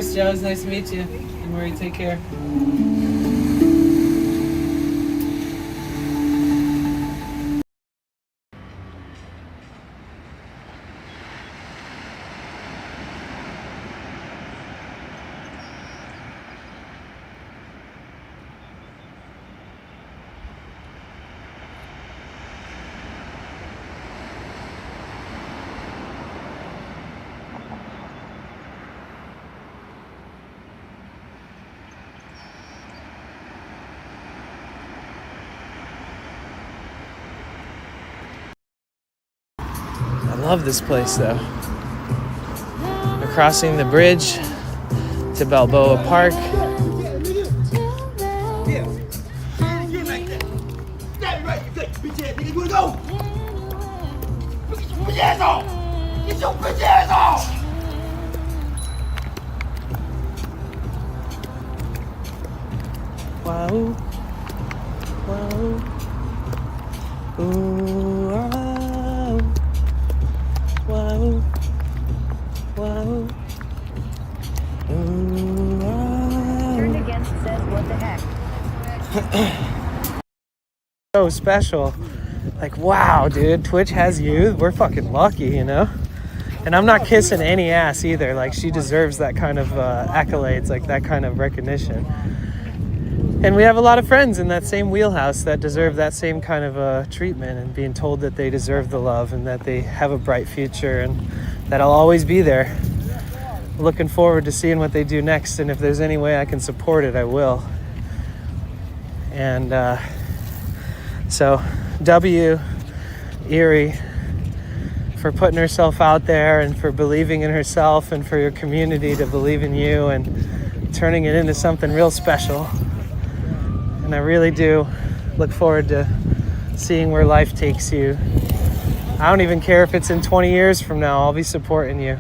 course, Joe. It's nice to meet you. And Marie, take care. I love this place though. We're crossing the bridge to Balboa Park. Wow. Wow. Ooh, wow. Wow. Wow. Ooh, wow. Turned against says what the heck. So special. Like, wow, dude, Twitch has you. We're fucking lucky, you know? And I'm not kissing any ass either. Like, she deserves that kind of accolades, like that kind of recognition. And we have a lot of friends in that same wheelhouse that deserve that same kind of treatment, and being told that they deserve the love and that they have a bright future and that I'll always be there. Looking forward to seeing what they do next, and if there's any way I can support it, I will. And so, W. Erie for putting herself out there and for believing in herself and for your community to believe in you and turning it into something real special. And I really do look forward to seeing where life takes you. I don't even care if it's in 20 years from now. I'll be supporting you.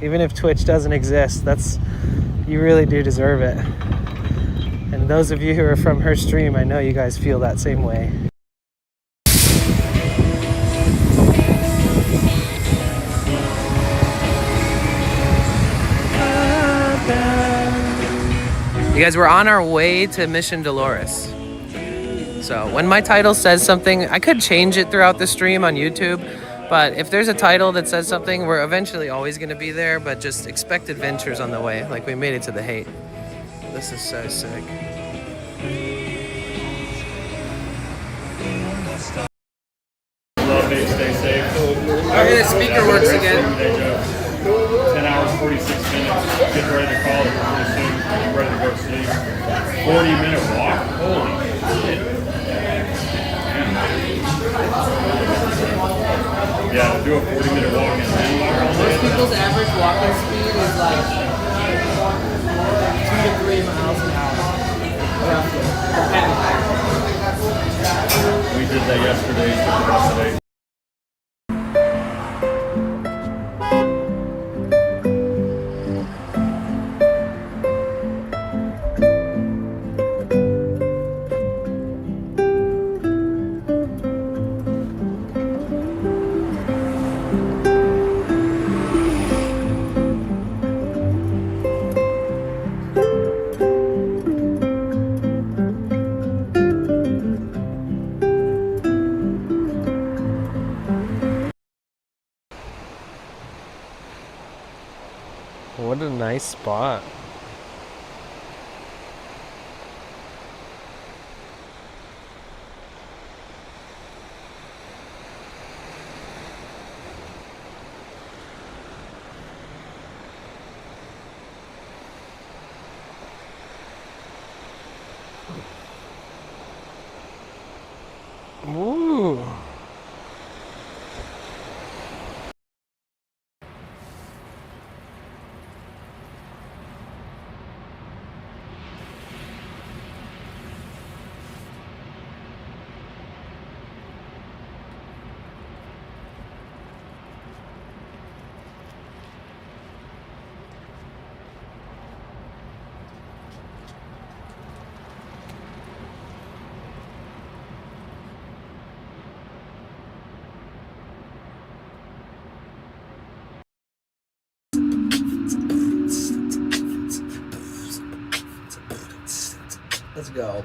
Even if Twitch doesn't exist, you really do deserve it. And those of you who are from her stream, I know you guys feel that same way. You guys, we're on our way to Mission Dolores. So when my title says something, I could change it throughout the stream on YouTube, but if there's a title that says something, we're eventually always gonna be there, but just expect adventures on the way. Like, we made it to the Haight. This is so sick. Love it, stay safe. Okay, the speaker works again. 10 hours, 46 minutes. Get ready to call it pretty soon. Get ready to go to sleep. 40-minute walk? Holy shit. Yeah, to do a 40-minute walk and then walk all day. Most people's average walking speed is like 2 to 3 miles an hour. Roughly. We did that yesterday, took the rest of the day. What a nice spot. Ooh. go.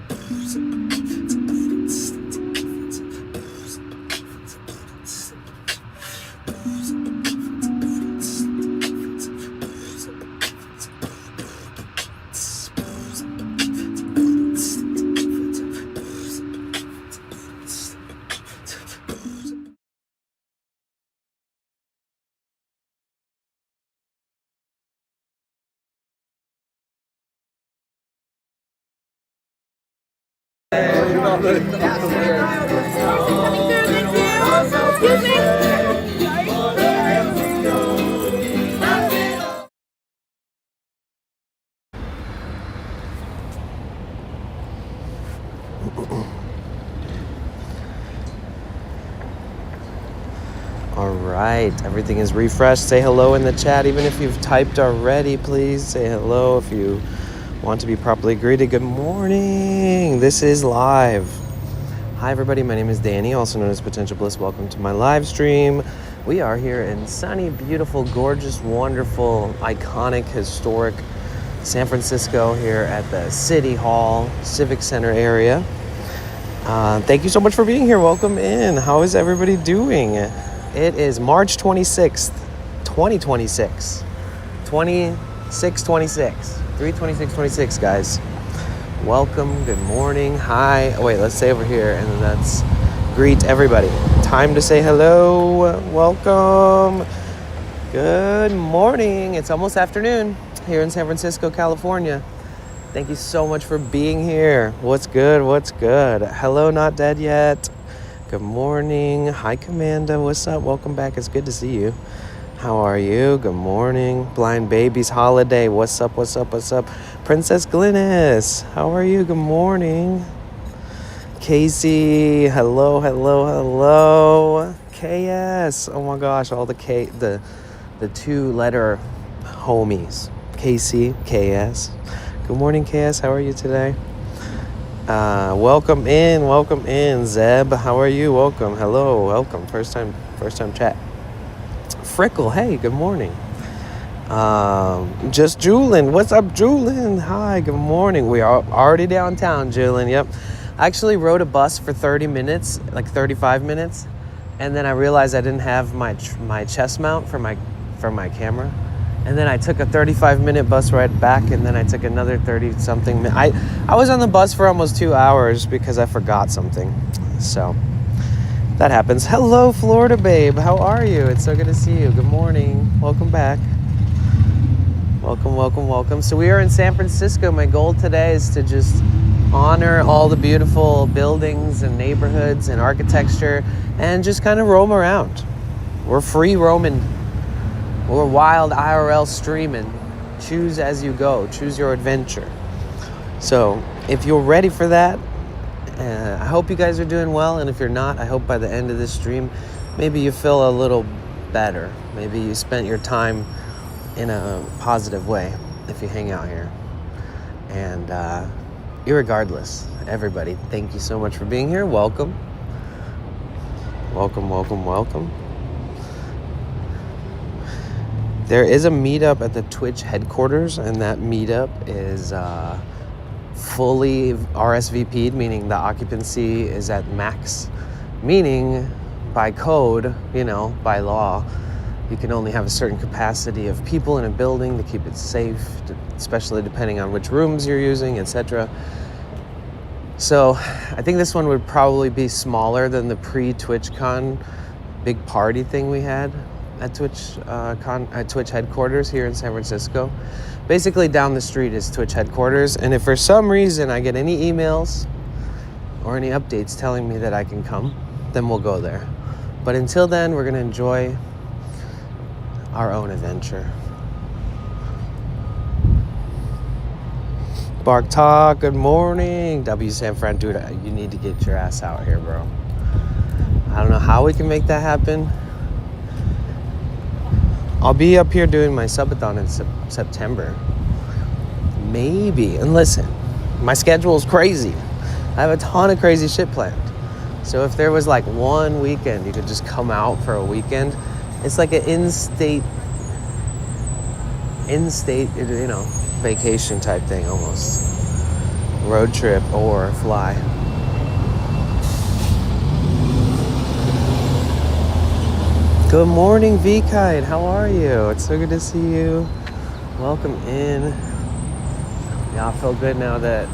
All right, everything is refreshed. Say hello in the chat. Even if you've typed already, please say hello if you want to be properly greeted. Good morning. This is live. Hi, everybody. My name is Danny, also known as Potential Bliss. Welcome to my live stream. We are here in sunny, beautiful, gorgeous, wonderful, iconic, historic San Francisco here at the City Hall, Civic Center area. Thank you so much for being here. Welcome in. How is everybody doing? It is March 26th, 2026. 3/26/26, guys. Welcome. Good morning. Hi. Oh, wait, let's say over here and then let's greet everybody. Time to say hello. Welcome. Good morning. It's almost afternoon here in San Francisco, California. Thank you so much for being here. What's good? What's good? Hello, not dead yet. Good morning. Hi, Commanda. What's up? Welcome back. It's good to see you. How are you? Good morning. Blind Babies Holiday. What's up? What's up? What's up? Princess Glynis. How are you? Good morning. Casey. Hello, hello, hello. KS. Oh my gosh, all the two-letter homies. Casey, KS. Good morning, KS. How are you today? Welcome in, Zeb. How are you? Welcome. Hello, welcome. First time chat. Frickle, hey, good morning. Just Julin. What's up, Julin? Hi, good morning. We are already downtown, Julin. Yep. I actually rode a bus for 30 minutes, like 35 minutes, and then I realized I didn't have my chest mount for my camera. And then I took a 35-minute bus ride back, and then I took another 30-something minutes. I was on the bus for almost 2 hours because I forgot something. So that happens. Hello, Florida babe. How are you? It's so good to see you. Good morning. Welcome back. Welcome, welcome, welcome. So we are in San Francisco. My goal today is to just honor all the beautiful buildings and neighborhoods and architecture and just kind of roam around. We're free roaming. We're wild IRL streaming. Choose as you go. Choose your adventure. So if you're ready for that, I hope you guys are doing well. And if you're not, I hope by the end of this stream, maybe you feel a little better. Maybe you spent your time in a positive way if you hang out here. And irregardless, everybody, thank you so much for being here. Welcome. Welcome, welcome, welcome. There is a meetup at the Twitch headquarters, and that meetup is fully RSVP'd, meaning the occupancy is at max, meaning by code, by law, you can only have a certain capacity of people in a building to keep it safe, especially depending on which rooms you're using, etc. So I think this one would probably be smaller than the pre-TwitchCon big party thing we had at Twitch headquarters here in San Francisco. Basically down the street is Twitch headquarters, and if for some reason I get any emails or any updates telling me that I can come, then we'll go there. But until then, we're gonna enjoy our own adventure. Bark Talk, good morning. W San Fran, dude, you need to get your ass out here, bro. I don't know how we can make that happen. I'll be up here doing my subathon in September. Maybe. And listen, my schedule is crazy. I have a ton of crazy shit planned. So if there was like one weekend you could just come out for a weekend, it's like an in-state, vacation type thing almost. road trip or fly. Good morning, V-Kite. How are you? It's so good to see you. Welcome in. Yeah, I feel good now that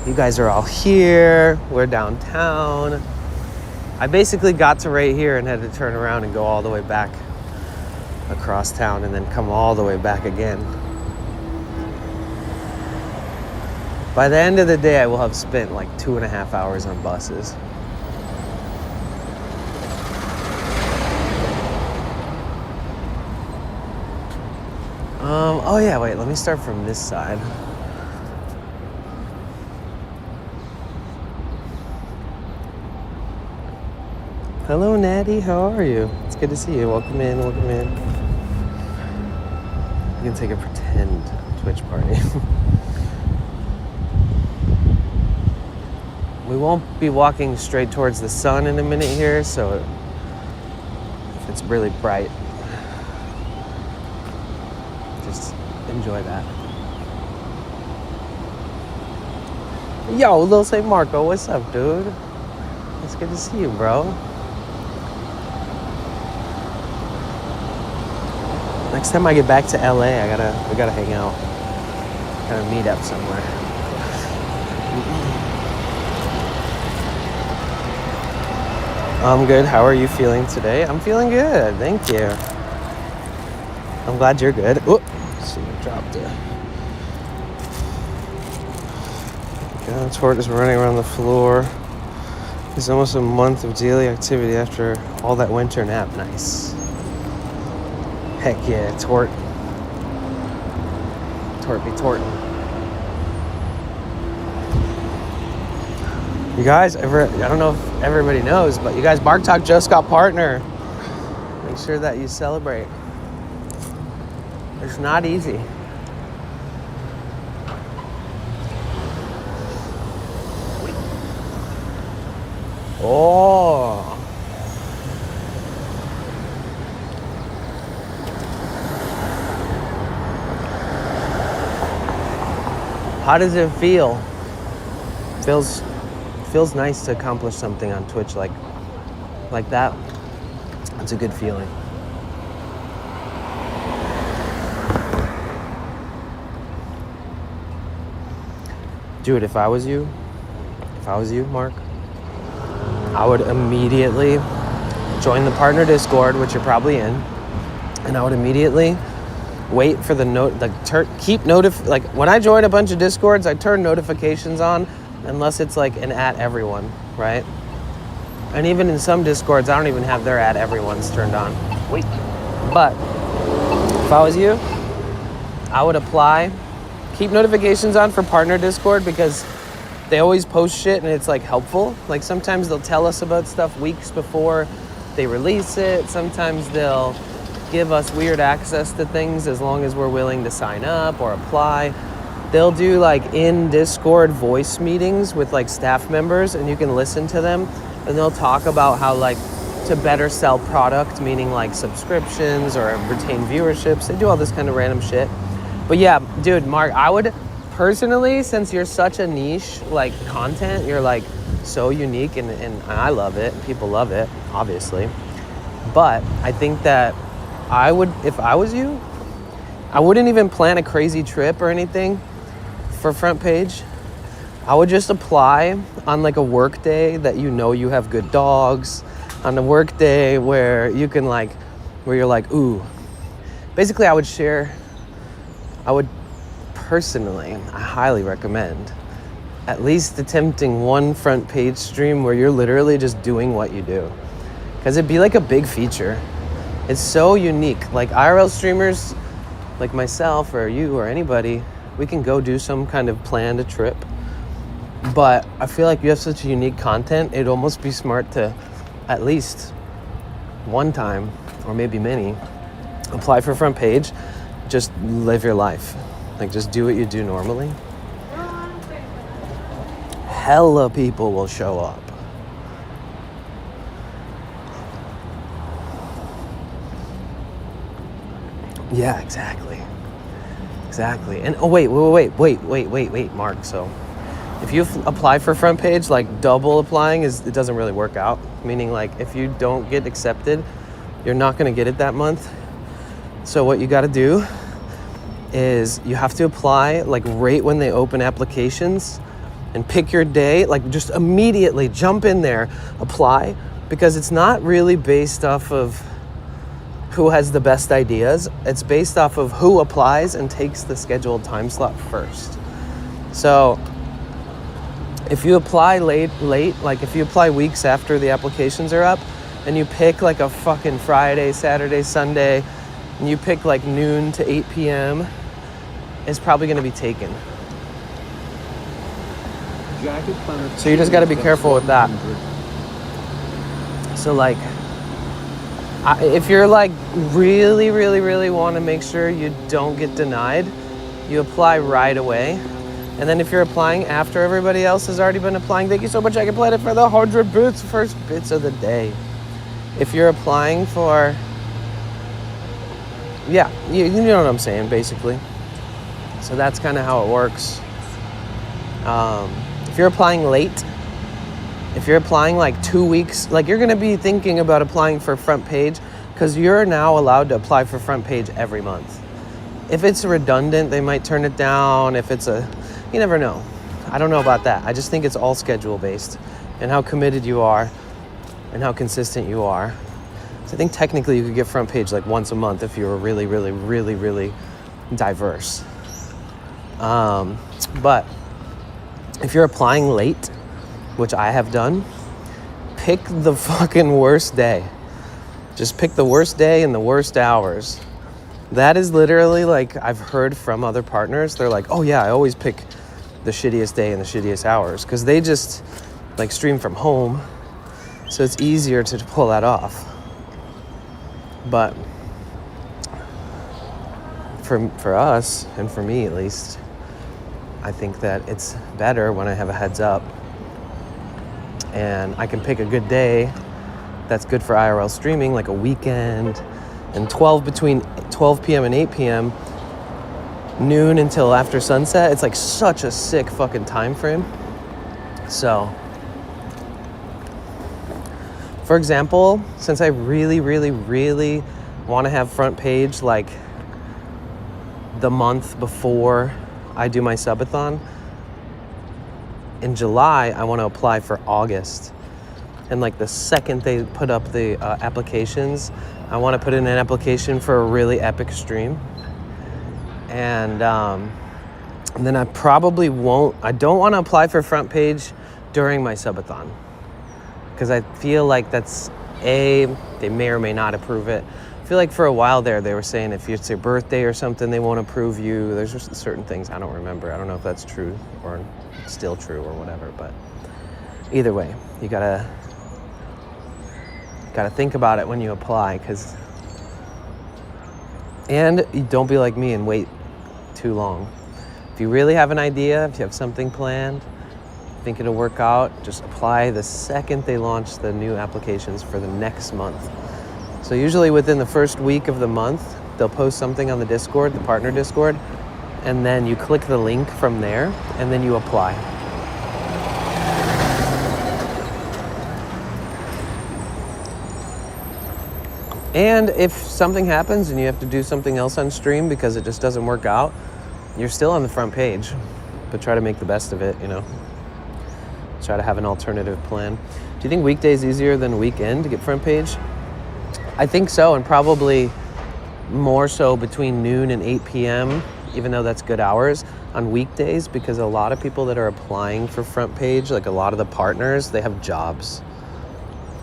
you guys are all here. We're downtown. I basically got to right here and had to turn around and go all the way back across town and then come all the way back again. By the end of the day, I will have spent like 2.5 hours on buses. Oh yeah, wait, let me start from this side. Hello, Natty, how are you? It's good to see you. Welcome in, welcome in. You can take a pretend Twitch party. We won't be walking straight towards the sun in a minute here, so if it's really bright, just enjoy that. Yo, Lil St. Marco, what's up, dude? It's good to see you, bro. Next time I get back to LA, we gotta hang out. Gotta meet up somewhere. I'm good. How are you feeling today? I'm feeling good. Thank you. I'm glad you're good. Oh, see, I dropped it. Yeah, Tort is running around the floor. It's almost a month of daily activity after all that winter nap. Nice. Heck yeah, Tort. Tort be tortin'. You guys, I don't know if everybody knows, but you guys, Bark Talk just got partner. Make sure that you celebrate. It's not easy. Oh. How does it feel? Feels nice to accomplish something on Twitch like that. It's a good feeling. Dude, if I was you, Mark, I would immediately join the partner Discord, which you're probably in, and I would immediately wait for the when I join a bunch of Discords, I turn notifications on unless it's like an at everyone, right? And even in some Discords, I don't even have their at everyone's turned on. Wait. But if I was you, I would apply, keep notifications on for partner Discord because they always post shit and it's like helpful. Like sometimes they'll tell us about stuff weeks before they release it. Sometimes they'll give us weird access to things as long as we're willing to sign up or apply. They'll do like in Discord voice meetings with like staff members and you can listen to them and they'll talk about how like to better sell product, meaning like subscriptions or retain viewerships. They do all this kind of random shit. But yeah, dude, Mark, I would personally, since you're such a niche like content, you're like so unique and I love it. People love it, obviously. But I think that if I was you, I wouldn't even plan a crazy trip or anything for front page. I would just apply on like a work day that you know you have good dogs, on a work day where you can like, where you're like, ooh. Basically, I would personally, I highly recommend at least attempting one front page stream where you're literally just doing what you do. Because it'd be like a big feature. It's so unique. Like IRL streamers like myself or you or anybody, we can go do some kind of planned trip. But I feel like you have such unique content, it'd almost be smart to at least one time, or maybe many, apply for front page, just live your life. Like just do what you do normally. Hella people will show up. Yeah, exactly. And oh wait, Mark. So If you apply for front page, like double applying it doesn't really work out. Meaning like if you don't get accepted, you're not gonna get it that month. So what you gotta do is you have to apply like right when they open applications and pick your day, like just immediately jump in there, apply, because it's not really based off of who has the best ideas. It's based off of who applies and takes the scheduled time slot first. So if you apply late, like if you apply weeks after the applications are up and you pick like a fucking Friday, Saturday, Sunday, and you pick like noon to 8 p.m., it's probably going to be taken. So you just got to be careful with that. So like, if you're like really, really, really want to make sure you don't get denied, you apply right away. And then if you're applying after everybody else has already been applying, thank you so much, I can plan it for the 100 bits, first bits of the day. If you're applying for, yeah, you know what I'm saying, basically. So that's kind of how it works. If you're applying late, if you're applying like 2 weeks, like you're gonna be thinking about applying for front page because you're now allowed to apply for front page every month. If it's redundant, they might turn it down. If it's you never know. I don't know about that. I just think it's all schedule based and how committed you are and how consistent you are. So I think technically you could get front page like once a month if you were really, really, really, really diverse. But if you're applying late, which I have done, pick the fucking worst day. Just pick the worst day and the worst hours. That is literally like, I've heard from other partners, they're like, oh yeah, I always pick the shittiest day and the shittiest hours because they just like stream from home. So it's easier to pull that off. But for us, and for me at least, I think that it's better when I have a heads up and I can pick a good day that's good for IRL streaming, like a weekend, and between 12 p.m. and 8 p.m., noon until after sunset. It's like such a sick fucking time frame. So, for example, since I really, really, really want to have front page like the month before I do my subathon, in July, I want to apply for August. And like the second they put up the applications, I want to put in an application for a really epic stream. And then I probably won't, I don't want to apply for front page during my subathon. Because I feel like that's they may or may not approve it. I feel like for a while there, they were saying if it's your birthday or something, they won't approve you. There's just certain things I don't remember. I don't know if that's true or still true or whatever, but either way, you gotta think about it when you apply, and you don't be like me and wait too long. If you really have an idea, if you have something planned, think it'll work out, just apply the second they launch the new applications for the next month. So usually within the first week of the month, they'll post something on the Discord, the partner Discord, and then you click the link from there, and then you apply. And if something happens and you have to do something else on stream because it just doesn't work out, you're still on the front page, but try to make the best of it, you know. Try to have an alternative plan. Do you think weekdays easier than weekend to get front page? I think so, and probably more so between noon and 8 p.m., even though that's good hours on weekdays, because a lot of people that are applying for front page, like a lot of the partners, they have jobs,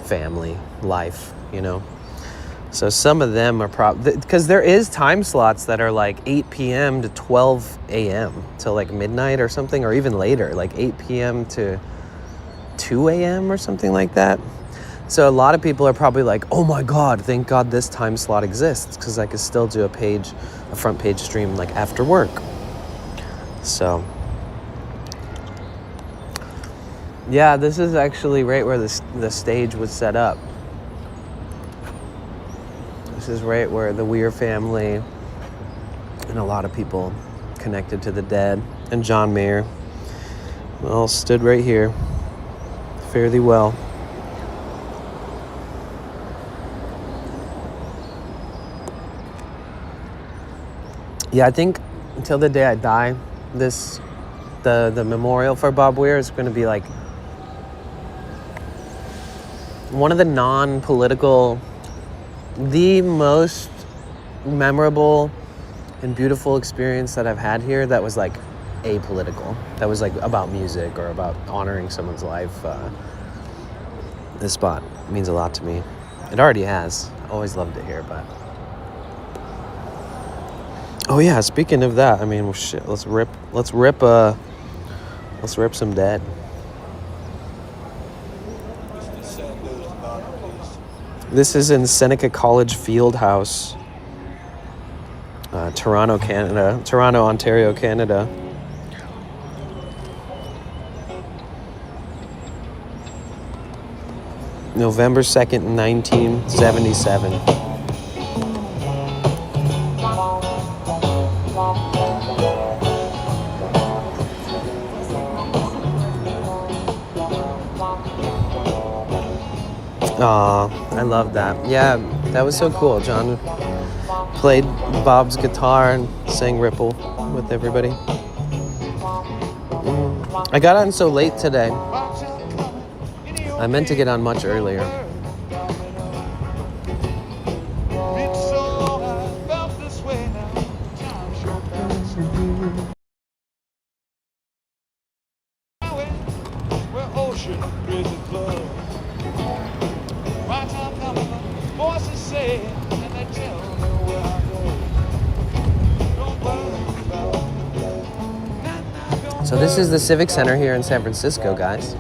family, life, you know. So some of them are because there is time slots that are like 8 p.m. to 12 a.m. till like midnight or something, or even later, like 8 p.m. to 2 a.m. or something like that. So a lot of people are probably like, oh my God, thank God this time slot exists because I could still do a front page stream like after work. So yeah, this is actually right where the stage was set up. This is right where the Weir family and a lot of people connected to the dead and John Mayer all stood right here. Fare thee well. Yeah, I think until the day I die, the memorial for Bob Weir is going to be like one of the non-political, the most memorable and beautiful experience that I've had here that was like apolitical, that was like about music or about honoring someone's life. This spot means a lot to me. It already has. I always loved it here, but oh yeah, speaking of that, I mean, well, shit, let's rip some dead. This is in Seneca College Fieldhouse, Toronto, Ontario, Canada. November 2nd, 1977. I love that. Yeah, that was so cool. John played Bob's guitar and sang Ripple with everybody. I got on so late today. I meant to get on much earlier. So this is the Civic Center here in San Francisco, guys.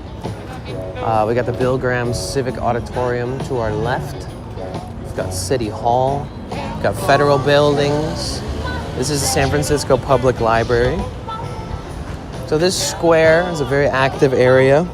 We got the Bill Graham Civic Auditorium to our left. We've got City Hall. We've got federal buildings. This is the San Francisco Public Library. So this square is a very active area.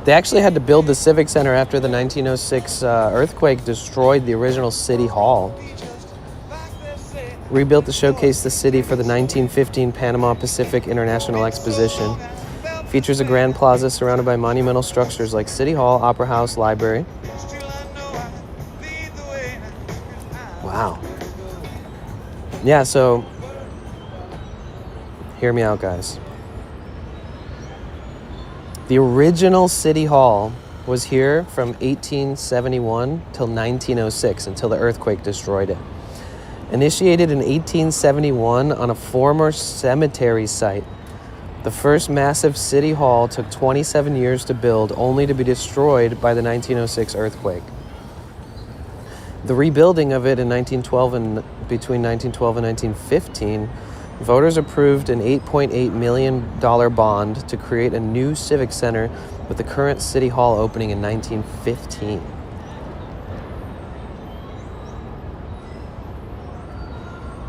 They actually had to build the Civic Center after the 1906 earthquake destroyed the original City Hall. Rebuilt to showcase the city for the 1915 Panama Pacific International Exposition. Features a grand plaza surrounded by monumental structures like City Hall, Opera House, Library. Wow. Yeah, so hear me out, guys. The original City Hall was here from 1871 till 1906, until the earthquake destroyed it. Initiated in 1871 on a former cemetery site, the first massive City Hall took 27 years to build, only to be destroyed by the 1906 earthquake. The rebuilding of it in 1912 and between 1912 and 1915, voters approved an $8.8 million bond to create a new civic center, with the current City Hall opening in 1915.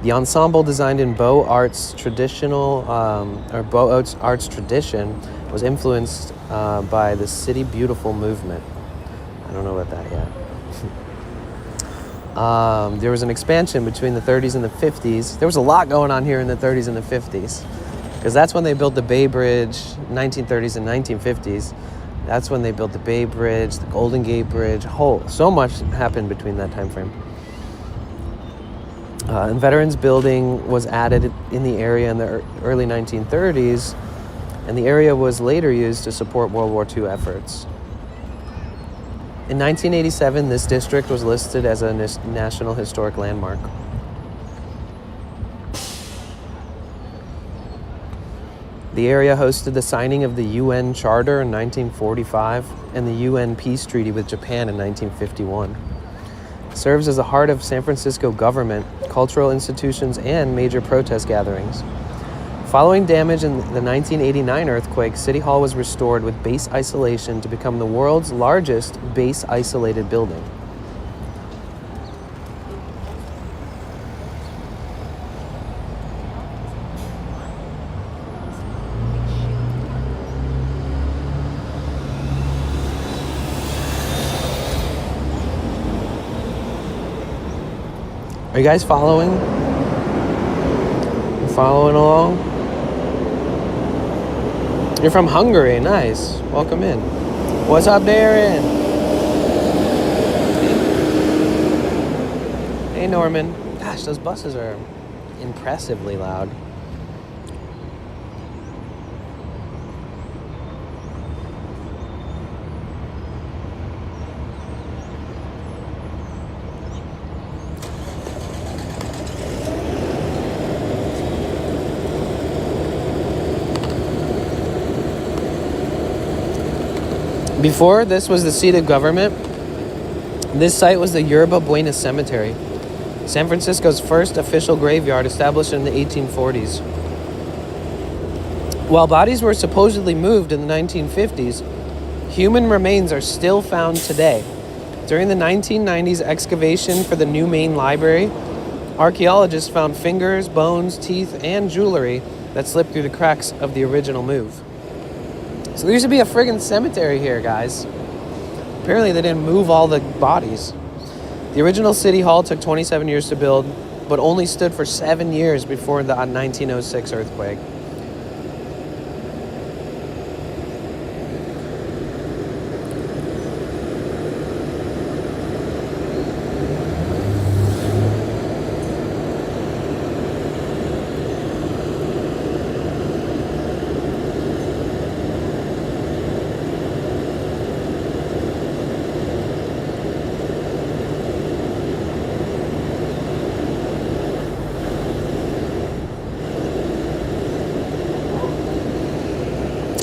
The ensemble, designed in Beaux Arts tradition, was influenced by the City Beautiful movement. I don't know about that yet. There was an expansion between the 30s and the 50s. There was a lot going on here in the 30s and the 50s, because that's when they built the Bay Bridge, 1930s and 1950s. That's when they built the Bay Bridge, the Golden Gate Bridge. So much happened between that time frame. And Veterans Building was added in the area in the early 1930s, and the area was later used to support World War II efforts. In 1987, this district was listed as a National Historic Landmark. The area hosted the signing of the UN Charter in 1945 and the UN Peace Treaty with Japan in 1951. It serves as the heart of San Francisco government, cultural institutions, and major protest gatherings. Following damage in the 1989 earthquake, City Hall was restored with base isolation to become the world's largest base isolated building. Are you guys following? You following along? You're from Hungary. Nice. Welcome in. What's up, Darren? Hey, Norman. Gosh, those buses are impressively loud. Before this was the seat of government, this site was the Yerba Buena Cemetery, San Francisco's first official graveyard established in the 1840s. While bodies were supposedly moved in the 1950s, human remains are still found today. During the 1990s excavation for the new main library, archaeologists found fingers, bones, teeth, and jewelry that slipped through the cracks of the original move. So there used to be a friggin' cemetery here, guys. Apparently they didn't move all the bodies. The original city hall took 27 years to build, but only stood for 7 years before the 1906 earthquake.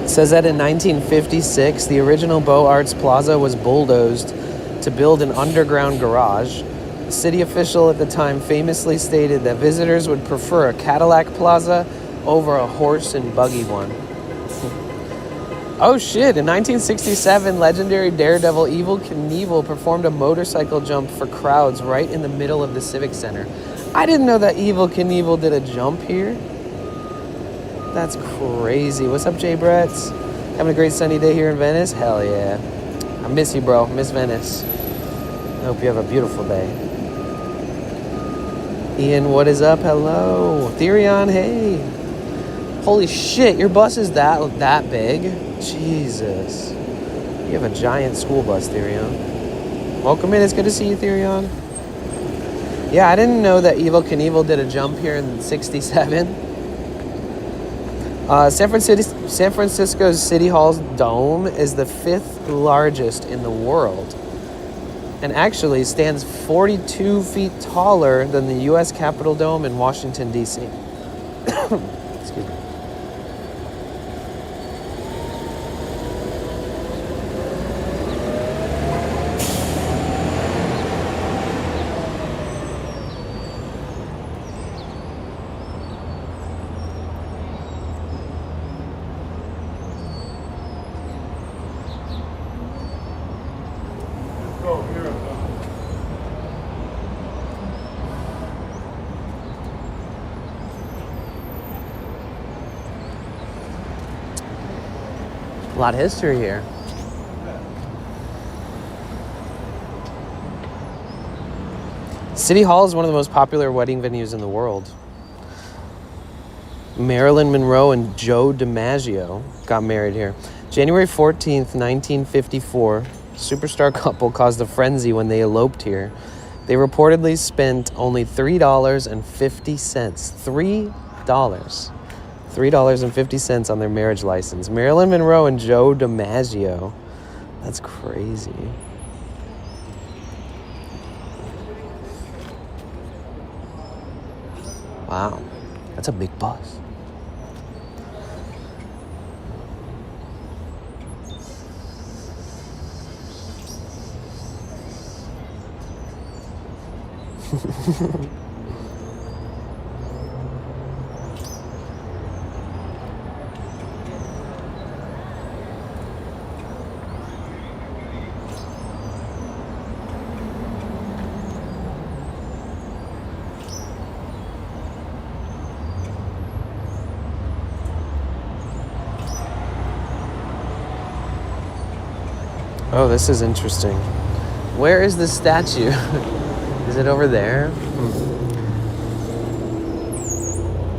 Says that in 1956, the original Beaux Arts Plaza was bulldozed to build an underground garage. A city official at the time famously stated that visitors would prefer a Cadillac Plaza over a horse and buggy one. Oh shit, in 1967, legendary daredevil Evel Knievel performed a motorcycle jump for crowds right in the middle of the Civic Center. I didn't know that Evel Knievel did a jump here. That's crazy. What's up, Jay Bretts? Having a great sunny day here in Venice? Hell yeah. I miss you, bro. Miss Venice. I hope you have a beautiful day. Ian, what is up? Hello. Therion, hey. Holy shit, your bus is that big? Jesus. You have a giant school bus, Therion. Welcome in. It's good to see you, Therion. Yeah, I didn't know that Evel Knievel did a jump here in 67. San Francisco's City Hall's dome is the 5th largest in the world and actually stands 42 feet taller than the U.S. Capitol Dome in Washington, D.C. Excuse me. A lot of history here. City Hall is one of the most popular wedding venues in the world. Marilyn Monroe and Joe DiMaggio got married here. January 14th, 1954, superstar couple caused a frenzy when they eloped here. They reportedly spent only $3.50. $3.50 on their marriage license. Marilyn Monroe and Joe DiMaggio. That's crazy. Wow. That's a big bus. Oh, this is interesting. Where is the statue? Is it over there?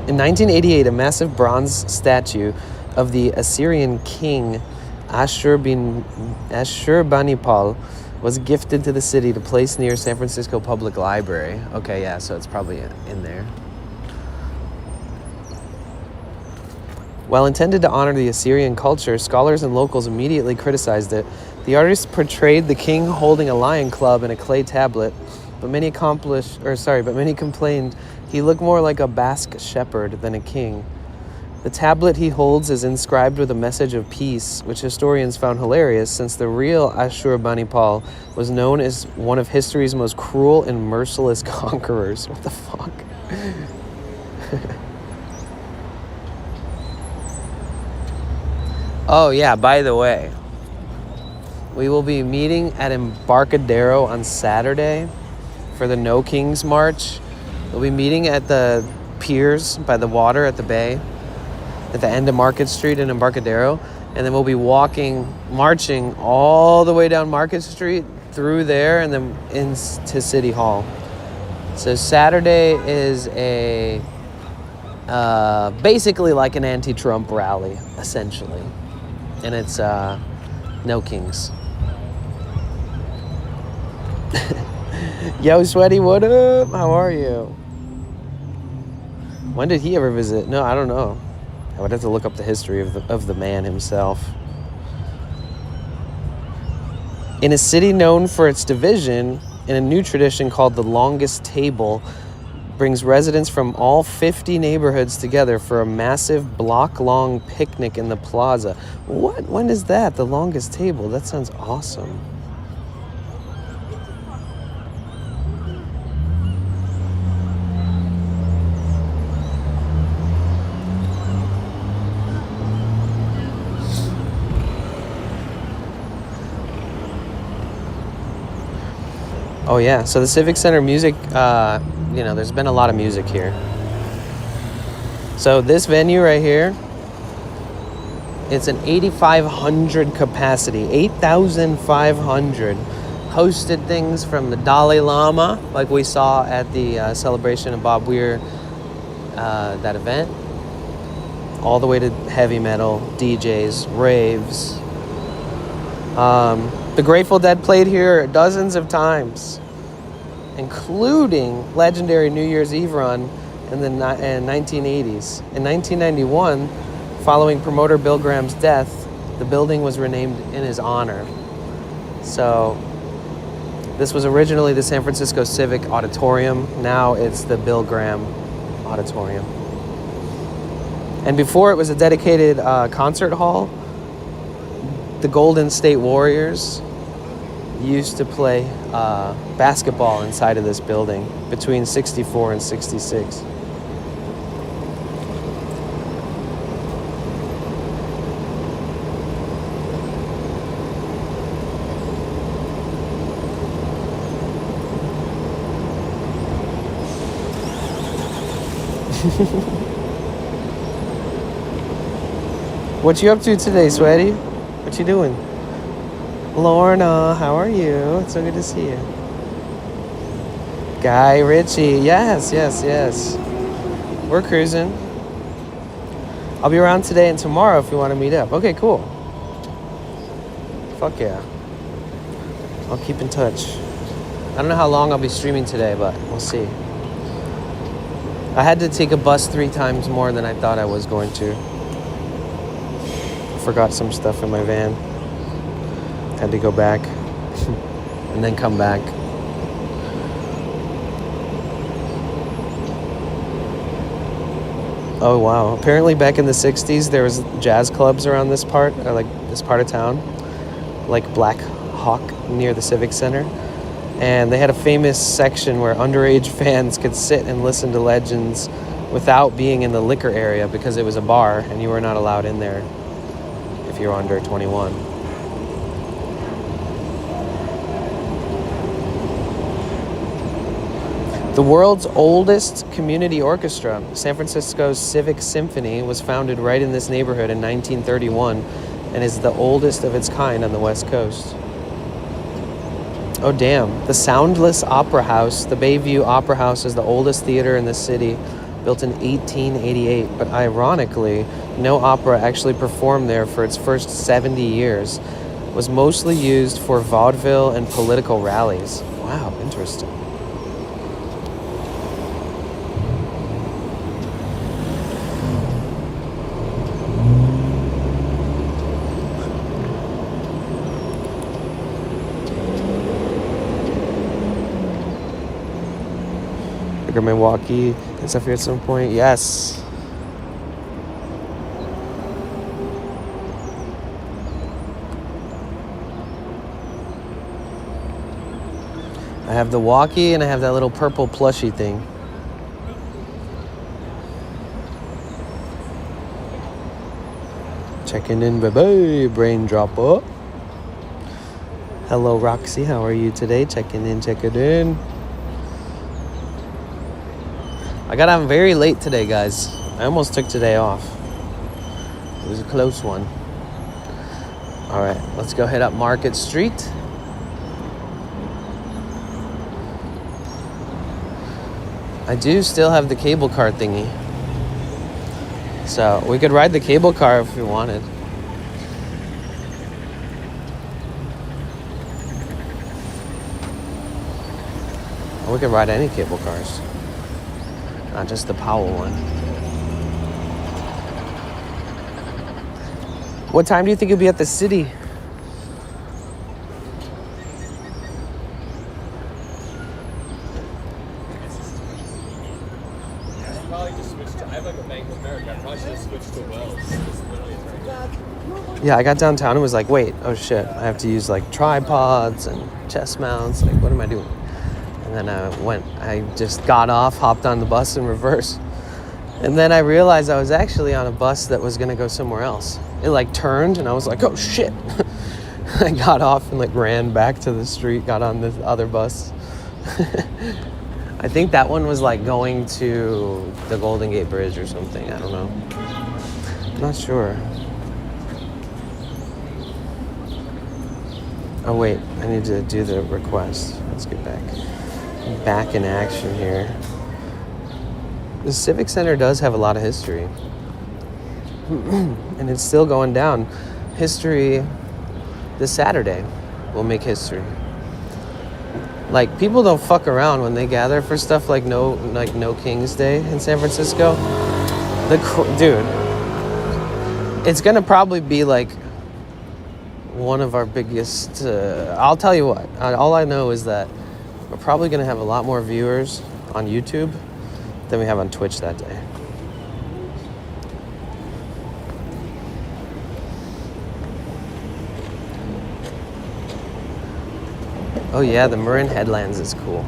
In 1988, a massive bronze statue of the Assyrian king Ashurbanipal was gifted to the city to place near San Francisco Public Library. Okay, yeah, so it's probably in there. While intended to honor the Assyrian culture, scholars and locals immediately criticized it. The artist portrayed the king holding a lion club and a clay tablet, but many complained he looked more like a Basque shepherd than a king. The tablet he holds is inscribed with a message of peace, which historians found hilarious since the real Ashurbanipal was known as one of history's most cruel and merciless conquerors. What the fuck? Oh yeah, by the way, we will be meeting at Embarcadero on Saturday for the No Kings March. We'll be meeting at the piers by the water at the bay, at the end of Market Street in Embarcadero, and then we'll be marching all the way down Market Street through there and then into City Hall. So Saturday is basically like an anti-Trump rally, essentially. And it's No Kings. Yo, Sweaty, what up? How are you? When did he ever visit? No, I don't know. I would have to look up the history of the man himself. In a city known for its division, in a new tradition called the Longest Table, brings residents from all 50 neighborhoods together for a massive block-long picnic in the plaza. What? When is that? The Longest Table? That sounds awesome. Oh yeah, so the Civic Center music, there's been a lot of music here. So this venue right here, it's an 8,500 capacity, 8,500. Hosted things from the Dalai Lama, like we saw at the celebration of Bob Weir, that event, all the way to heavy metal, DJs, raves. The Grateful Dead played here dozens of times, including legendary New Year's Eve run in the 1980s. In 1991, following promoter Bill Graham's death, the building was renamed in his honor. So this was originally the San Francisco Civic Auditorium. Now it's the Bill Graham Auditorium. And before it was a dedicated concert hall, the Golden State Warriors used to play basketball inside of this building between 64 and 66. What you up to today, Sweaty? What you doing? Lorna, how are you? It's so good to see you. Guy Ritchie, yes. We're cruising. I'll be around today and tomorrow if you want to meet up. Okay, cool. Fuck yeah. I'll keep in touch. I don't know how long I'll be streaming today, but we'll see. I had to take a bus 3 times more than I thought I was going to. Forgot some stuff in my van. Had to go back and then come back. Oh wow. Apparently back in the 60s there was jazz clubs around this part, or like this part of town, like Black Hawk near the Civic Center. And they had a famous section where underage fans could sit and listen to legends without being in the liquor area because it was a bar and you were not allowed in there if you're under 21. The world's oldest community orchestra, San Francisco's Civic Symphony, was founded right in this neighborhood in 1931 and is the oldest of its kind on the West Coast. Oh, damn. The Soundless Opera House. The Bayview Opera House is the oldest theater in the city, built in 1888. But ironically, no opera actually performed there for its first 70 years. It was mostly used for vaudeville and political rallies. Wow, interesting. Milwaukee and stuff here at some point. Yes. I have the walkie and I have that little purple plushie thing. Checking in, bye-bye, brain dropper. Hello, Roxy. How are you today? Checking in. I got on very late today, guys. I almost took today off. It was a close one. All right, let's go head up Market Street. I do still have the cable car thingy. So we could ride the cable car if we wanted. Or we could ride any cable cars. Not just the Powell one. What time do you think you'll be at the city? Probably just switch to, I have like a Bank of America. I probably should have switched to Wells. Yeah, I got downtown and was like, wait, oh shit, I have to use like tripods and chest mounts. Like, what am I doing? And then I just got off, hopped on the bus in reverse. And then I realized I was actually on a bus that was gonna go somewhere else. It like turned and I was like, oh shit. I got off and like ran back to the street, got on the other bus. I think that one was like going to the Golden Gate Bridge or something. I don't know. I'm not sure. Oh wait, I need to do the request. Let's get back in action here. The Civic Center does have a lot of history. And it's still going down. History this Saturday will make history. Like, people don't fuck around when they gather for stuff like No King's Day in San Francisco. Dude, it's gonna probably be like one of our biggest, I'll tell you what, all I know is that we're probably going to have a lot more viewers on YouTube than we have on Twitch that day. Oh yeah, the Marin Headlands is cool.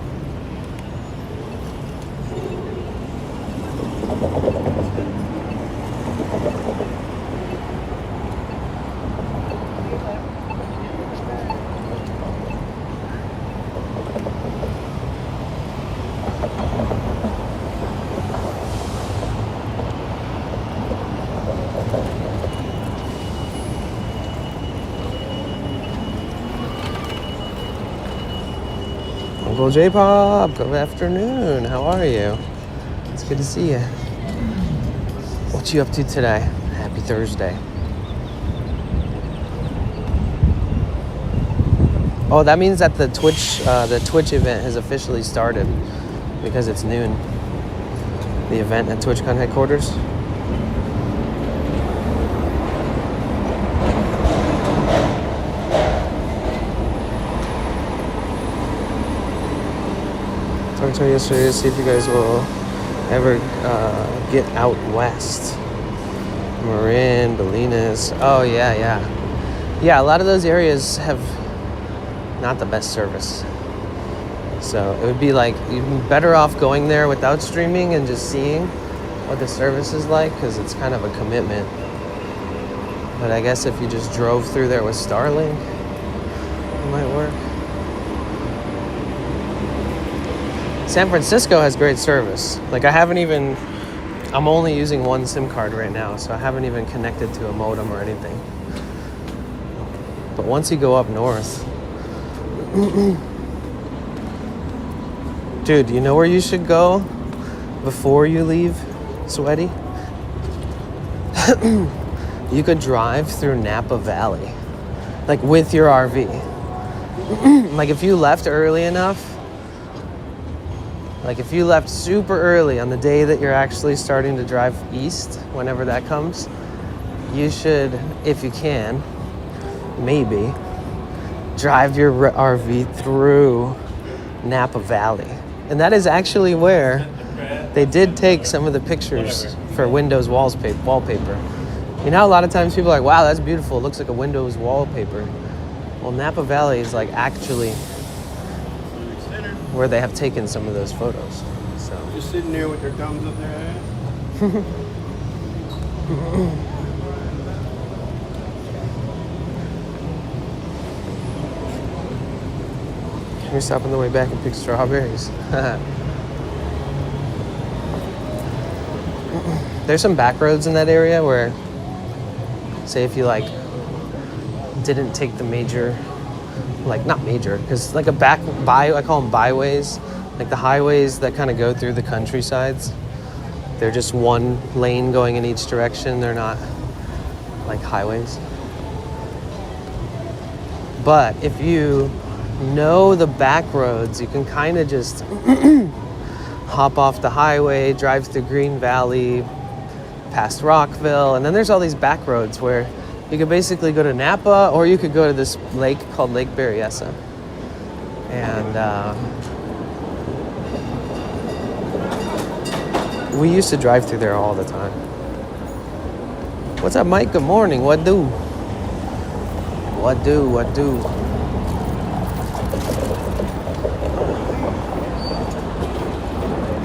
Uncle J-Pop, good afternoon. How are you? It's good to see you. What you up to today? Happy Thursday. Oh, that means that the Twitch event has officially started because it's noon. The event at TwitchCon headquarters. Talked to her yesterday to see if you guys will ever get out west. Marin, Bolinas. Oh, yeah. Yeah, a lot of those areas have not the best service. So it would be like, you'd be better off going there without streaming and just seeing what the service is like, because it's kind of a commitment. But I guess if you just drove through there with Starlink, it might work. San Francisco has great service. Like, I'm only using one SIM card right now, so I haven't even connected to a modem or anything. But once you go up north, Dude, you know where you should go before you leave, Sweaty? You could drive through Napa Valley, like with your RV. Like if you left early enough, like if you left super early on the day that you're actually starting to drive east, whenever that comes, you should, if you can, maybe drive your RV through Napa Valley. And that is actually where they did take some of the pictures for Windows wallpaper. You know, a lot of times people are like, wow, that's beautiful. It looks like a Windows wallpaper. Well, Napa Valley is like actually where they have taken some of those photos. So Just sitting there with their thumbs up their ass. Can we stop on the way back and pick strawberries? There's some back roads in that area where, say if you like didn't take the major, like not major, because like I call them byways, like the highways that kind of go through the countrysides. They're just one lane going in each direction. They're not like highways. But if you know the back roads, you can kind of just hop off the highway, drive through Green Valley, past Rockville, and then there's all these back roads where you could basically go to Napa, or you could go to this lake called Lake Berryessa. And we used to drive through there all the time. What's up, Mike? Good morning. What do? What do? What do?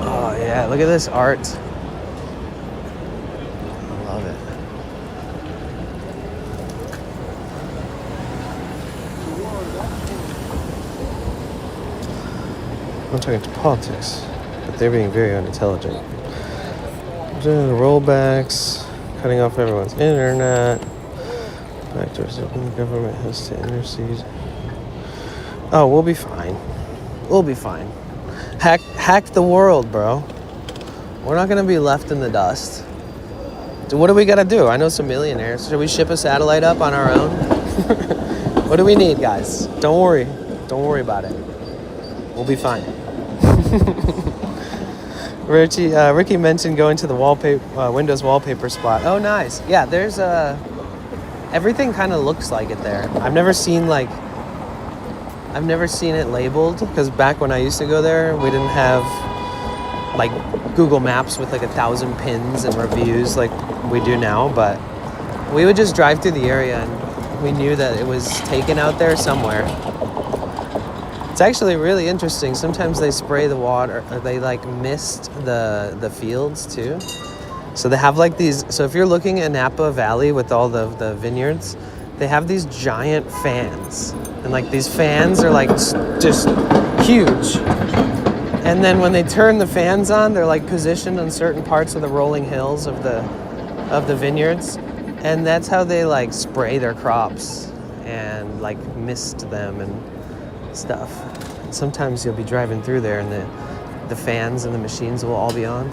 Oh, yeah. Look at this art. I love it. I'm talking to politics, but they're being very unintelligent. Doing rollbacks, cutting off everyone's internet. Backdoors open, the government has to intercede. Oh, we'll be fine. We'll be fine. Hack the world, bro. We're not gonna be left in the dust. What do we gotta do? I know some millionaires. Should we ship a satellite up on our own? What do we need, guys? Don't worry. Don't worry about it. We'll be fine. Ricky mentioned going to the Windows wallpaper spot. Oh, nice. Yeah, there's everything kind of looks like it there. I've never seen it labeled, because back when I used to go there, we didn't have like Google Maps with like 1,000 pins and reviews like we do now, but we would just drive through the area and we knew that it was taken out there somewhere. It's actually really interesting. Sometimes they spray the water, or they like mist the fields too. So they have like these, so if you're looking at Napa Valley with all the vineyards, they have these giant fans. And like these fans are like just huge. And then when they turn the fans on, they're like positioned on certain parts of the rolling hills of the vineyards. And that's how they like spray their crops and like mist them and stuff. And sometimes you'll be driving through there and the fans and the machines will all be on.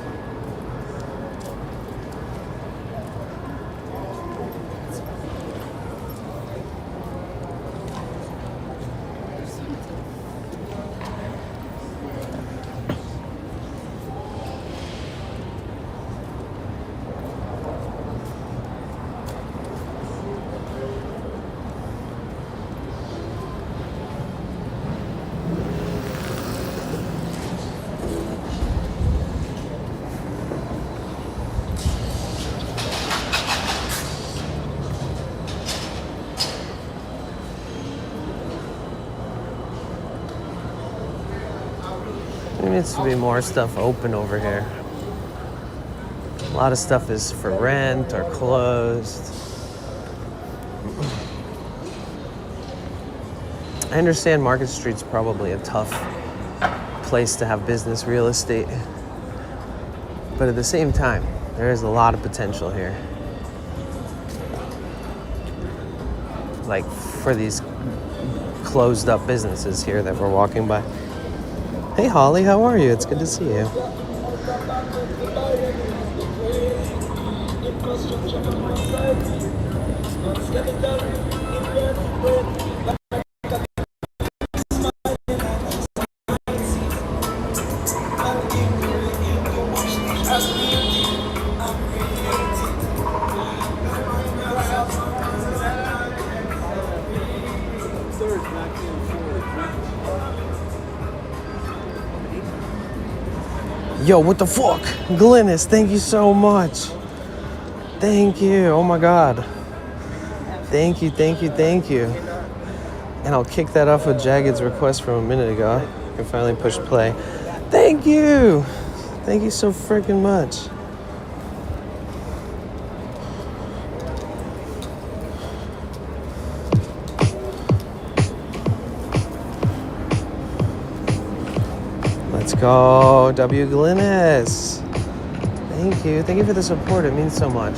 There needs to be more stuff open over here. A lot of stuff is for rent or closed. I understand Market Street's probably a tough place to have business real estate. But at the same time, there is a lot of potential here. Like for these closed up businesses here that we're walking by. Hey Holly, how are you? It's good to see you. Yo, what the fuck? Glynis, thank you so much. Thank you. Oh my God. Thank you, thank you, thank you. And I'll kick that off with Jagged's request from a minute ago. I can finally push play. Thank you. Thank you so freaking much. Let's go, W. Glynis. Thank you. Thank you for the support. It means so much.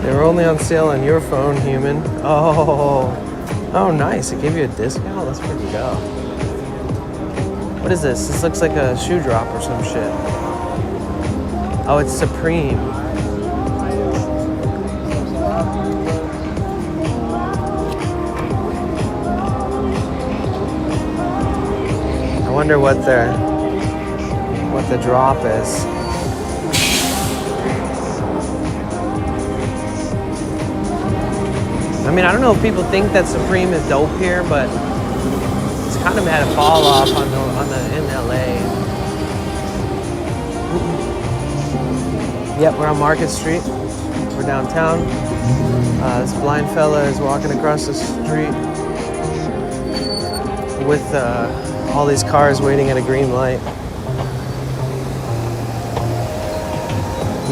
They were only on sale on your phone, human. Oh, nice. It gave you a discount? That's pretty dope. What is this? This looks like a shoe drop or some shit. Oh, it's Supreme. I wonder what the drop is. I mean, I don't know if people think that Supreme is dope here, but it's kind of had a fall off in LA. Yep, we're on Market Street. We're downtown. This blind fella is walking across the street with all these cars waiting at a green light.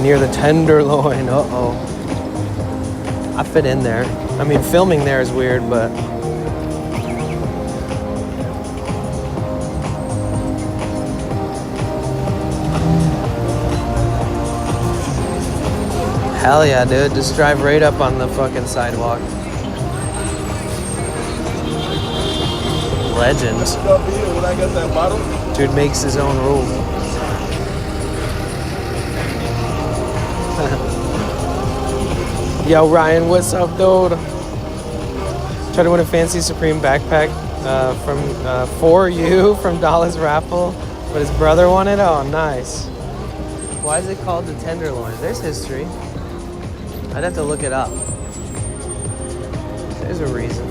Near the Tenderloin. Uh-oh. I fit in there. I mean, filming there is weird, but hell yeah, dude. Just drive right up on the fucking sidewalk. Legend. When I got that bottle. Dude makes his own rules. Yo, Ryan, what's up, dude? Try to win a fancy Supreme backpack for you from Dolores raffle, but his brother won it. Oh, nice. Why is it called the Tenderloin? There's history. I'd have to look it up. There's a reason.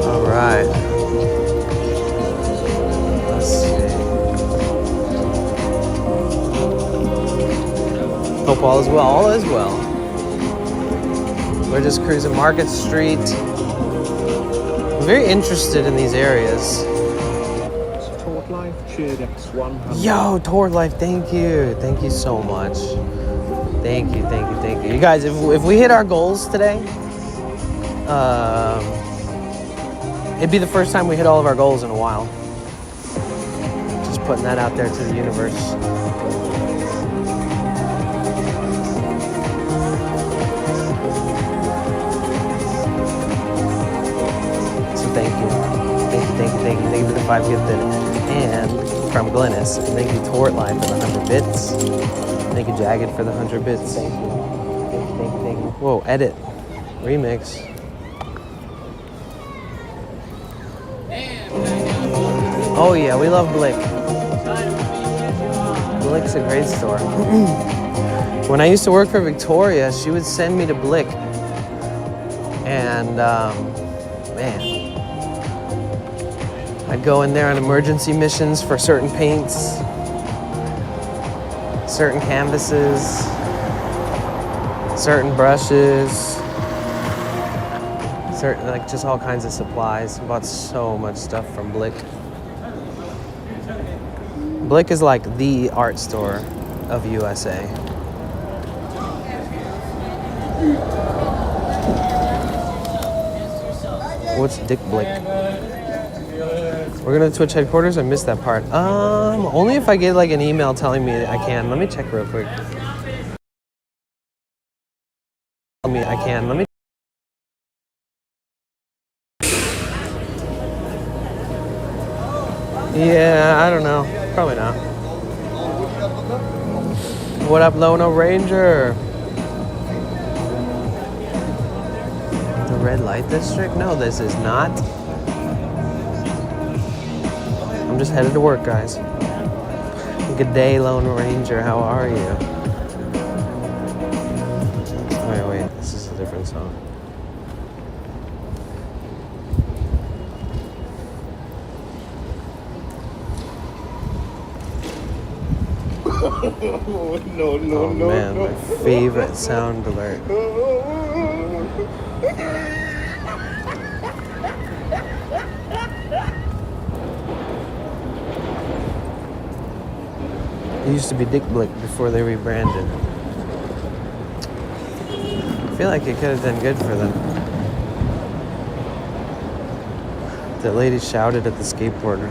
All right. Hope all is well. All is well. We're just cruising Market Street. I'm very interested in these areas. Yo, Toward Life, thank you. Thank you so much. Thank you, thank you, thank you. You guys, if we hit our goals today, it'd be the first time we hit all of our goals in a while. Just putting that out there to the universe. Thank you. Thank you for the 5 gifted. And from Glynis, thank you Tort Line for the 100 bits. Thank you Jagged for the 100 bits. Thank you. Thank you. Whoa, edit. Remix. Oh yeah, we love Blick. Blick's a great store. When I used to work for Victoria, she would send me to Blick. And man, I'd go in there on emergency missions for certain paints, certain canvases, certain brushes, certain, like just all kinds of supplies. I bought so much stuff from Blick. Blick is like the art store of USA. What's Dick Blick? We're going to Twitch headquarters. I missed that part. Only if I get like an email telling me I can. Let me check real quick. Let me. Yeah, I don't know. Probably not. What up, Lono Ranger? The red light district? No, this is not. I'm just headed to work, guys. Good day, Lone Ranger. How are you? Wait. This is a different song. No, Man, my favorite sound alert. It used to be Dick Blick before they rebranded. I feel like it could have done good for them. That lady shouted at the skateboarder.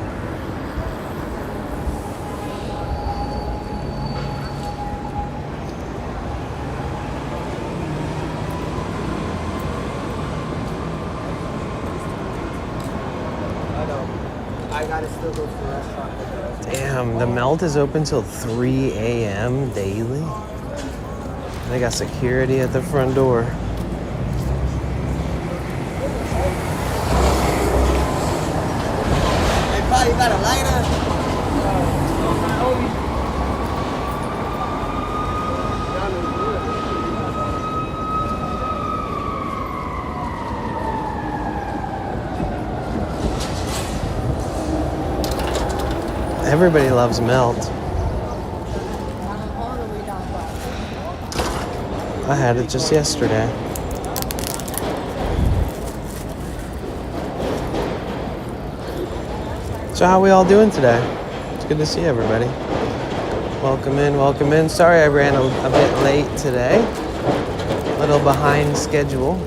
I gotta still go to the restaurant. Damn, the melt is open till 3 a.m. daily. They got security at the front door. Hey, Pa, you got a lighter? Everybody loves melt. I had it just yesterday. So how we all doing today? It's good to see everybody. Welcome in. Sorry I ran a bit late today. A little behind schedule.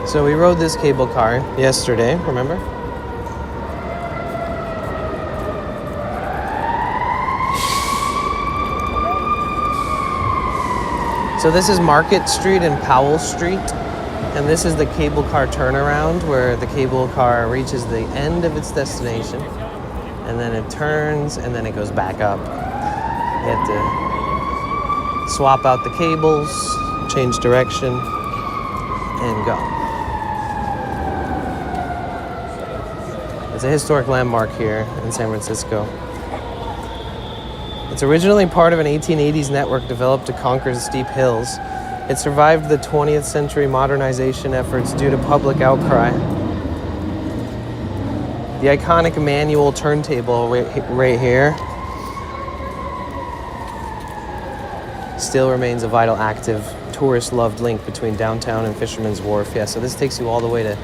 So we rode this cable car yesterday, remember? So this is Market Street and Powell Street. And this is the cable car turnaround where the cable car reaches the end of its destination and then it turns and then it goes back up. You have to swap out the cables, change direction, and go. It's a historic landmark here in San Francisco. It's originally part of an 1880s network developed to conquer the steep hills. It survived the 20th century modernization efforts due to public outcry. The iconic manual turntable right here still remains a vital, active, tourist-loved link between downtown and Fisherman's Wharf. Yeah, so this takes you all the way to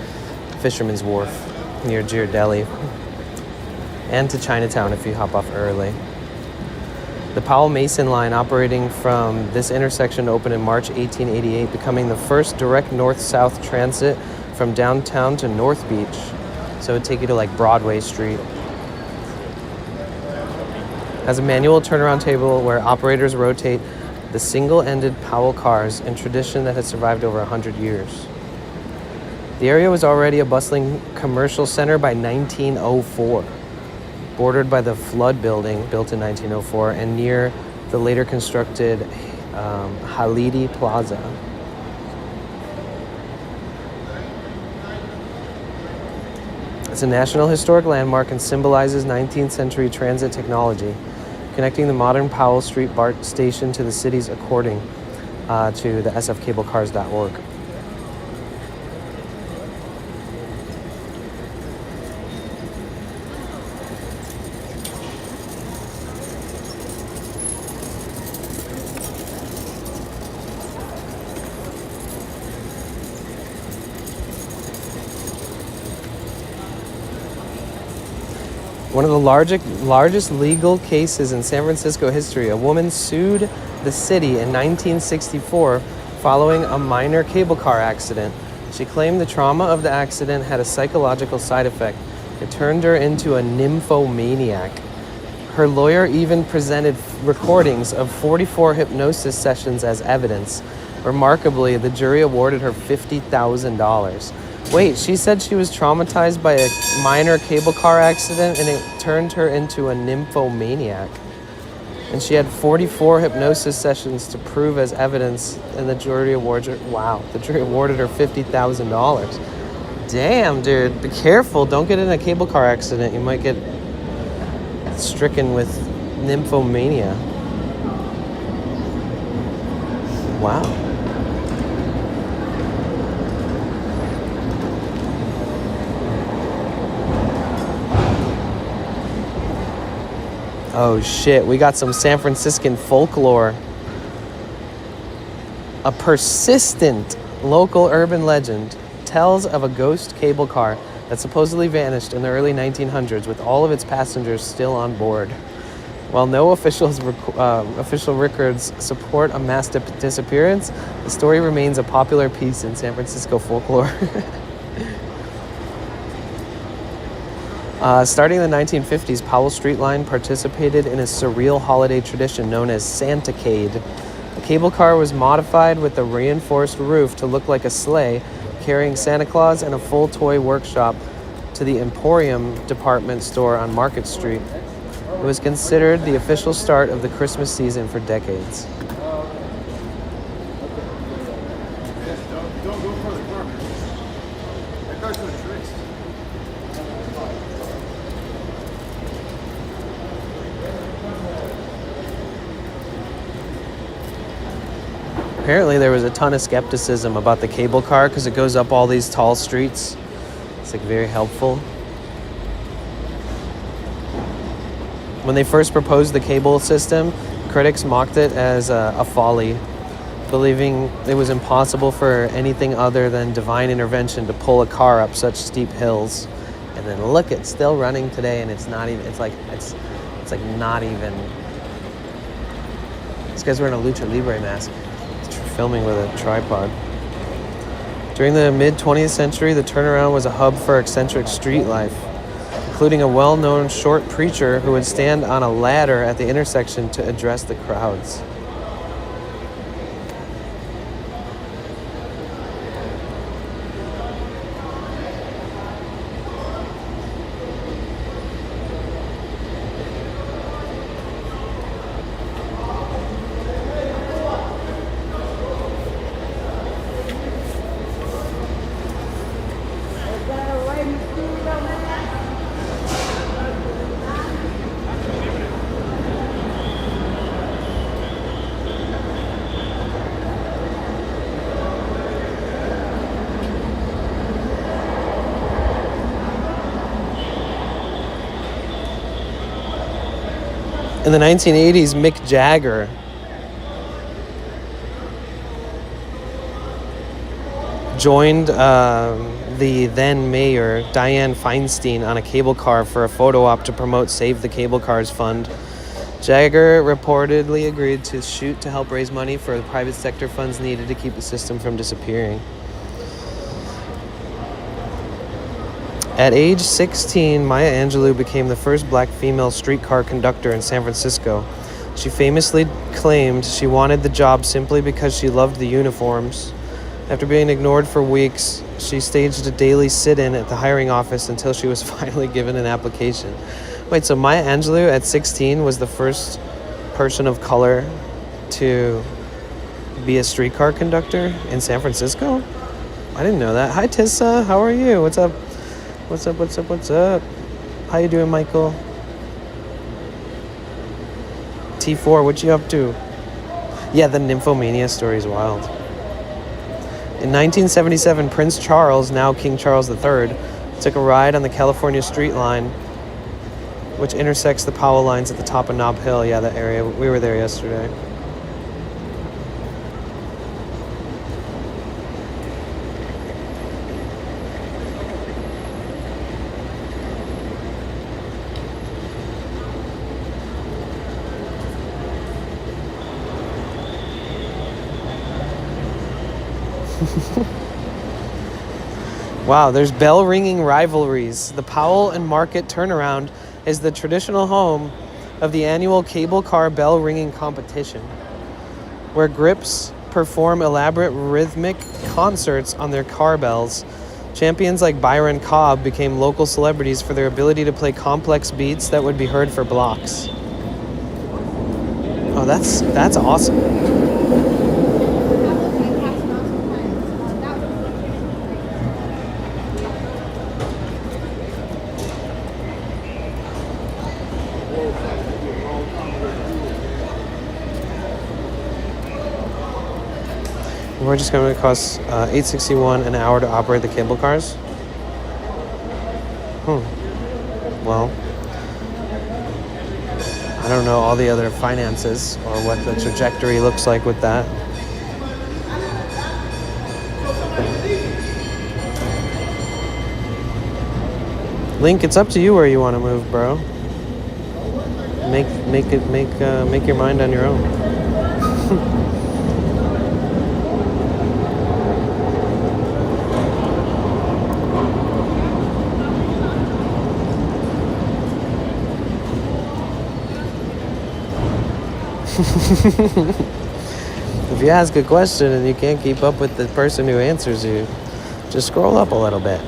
Fisherman's Wharf near Ghirardelli and to Chinatown if you hop off early. The Powell Mason line operating from this intersection opened in March 1888, becoming the first direct north-south transit from downtown to North Beach. So it would take you to like Broadway Street. Has a manual turnaround table where operators rotate the single-ended Powell cars, in tradition that has survived over 100 years. The area was already a bustling commercial center by 1904. Bordered by the Flood Building, built in 1904, and near the later constructed Halidi Plaza. It's a National Historic Landmark and symbolizes 19th century transit technology, connecting the modern Powell Street BART station to the city's according to the sfcablecars.org. One of the largest legal cases in San Francisco history, a woman sued the city in 1964 following a minor cable car accident. She claimed the trauma of the accident had a psychological side effect. It turned her into a nymphomaniac. Her lawyer even presented recordings of 44 hypnosis sessions as evidence. Remarkably, the jury awarded her $50,000. Wait, she said she was traumatized by a minor cable car accident and it turned her into a nymphomaniac. And she had 44 hypnosis sessions to prove as evidence, and the jury awarded her, the jury awarded her $50,000. Damn, dude, be careful. Don't get in a cable car accident. You might get stricken with nymphomania. Wow. Oh shit, we got some San Franciscan folklore. A persistent local urban legend tells of a ghost cable car that supposedly vanished in the early 1900s with all of its passengers still on board. While no official records support a mass disappearance, the story remains a popular piece in San Francisco folklore. Starting in the 1950s, Powell Street line participated in a surreal holiday tradition known as Santacade. The cable car was modified with a reinforced roof to look like a sleigh, carrying Santa Claus and a full toy workshop to the Emporium department store on Market Street. It was considered the official start of the Christmas season for decades. Don't go for the car. That car's doing tricks. Apparently there was a ton of skepticism about the cable car because it goes up all these tall streets. It's like very helpful. When they first proposed the cable system, critics mocked it as a folly, believing it was impossible for anything other than divine intervention to pull a car up such steep hills. And then look, it's still running today, and it's not even. It's like not even. This guy's wearing a lucha libre mask, filming with a tripod. During the mid-20th century, the turnaround was a hub for eccentric street life, including a well-known short preacher who would stand on a ladder at the intersection to address the crowds. In the 1980s, Mick Jagger joined the then mayor, Dianne Feinstein, on a cable car for a photo op to promote Save the Cable Cars Fund. Jagger reportedly agreed to shoot to help raise money for the private sector funds needed to keep the system from disappearing. At age 16, Maya Angelou became the first black female streetcar conductor in San Francisco. She famously claimed she wanted the job simply because she loved the uniforms. After being ignored for weeks, she staged a daily sit-in at the hiring office until she was finally given an application. Wait, so Maya Angelou at 16 was the first person of color to be a streetcar conductor in San Francisco? I didn't know that. Hi, Tissa. How are you? What's up? What's up, what's up, what's up? How you doing, Michael? T4, what you up to? Yeah, the nymphomania story is wild. In 1977, Prince Charles, now King Charles III, took a ride on the California Street line, which intersects the Powell lines at the top of Nob Hill. Yeah, that area. We were there yesterday. Wow, there's bell ringing rivalries. The Powell and Market turnaround is the traditional home of the annual cable car bell ringing competition, where grips perform elaborate rhythmic concerts on their car bells. Champions like Byron Cobb became local celebrities for their ability to play complex beats that would be heard for blocks. Oh, that's awesome. We're just going to cost $8.61 an hour to operate the cable cars. Well, I don't know all the other finances or what the trajectory looks like with that. Link, it's up to you where you want to move, bro. Make your mind on your own. If you ask a question and you can't keep up with the person who answers you, just scroll up a little bit.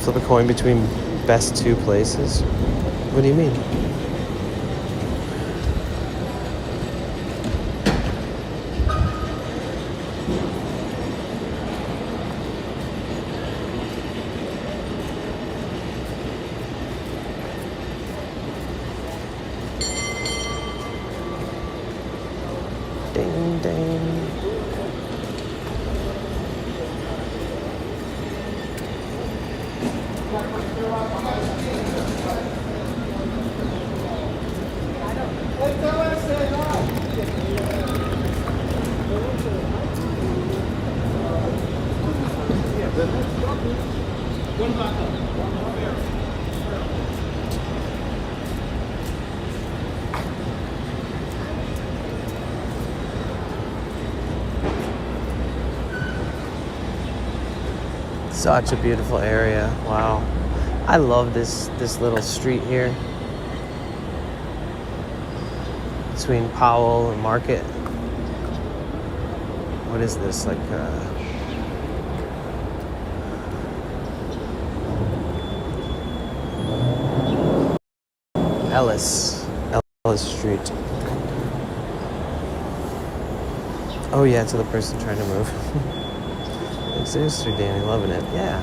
Flip a coin between best two places? What do you mean? Ding, ding. Such a beautiful area. Wow. I love this little street here between Powell and Market. What is this? Like Ellis Street. Oh yeah, to the person trying to move. Seriously, Danny, loving it. Yeah.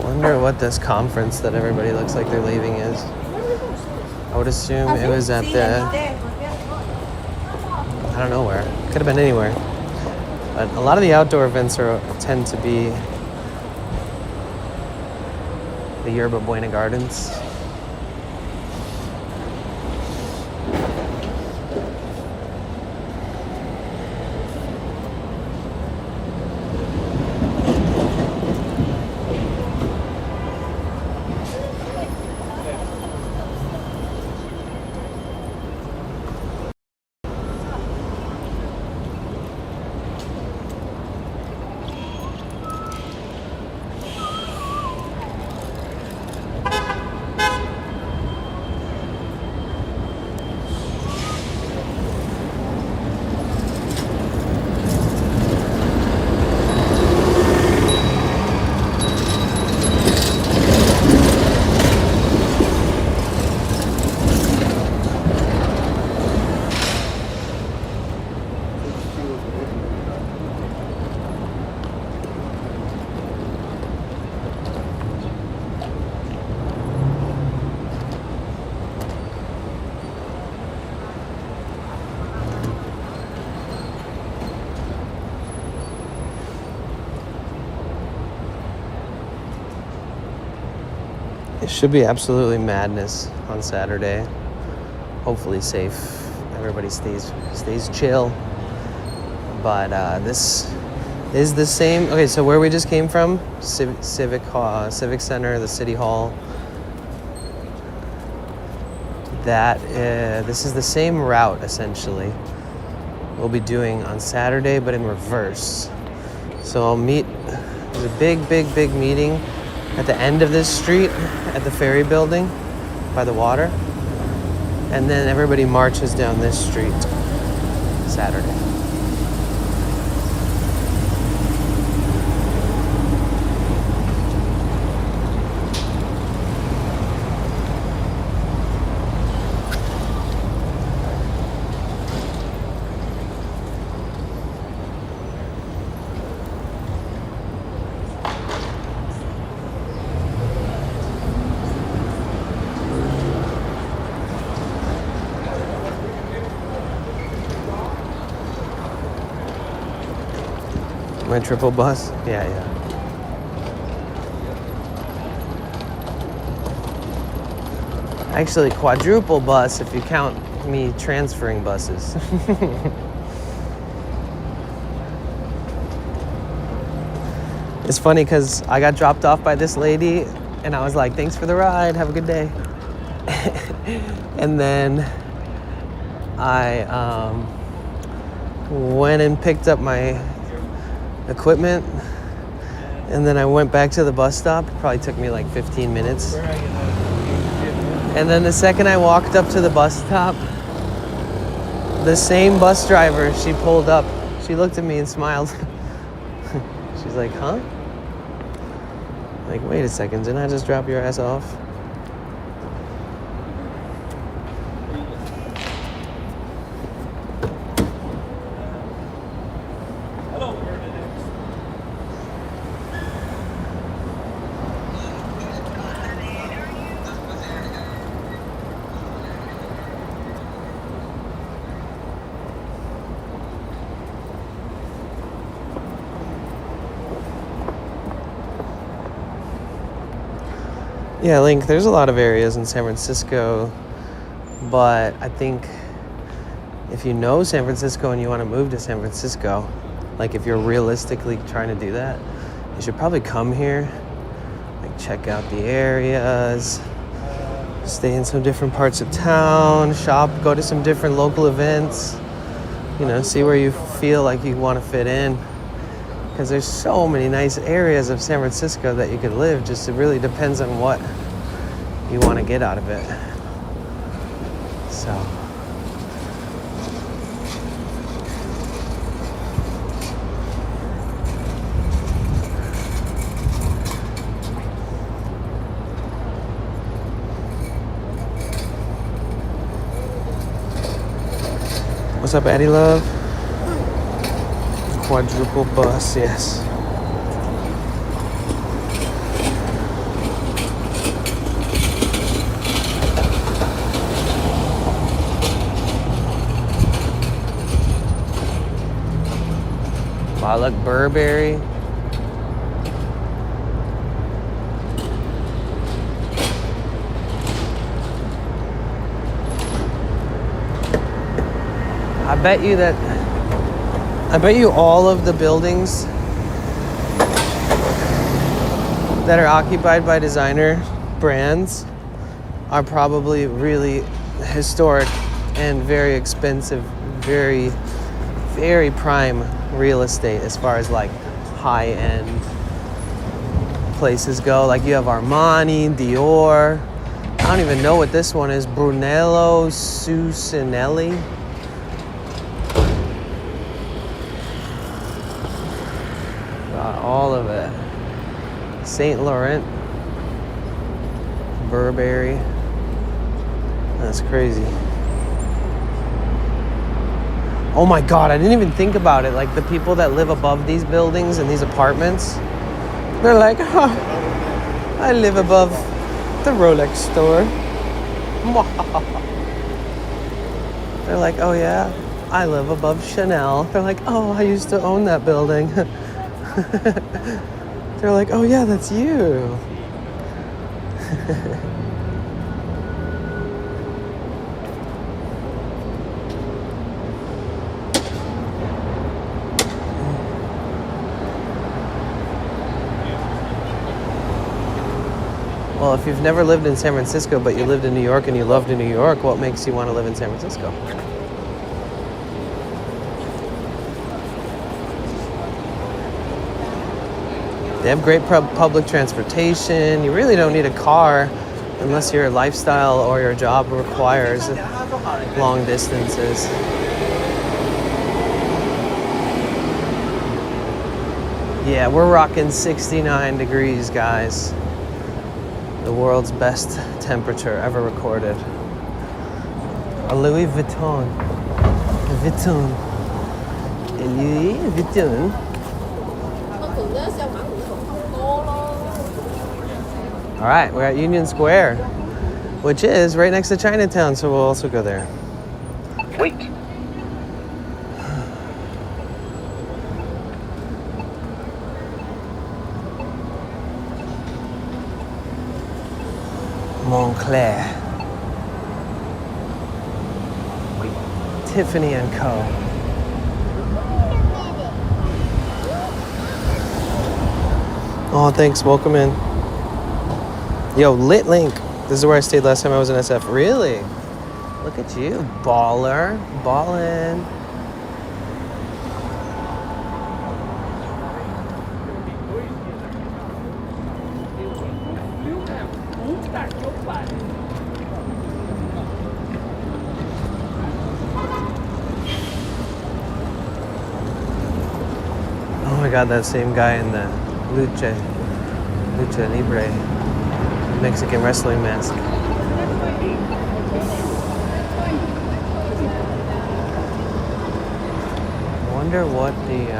Wonder what this conference that everybody looks like they're leaving is. I would assume it was at the, I don't know where. Could have been anywhere. But a lot of the outdoor events tend to be the Yerba Buena Gardens. It should be absolutely madness on Saturday. Hopefully safe. Everybody stays chill. But this is the same. Okay, so where we just came from, Civic Center, the City Hall. This is the same route essentially. We'll be doing on Saturday, but in reverse. So I'll meet. There's a big meeting at the end of this street at the Ferry building by the water. And then everybody marches down this street Saturday. My triple bus? Yeah. Actually, quadruple bus if you count me transferring buses. It's funny because I got dropped off by this lady and I was like, thanks for the ride, have a good day. And then I went and picked up my equipment, and then I went back to the bus stop. It probably took me like 15 minutes. And then the second I walked up to the bus stop, the same bus driver, she pulled up. She looked at me and smiled. She's like, huh? Like, wait a second, didn't I just drop your ass off? Yeah, Link, there's a lot of areas in San Francisco, but I think if you know San Francisco and you want to move to San Francisco, like if you're realistically trying to do that, you should probably come here, like check out the areas, stay in some different parts of town, shop, go to some different local events, you know, see where you feel like you want to fit in. Because there's so many nice areas of San Francisco that you could live. Just it really depends on what you want to get out of it. So. What's up, Addie Love? Quadruple bus, yes. Wow, look, Burberry. I bet you all of the buildings that are occupied by designer brands are probably really historic and very expensive, very, very prime real estate as far as like high-end places go. Like you have Armani, Dior. I don't even know what this one is. Brunello Cucinelli. Got all of it. Saint Laurent. Burberry. That's crazy. Oh my God, I didn't even think about it. Like the people that live above these buildings and these apartments, they're like, huh, I live above the Rolex store. They're like, oh yeah, I live above Chanel. They're like, oh, I used to own that building. They're like, oh yeah, that's you. Well, if you've never lived in San Francisco, but you lived in New York and you loved New York, what makes you want to live in San Francisco? They have great public transportation. You really don't need a car unless your lifestyle or your job requires long distances. Yeah, we're rocking 69 degrees, guys. The world's best temperature ever recorded. A Louis Vuitton. Louis Vuitton. All right, we're at Union Square, which is right next to Chinatown, so we'll also go there. Wait. Montclair. Tiffany and Co. Oh, thanks. Welcome in. Yo, Lit Link. This is where I stayed last time I was in SF. Really? Look at you, baller. Ballin'. Oh my God, that same guy in the Lucha Libre Mexican wrestling mask. I wonder what the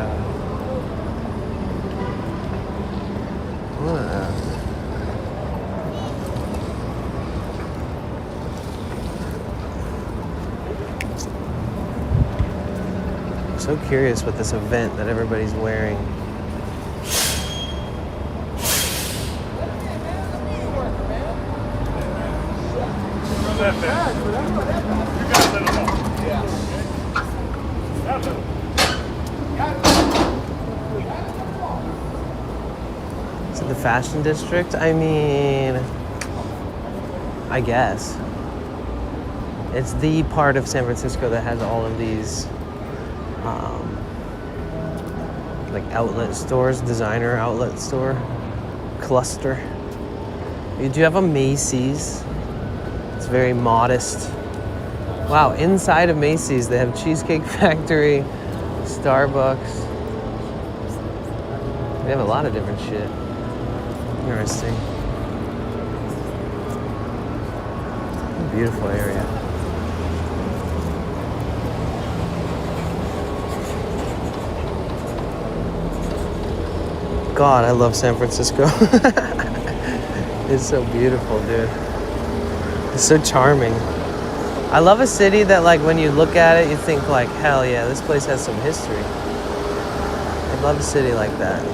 I'm so curious what this event that everybody's wearing. Is it the fashion district? I mean, I guess. It's the part of San Francisco that has all of these like outlet stores, designer outlet store cluster. You do have a Macy's. It's very modest. Wow, inside of Macy's they have Cheesecake Factory, Starbucks. They have a lot of different shit. Interesting. Beautiful area. God, I love San Francisco. It's so beautiful, dude. It's so charming. I love a city that, like, when you look at it, you think, like, hell yeah, this place has some history. Like Love a city like that.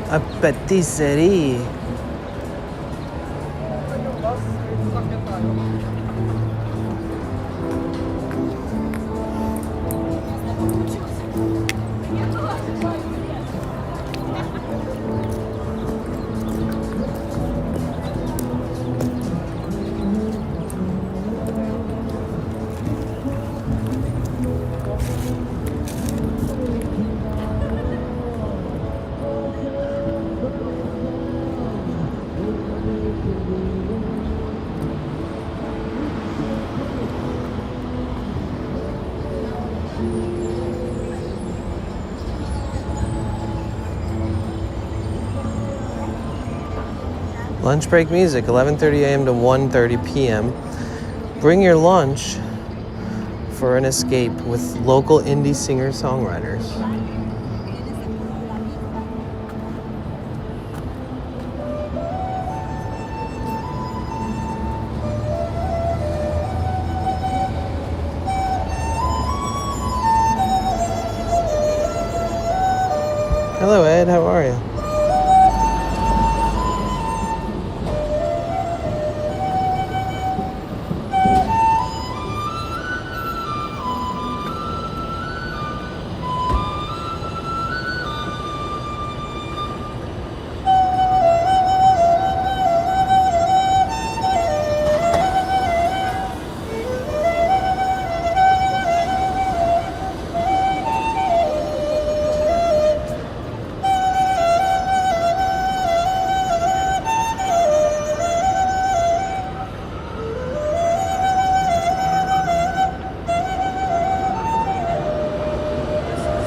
A patisserie. Lunch break music, 11:30 a.m. to 1:30 p.m. Bring your lunch for an escape with local indie singer-songwriters. Hello, Ed. How are you?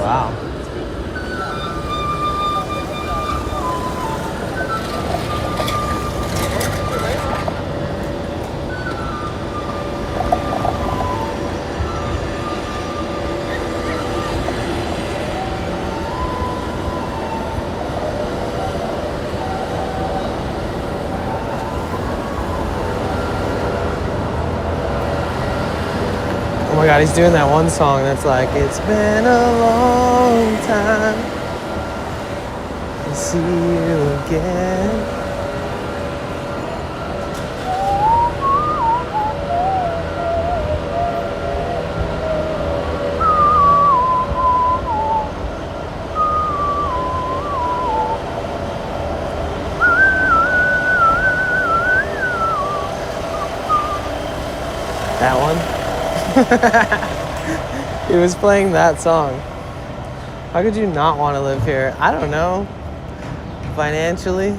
Wow. Oh my God, he's doing that one song that's like, it's been a long time to see you again. That one? He was playing that song. How could you not want to live here? I don't know. Financially?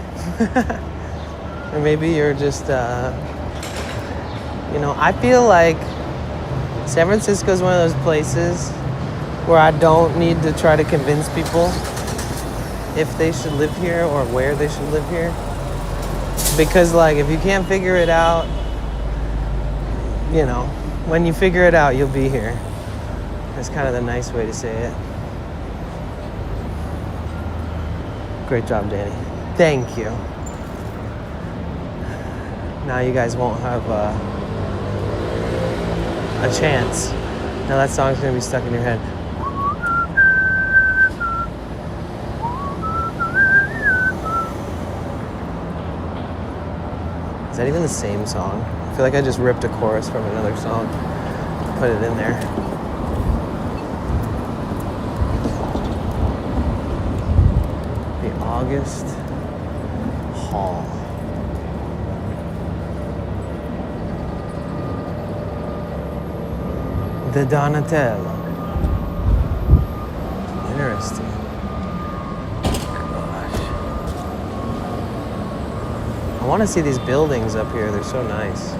Or maybe you're just, I feel like San Francisco is one of those places where I don't need to try to convince people if they should live here or where they should live here. Because, like, if you can't figure it out, when you figure it out, you'll be here. That's kind of the nice way to say it. Great job, Danny. Thank you. Now you guys won't have a chance. Now that song's gonna be stuck in your head. Is that even the same song? I feel like I just ripped a chorus from another song, put it in there. The August Hall. The Donatello. Interesting. I want to see these buildings up here. They're so nice.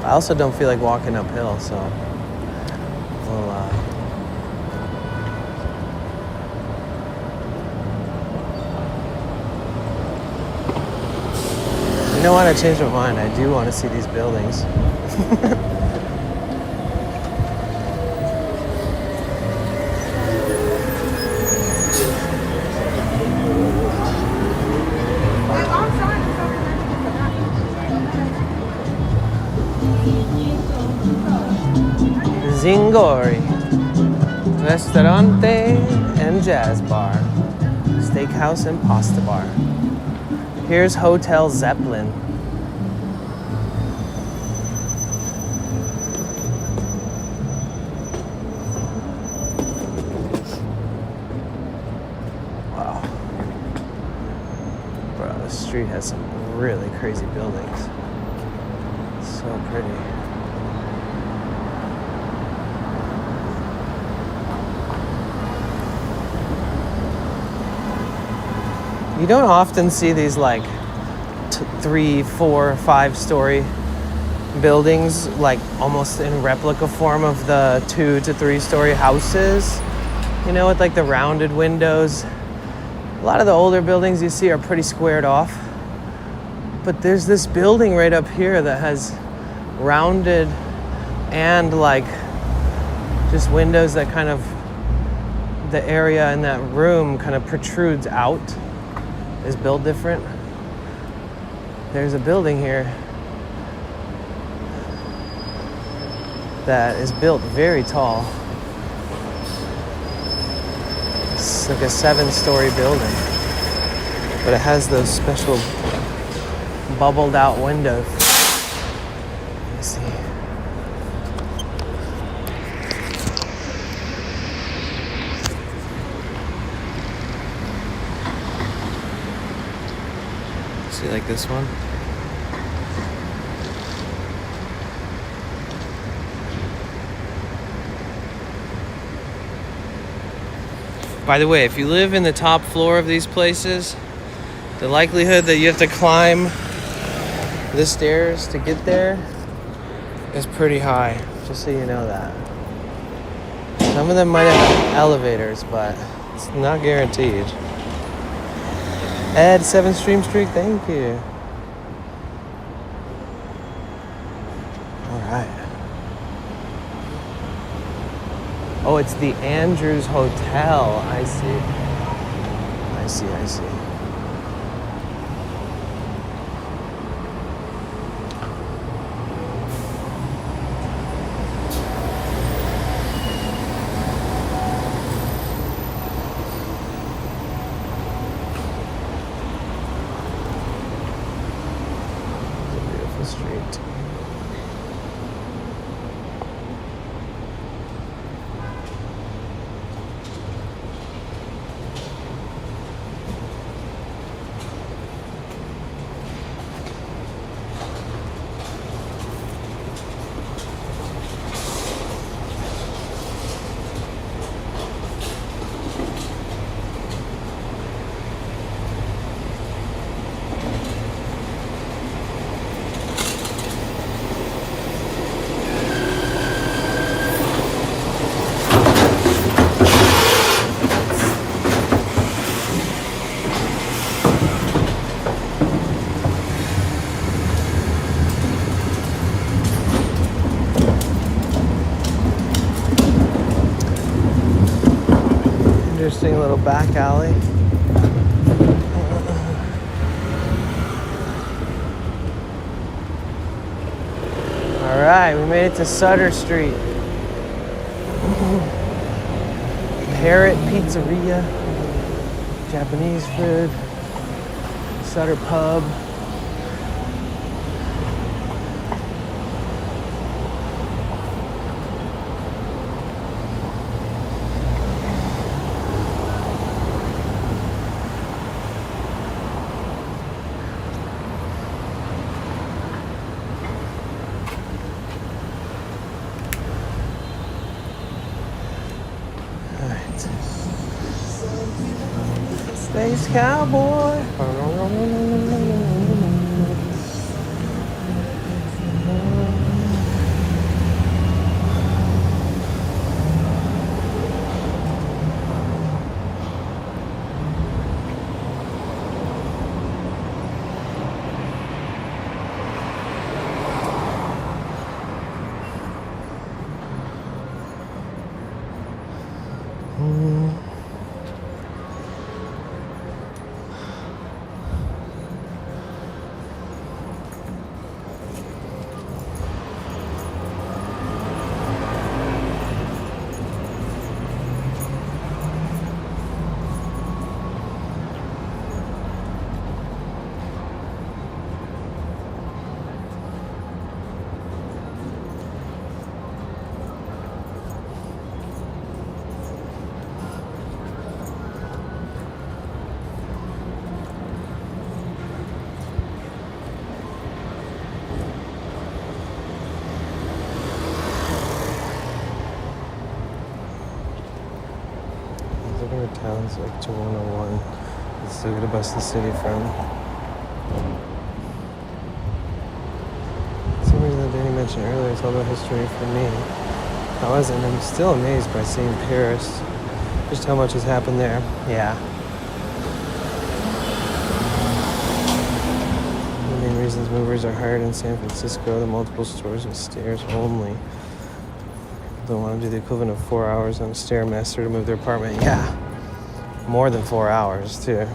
I also don't feel like walking uphill, so we'll know what? I changed my mind. I do want to see these buildings. Zingori, Restaurante and Jazz Bar, Steakhouse and Pasta Bar. Here's Hotel Zeppelin. Wow. Bro, this street has some really crazy buildings. So pretty. You don't often see these like 3, 4, 5-story buildings like almost in replica form of the 2 to 3-story houses, you know, with like the rounded windows. A lot of the older buildings you see are pretty squared off, but there's this building right up here that has rounded and like just windows that kind of, the area in that room kind of protrudes out, is built different. There's a building here that is built very tall. It's like a 7-story building, but it has those special bubbled out windows. Let me see. See, like this one? By the way, if you live in the top floor of these places, the likelihood that you have to climb the stairs to get there is pretty high, just so you know that. Some of them might have elevators, but it's not guaranteed. Ed, 7 Stream Streak, thank you. All right. Oh, it's the Andrews Hotel. I see. I see, I see. Street. Interesting little back alley. All right, we made it to Sutter Street. Parrot Pizzeria, Japanese food, Sutter Pub. Space Cowboy. Chinatown's like to 101. Let's still get a bus to the city from. Something that Danny mentioned earlier, it's all about history for me. I wasn't. I'm still amazed by seeing Paris. Just how much has happened there. Yeah. The main reasons movers are hired in San Francisco, the multiple stores with stairs only. Don't want to do the equivalent of 4 hours on a Stairmaster to move their apartment. Yeah. More than 4 hours, too.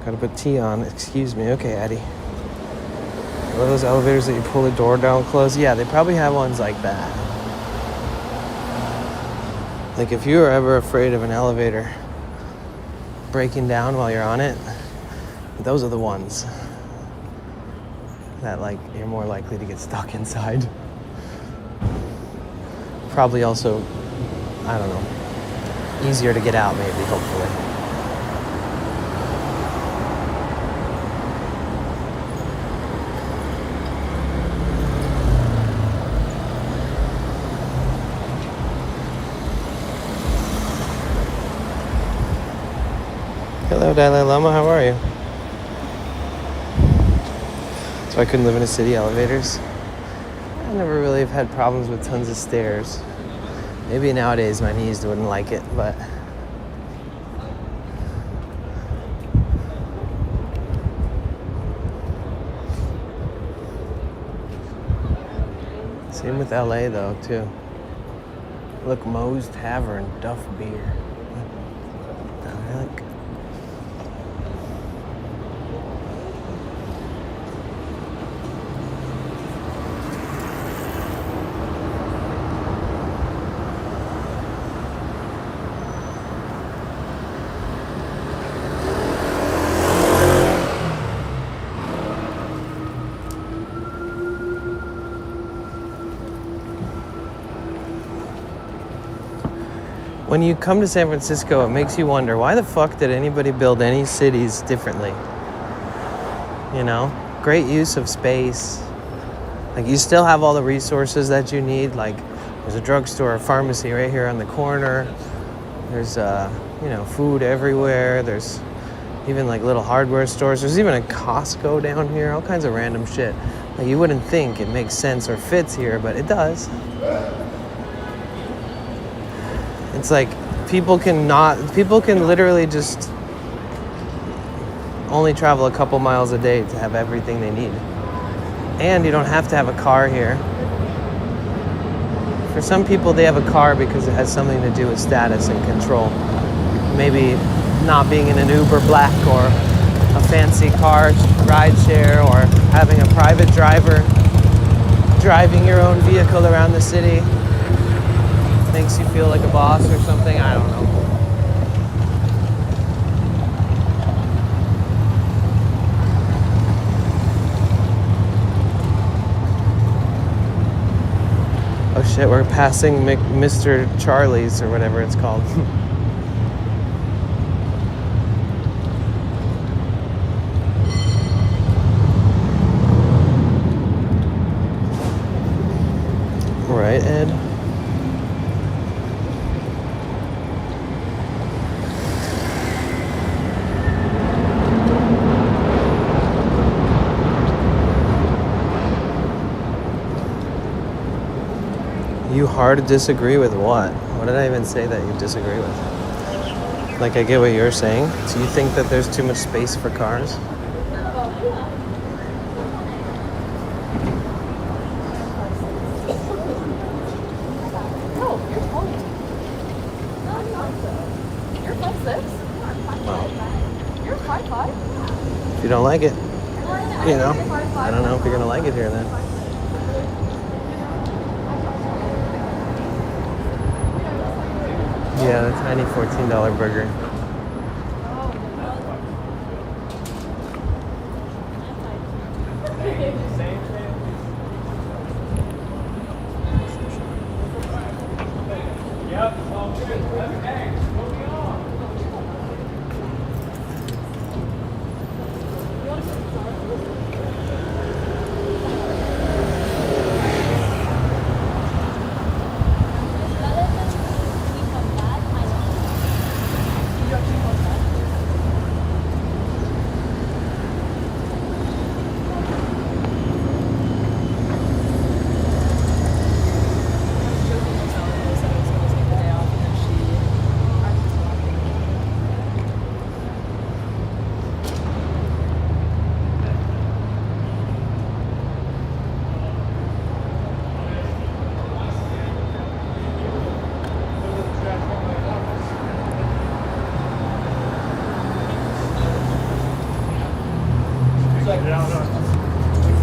Gotta put tea on. Excuse me. Okay, Addie. What are those elevators that you pull the door down close? Yeah, they probably have ones like that. Like if you were ever afraid of an elevator breaking down while you're on it, those are the ones that like you're more likely to get stuck inside. Probably also, I don't know, easier to get out maybe, hopefully. Hello, Dalai Lama, how are you? So I couldn't live in a city elevators. I never really have had problems with tons of stairs. Maybe nowadays my knees wouldn't like it, but same with LA though, too. Look, Moe's Tavern, Duff Beer. What the heck? When you come to San Francisco, it makes you wonder, why the fuck did anybody build any cities differently? You know? Great use of space. Like, you still have all the resources that you need. Like, there's a drugstore, a pharmacy right here on the corner. There's, food everywhere. There's even, like, little hardware stores. There's even a Costco down here. All kinds of random shit. Like, you wouldn't think it makes sense or fits here, but it does. It's like people can literally just only travel a couple miles a day to have everything they need. And you don't have to have a car here. For some people, they have a car because it has something to do with status and control. Maybe not being in an Uber Black or a fancy car ride share, or having a private driver driving your own vehicle around the city. Makes you feel like a boss or something, I don't know. Oh shit, we're passing Mr. Charlie's or whatever it's called. Right, Ed? You hard disagree with what? What did I even say that you disagree with? Like, I get what you're saying. So you think that there's too much space for cars? You're 5'6". You're 5'5". If you don't like it, I don't know if you're gonna like it here then. Yeah, the tiny $14 burger.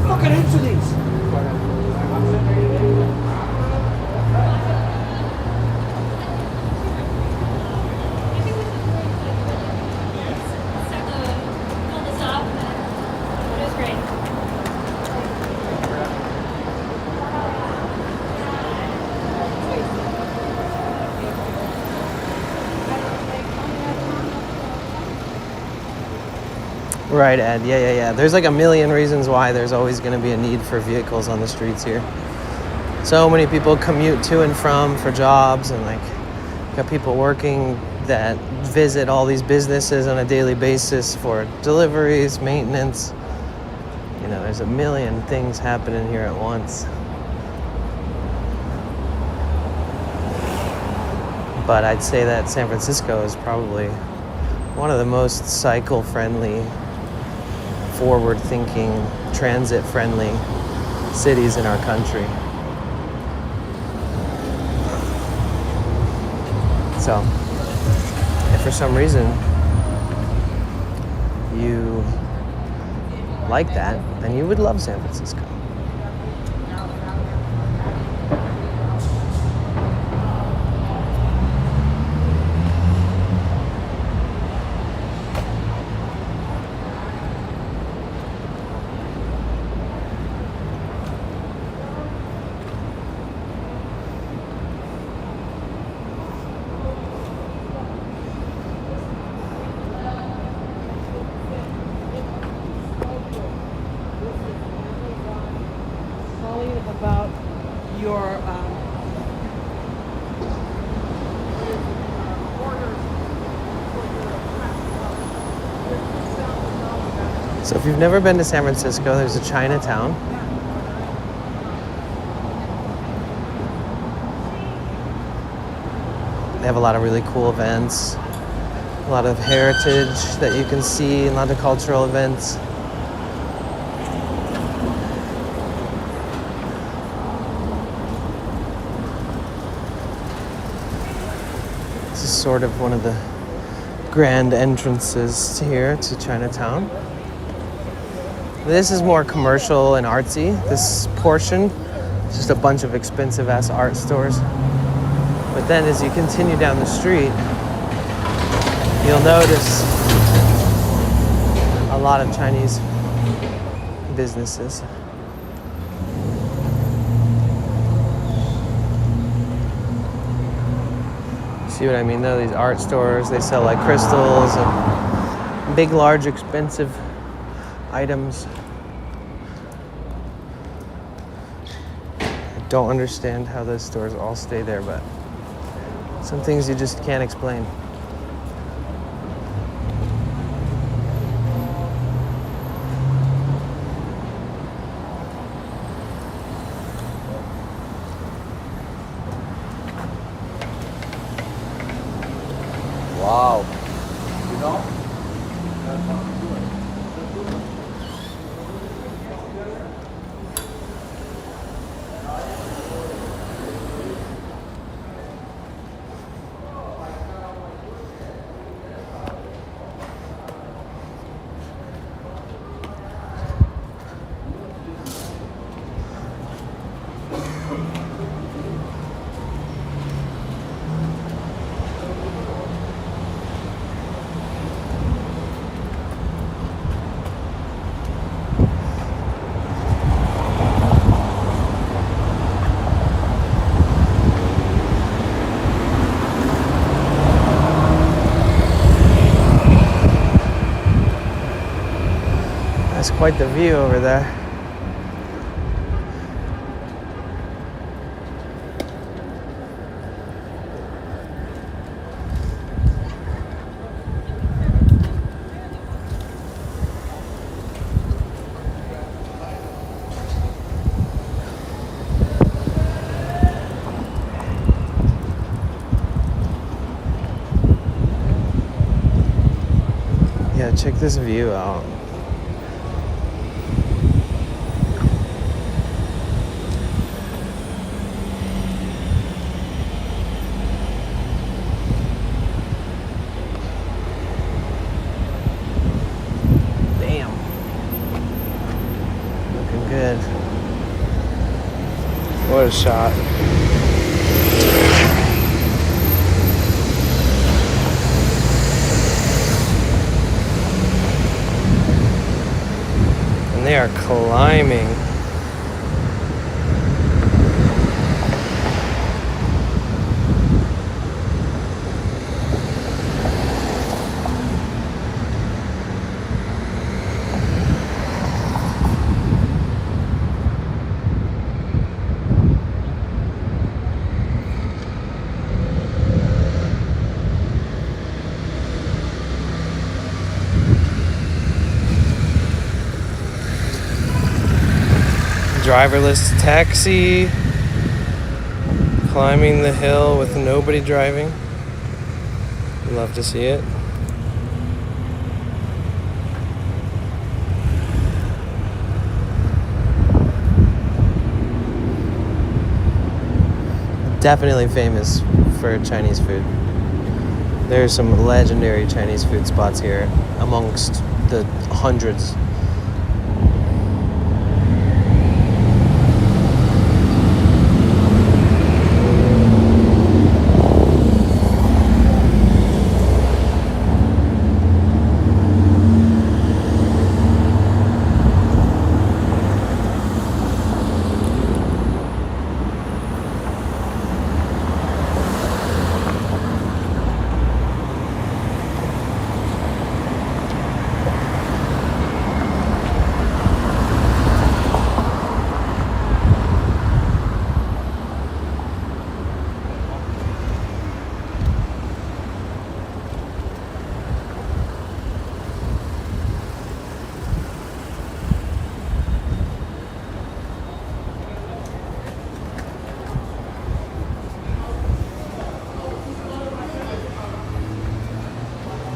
Fucking answer these. Right, Ed. Yeah. There's like a million reasons why there's always going to be a need for vehicles on the streets here. So many people commute to and from for jobs, and like got people working that visit all these businesses on a daily basis for deliveries, maintenance. You know, there's a million things happening here at once. But I'd say that San Francisco is probably one of the most cycle-friendly, forward-thinking, transit-friendly cities in our country. So, if for some reason you like that, then you would love San Francisco. About your So if you've never been to San Francisco, there's a Chinatown. They have a lot of really cool events, a lot of heritage that you can see, and a lot of cultural events. This is sort of one of the grand entrances here to Chinatown. This is more commercial and artsy. This portion is just a bunch of expensive ass art stores. But then as you continue down the street, you'll notice a lot of Chinese businesses. See what I mean though? These art stores, they sell like crystals and big, large, expensive items. I don't understand how those stores all stay there, but some things you just can't explain. Wow. You know? That's quite the view over there. Yeah, check this view out. photo shot. And they are climbing. Driverless taxi, climbing the hill with nobody driving. Love to see it. Definitely famous for Chinese food. There's some legendary Chinese food spots here amongst the hundreds.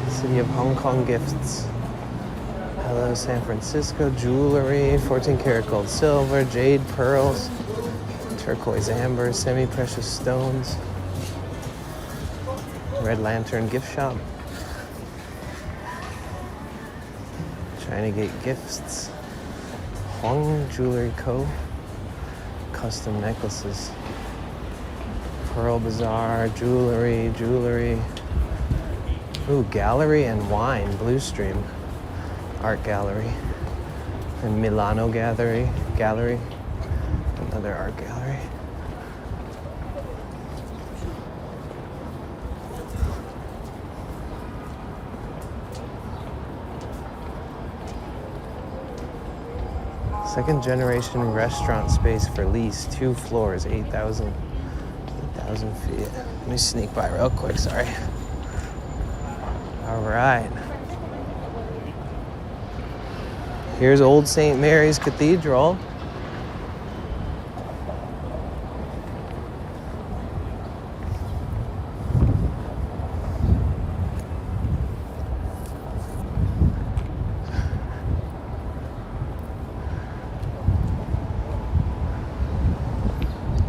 City of Hong Kong gifts. Hello, San Francisco jewelry, 14 karat gold silver, jade pearls, turquoise amber, semi-precious stones. Red Lantern gift shop. China Gate gifts. Huang Jewelry Co. Custom necklaces. Pearl Bazaar, jewelry. Ooh, gallery and wine, Blue Stream. Art gallery. And Milano gallery. Another art gallery. Second generation restaurant space for lease, 2 floors, 8,000 feet. Let me sneak by real quick, sorry. All right. Here's Old St. Mary's Cathedral.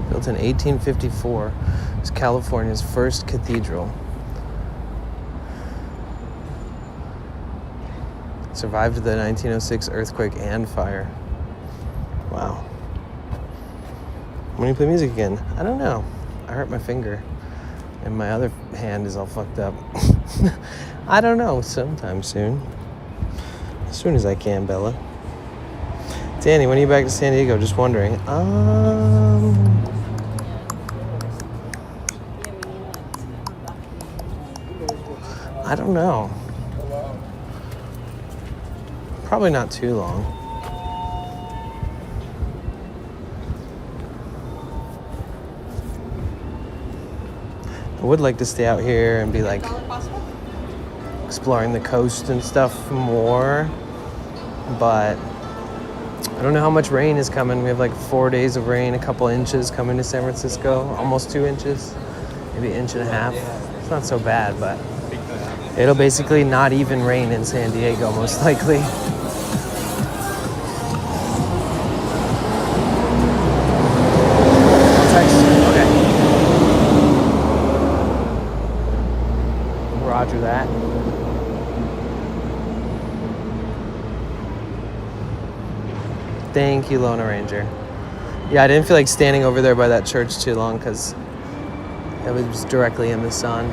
Built in 1854, it's California's first cathedral. Survived the 1906 earthquake and fire. Wow. When you play music again? I don't know. I hurt my finger. And my other hand is all fucked up. I don't know. Sometime soon. As soon as I can, Bella. Danny, when are you back to San Diego? Just wondering. I don't know. Probably not too long. I would like to stay out here and be like exploring the coast and stuff more, but I don't know how much rain is coming. We have like 4 days of rain, a couple inches coming to San Francisco, almost 2 inches, maybe an inch and a half. It's not so bad, but it'll basically not even rain in San Diego, most likely. Roger that. Thank you, Lona Ranger. Yeah, I didn't feel like standing over there by that church too long because it was directly in the sun.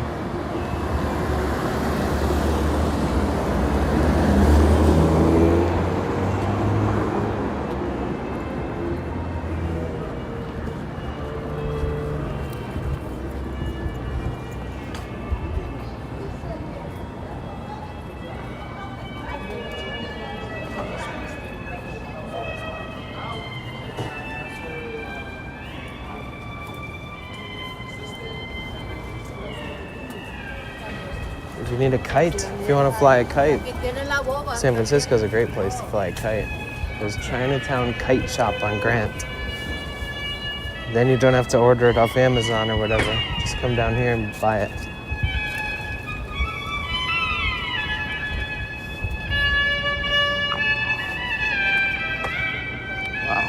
If you need a kite, if you want to fly a kite, San Francisco's a great place to fly a kite. There's Chinatown Kite Shop on Grant. Then you don't have to order it off Amazon or whatever. Just come down here and buy it. Wow.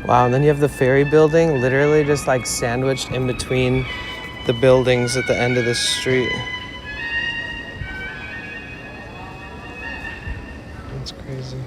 Wow, and then you have the Ferry building, literally just like sandwiched in between the buildings at the end of the street. That's crazy.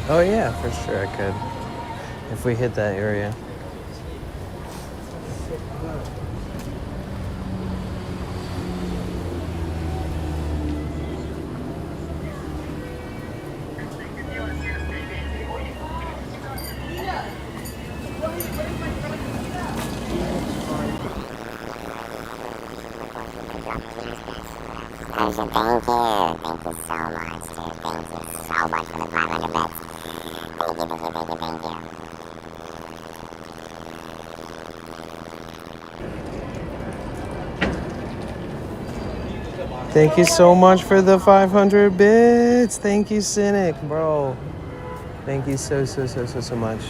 Oh yeah, for sure I could. If we hit that area. Thank you so much, dude. Thank you so much for the 500 bits. Thank you. Thank you so much for the 500 bits. Thank you, Cynic, bro. Thank you so much.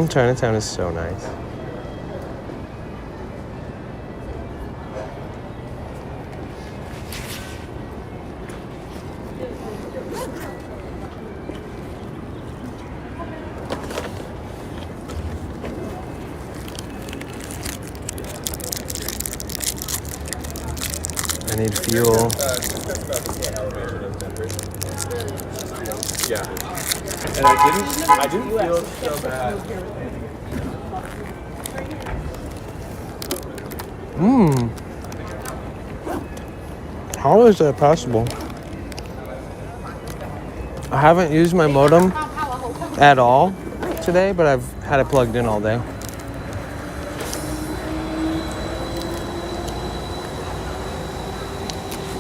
Chinatown is so nice. I need fuel. Yeah. And I didn't feel so bad. How is that possible? I haven't used my modem at all today, but I've had it plugged in all day.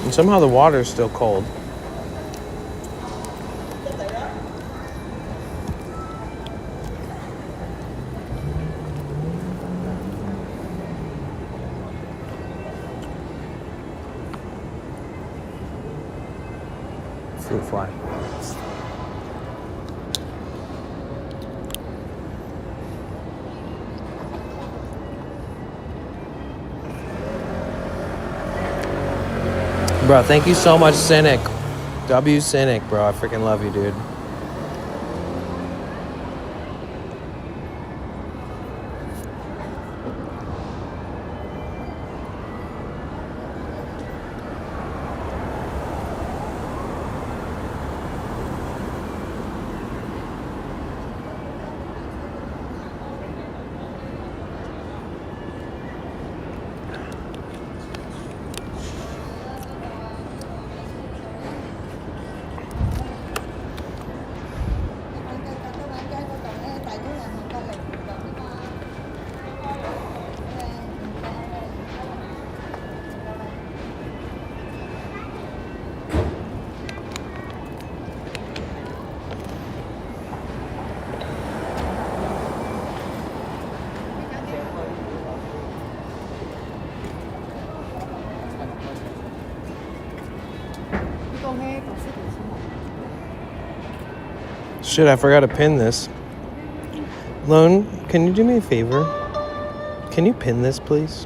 And somehow the water is still cold. Fruit fly. Bro, thank you so much, Cynic. W Cynic, bro. I freaking love you, dude. Shit, I forgot to pin this. Lone, can you do me a favor? Can you pin this, please?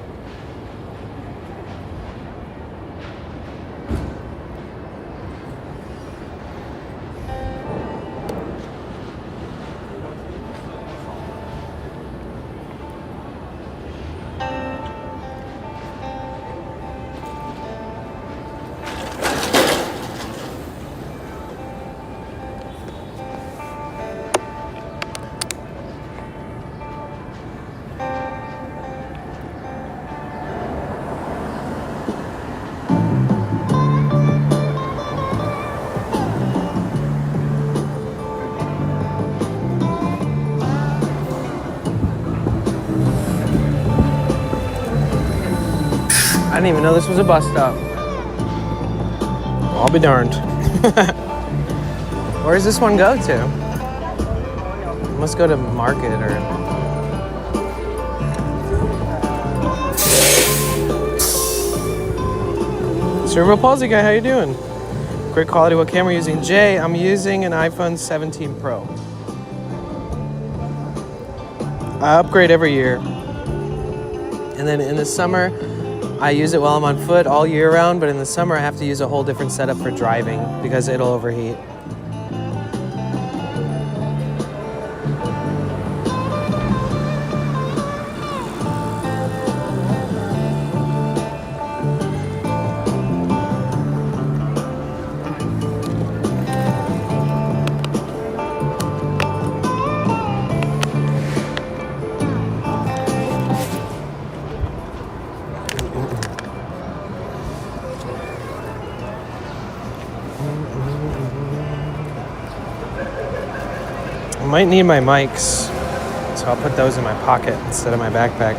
I didn't even know this was a bus stop. I'll be darned. Where does this one go to? It must go to Market or... Cerebral Palsy guy, how you doing? Great quality. What camera are you using? Jay, I'm using an iPhone 17 Pro. I upgrade every year. And then in the summer, I use it while I'm on foot all year round, but in the summer I have to use a whole different setup for driving because it'll overheat. I might need my mics, so I'll put those in my pocket instead of my backpack.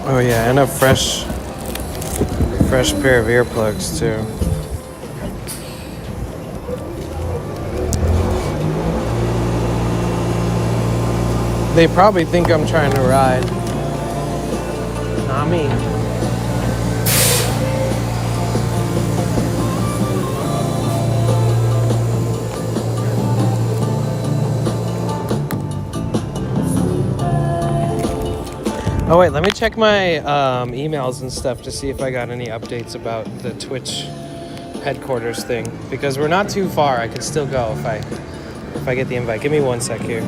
Oh yeah, and a fresh pair of earplugs too. They probably think I'm trying to ride. Not me. Oh wait, let me check my emails and stuff to see if I got any updates about the Twitch headquarters thing. Because we're not too far. I could still go if I get the invite. Give me one sec here.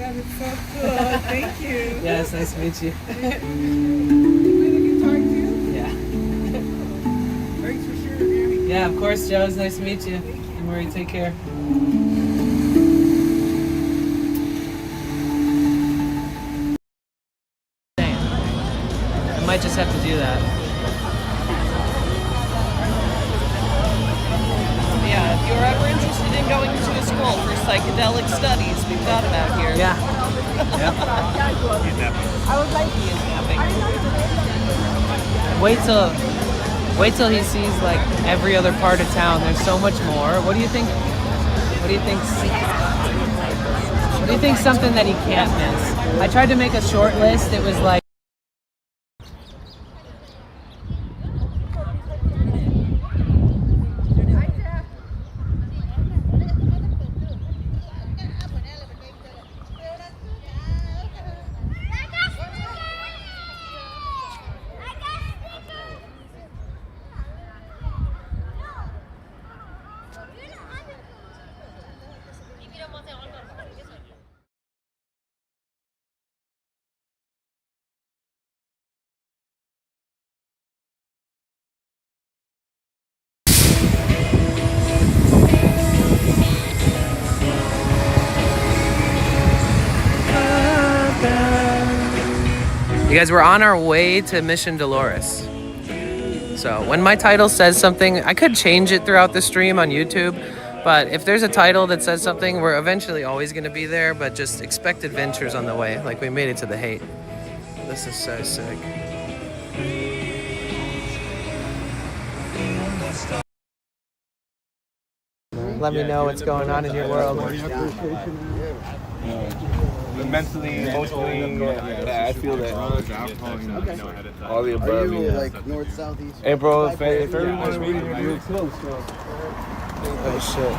That is so cool. Thank you. Yeah, it's nice to meet you. You play the guitar too? Yeah. Thanks for sharing, Danny. Yeah, of course, Joe. It's nice to meet you. And Marie, take care. I might just have to do that. Yeah, if you're ever interested in going to a school for psychedelic studies, we've got it out here. Yeah. I would like kidnapping. Wait till he sees like every other part of town. There's so much more. What do you think? What do you think? What do you think? Something that he can't miss. I tried to make a short list. It was like. You guys, we're on our way to Mission Dolores. So when my title says something, I could change it throughout the stream on YouTube, but if there's a title that says something, we're eventually always going to be there, but just expect adventures on the way. Like we made it to the Haight. This is so sick. Let me know what's going on in your world. Mentally, emotionally, I feel that. All the above. Are you like north, south, east? Hey, bro, if everyone's reading, you're really close. Oh shit.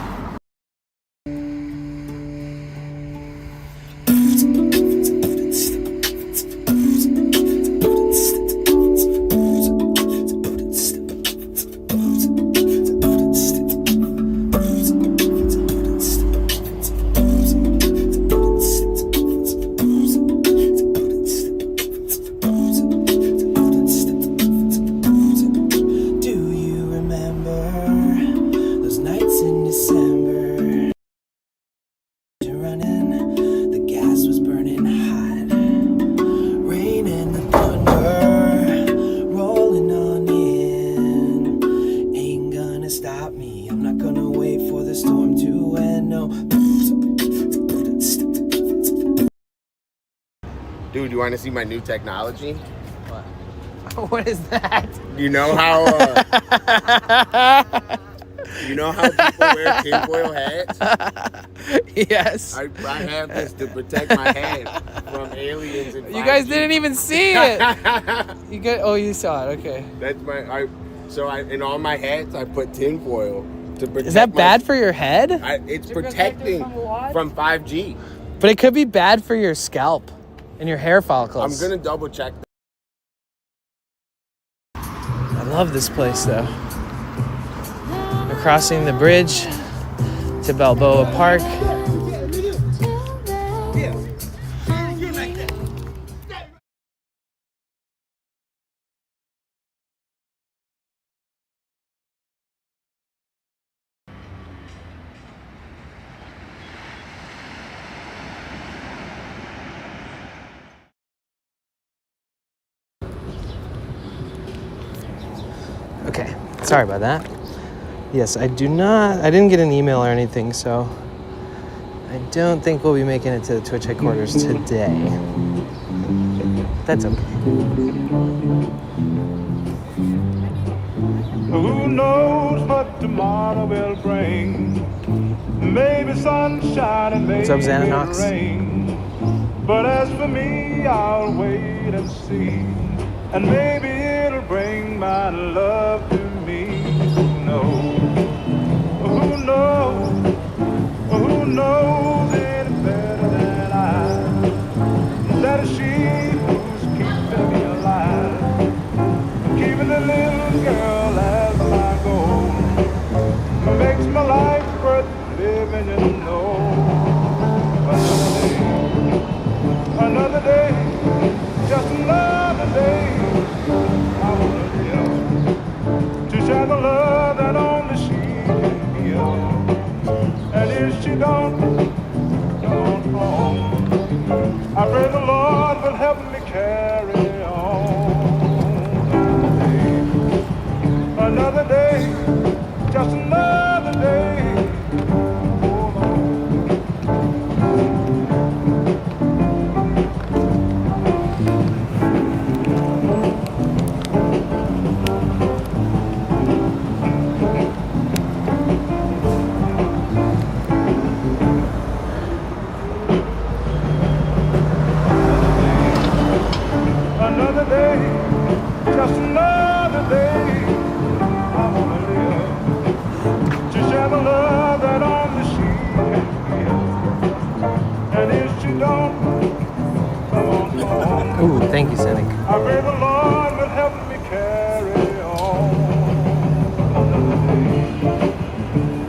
Dude, you want to see my new technology? What is that? You know how people wear tinfoil hats? Yes. I have this to protect my head from aliens and 5G. You guys didn't even see it. You saw it. Okay. That's in all my hats I put tinfoil to protect. Is that bad for your head? It's protecting from 5G. But it could be bad for your scalp and your hair follicles. I'm gonna double check that. I love this place though. We're crossing the bridge to Balboa Park. Okay, sorry about that. Yes, I didn't get an email or anything, so I don't think we'll be making it to the Twitch headquarters today. That's okay. Who knows what tomorrow will bring? Maybe sunshine and maybe What's up, Xananox? rain. But as for me, I'll wait and see. And maybe it'll bring my love to me. Who knows? Who knows? Who knows any better than I? That is she who's keeping me alive, keeping the little girl as my goal. Makes my life worth living, you know. Another day. help me carry on. Another day, just another day. Oh, another day, just another day. I wanna live to share the love that only she can give. And if she don't, come on, come on. Ooh, thank you, Cynic. I pray the Lord will help me carry on.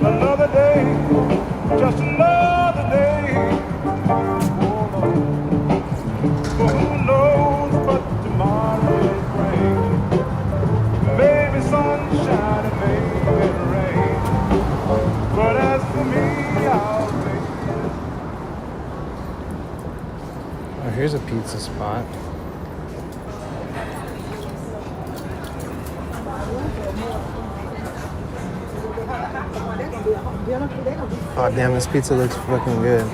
Another day, just another day. Oh, Lord. For who knows but tomorrow will bring? Maybe sunshine and maybe rain. But as for me, I'll wait. Oh, here's a pizza spot. Oh damn, this pizza looks fucking good.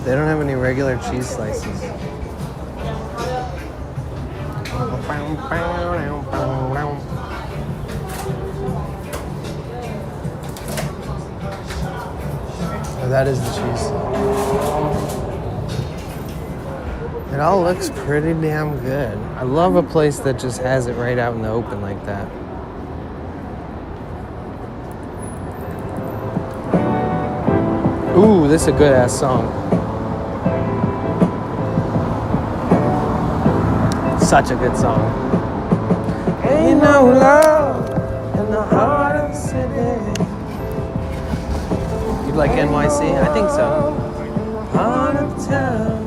They don't have any regular cheese slices. Oh, that is the cheese. It all looks pretty damn good. I love a place that just has it right out in the open like that. Ooh, this is a good ass song. Such a good song. Ain't no love in the heart of the city. You like NYC? I think so. Heart of the town.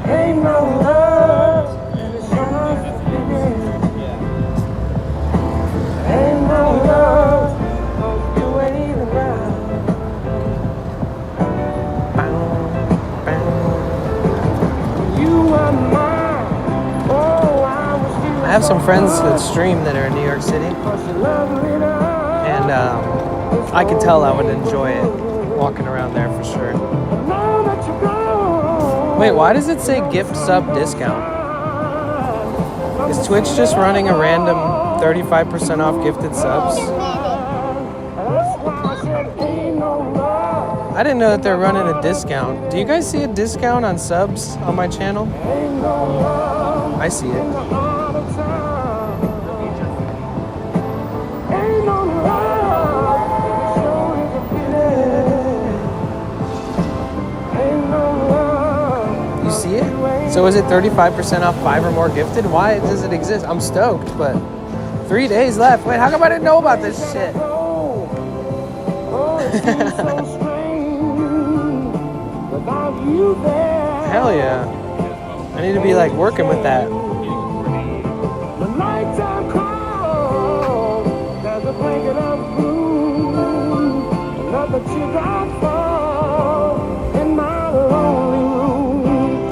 Ain't no love in the heart of the city. Ain't no love you ain't around. I have some friends that stream that are in New York City, and I can tell I would enjoy it walking around there for sure. Wait, why does it say gift sub discount? Is Twitch just running a random 35% off gifted subs? I didn't know that they're running a discount. Do you guys see a discount on subs on my channel? I see it. You see it? So is it 35% off 5 or more gifted? Why does it exist? I'm stoked, but 3 days left. Wait, how come I didn't know about this shit? Hell yeah. I need to be like working with that.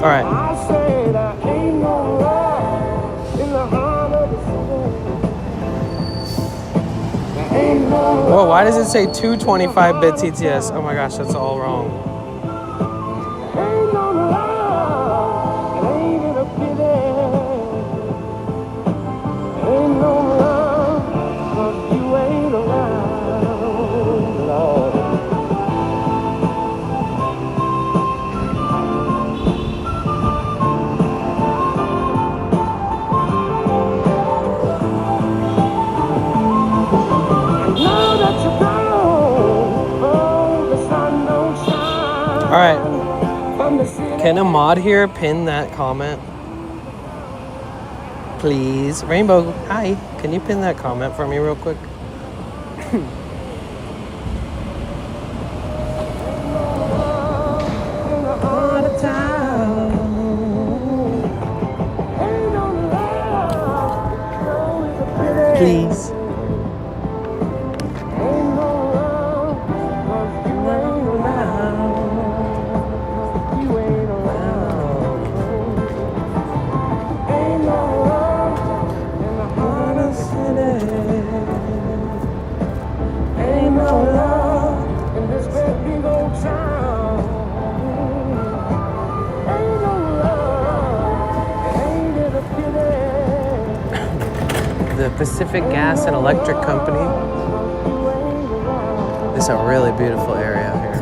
All right. Whoa, why does it say 225-bit TTS? Oh my gosh, that's all wrong. All right, can a mod here pin that comment? Please. Rainbow, hi. Can you pin that comment for me real quick? please. The Pacific Gas and Electric Company. This is a really beautiful area here.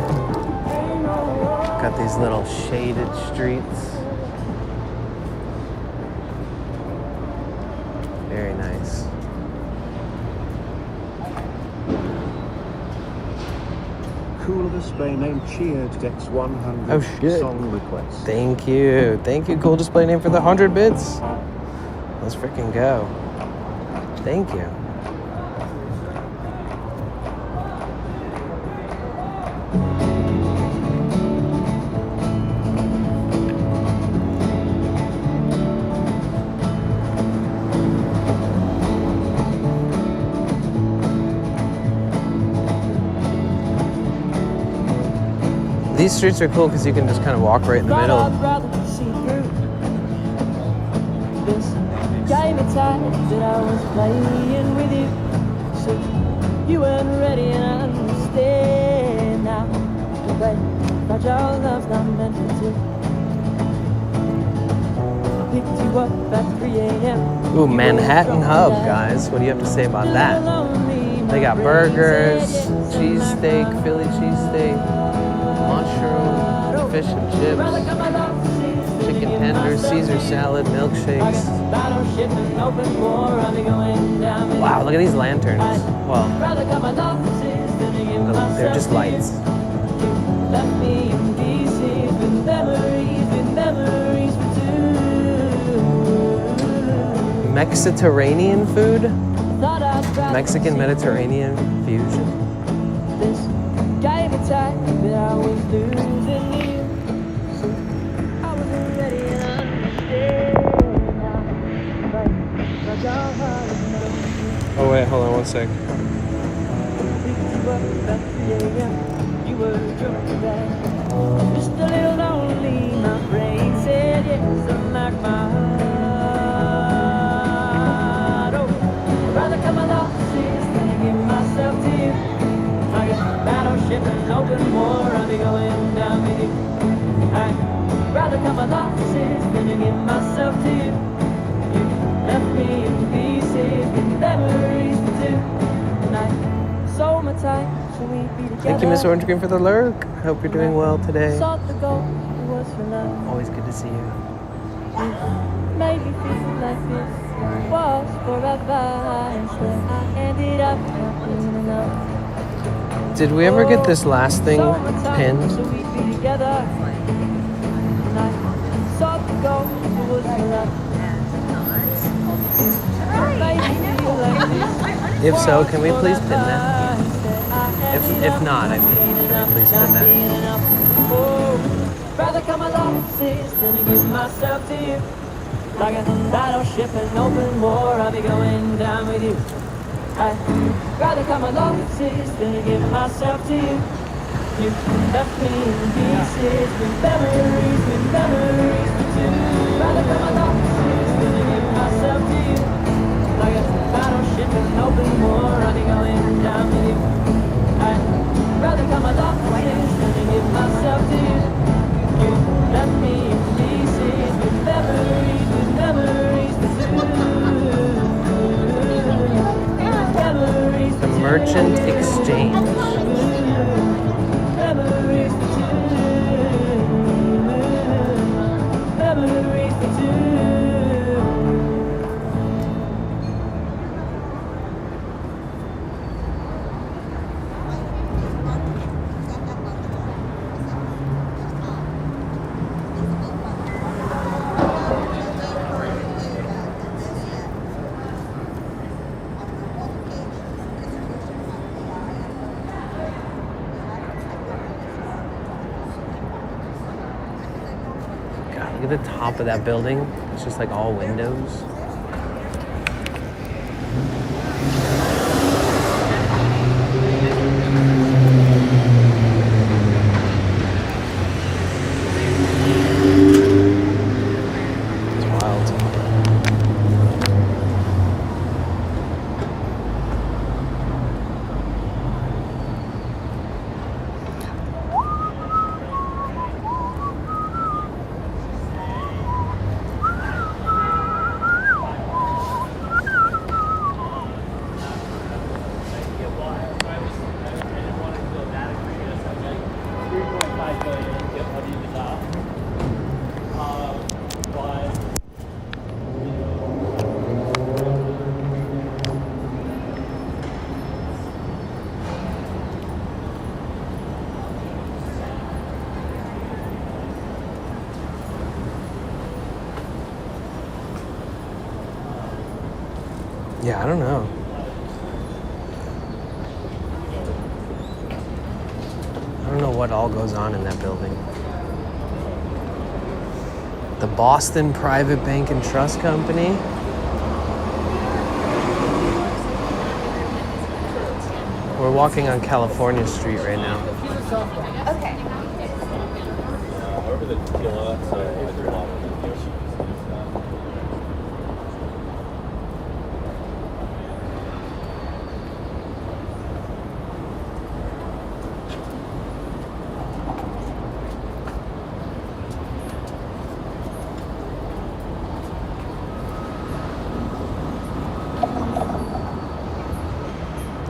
Got these little shaded streets. Very nice. Cool display name cheered Dex 100 Oh shit. song request. Thank you. Thank you, cool display name for the 100 bits. Let's freaking go. Thank you. These streets are cool because you can just kind of walk right in the middle. Game of time that I was playing with you, so you weren't ready and understand now. But fragile love's not meant for two. I picked you up at 3 a.m. Ooh, Manhattan Hub, guys. What do you have to say about that? They got burgers, cheesesteak, Philly cheesesteak, mushroom, fish and chips, chicken tenders, Caesar salad, milkshakes. Wow, look at these lanterns. Well, they're just lights. Mexiterranean food? Mexican Mediterranean fusion? This game of time that I was losing you, so I wasn't ready and understand. Oh wait, hold on one sec. You were drunk back, just a little lonely. My brain said yes, unlike my heart. Oh, I'd rather cut my losses than to give myself to you. Like a battleship and open war, I'll be going down with you. I'd rather cut my losses than to give myself to you. You left me in pieces with memories for two. And I sold my time, so we'd be together. Thank you, Miss Orange Green, for the lurk. Hope you're doing well today. Sought the goal, it was for love. Always good to see you. You made me feel like this was forever. Instead, I ended up not being enough. Did we ever get this last thing pinned? So we'd be together. And I sought the goal, it was for love. If so, can we please pin that? If not, I mean, can we please pin that? Rather cut my losses than to give myself to you. Like a battleship and open war, I'll be going down with you. I'd rather cut my losses than to give myself to you. You left me in pieces with memories for two. Rather cut my losses than to give myself to you. Like a battleship and open war, I'll be going down with you. I'd rather cut my losses than to give myself to you. You left me in pieces with memories for two. Memories The Merchant Exchange. memories for two. Memories for two. God, look at the top of that building. It's just like all windows. Yeah, I don't know. I don't know what all goes on in that building. The Boston Private Bank and Trust Company. We're walking on California Street right now. Okay. Over the Tequila, so I do a lot of videos.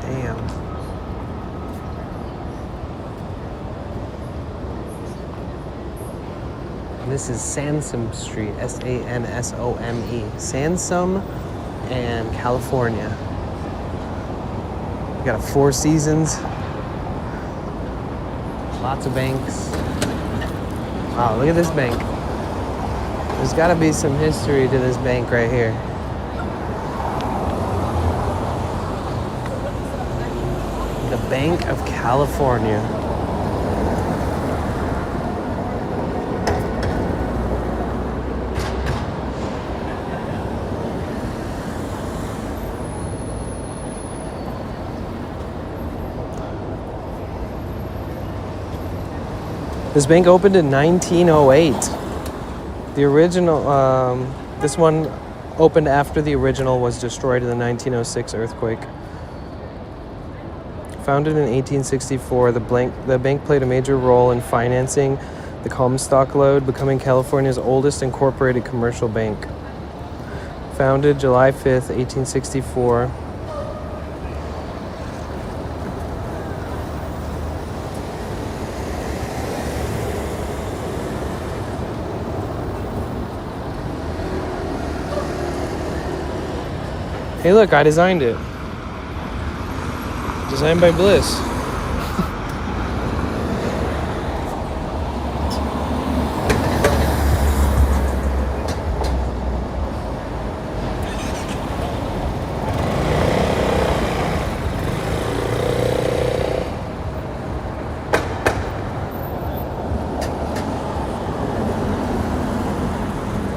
Damn. This is Sansom Street, S-A-N-S-O-M-E. Sansom and California. We got a Four Seasons. Lots of banks. Wow, look at this bank. There's gotta be some history to this bank right here. The Bank of California. This bank opened in 1908. The original, this one opened after the original was destroyed in the 1906 earthquake. Founded in 1864, the bank played a major role in financing the Comstock Lode, becoming California's oldest incorporated commercial bank. Founded July 5th, 1864. Hey look, I designed it. Designed by Bliss.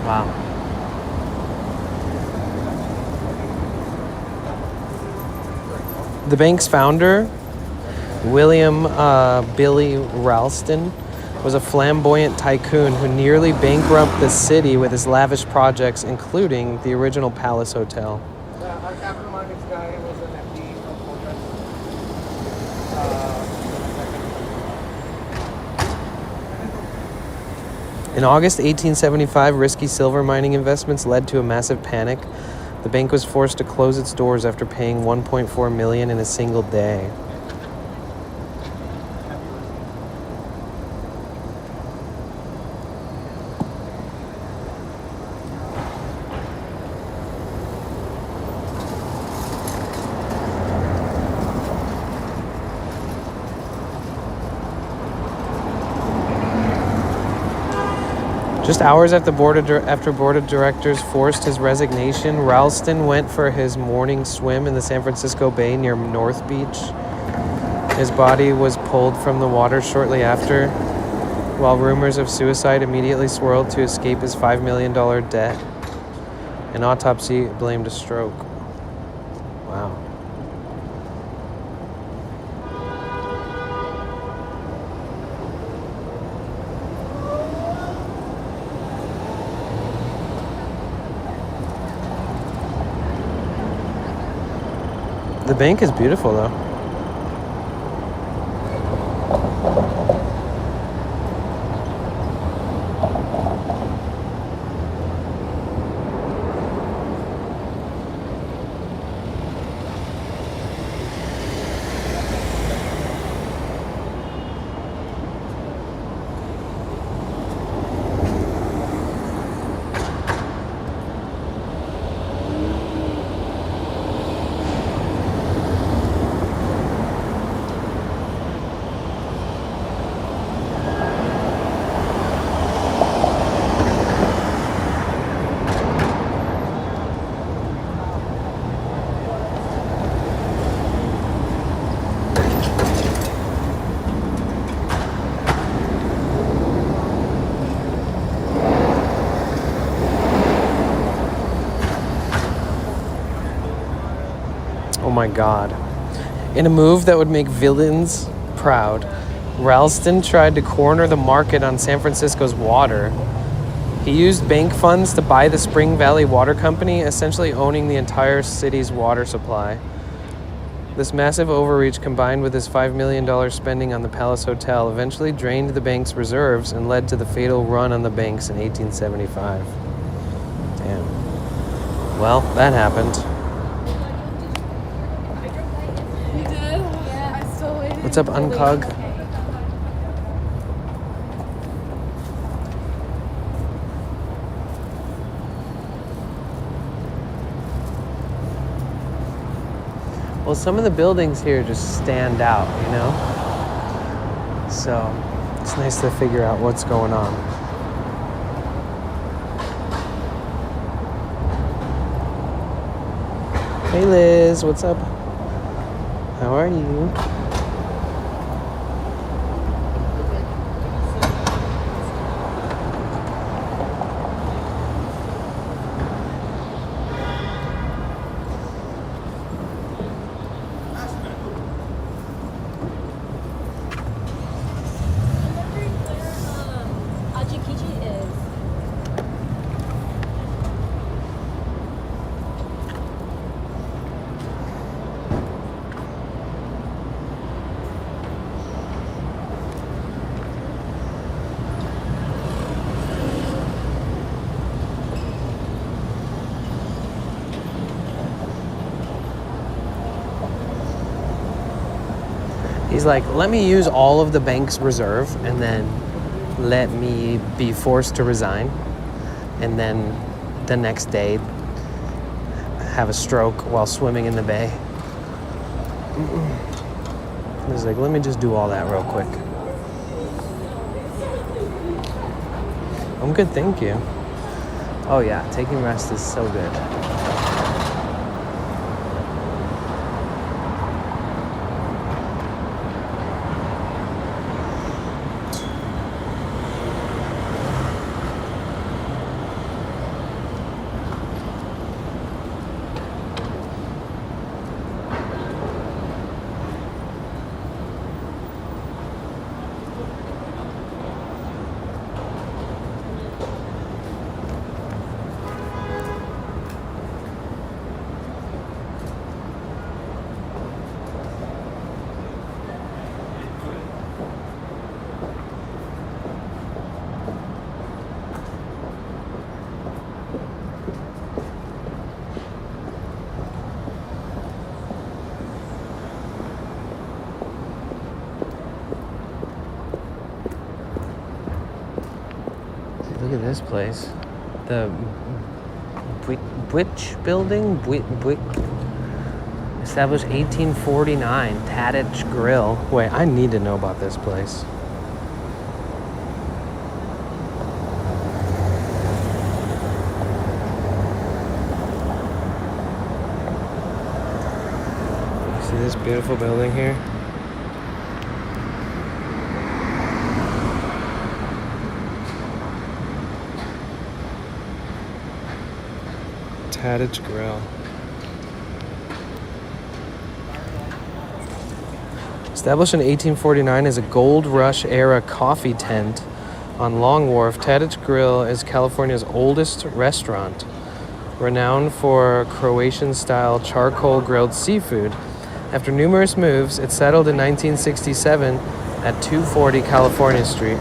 Wow. The bank's founder, William Billy Ralston, was a flamboyant tycoon who nearly bankrupted the city with his lavish projects, including the original Palace Hotel. Our capital markets guy was an FD of In August 1875, risky silver mining investments led to a massive panic. The bank was forced to close its doors after paying $1.4 million in a single day. Just hours after board of directors forced his resignation, Ralston went for his morning swim in the San Francisco Bay near North Beach. His body was pulled from the water shortly after, while rumors of suicide immediately swirled to escape his $5 million debt. An autopsy blamed a stroke. Wow. The bank is beautiful, though. my God. In a move that would make villains proud, Ralston tried to corner the market on San Francisco's water. He used bank funds to buy the Spring Valley Water Company, essentially owning the entire city's water supply. This massive overreach, combined with his $5 million spending on the Palace Hotel, eventually drained the bank's reserves and led to the fatal run on the banks in 1875. Damn. Well, that happened. You did? Yeah, I still waited. What's up, Uncog? Well, some of the buildings here just stand out, you know? So it's nice to figure out what's going on. Hey Liz, what's up? How are you? He's like, let me use all of the bank's reserve and then let me be forced to resign. And then the next day, have a stroke while swimming in the bay. He's like, let me just do all that real quick. I'm good, thank you. Oh yeah, taking rest is so good. Look at this place. The Bwitch building? Established 1849. Tadich Grill. Wait, I need to know about this place. See this beautiful building here? Tadich Grill. Established in 1849 as a Gold Rush era coffee tent on Long Wharf, Tadich Grill is California's oldest restaurant, renowned for Croatian-style charcoal grilled seafood. After numerous moves, it settled in 1967 at 240 California Street.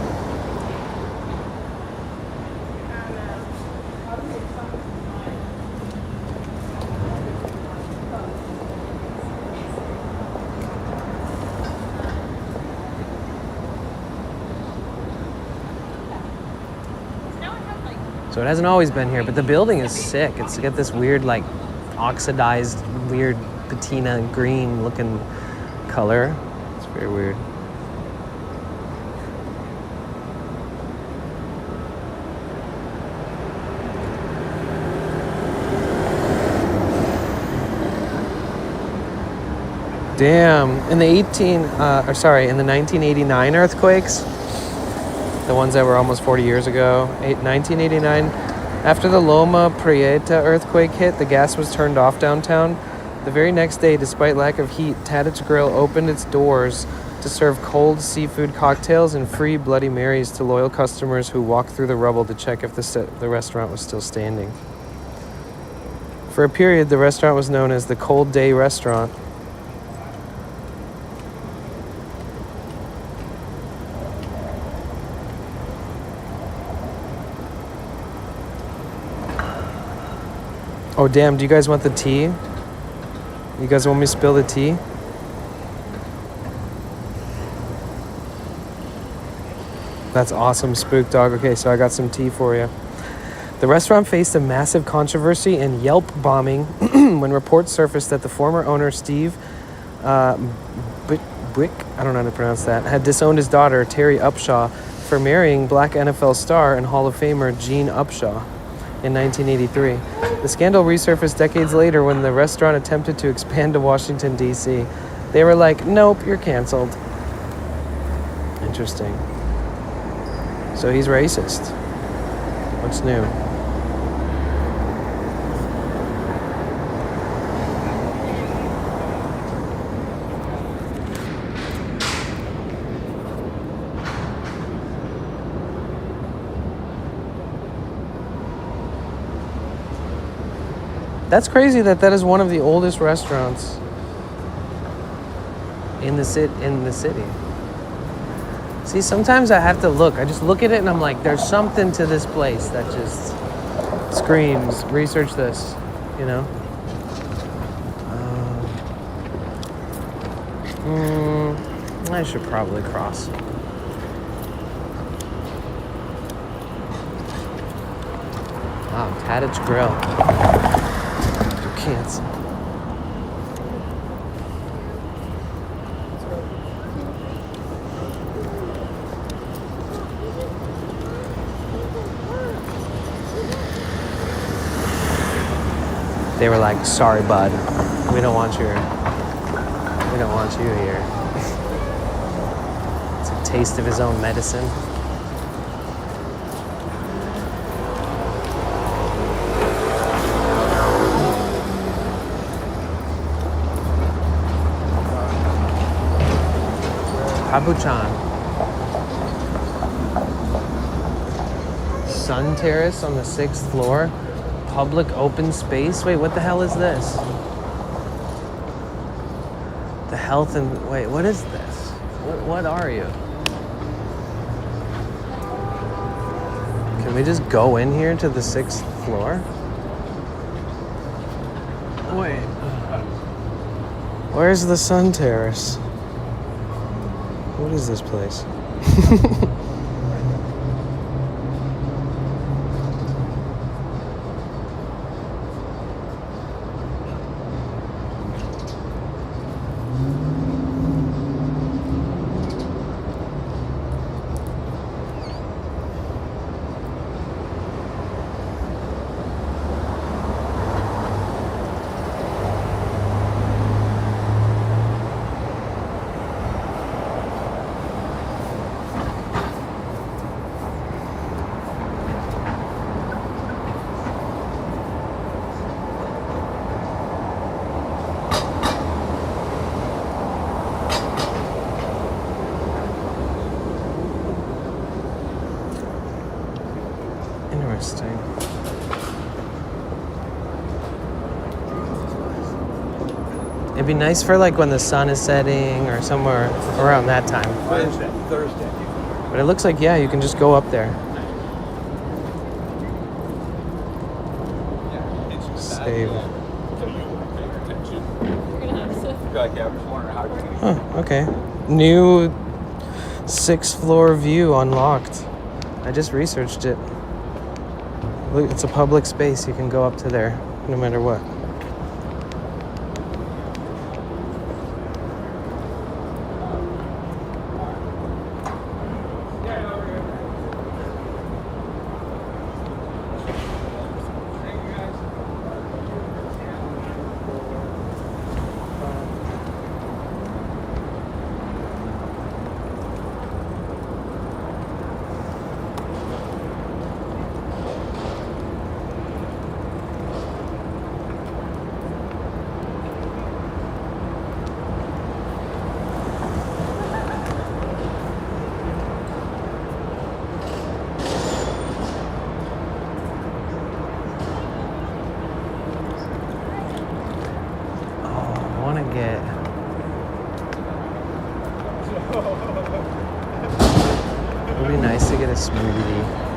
So it hasn't always been here, but the building is sick. It's got this weird, like, oxidized, weird patina green looking color. It's very weird. Damn, in the 1989 earthquakes, the ones that were almost 40 years ago, 1989, after the Loma Prieta earthquake hit, the gas was turned off downtown. The very next day, despite lack of heat, Tadit's Grill opened its doors to serve cold seafood cocktails and free Bloody Marys to loyal customers who walked through the rubble to check if the restaurant was still standing. For a period, the restaurant was known as the Cold Day Restaurant. Oh, damn, do you guys want the tea? You guys want me to spill the tea? That's awesome, Spook Dog. Okay, so I got some tea for you. The restaurant faced a massive controversy and Yelp bombing when reports surfaced that the former owner, Steve Bick, I don't know how to pronounce that, had disowned his daughter, Terry Upshaw, for marrying Black NFL star and Hall of Famer Gene Upshaw in 1983. The scandal resurfaced decades later when the restaurant attempted to expand to Washington, D.C. They were like, nope, you're canceled. Interesting. So he's racist. What's new? That's crazy that is one of the oldest restaurants in the city. See, sometimes I have to look. I just look at it and I'm like, there's something to this place that just screams, research this, you know? I should probably cross. Wow, Tadit's Grill. Cancel. They were like, sorry, bud. We don't want you here. It's a taste of his own medicine. Kabuchan. Sun Terrace on the 6th floor. Public open space. Wait, what the hell is this? The health and... Wait, what is this? What are you? Can we just go in here to the 6th floor? Wait. Where's the Sun Terrace? What is this place? Interesting. It'd be nice for like when the sun is setting or somewhere around that time. Thursday. But it looks like, yeah, you can just go up there. Save. Oh, okay. New 6th floor view unlocked. I just researched it. Look, it's a public space. You can go up to there no matter what. want to get... It would be nice to get a smoothie.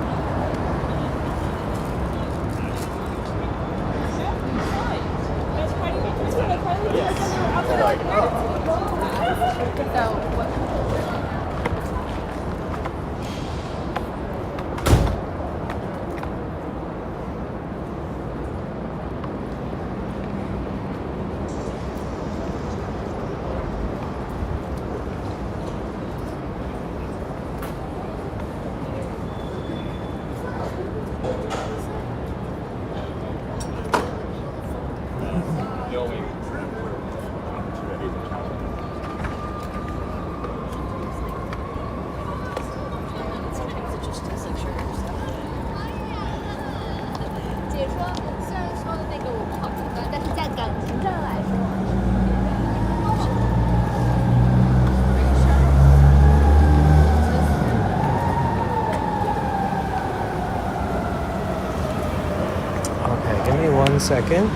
Give me 1 second.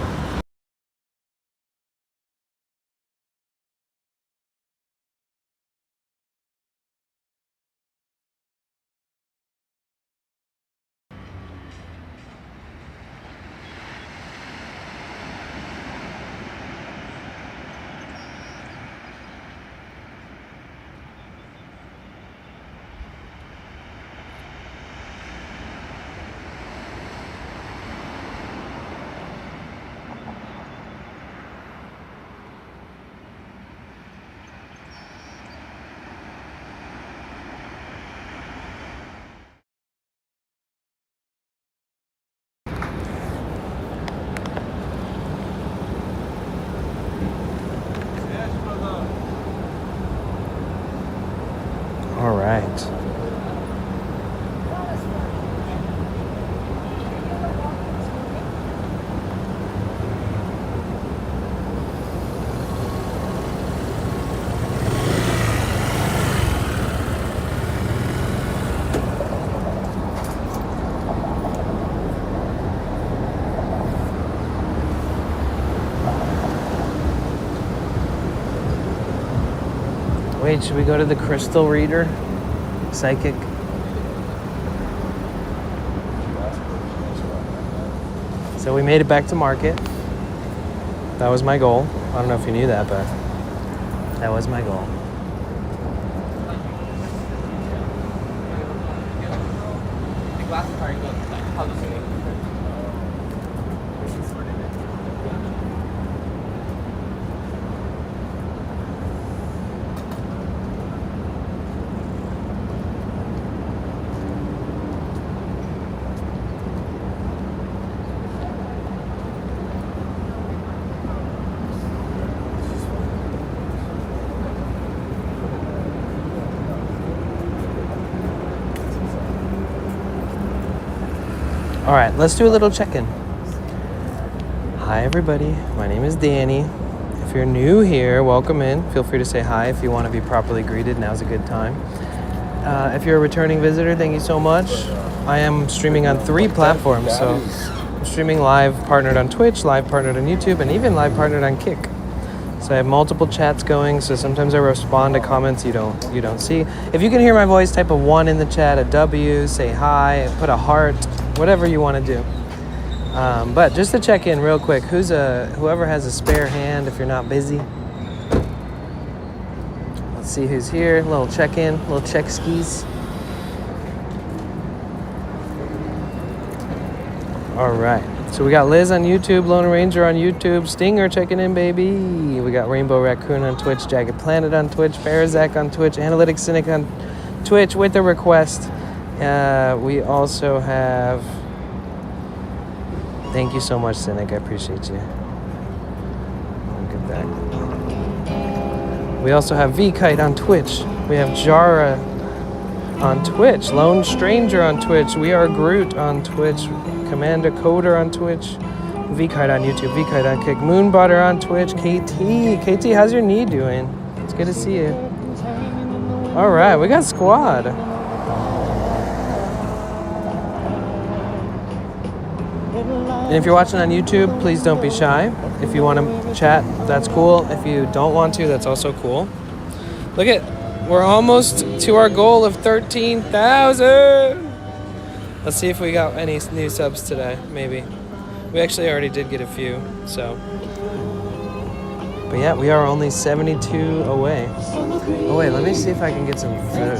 All right. Wait, should we go to the crystal reader? Psychic? So we made it back to market. That was my goal. I don't know if you knew that, but that was my goal. All right, let's do a little check-in. Hi, everybody. My name is Danny. If you're new here, welcome in. Feel free to say hi if you want to be properly greeted. Now's a good time. If you're a returning visitor, thank you so much. I am streaming on 3 platforms. So I'm streaming live, partnered on Twitch, live partnered on YouTube, and even live partnered on Kick. So I have multiple chats going, so sometimes I respond to comments you don't see. If you can hear my voice, type a 1 in the chat, a W, say hi, put a heart, whatever you want to do. But just to check in real quick, whoever has a spare hand if you're not busy. Let's see who's here. A little check-in, a little check skis. All right. So we got Liz on YouTube, Lone Ranger on YouTube, Stinger checking in, baby. We got Rainbow Raccoon on Twitch, Jagged Planet on Twitch, Farazak on Twitch, Analytics Cynic on Twitch with a request. We also have... Thank you so much, Cynic. I appreciate you. Look at that. We also have V-Kite on Twitch. We have Jara on Twitch, Lone Stranger on Twitch, We Are Groot on Twitch, Commander Coder on Twitch, V-Kite on YouTube, V-Kite on Kick, Moonbutter on Twitch, KT, how's your knee doing? It's good to see you. All right, we got squad. And if you're watching on YouTube, please don't be shy. If you want to chat, that's cool. If you don't want to, that's also cool. Look at, we're almost to our goal of 13,000. Let's see if we got any new subs today, maybe. We actually already did get a few, so. But yeah, we are only 72 away. Oh wait, let me see if I can get some food.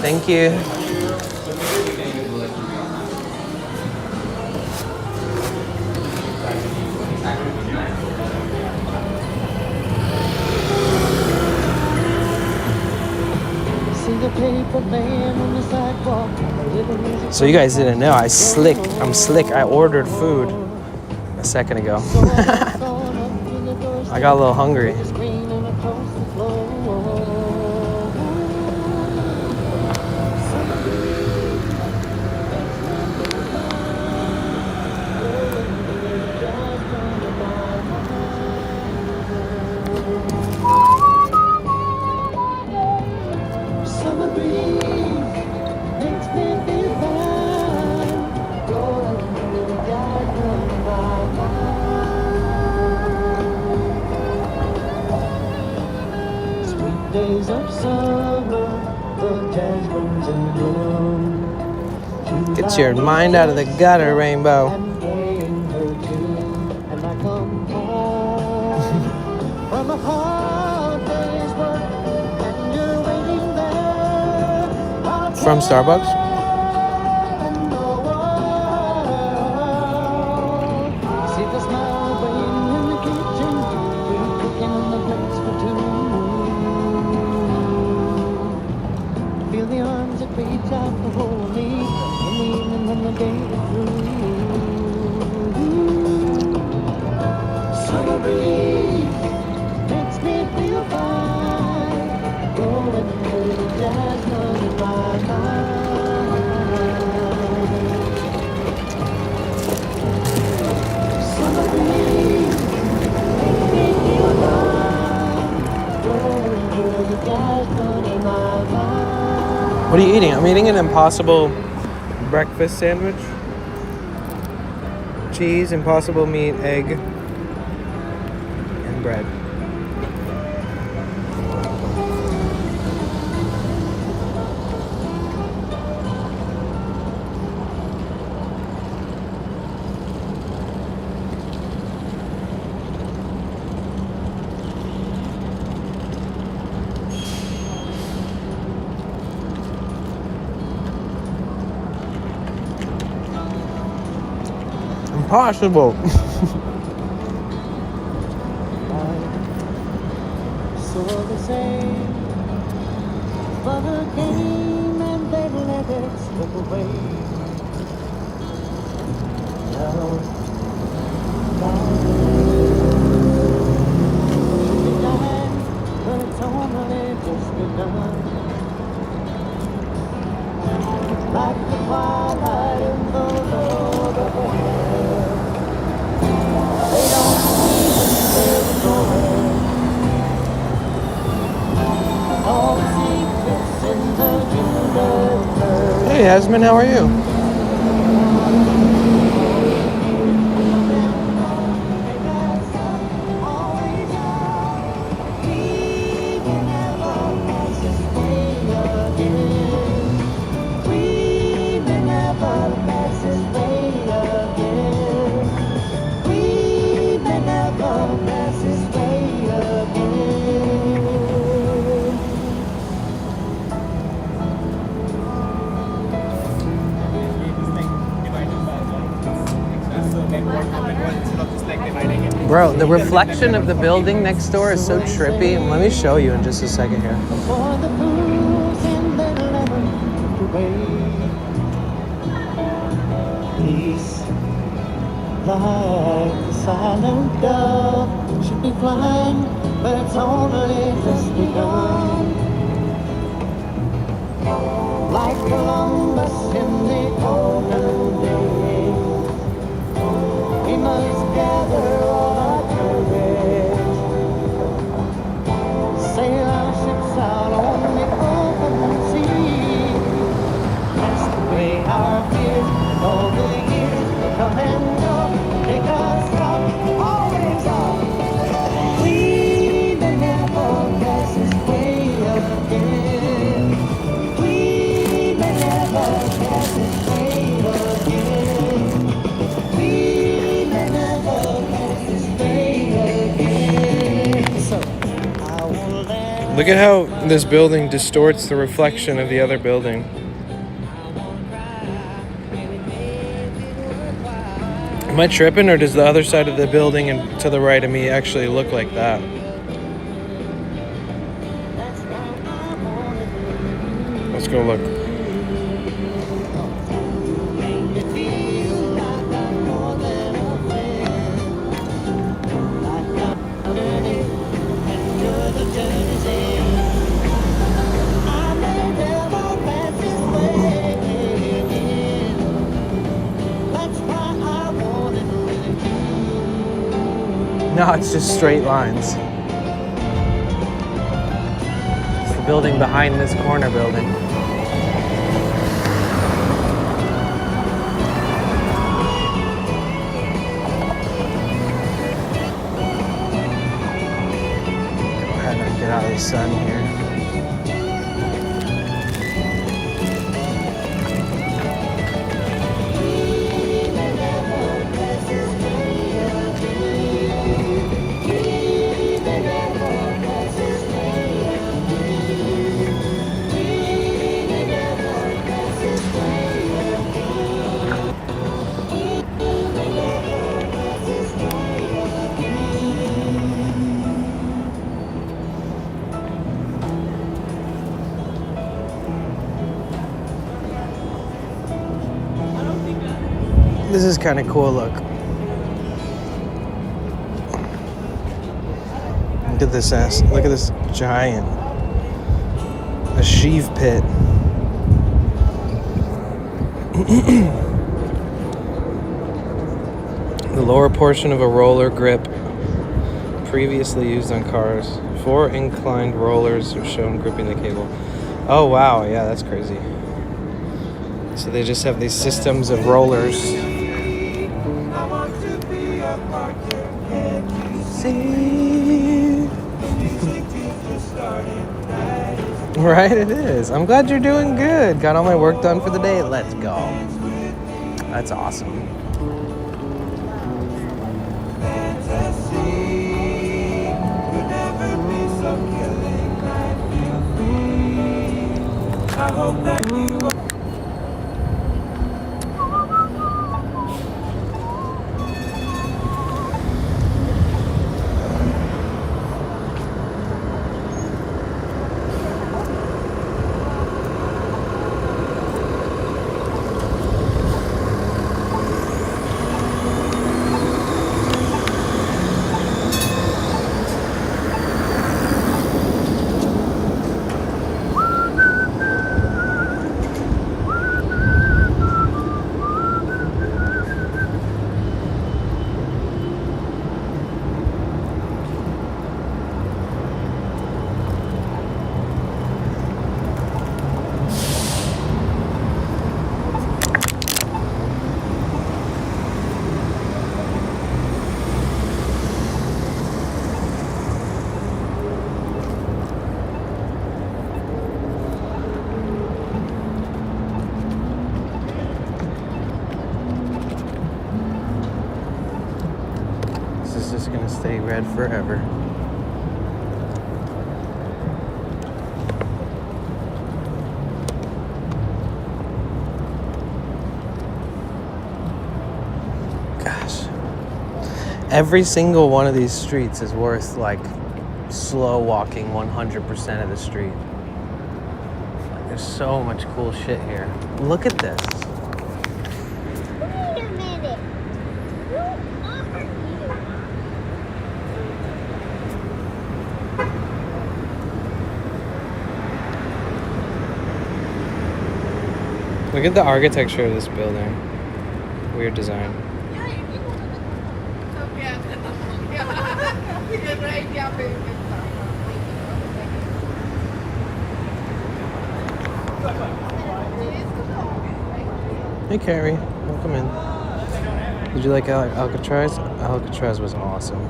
Thank you. So you guys didn't know, I'm slick. I ordered food a second ago. I got a little hungry. Get your mind out of the gutter, Rainbow. From Starbucks? What are you eating? I'm eating an Impossible breakfast sandwich. Cheese, Impossible meat, egg, and bread. Impossible. So they say, father came and they let it slip away. Now, should be dying, but it's only just begun. Like the twilight in the Lord of the Air. They don't see where we're going. All the secrets in the universe. Hey, Yasmin, how are you? Bro, the reflection of the building next door is so trippy. Let me show you in just a second here. Peace, like the silent dove, should be flying, but it's only just begun. Like Columbus in the olden days, we must gather all our courage, sail our ships out on the open sea, Look at how this building distorts the reflection of the other building. Am I tripping, or does the other side of the building and to the right of me actually look like that? Let's go look. No, it's just straight lines. It's the building behind this corner building. Go ahead and get out of the sun here. This is kind of cool, look. Look at this ass. Look at this giant. A sheave pit. The lower portion of a roller grip previously used on cars. 4 inclined rollers are shown gripping the cable. Oh wow, yeah, that's crazy. So they just have these systems of rollers. Right, it is. I'm glad you're doing good. Got all my work done for the day. Let's go. That's awesome. I hope that you. Stay red forever. Gosh. Every single one of these streets is worth like slow walking 100% of the street. Like, there's so much cool shit here. Look at this. Look at the architecture of this building. Weird design. Hey Carrie, welcome in. Did you like Alcatraz? Alcatraz was awesome.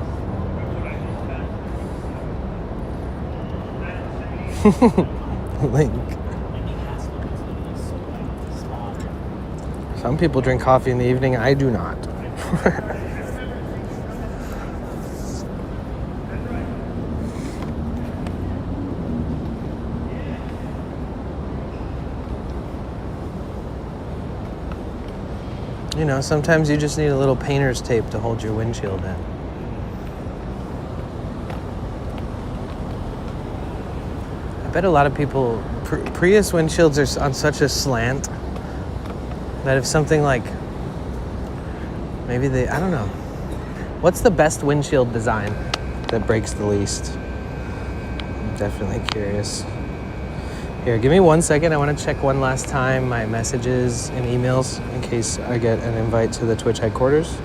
Link. Some people drink coffee in the evening. I do not. You know, sometimes you just need a little painter's tape to hold your windshield in. I bet a lot of people, Prius windshields are on such a slant that if something like, maybe I don't know. What's the best windshield design that breaks the least? I'm definitely curious. Here, give me 1 second. I want to check one last time my messages and emails in case I get an invite to the Twitch headquarters.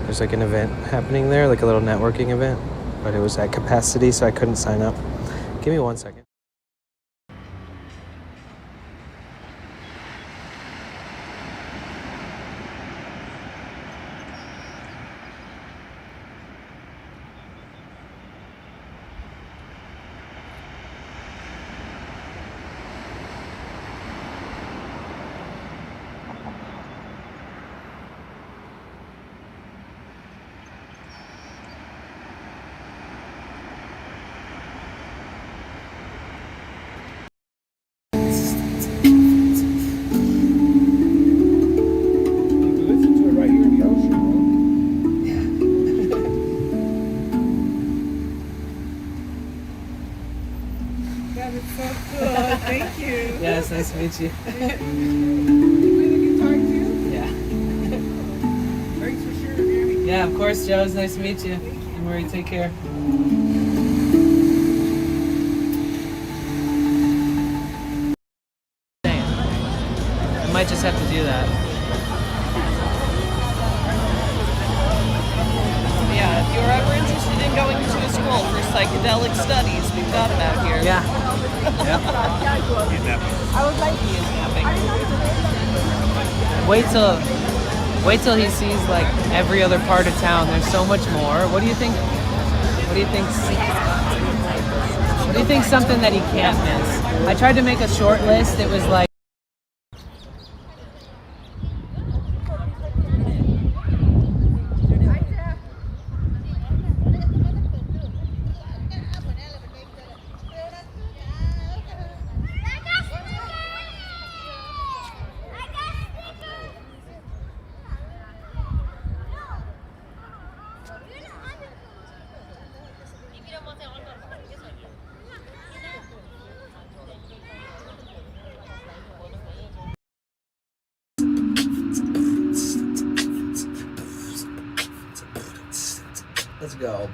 There's like an event happening there, like a little networking event, but it was at capacity, so I couldn't sign up. Give me 1 second. Thank you. Yeah, it's nice to meet you. Yeah. Thanks for sharing, Danny. Yeah, of course, Joe. It's nice to meet you. And Marie, take care. I might just have to do that. Yeah, if you're ever interested in going to a school for psychedelic studies, we've got them out here. Yeah. I would like to use napping. Wait till he sees like every other part of town. There's so much more. What do you think? What do you think? What do you think? Something that he can't miss. I tried to make a short list. It was like. Let's go.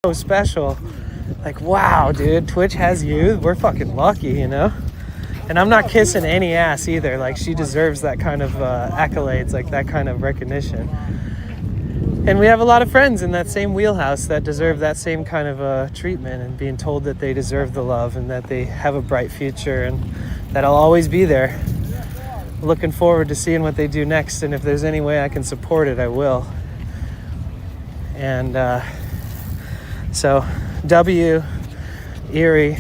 So special. Like, wow, dude, Twitch has you. We're fucking lucky, you know? And I'm not kissing any ass either. Like, she deserves that kind of accolades, like that kind of recognition. And we have a lot of friends in that same wheelhouse that deserve that same kind of treatment and being told that they deserve the love and that they have a bright future and that I'll always be there. Looking forward to seeing what they do next, and if there's any way I can support it, I will. And so... W. Erie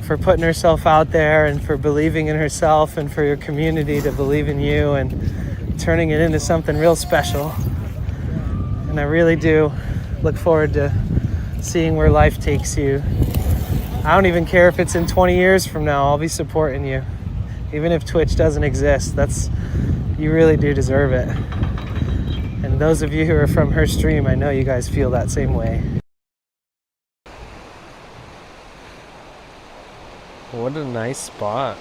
for putting herself out there and for believing in herself and for your community to believe in you and turning it into something real special. And I really do look forward to seeing where life takes you. I don't even care if it's in 20 years from now. I'll be supporting you. Even if Twitch doesn't exist, you really do deserve it. And those of you who are from her stream, I know you guys feel that same way. What a nice spot.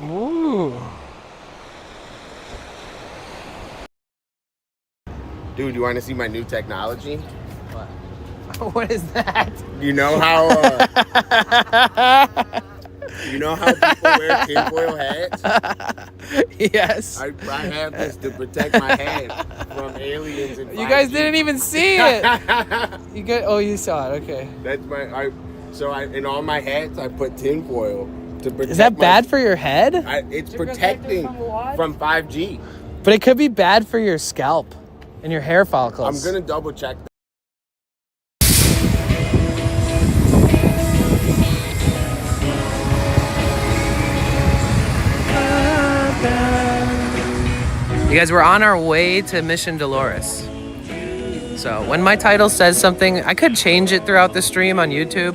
Ooh. Dude, you want to see my new technology? What is that? You know how You know how people wear tinfoil hats? Yes. I have this to protect my head from aliens and 5G. You guys didn't even see it. You saw it. Okay. That's in all my hats I put tinfoil to protect. Is that bad for your head? It's protecting from 5G. But it could be bad for your scalp and your hair follicles. I'm gonna double check that. You guys, we're on our way to Mission Dolores. So when my title says something, I could change it throughout the stream on YouTube,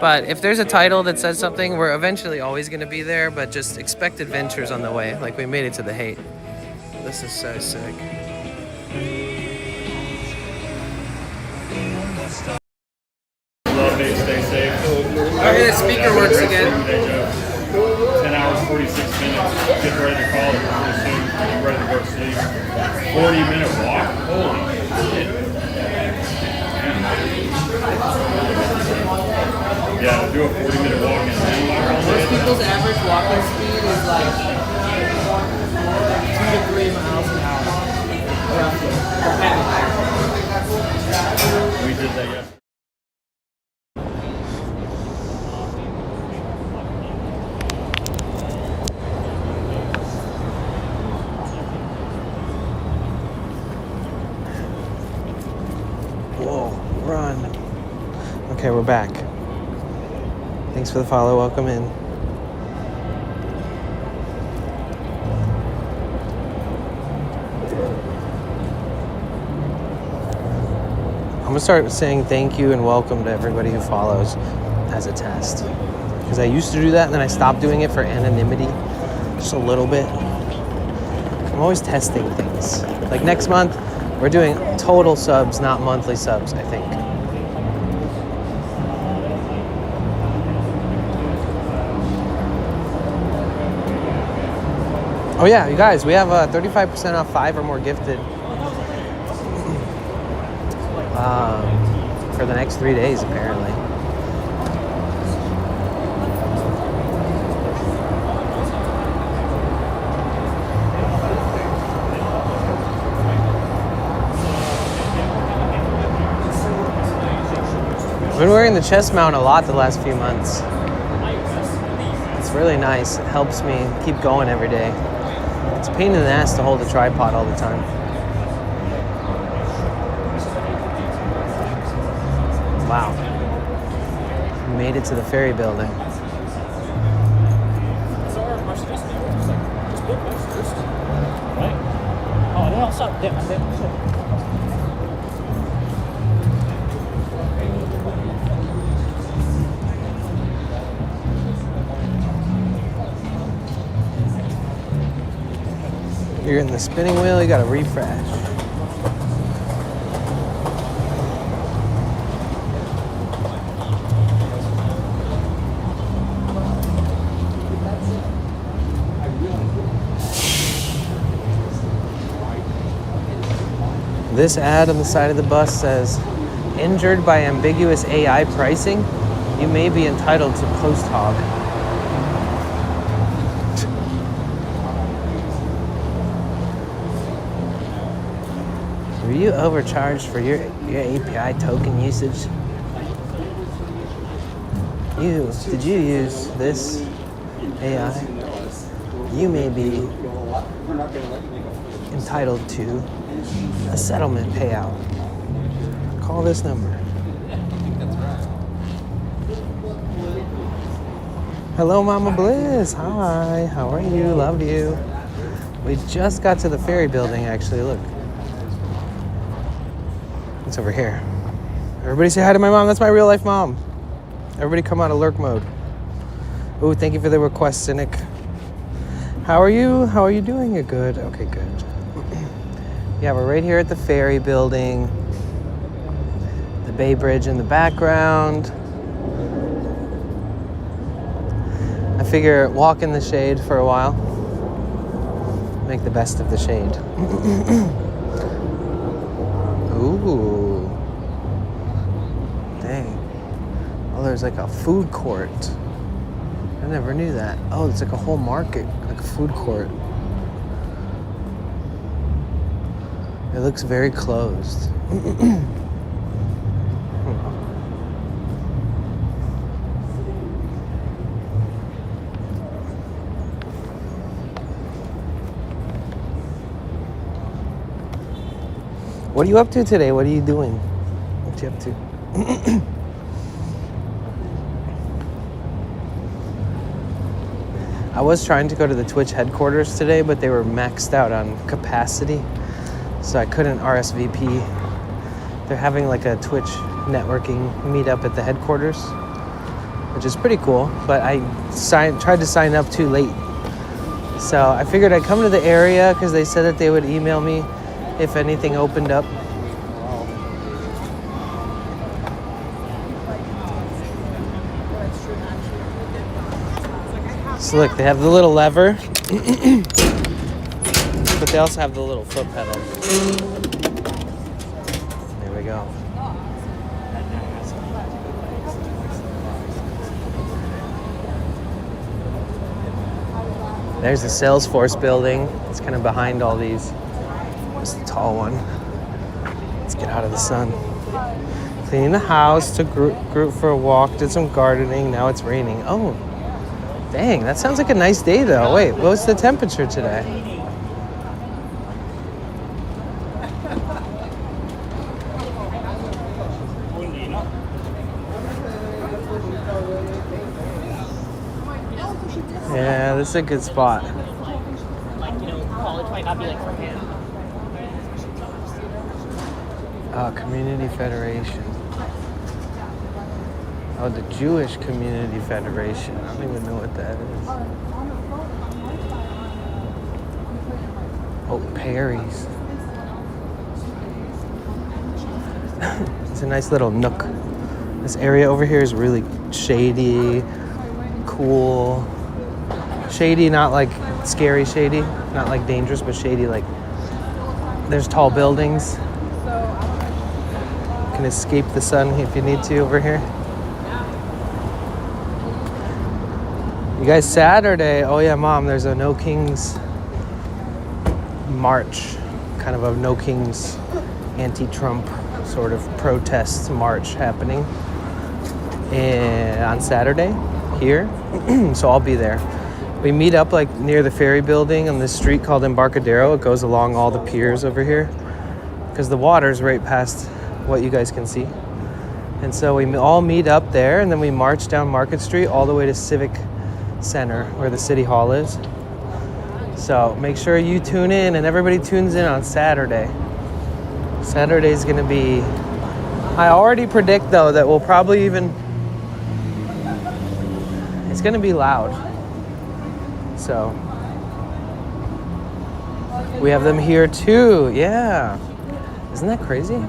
but if there's a title that says something, we're eventually always going to be there, but just expect adventures on the way. Like we made it to the Haight. This is so sick. Love day, stay safe. Okay, the speaker works again. 10 hours, 46 minutes. Get ready to call it pretty soon. Get ready to go to sleep. 40-minute walk? Holy shit. Yeah, to do a 40-minute walk in Vanlife. Most people's average walking speed is like 2 to 3 miles an hour. We did that yesterday. Whoa, run. Okay, we're back. Thanks for the follow. Welcome in. I'm gonna start saying thank you and welcome to everybody who follows as a test. Because I used to do that and then I stopped doing it for anonymity. Just a little bit. I'm always testing things. Like next month, we're doing total subs, not monthly subs, I think. Oh yeah, you guys, we have 35% off 5 or more gifted for the next 3 days, apparently. I've been wearing the chest mount a lot the last few months. It's really nice. It helps me keep going every day. It's a pain in the ass to hold a tripod all the time. Wow. We made it to the Ferry building. You're in the spinning wheel, you gotta refresh. This ad on the side of the bus says, injured by ambiguous AI pricing, you may be entitled to post hog. Were you overcharged for your API token usage? Did you use this AI? You may be entitled to a settlement payout. Call this number. Hello, Mama Bliss. Hi, how are you? Love you. We just got to the Ferry building, actually. Look. It's over here. Everybody say hi to my mom. That's my real life mom. Everybody come out of lurk mode. Ooh, thank you for the request, Cynic. How are you? How are you doing? You're good. Okay, good. Yeah, we're right here at the Ferry building. The Bay Bridge in the background. I figure walk in the shade for a while. Make the best of the shade. Ooh. Dang. Oh, there's like a food court. I never knew that. Oh, it's like a whole market, like a food court. It looks very closed. What are you up to today? What are you doing? What are you up to? I was trying to go to the Twitch headquarters today, but they were maxed out on capacity, so I couldn't RSVP. They're having like a Twitch networking meetup at the headquarters, which is pretty cool, but I tried to sign up too late. So I figured I'd come to the area because they said that they would email me if anything opened up. So look, they have the little lever, but they also have the little foot pedal. There we go. There's the Salesforce building. It's kind of behind all these. It's the tall one. Let's get out of the sun. Cleaning the house, took group for a walk, did some gardening. Now it's raining. Oh, dang, that sounds like a nice day though. Wait, what's the temperature today? Yeah, this is a good spot. College might not be like for him. Community Federation. Oh, the Jewish Community Federation. I don't even know what that is. Oh, Perry's. It's a nice little nook. This area over here is really shady, cool. Shady, not like scary shady, not like dangerous, but shady, like there's tall buildings. You can escape the sun if you need to over here. You guys, Saturday, oh yeah, Mom, there's a No Kings march, kind of a No Kings anti-Trump sort of protest march happening on Saturday here, so I'll be there. We meet up like near the Ferry building on this street called Embarcadero. It goes along all the piers over here because the water's right past what you guys can see. And so we all meet up there and then we march down Market Street all the way to Civic Center where the City Hall is. So make sure you tune in and everybody tunes in on Saturday. Saturday's gonna be, I already predict though that we'll probably even, it's gonna be loud. So we have them here too. Yeah, isn't that crazy?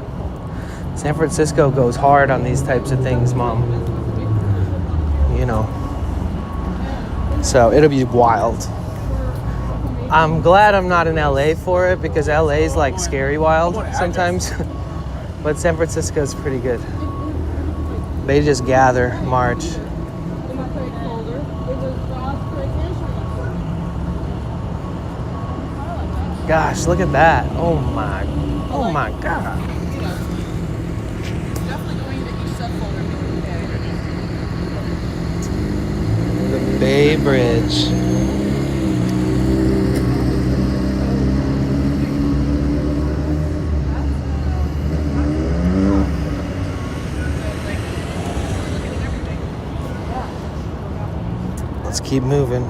San Francisco goes hard on these types of things, Mom. You know, so it'll be wild. I'm glad I'm not in LA for it because LA is like scary wild sometimes. But San Francisco is pretty good. They just gather, march. Gosh, look at that. Oh my God. The Bay Bridge. Let's keep moving.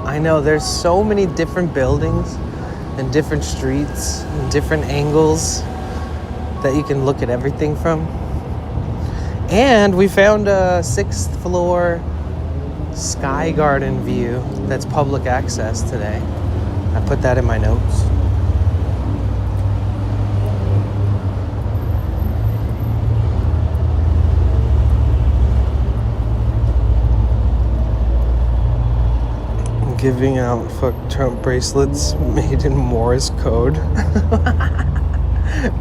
I know there's so many different buildings and different streets and different angles that you can look at everything from. And we found a 6th floor sky garden view that's public access today. I put that in my notes. Giving out fuck Trump bracelets made in Morse code.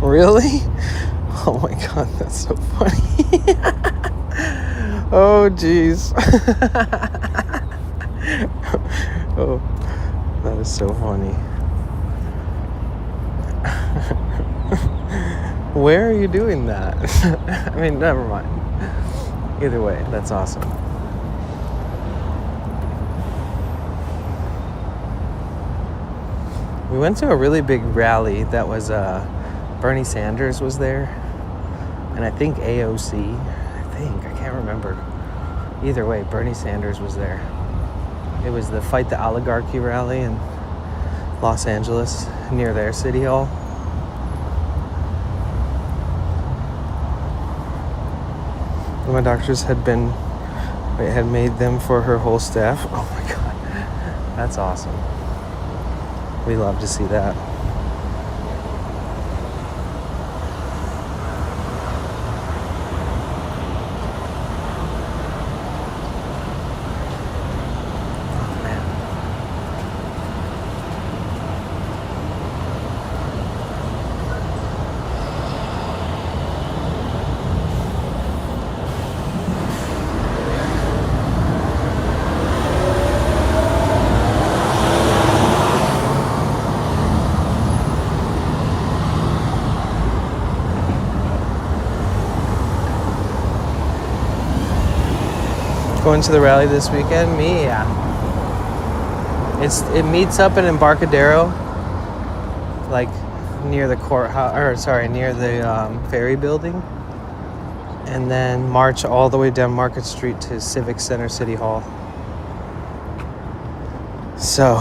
Really? Oh my god, that's so funny. Oh jeez. Oh, that is so funny. Where are you doing that? I mean, never mind. Either way, that's awesome. We went to a really big rally that was Bernie Sanders was there, and I think AOC. I can't remember. Either way, Bernie Sanders was there. It was the Fight the Oligarchy rally in Los Angeles near their city hall. My doctors had made them for her whole staff. Oh my god, that's awesome. We love to see that. Going to the rally this weekend? Me, yeah. It meets up in Embarcadero, like near the near the Ferry building, and then march all the way down Market Street to Civic Center City Hall. So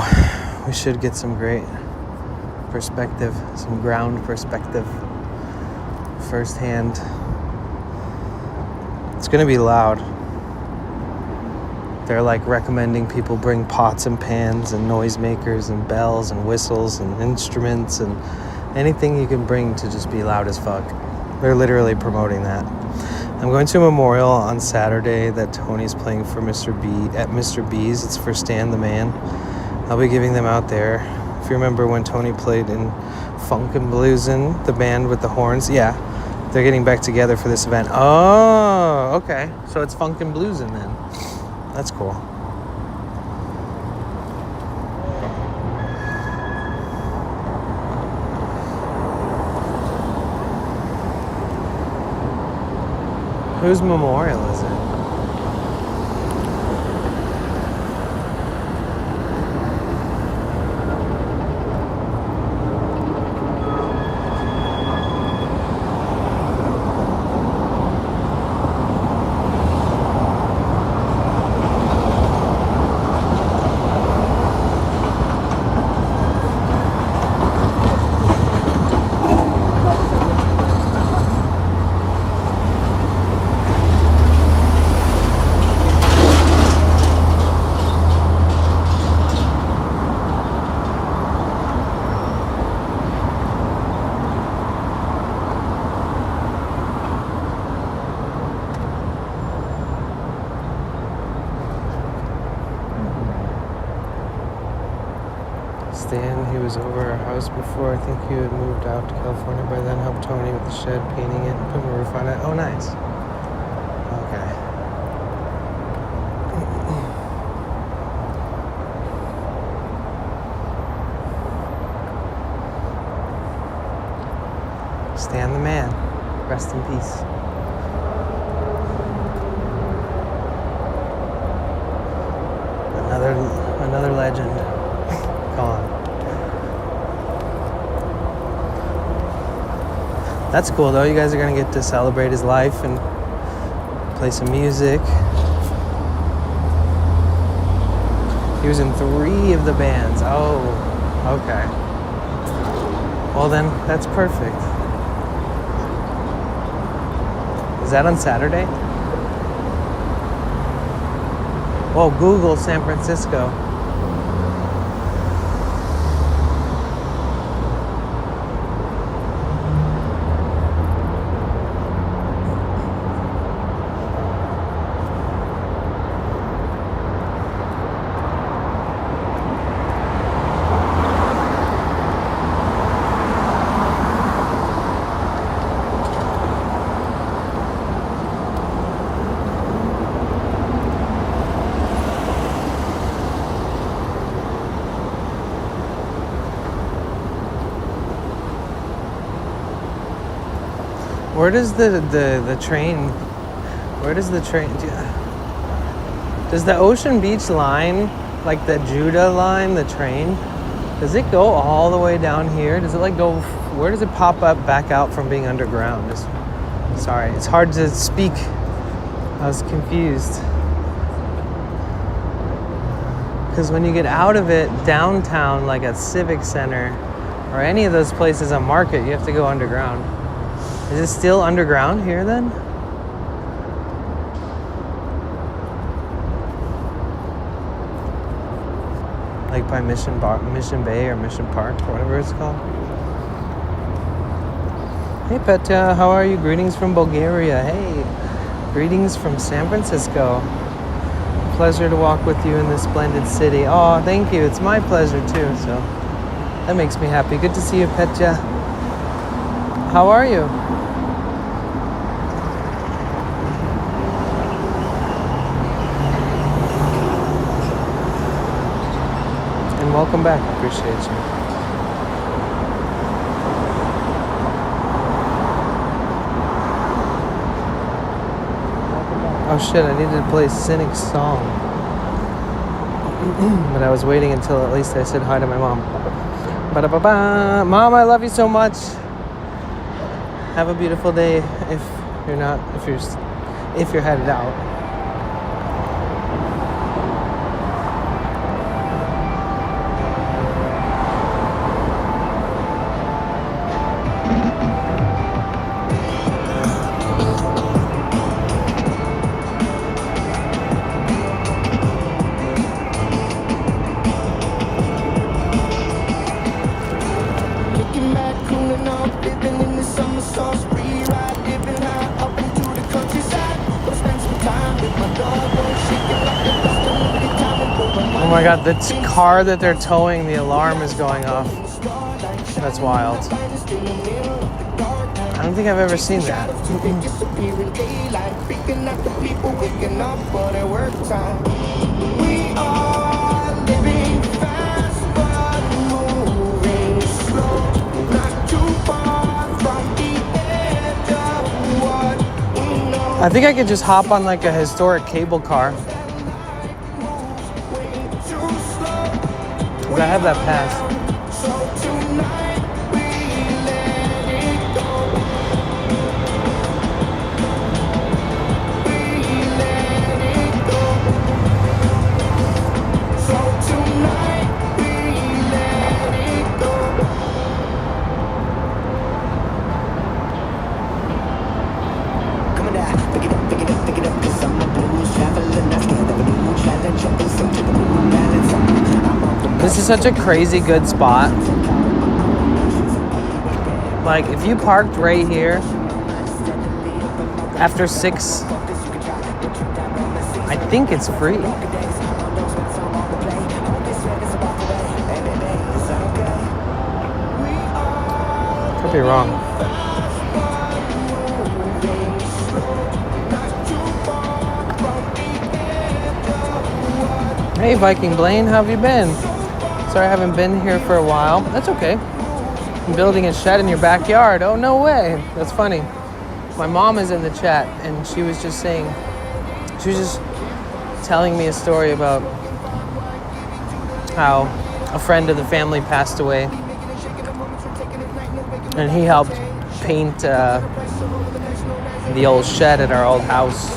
we should get some great perspective, some ground perspective, firsthand. It's gonna be loud. They're like recommending people bring pots and pans and noisemakers and bells and whistles and instruments and anything you can bring to just be loud as fuck. They're literally promoting that. I'm going to a memorial on Saturday that Tony's playing for Mr. B at Mr. B's. It's for Stan the Man. I'll be giving them out there. If you remember when Tony played in Funk and Bluesin', the band with the horns, yeah, they're getting back together for this event. Oh, okay. So it's Funk and Bluesin' then. That's cool. Whose memorial is it? Stan, he was over our house before. I think he had moved out to California by then. Helped Tony with the shed, painting it, putting a roof on it. Oh, nice. Okay. Stan the Man. Rest in peace. Another legend. Gone. That's cool though. You guys are gonna get to celebrate his life and play some music. He was in 3 of the bands. Oh, okay. Well then, that's perfect. Is that on Saturday? Whoa, Google San Francisco. Where does the train? Where does the train? Does the Ocean Beach line, like the Judah line, the train, does it go all the way down here? Does it like go? Where does it pop up back out from being underground? Sorry, it's hard to speak. I was confused. Because when you get out of it downtown, like at Civic Center or any of those places on Market, you have to go underground. Is it still underground here then? Like by Mission Bay or Mission Park, or whatever it's called. Hey Petya, how are you? Greetings from Bulgaria. Hey, greetings from San Francisco. Pleasure to walk with you in this splendid city. Oh, thank you. It's my pleasure too. So that makes me happy. Good to see you, Petya. How are you? And welcome back. Appreciate you. Oh shit, I needed to play Cynic's song. But I was waiting until at least I said hi to my mom. Ba-da-ba-ba. Mom, I love you so much. Have a beautiful day if you're headed out. Oh my god, the car that they're towing, the alarm is going off. That's wild. I don't think I've ever seen that. I think I could just hop on like a historic cable car. I have that pass. This is such a crazy good spot. Like, if you parked right here after 6, I think it's free. Could be wrong. Hey, Viking Blaine, how have you been? Sorry I haven't been here for a while. That's okay. I'm building a shed in your backyard. Oh, no way. That's funny. My mom is in the chat, and she was just telling me a story about how a friend of the family passed away, and he helped paint the old shed at our old house.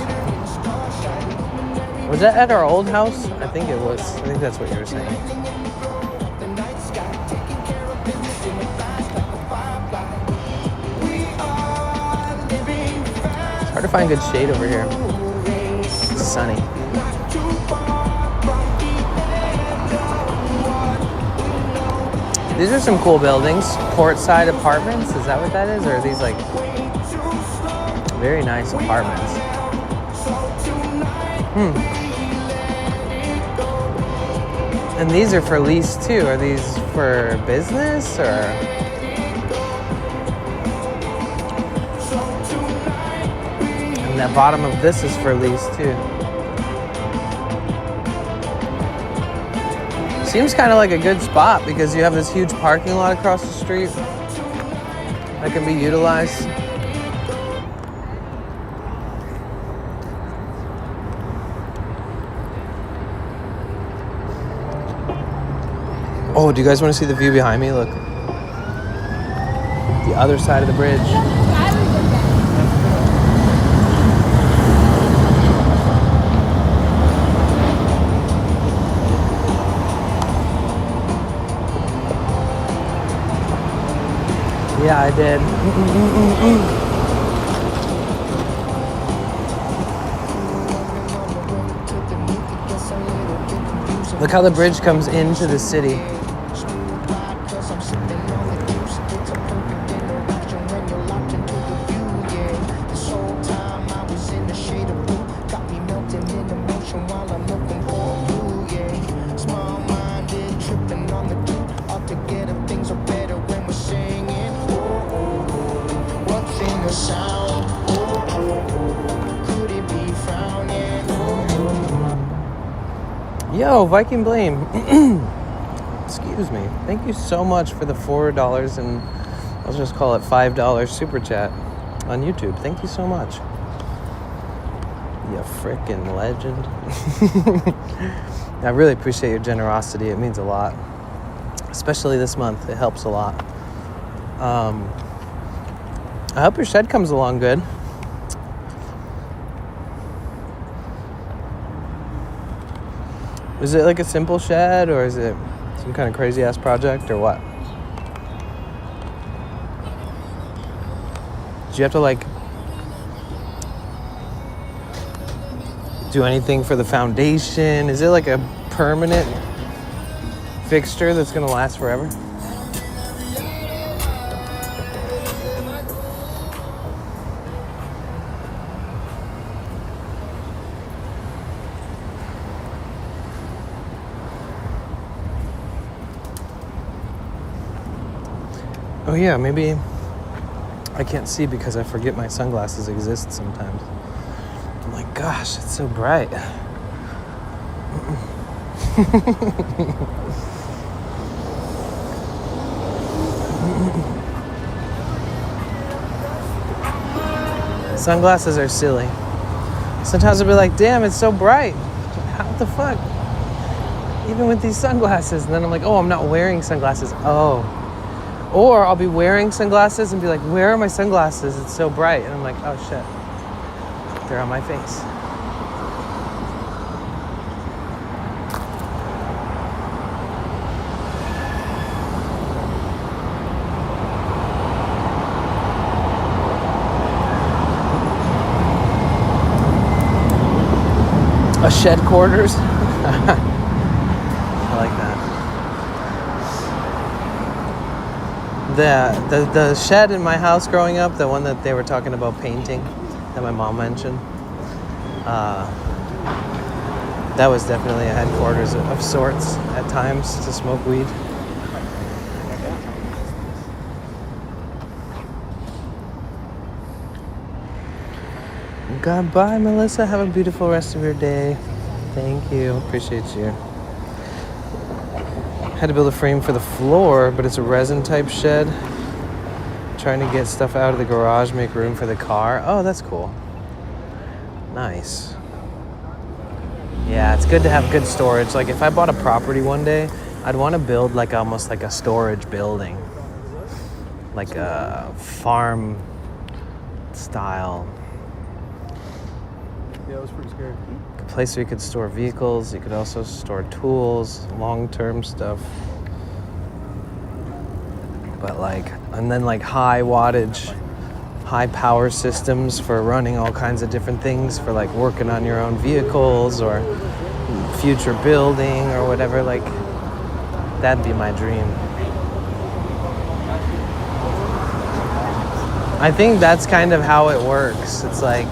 Was that at our old house? I think it was. I think that's what you were saying. It's hard to find good shade over here. It's sunny. These are some cool buildings. Portside Apartments, is that what that is? Or are these like very nice apartments? And these are for lease too. Are these for business or? And the bottom of this is for lease too. Seems kind of like a good spot because you have this huge parking lot across the street that can be utilized. Oh, do you guys want to see the view behind me? Look. The other side of the bridge. Yeah, I did. Look how the bridge comes into the city. Yo, Viking Blame. Excuse me. Thank you so much for the $4 and I'll just call it $5 super chat on YouTube. Thank you so much. You frickin' legend. I really appreciate your generosity. It means a lot. Especially this month. It helps a lot. I hope your shed comes along good. Is it like a simple shed, or is it some kind of crazy ass project, or what? Do you have to like do anything for the foundation? Is it like a permanent fixture that's gonna last forever? Oh yeah, maybe I can't see because I forget my sunglasses exist sometimes. I'm like, gosh, it's so bright. Sunglasses are silly. Sometimes I'll be like, damn, it's so bright. How the fuck? Even with these sunglasses. And then I'm like, oh, I'm not wearing sunglasses. Oh. Or I'll be wearing sunglasses and be like, where are my sunglasses? It's so bright. And I'm like, oh shit. They're on my face. A shed quarters? I like that. The shed in my house growing up, the one that they were talking about painting, that my mom mentioned, that was definitely a headquarters of sorts at times to smoke weed. Goodbye, Melissa. Have a beautiful rest of your day. Thank you. Appreciate you. Had to build a frame for the floor, but it's a resin type shed. Trying to get stuff out of the garage, make room for the car. Oh, that's cool. Nice. Yeah, it's good to have good storage. Like if I bought a property one day, I'd want to build like almost like a storage building. Like a farm style. Yeah, it was pretty scary. A place where you could store vehicles. You could also store tools, long-term stuff. But like, and then like high wattage, high power systems for running all kinds of different things, for like working on your own vehicles or future building or whatever. Like, that'd be my dream. I think that's kind of how it works. It's like,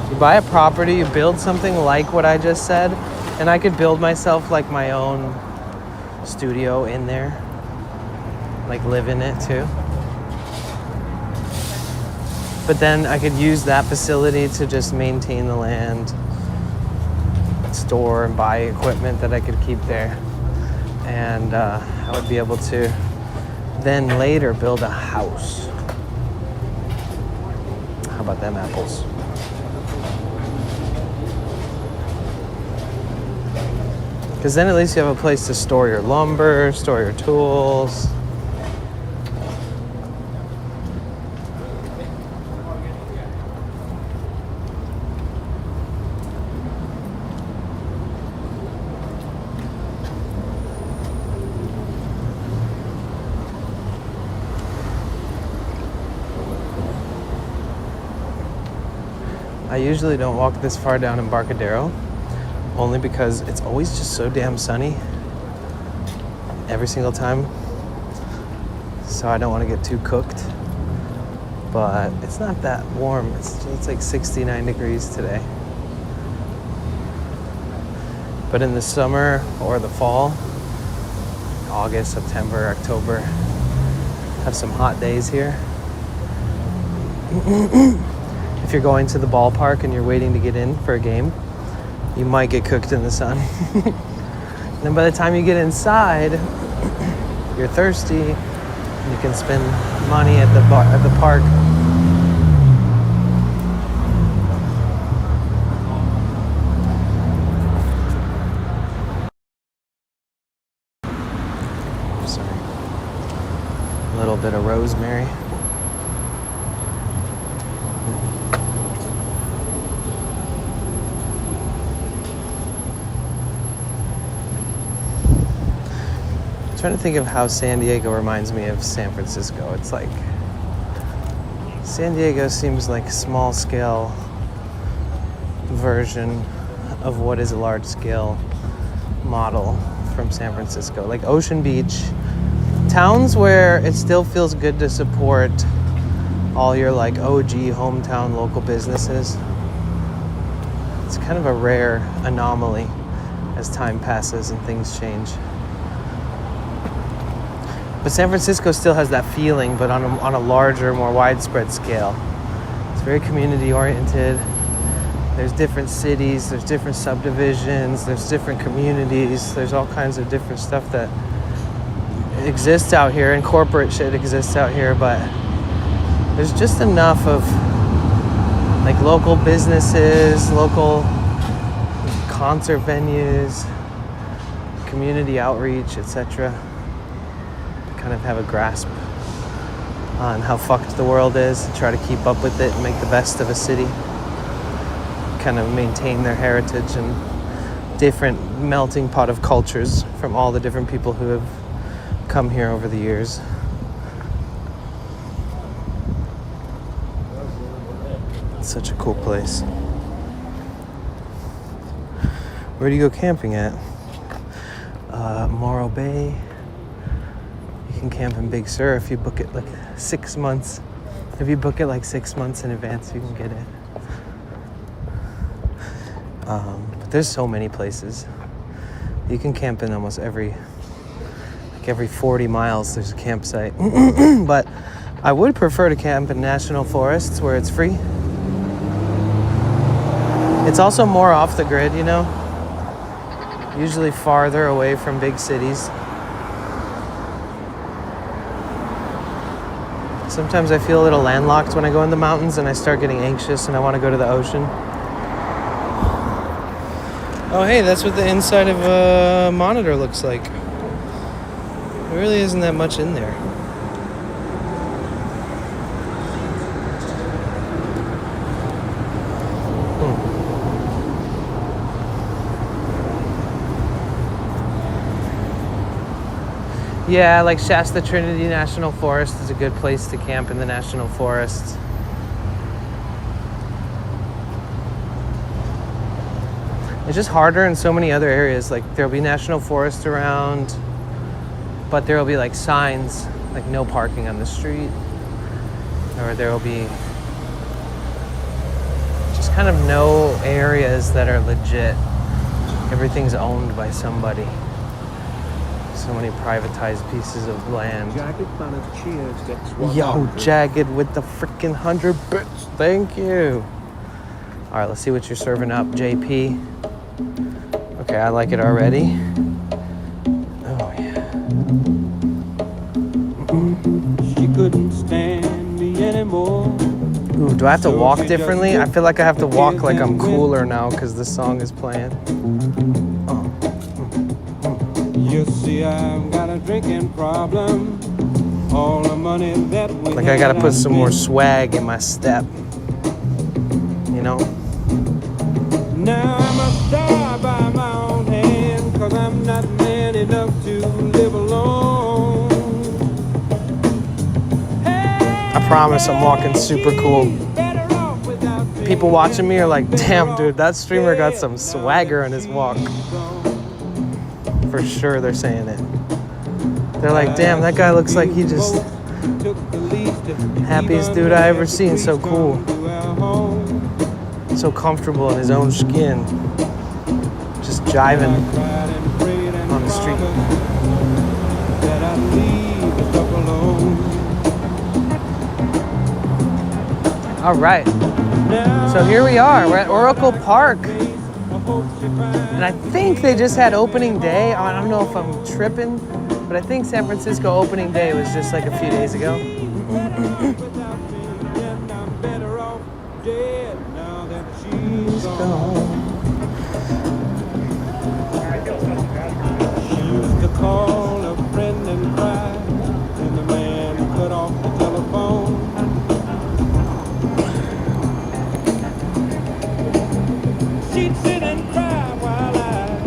you buy a property, you build something like what I just said, and I could build myself like my own studio in there, like live in it too. But then I could use that facility to just maintain the land, store and buy equipment that I could keep there. And I would be able to then later build a house. How about them apples? Because then at least you have a place to store your lumber, store your tools. I usually don't walk this far down Embarcadero, only because it's always just so damn sunny every single time. So I don't want to get too cooked. But it's not that warm. It's like 69 degrees today. But in the summer or the fall, August, September, October, have some hot days here. If you're going to the ballpark and you're waiting to get in for a game, you might get cooked in the sun. Then by the time you get inside, you're thirsty and you can spend money at the park. Sorry. A little bit of rosemary. Trying to think of how San Diego reminds me of San Francisco. It's like San Diego seems like a small scale version of what is a large scale model from San Francisco. Like Ocean Beach, towns where it still feels good to support all your like OG hometown local businesses. It's kind of a rare anomaly as time passes and things change. But San Francisco still has that feeling, but on a larger, more widespread scale. It's very community oriented. There's different cities, there's different subdivisions, there's different communities, there's all kinds of different stuff that exists out here, and corporate shit exists out here, but there's just enough of like local businesses, local concert venues, community outreach, etc. Kind of have a grasp on how fucked the world is and try to keep up with it and make the best of a city. Kind of maintain their heritage and different melting pot of cultures from all the different people who have come here over the years. It's such a cool place. Where do you go camping at? Morro Bay. You can camp in Big Sur if you book it like 6 months. If you book it like 6 months in advance, you can get it. But there's so many places. You can camp in almost every 40 miles there's a campsite. But I would prefer to camp in national forests where it's free. It's also more off the grid, you know? Usually farther away from big cities. Sometimes I feel a little landlocked when I go in the mountains and I start getting anxious and I want to go to the ocean. Oh hey, that's what the inside of a monitor looks like. There really isn't that much in there. Yeah, like Shasta Trinity National Forest is a good place to camp in the national forest. It's just harder in so many other areas. Like there'll be national forest around, but there'll be like signs, like no parking on the street. Or there'll be just kind of no areas that are legit. Everything's owned by somebody. So many privatized pieces of land. Jagged fan of Cheers gets 100. Yo, Jagged with the freaking 100 bits. Thank you. All right, let's see what you're serving up, JP. Okay, I like it already. Oh, yeah. She couldn't stand me anymore. Ooh, do I have to walk differently? I feel like I have to walk like I'm cooler now because the song is playing. Oh. You see, I've got a drinking problem. All the money that we Like I gotta put some more swag in my step. You know? Now I must die by my own hand, 'cause I'm not man enough to live alone. I promise I'm walking super cool. People watching me are like, damn, dude, that streamer got some swagger in his walk. For sure they're saying it. They're like, damn, that guy looks like he just happiest dude I ever seen. So cool. So comfortable in his own skin. Just jiving on the street. All right. So here we are. We're at Oracle Park. And I think they just had opening day. I don't know if I'm tripping, but I think San Francisco opening day was just like a few days ago. Call a friend and cry, and the man cut off the telephone. She'd sit and cry while I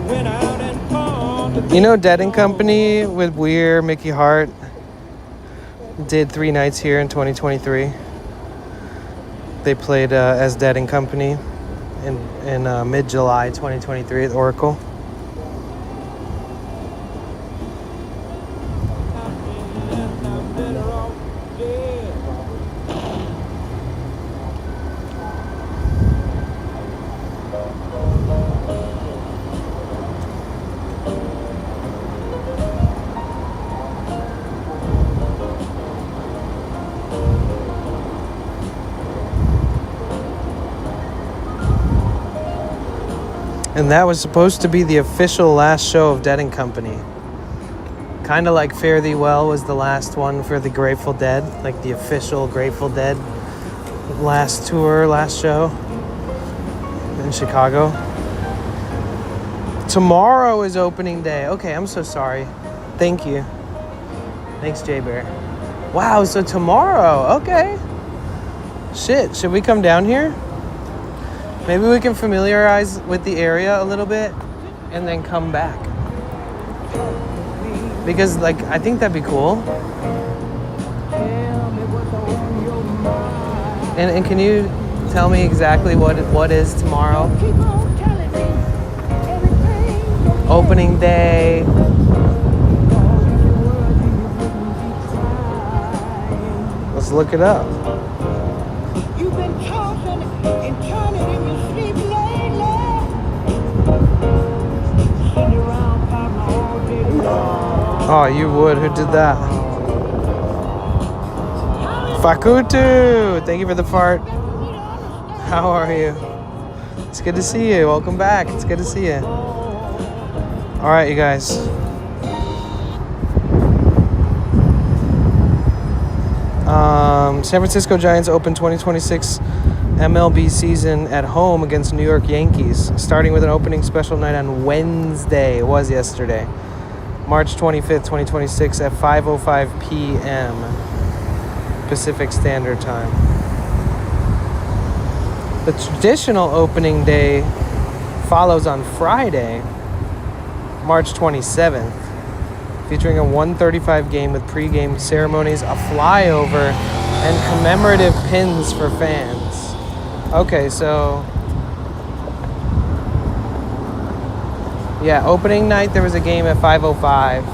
went out and pawned. You know Dead and Company with Weir, Mickey Hart did 3 nights here in 2023. They played as Dead and Company in mid-July 2023 at Oracle. And that was supposed to be the official last show of Dead and Company. Kind of like Fare Thee Well was the last one for the Grateful Dead, like the official Grateful Dead last tour, last show in Chicago. Tomorrow is opening day. Okay, I'm so sorry. Thank you. Thanks, Jay Bear. Wow, so tomorrow. Okay. Shit, should we come down here? Maybe we can familiarize with the area a little bit and then come back. Because, like, I think that'd be cool. And can you tell me exactly what is tomorrow? Opening day. Let's look it up. You've been tossing and turning in your sleep lately. Sitting around pouting all day long. Oh, you would. Who did that? Fakutu! Thank you for the fart. How are you? It's good to see you. Welcome back. It's good to see you. All right, you guys. San Francisco Giants open 2026 MLB season at home against New York Yankees, starting with an opening special night on Wednesday. It was yesterday, March 25th, 2026 at 5:05 p.m. Pacific Standard Time. The traditional opening day follows on Friday, March 27th, featuring a 1:35 game with pre-game ceremonies, a flyover, and commemorative pins for fans. Okay, so yeah, opening night there was a game at 5:05.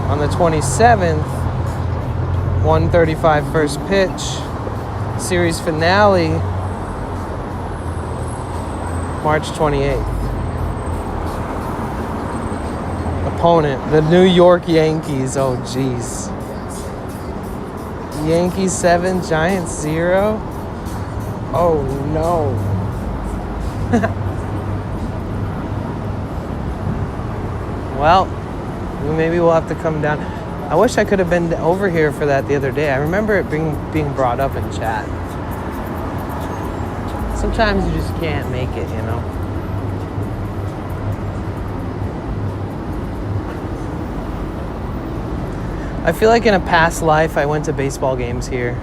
On the 27th, 1:35 first pitch. Series finale, March 28th. Opponent, the New York Yankees. Oh, jeez. Yankees 7, Giants 0. Oh, no. Well, maybe we'll have to come down. I wish I could have been over here for that the other day. I remember it being brought up in chat. Sometimes you just can't make it, you know? I feel like in a past life I went to baseball games here.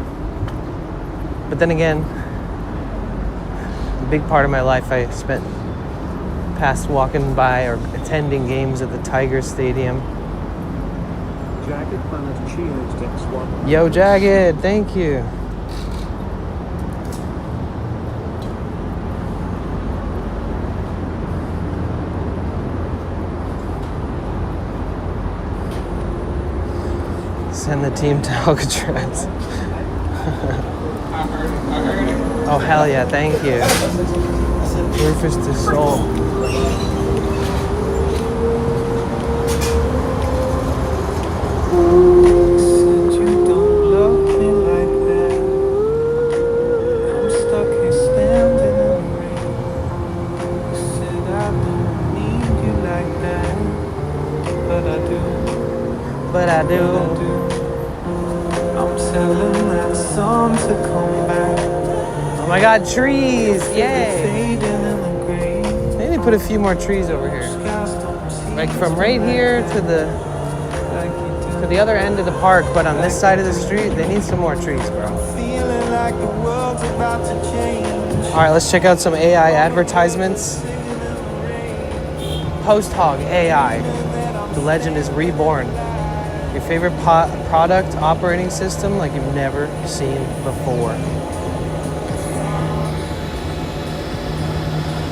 But then again, a big part of my life I spent past walking by or attending games at the Tiger Stadium. Jagged Planet Cheers X1. Yo, Jagged, thank you. Send the team to Alcatraz. Oh, hell yeah, thank you. Rufus de Sol. Said you don't love me like that. I'm stuck here standing in the rain. You said I don't need you like that, but I do. But I do. I'm telling that song to come back. Oh my god, trees! Yay! They need to put a few more trees over here. Like from right here to the other end of the park, but on this side of the street, they need some more trees, bro. Alright, let's check out some AI advertisements. Post Hog AI. The legend is reborn. Your favorite product operating system like you've never seen before.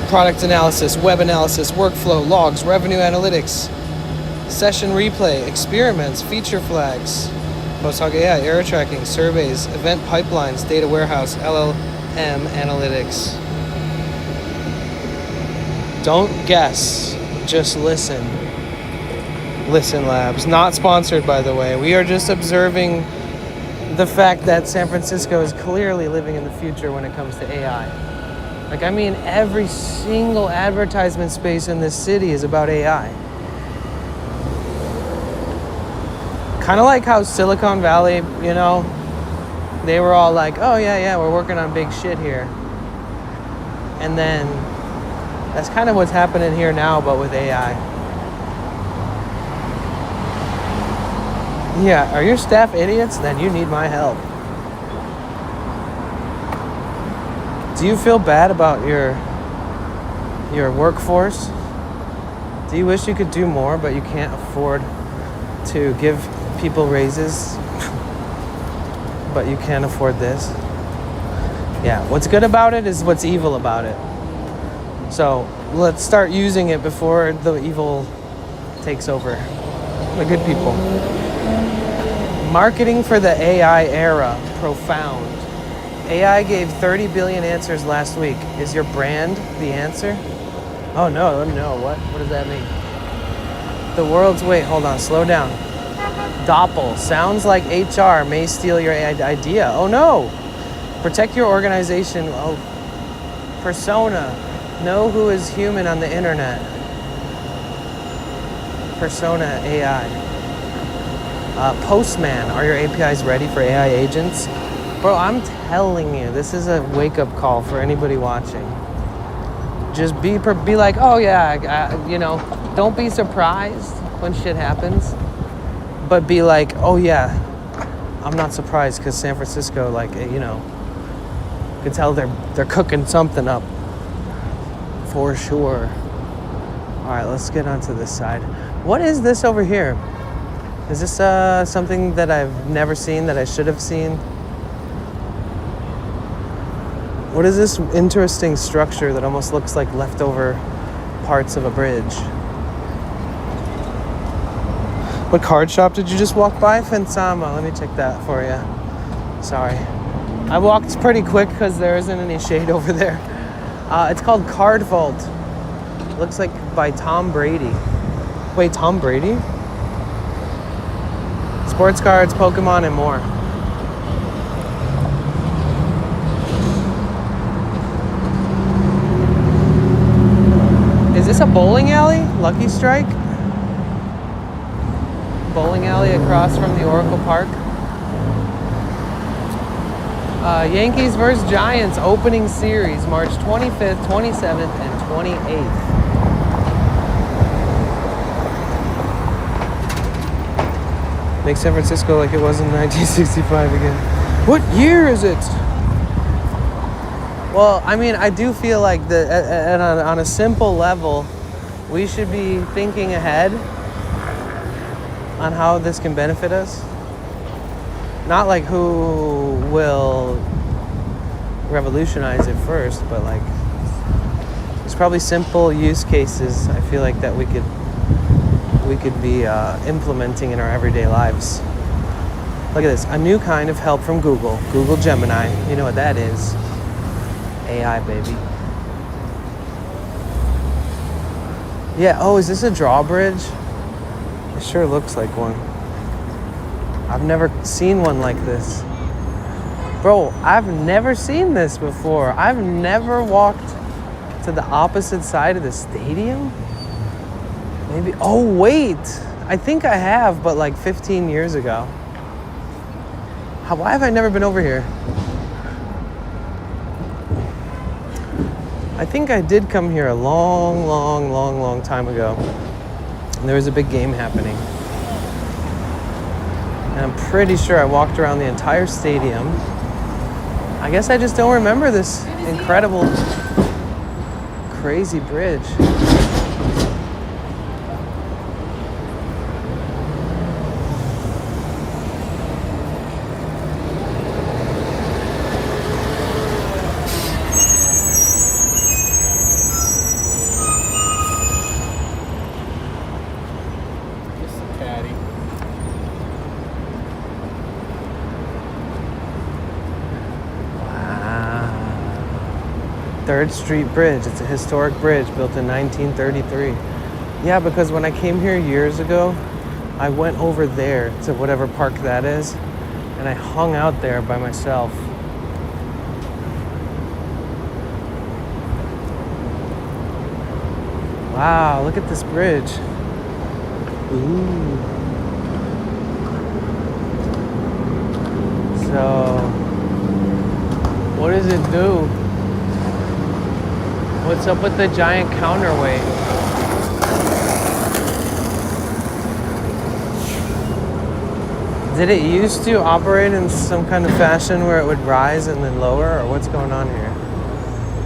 Product analysis, web analysis, workflow, logs, revenue analytics, session replay, experiments, feature flags, Post-Hog AI, error tracking, surveys, event pipelines, data warehouse, LLM analytics. Don't guess, just listen. Listen Labs, not sponsored by the way. We are just observing the fact that San Francisco is clearly living in the future when it comes to AI. Like, I mean, every single advertisement space in this city is about AI. Kind of like how Silicon Valley, you know, they were all like, oh yeah, we're working on big shit here. And then that's kind of what's happening here now, but with AI. Yeah, are your staff idiots? Then you need my help. Do you feel bad about your workforce? Do you wish you could do more, but you can't afford to give people raises? But you can't afford this? Yeah, what's good about it is what's evil about it. So let's start using it before the evil takes over the good people. Marketing for the AI era, profound. AI gave 30 billion answers last week. Is your brand the answer? Oh no, what does that mean? The world's, wait, hold on, slow down. Doppel, sounds like HR may steal your idea. Oh no! Protect your organization. Oh, persona, know who is human on the internet. Persona AI. Postman, are your APIs ready for AI agents? Bro, I'm telling you, this is a wake-up call for anybody watching. Just be like, oh yeah, you know, don't be surprised when shit happens, but be like, oh yeah, I'm not surprised because San Francisco, like, you know, could tell they're cooking something up for sure. All right, let's get onto this side. What is this over here? Is this something that I've never seen that I should have seen? What is this interesting structure that almost looks like leftover parts of a bridge? What card shop did you just walk by? Fensama, let me check that for you. Sorry. I walked pretty quick because there isn't any shade over there. It's called Card Vault. Looks like by Tom Brady. Wait, Tom Brady? Sports cards, Pokemon, and more. Is this a bowling alley? Lucky Strike? Bowling alley across from the Oracle Park. Yankees vs. Giants opening series, March 25th, 27th, and 28th. Make San Francisco like it was in 1965 again. What year is it? Well, I mean, I do feel like on a simple level, we should be thinking ahead on how this can benefit us. Not like who will revolutionize it first, but like there's probably simple use cases I feel like that we could be implementing in our everyday lives. Look at this, a new kind of help from Google Gemini. You know what that is? AI, baby. Yeah, oh, is this a drawbridge? It sure looks like one. I've never seen one like this. Bro, I've never seen this before. I've never walked to the opposite side of the stadium. Maybe, oh wait, I think I have, but like 15 years ago. Why have I never been over here? I think I did come here a long time ago. And there was a big game happening. And I'm pretty sure I walked around the entire stadium. I guess I just don't remember this incredible, crazy bridge. Third Street Bridge. It's a historic bridge built in 1933. Yeah, because when I came here years ago, I went over there to whatever park that is, and I hung out there by myself. Wow, look at this bridge. Ooh. So, what does it do? What's up with the giant counterweight? Did it used to operate in some kind of fashion where it would rise and then lower, or what's going on here?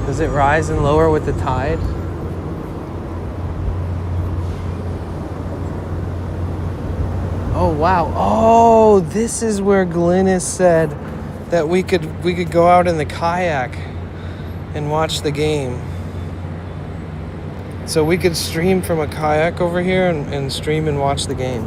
Does it rise and lower with the tide? Oh wow. Oh, this is where Glynis said that we could go out in the kayak and watch the game. So we could stream from a kayak over here and stream and watch the game.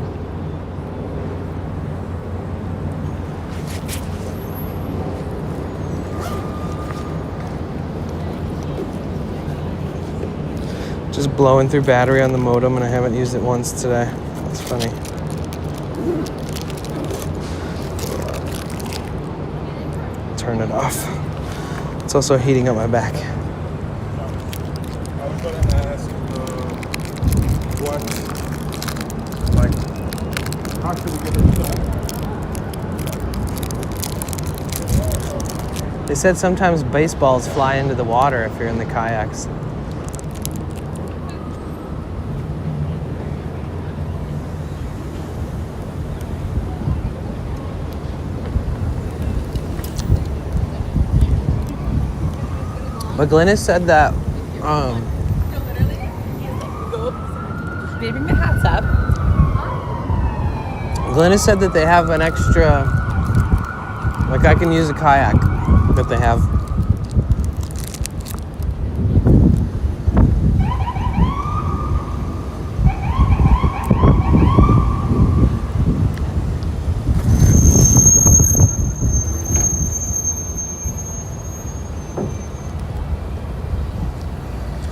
Just blowing through battery on the modem, and I haven't used it once today. That's funny. Turn it off. It's also heating up my back. How should we get it done? They said sometimes baseballs fly into the water if you're in the kayaks. But Glynis said that Leaving the hats up. Glynis said that they have an extra, like I can use a kayak that they have.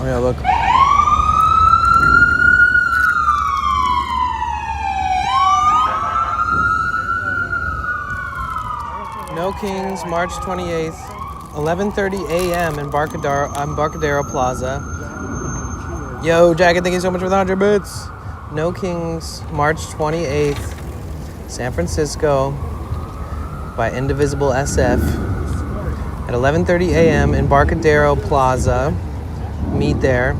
Oh yeah, look. No Kings, March 28th, 11:30 a.m. in Embarcadero Plaza. Yo, Jacket, thank you so much for the 100 bits. No Kings, March 28th, San Francisco, by Indivisible SF. At 11:30 a.m. in Embarcadero Plaza. Meet there.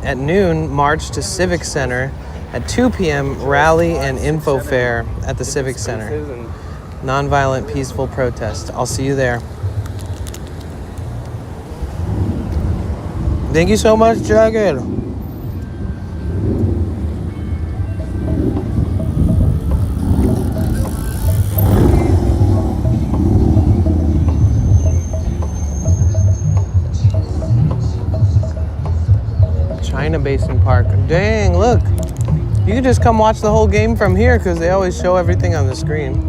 At noon, march to Civic Center At 2 p.m., rally and info fair at the Civic Center. Nonviolent, peaceful protest. I'll see you there. Thank you so much, Jagged. China Basin Park. Dang, look. You can just come watch the whole game from here because they always show everything on the screen.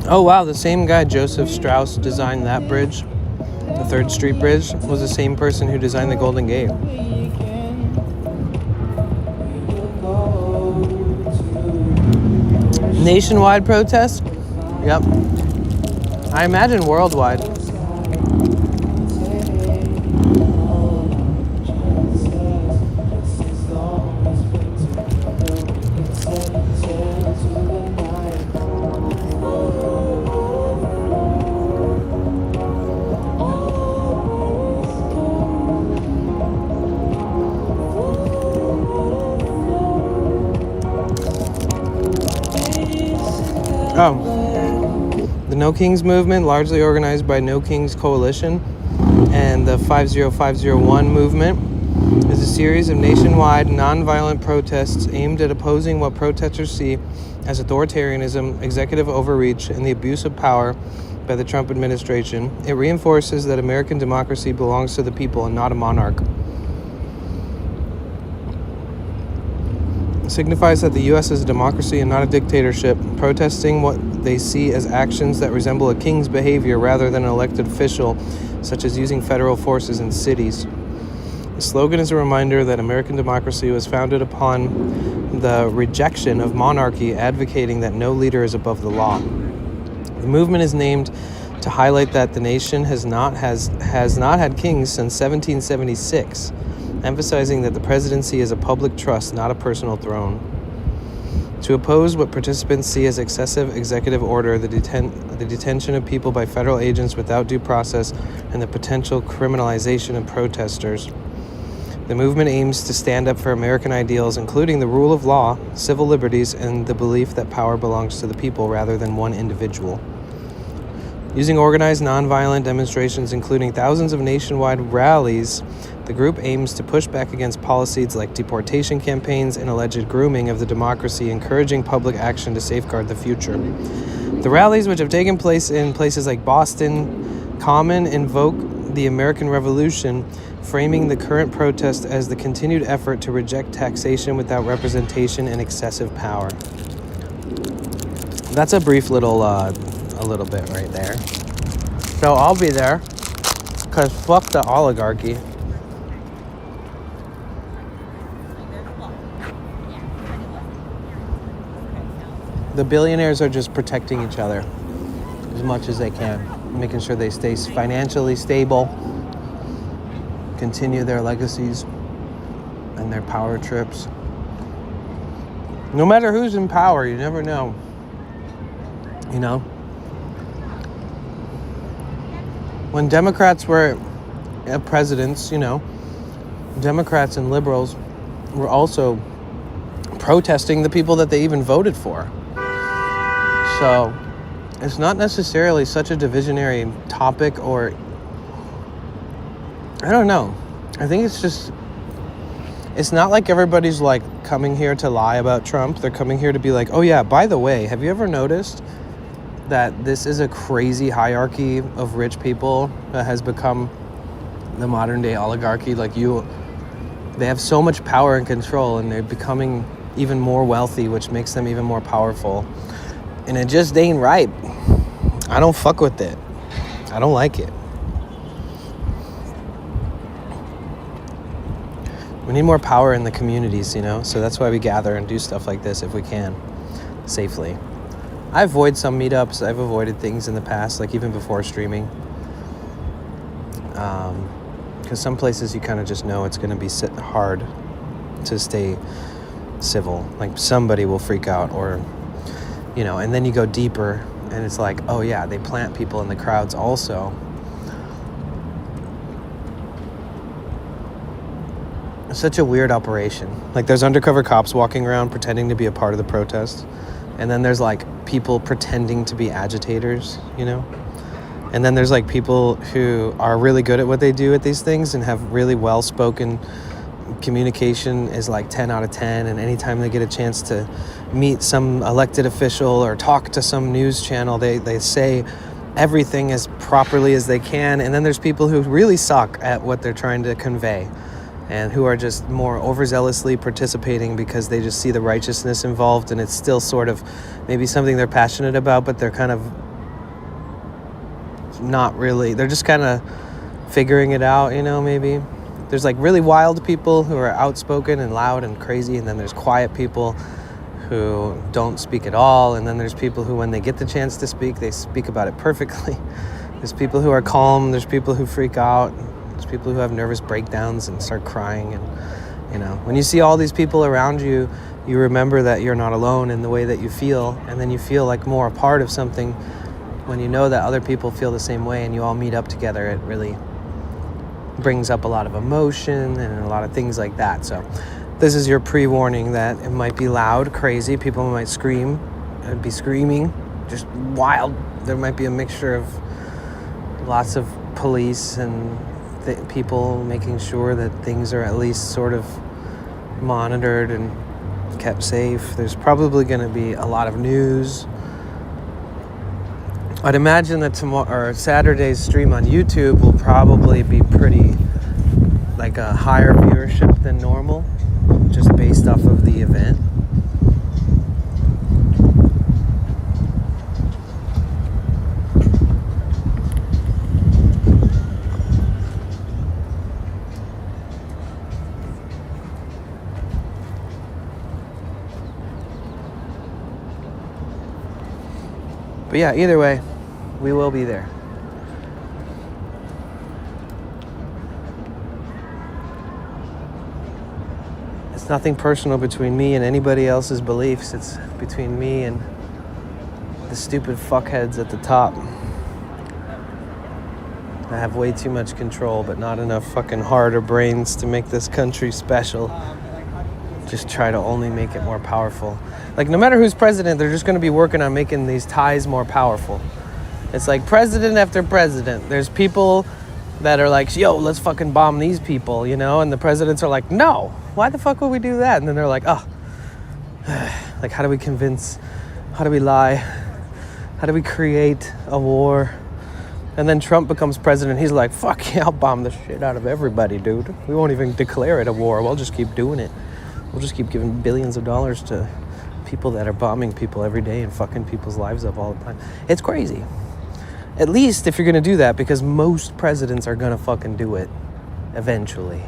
Oh wow, the same guy, Joseph Strauss, designed that bridge. The 3rd Street Bridge was the same person who designed the Golden Gate. Nationwide protest? Yep. I imagine worldwide. The No Kings movement, largely organized by No Kings Coalition, and the 50501 movement is a series of nationwide nonviolent protests aimed at opposing what protesters see as authoritarianism, executive overreach, and the abuse of power by the Trump administration. It reinforces that American democracy belongs to the people and not a monarch. Signifies that the U.S. is a democracy and not a dictatorship, protesting what they see as actions that resemble a king's behavior rather than an elected official, such as using federal forces in cities. The slogan is a reminder that American democracy was founded upon the rejection of monarchy, advocating that no leader is above the law. The movement is named to highlight that the nation has not had kings since 1776. Emphasizing that the presidency is a public trust, not a personal throne. To oppose what participants see as excessive executive order, the detention of people by federal agents without due process, and the potential criminalization of protesters. The movement aims to stand up for American ideals, including the rule of law, civil liberties, and the belief that power belongs to the people rather than one individual. Using organized nonviolent demonstrations, including thousands of nationwide rallies, the group aims to push back against policies like deportation campaigns and alleged grooming of the democracy, encouraging public action to safeguard the future. The rallies, which have taken place in places like Boston, Common, invoke the American Revolution, framing the current protest as the continued effort to reject taxation without representation and excessive power. That's a brief little bit right there. So I'll be there, because fuck the oligarchy. The billionaires are just protecting each other as much as they can, making sure they stay financially stable, continue their legacies and their power trips. No matter who's in power, you never know. You know? When Democrats were presidents, you know, Democrats and liberals were also protesting the people that they even voted for. So it's not necessarily such a divisionary topic, or I don't know. I think it's not like everybody's like coming here to lie about Trump. They're coming here to be like, oh yeah, by the way, have you ever noticed that this is a crazy hierarchy of rich people that has become the modern day oligarchy? Like they have so much power and control, and they're becoming even more wealthy, which makes them even more powerful. And it just ain't right. I don't fuck with it. I don't like it. We need more power in the communities, you know? So that's why we gather and do stuff like this if we can, safely. I avoid some meetups. I've avoided things in the past, like even before streaming. Because some places you kind of just know it's going to be hard to stay civil. Like somebody will freak out, or, you know, and then you go deeper and it's like, oh yeah, they plant people in the crowds also. It's such a weird operation. Like there's undercover cops walking around pretending to be a part of the protest. And then there's like people pretending to be agitators, you know? And then there's like people who are really good at what they do at these things and have really well-spoken communication is like 10 out of 10. And anytime they get a chance to meet some elected official or talk to some news channel, they say everything as properly as they can. And then there's people who really suck at what they're trying to convey and who are just more overzealously participating because they just see the righteousness involved, and it's still sort of maybe something they're passionate about, but they're kind of not really. They're just kind of figuring it out, you know, maybe. There's like really wild people who are outspoken and loud and crazy, and then there's quiet people who don't speak at all, and then there's people who, when they get the chance to speak, they speak about it perfectly. There's people who are calm, there's people who freak out, there's people who have nervous breakdowns and start crying, and, you know, when you see all these people around you, you remember that you're not alone in the way that you feel, and then you feel like more a part of something when you know that other people feel the same way and you all meet up together. It really brings up a lot of emotion and a lot of things like that. So this is your pre-warning that it might be loud, crazy. People might scream and be screaming, just wild. There might be a mixture of lots of police and people making sure that things are at least sort of monitored and kept safe. There's probably going to be a lot of news. I'd imagine that tomorrow or Saturday's stream on YouTube will probably be pretty like a higher viewership than normal, just based off of the event. But yeah, either way, we will be there. It's nothing personal between me and anybody else's beliefs. It's between me and the stupid fuckheads at the top. I have way too much control, but not enough fucking heart or brains to make this country special. Just try to only make it more powerful. Like, no matter who's president, they're just going to be working on making these ties more powerful. It's like president after president. There's people that are like, yo, let's fucking bomb these people, you know? And the presidents are like, no, why the fuck would we do that? And then they're like, oh, like, how do we convince? How do we lie? How do we create a war? And then Trump becomes president. He's like, fuck yeah, I'll bomb the shit out of everybody, dude. We won't even declare it a war. We'll just keep doing it. We'll just keep giving billions of dollars to people that are bombing people every day and fucking people's lives up all the time. It's crazy. At least if you're going to do that, because most presidents are going to fucking do it eventually.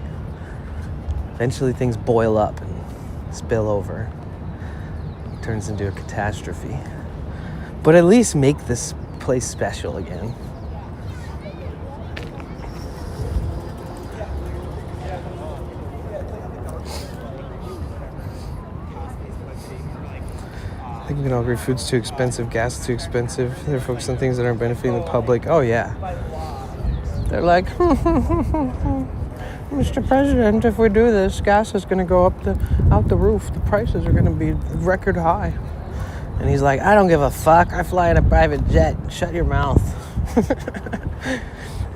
Eventually things boil up and spill over. It turns into a catastrophe. But at least make this place special again. I think we can all agree food's too expensive, gas is too expensive. They're focused on things that aren't benefiting the public. Oh, yeah. They're like, Mr. President, if we do this, gas is going to go out the roof. The prices are going to be record high. And he's like, I don't give a fuck. I fly in a private jet. Shut your mouth.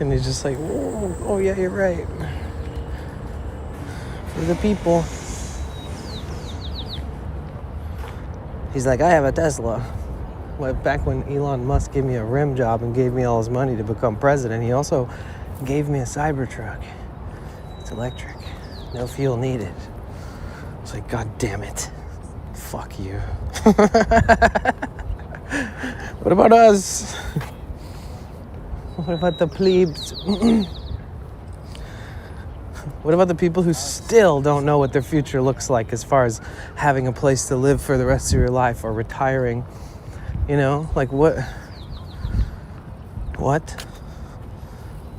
And he's just like, oh, yeah, you're right. For the people. He's like, I have a Tesla. Well, back when Elon Musk gave me a rim job and gave me all his money to become president, he also gave me a Cybertruck. It's electric. No fuel needed. It's like, God damn it. Fuck you. What about us? What about the plebes? What about the people who still don't know what their future looks like as far as having a place to live for the rest of your life or retiring You know, like what?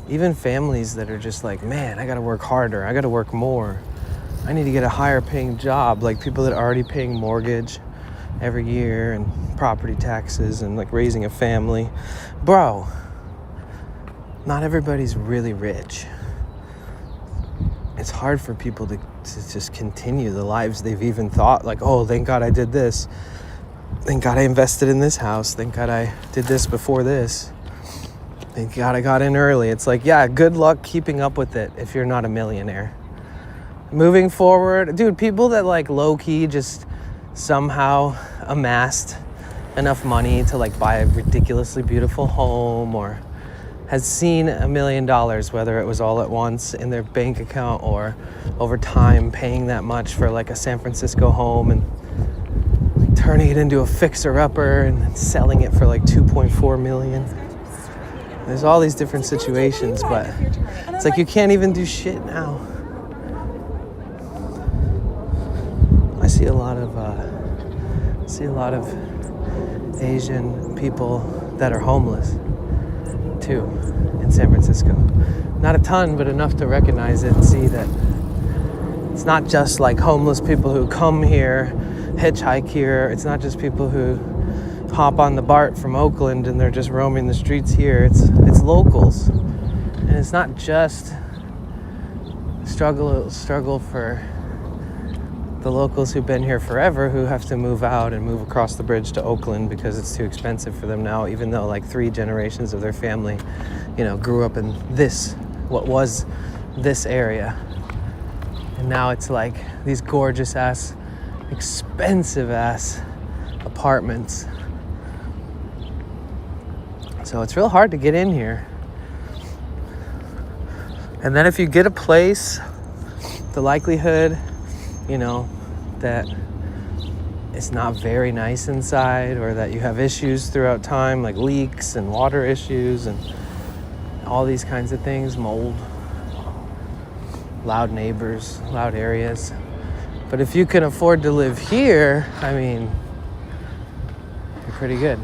Even families that are just like, man, I gotta work harder, I gotta work more, I need to get a higher paying job. Like people that are already paying mortgage every year and property taxes and like raising a family. Bro, not everybody's really rich. It's hard for people to just continue the lives they've even thought, like, oh, thank God I did this. Thank God I invested in this house. Thank God I did this before this. Thank God I got in early. It's like, yeah, good luck keeping up with it if you're not a millionaire. Moving forward, dude, people that like low-key just somehow amassed enough money to like buy a ridiculously beautiful home or has seen $1 million, whether it was all at once in their bank account or over time paying that much for like a San Francisco home and turning it into a fixer-upper and then selling it for like 2.4 million. There's all these different situations, but it's like you can't even do shit now. I see a lot of Asian people that are homeless too in San Francisco. Not a ton, but enough to recognize it and see that it's not just like homeless people who come here, hitchhike here. It's not just people who hop on the BART from Oakland and they're just roaming the streets here. It's locals, and it's not just struggle for the locals who've been here forever who have to move out and move across the bridge to Oakland because it's too expensive for them now, even though like 3 generations of their family, you know, grew up in what was this area. And now it's like these gorgeous ass, expensive ass apartments. So it's real hard to get in here. And then if you get a place, the likelihood, you know, that it's not very nice inside or that you have issues throughout time, like leaks and water issues and all these kinds of things, mold, loud neighbors, loud areas. But if you can afford to live here, I mean, you're pretty good.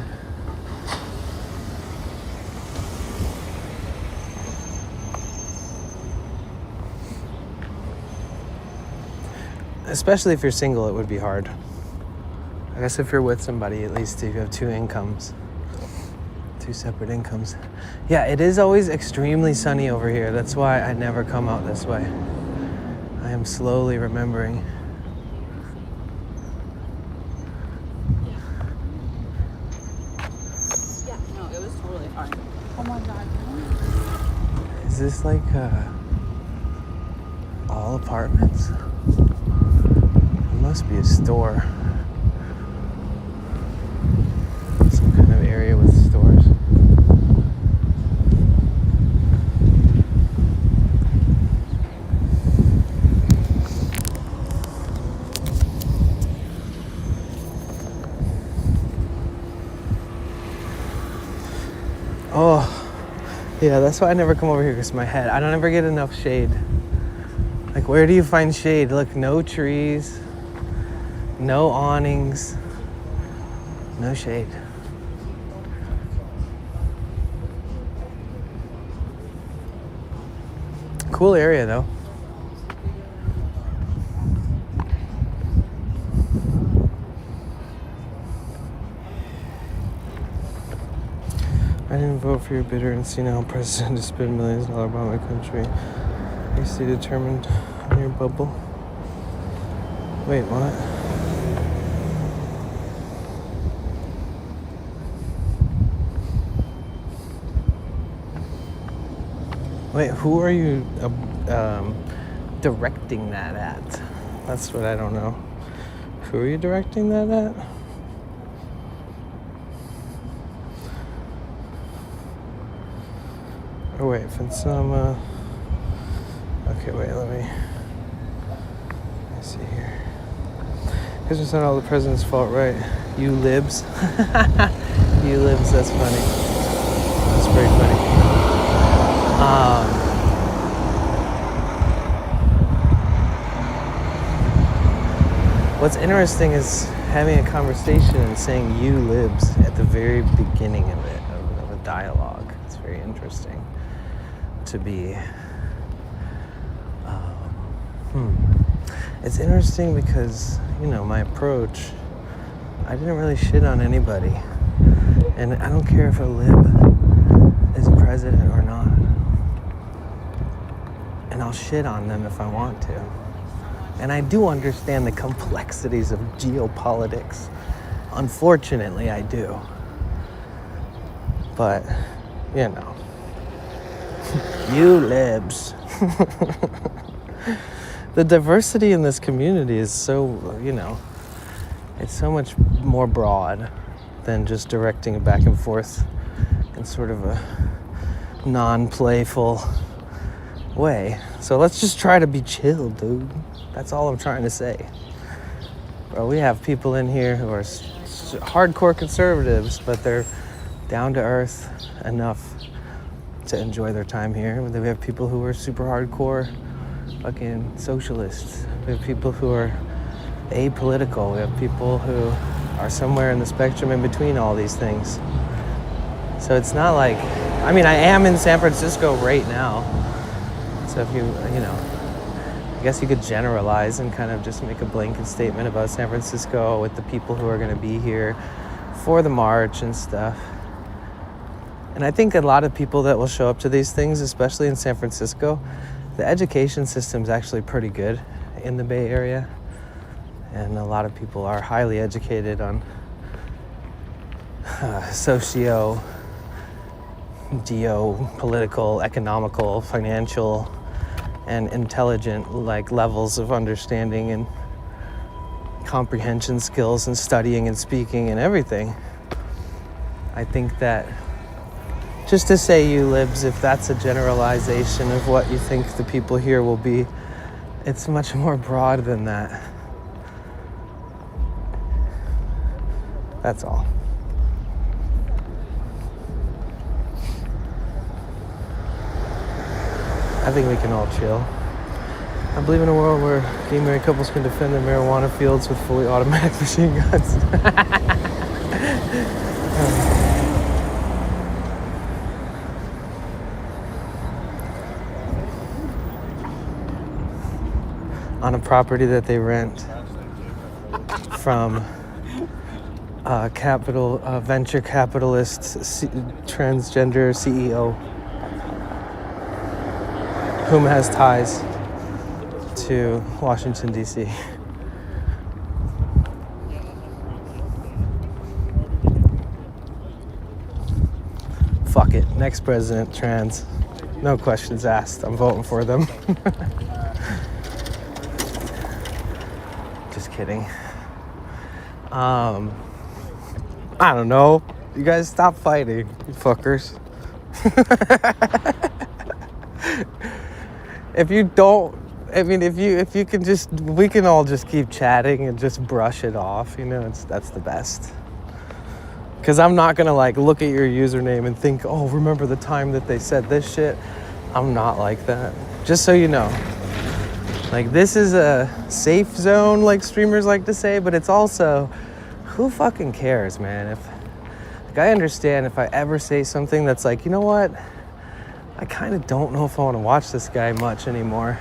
Especially if you're single, it would be hard. I guess if you're with somebody, at least if you have 2 incomes, 2 separate incomes. Yeah, it is always extremely sunny over here. That's why I never come out this way. I am slowly remembering. Yeah, no, it was totally fine. Oh my God. Is this like all apartments? It must be a store. Some kind of area with stores. Oh, yeah, that's why I never come over here, because my head, I don't ever get enough shade. Like, where do you find shade? Look, no trees, no awnings, no shade. Cool area, though. I didn't vote for your bitter and senile president to spend millions of dollars about my country. You stay determined on your bubble. Wait, what? Wait, who are you directing that at? That's what I don't know. Who are you directing that at? Oh wait, Finsama. Okay, wait, let me see here. Because it's not all the president's fault, right? You libs. You libs, that's funny. That's pretty funny. What's interesting is having a conversation and saying "you libs" at the very beginning of it, of a dialogue. It's very interesting to be. It's interesting because, you know, my approach, I didn't really shit on anybody. And I don't care if a lib is president or not. And I'll shit on them if I want to. And I do understand the complexities of geopolitics. Unfortunately, I do. But, you know, you libs. The diversity in this community is so, you know, it's so much more broad than just directing it back and forth in sort of a non-playful way. So let's just try to be chill, dude. That's all I'm trying to say. Bro, we have people in here who are hardcore conservatives, but they're down to earth enough to enjoy their time here. We have people who are super hardcore fucking socialists. We have people who are apolitical. We have people who are somewhere in the spectrum in between all these things. So it's not like, I mean, I am in San Francisco right now. So if you know, I guess you could generalize and kind of just make a blanket statement about San Francisco with the people who are going to be here for the march and stuff. And I think a lot of people that will show up to these things, especially in San Francisco, the education system's actually pretty good in the Bay Area. And a lot of people are highly educated on socio, geopolitical, economical, financial, and intelligent like levels of understanding and comprehension skills and studying and speaking and everything. I think that just to say you libs, if that's a generalization of what you think the people here will be, it's much more broad than that. That's all. I think we can all chill. I believe in a world where gay married couples can defend their marijuana fields with fully automatic machine guns. On a property that they rent from venture capitalist, transgender CEO, whom has ties to Washington, D.C. Fuck it. Next president, trans. No questions asked. I'm voting for them. Just kidding. I don't know. You guys stop fighting, you fuckers. If you don't, I mean, if you can just, we can all just keep chatting and just brush it off, you know, that's the best. Because I'm not gonna like look at your username and think, oh, remember the time that they said this shit? I'm not like that. Just so you know. Like, this is a safe zone, like streamers like to say, but it's also, who fucking cares, man? Like, I understand if I ever say something that's like, you know what? I kind of don't know if I want to watch this guy much anymore.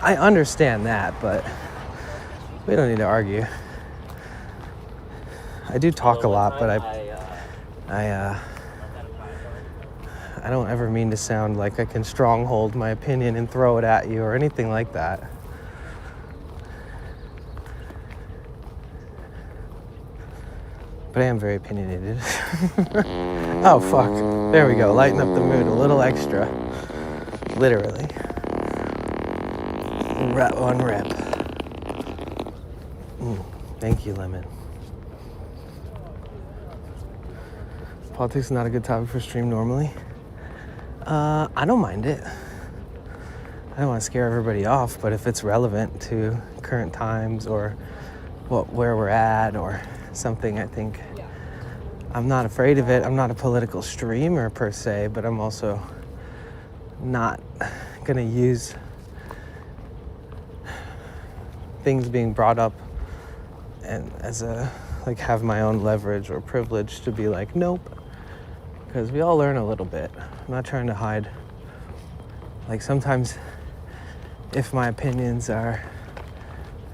I understand that, but we don't need to argue. I do talk a lot, but I don't ever mean to sound like I can stronghold my opinion and throw it at you or anything like that. But I am very opinionated. Oh, fuck. There we go. Lighten up the mood a little extra. Literally. One rep. Thank you, Lemon. Politics is not a good topic for stream normally. I don't mind it. I don't want to scare everybody off, but if it's relevant to current times or where we're at or something, I think I'm not afraid of it. I'm not a political streamer per se, but I'm also not gonna use things being brought up and as a like have my own leverage or privilege to be like, nope. Because we all learn a little bit. I'm not trying to hide. Like sometimes if my opinions are,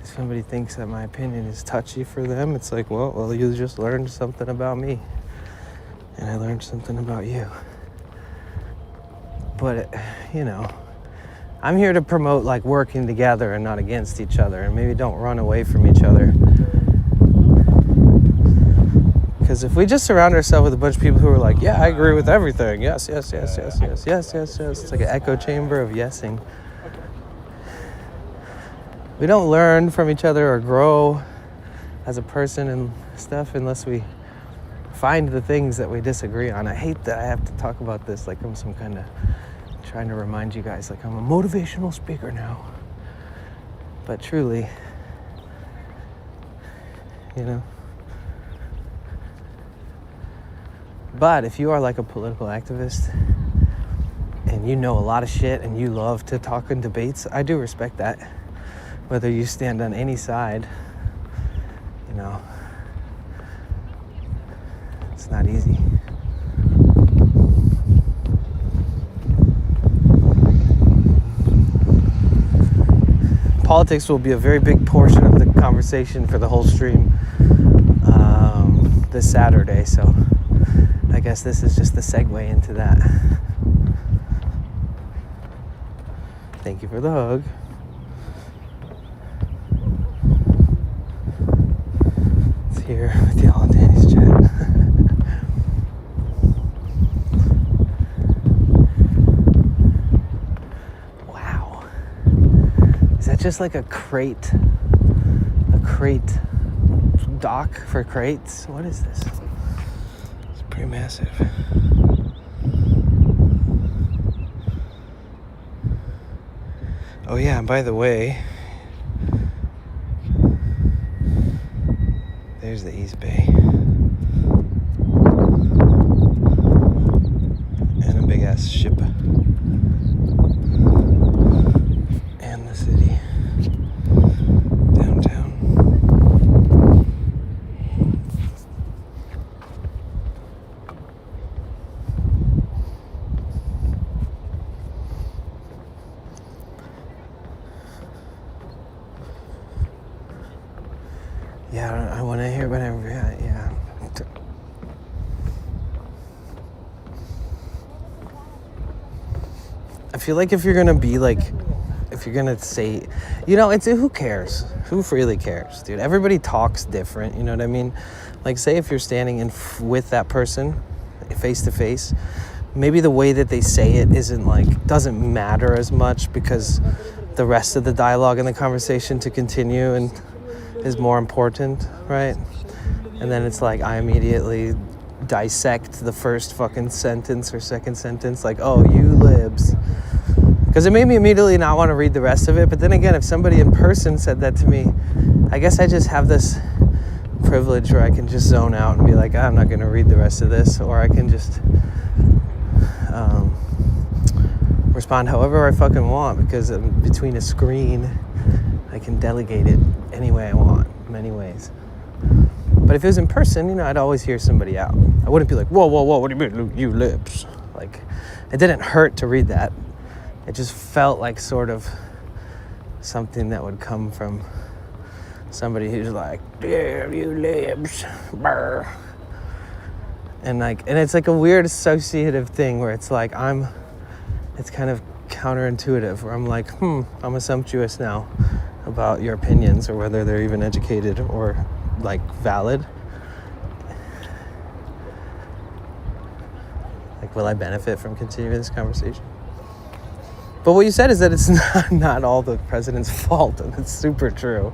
if somebody thinks that my opinion is touchy for them, it's like, well, you just learned something about me. And I learned something about you. But, you know, I'm here to promote like working together and not against each other, and maybe don't run away from each other. Because if we just surround ourselves with a bunch of people who are like, yeah, I agree with everything. Yes, yes, yes, yes, yes, yes, yes, yes. It's like an echo chamber of yesing. We don't learn from each other or grow as a person and stuff unless we find the things that we disagree on. I hate that I have to talk about this like I'm some kind of trying to remind you guys like I'm a motivational speaker now. But truly, you know. But if you are like a political activist and you know a lot of shit and you love to talk in debates, I do respect that. Whether you stand on any side, you know, it's not easy. Politics will be a very big portion of the conversation for the whole stream this Saturday, so I guess this is just the segue into that. Thank you for the hug. It's here with y'all in Danny's chat. Wow. Is that just like a crate dock for crates? What is this? It's pretty massive. Oh yeah, and by the way, there's the East Bay. And a big ass ship. And the city. Downtown. Yeah, I want to hear whatever. Yeah. I feel like if you're gonna be like, if you're gonna say, you know, it's who cares? Who really cares, dude? Everybody talks different. You know what I mean? Like, say if you're standing with that person, face to face, maybe the way that they say it isn't like doesn't matter as much because the rest of the dialogue and the conversation to continue and is more important, right? And then it's like I immediately dissect the first fucking sentence or second sentence, like, oh, you libs. Because it made me immediately not want to read the rest of it. But then again, if somebody in person said that to me, I guess I just have this privilege where I can just zone out and be like, I'm not going to read the rest of this. Or I can just respond however I fucking want, because between a screen, I can delegate it any way I want, many ways. But if it was in person, you know, I'd always hear somebody out. I wouldn't be like, whoa, what do you mean, you libs? Like, it didn't hurt to read that. It just felt like sort of something that would come from somebody who's like, yeah, you libs, brr. And it's like a weird associative thing where it's like it's kind of counterintuitive, where I'm like, I'm assumptuous now about your opinions or whether they're even educated or like valid. Like, will I benefit from continuing this conversation? But what you said is that it's not all the president's fault, and it's super true.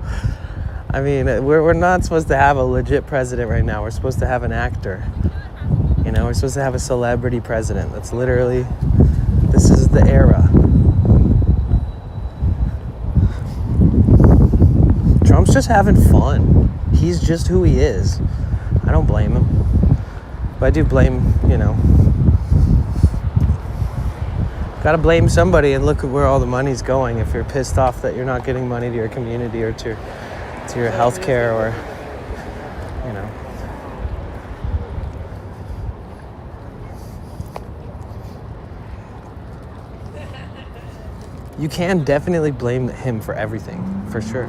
I mean, we're not supposed to have a legit president right now. We're supposed to have an actor. You know, we're supposed to have a celebrity president. That's literally, this is the era. Trump's just having fun. He's just who he is. I don't blame him. But I do blame, you know, gotta blame somebody, and look at where all the money's going if you're pissed off that you're not getting money to your community or to your health care or you know. You can definitely blame him for everything, for sure.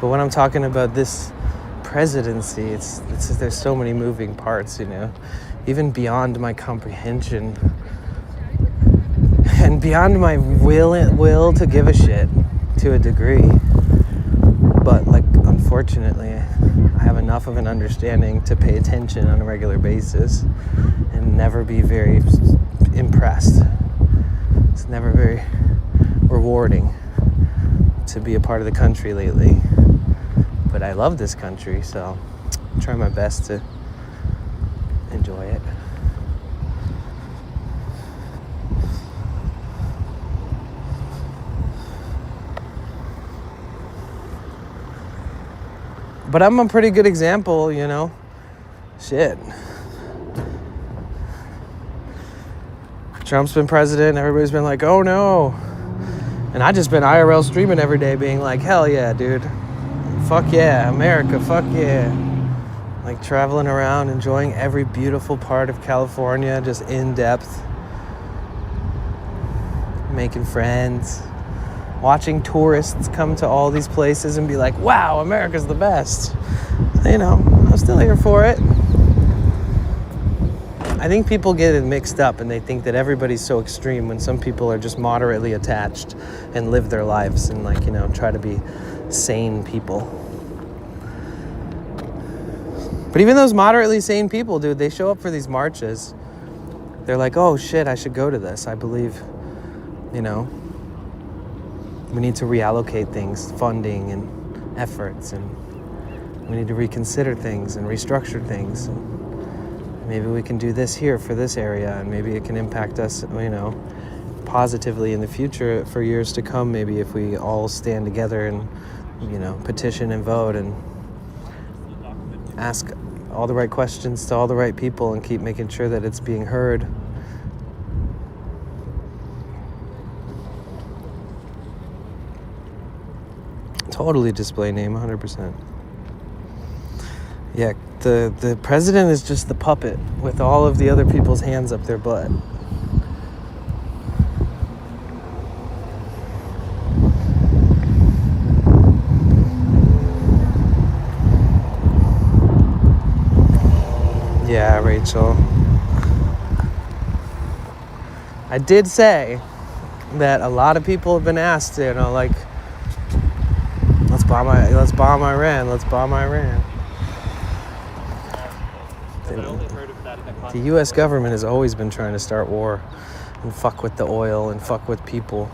But when I'm talking about this presidency, it's there's so many moving parts, you know, even beyond my comprehension and beyond my will to give a shit to a degree. But like, unfortunately, I have enough of an understanding to pay attention on a regular basis and never be very impressed. It's never very rewarding to be a part of the country lately. But I love this country, so I try my best to enjoy it. But I'm a pretty good example, you know. Shit. Trump's been president, everybody's been like, oh no. And I just been IRL streaming every day being like, hell yeah, dude. Fuck yeah, America, fuck yeah. Like traveling around, enjoying every beautiful part of California, just in depth. Making friends. Watching tourists come to all these places and be like, wow, America's the best. You know, I'm still here for it. I think people get it mixed up and they think that everybody's so extreme when some people are just moderately attached and live their lives and, like, you know, try to be sane people. But even those moderately sane people, dude, they show up for these marches. They're like, oh shit, I should go to this. I believe, you know, we need to reallocate things, funding and efforts, and we need to reconsider things and restructure things. Maybe we can do this here for this area, and maybe it can impact us, you know, positively in the future for years to come. Maybe if we all stand together and, you know, petition and vote and ask all the right questions to all the right people and keep making sure that it's being heard. Totally display name, 100%. Yeah, the president is just the puppet with all of the other people's hands up their butt. Yeah, Rachel. I did say that a lot of people have been asked, you know, like, let's bomb Iran. The U.S. government has always been trying to start war and fuck with the oil and fuck with people.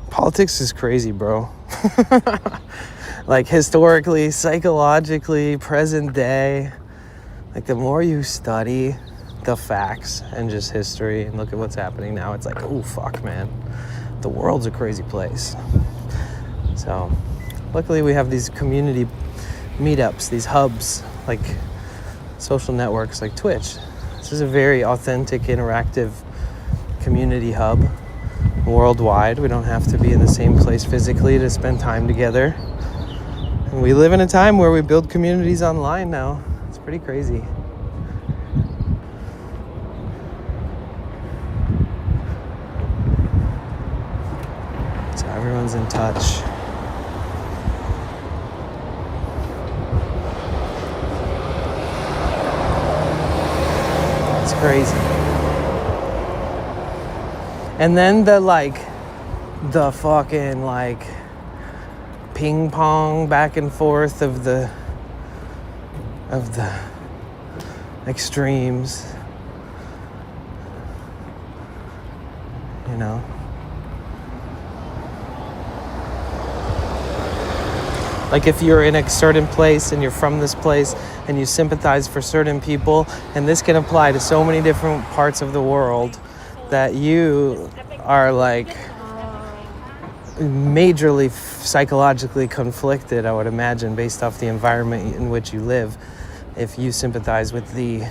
Politics is crazy, bro. Like, historically, psychologically, present day. Like, the more you study the facts and just history and look at what's happening now, it's like, oh, fuck, man. The world's a crazy place. So, luckily we have these community meetups, these hubs, like social networks like Twitch. This is a very authentic, interactive community hub. Worldwide. We don't have to be in the same place physically to spend time together. And we live in a time where we build communities online now. It's pretty crazy. So everyone's in touch. crazy. And then the fucking like ping pong back and forth of the extremes, you know. Like if you're in a certain place and you're from this place and you sympathize for certain people, and this can apply to so many different parts of the world, that you are like majorly psychologically conflicted, I would imagine, based off the environment in which you live, if you sympathize with the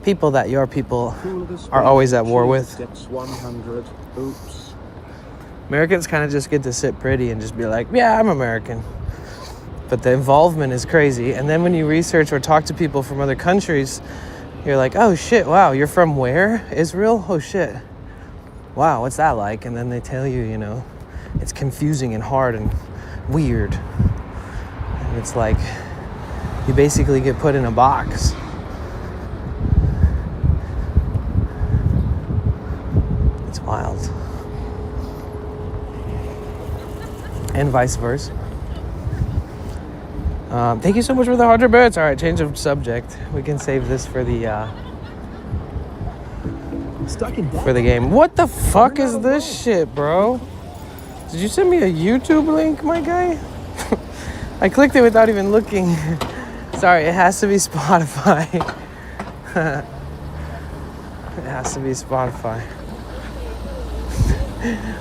people that your people are always at war with. Gets 100. Oops. Americans kind of just get to sit pretty and just be like, yeah, I'm American. But the involvement is crazy. And then when you research or talk to people from other countries, you're like, oh shit, wow, you're from where? Israel? Oh shit. Wow, what's that like? And then they tell you, you know, it's confusing and hard and weird. And it's like, you basically get put in a box. It's wild. And vice versa. Thank you so much for the 100 bits. All right, change of subject. We can save this for the game. What the fuck is this shit, bro? Did you send me a YouTube link, my guy? I clicked it without even looking. Sorry, it has to be Spotify. It has to be Spotify.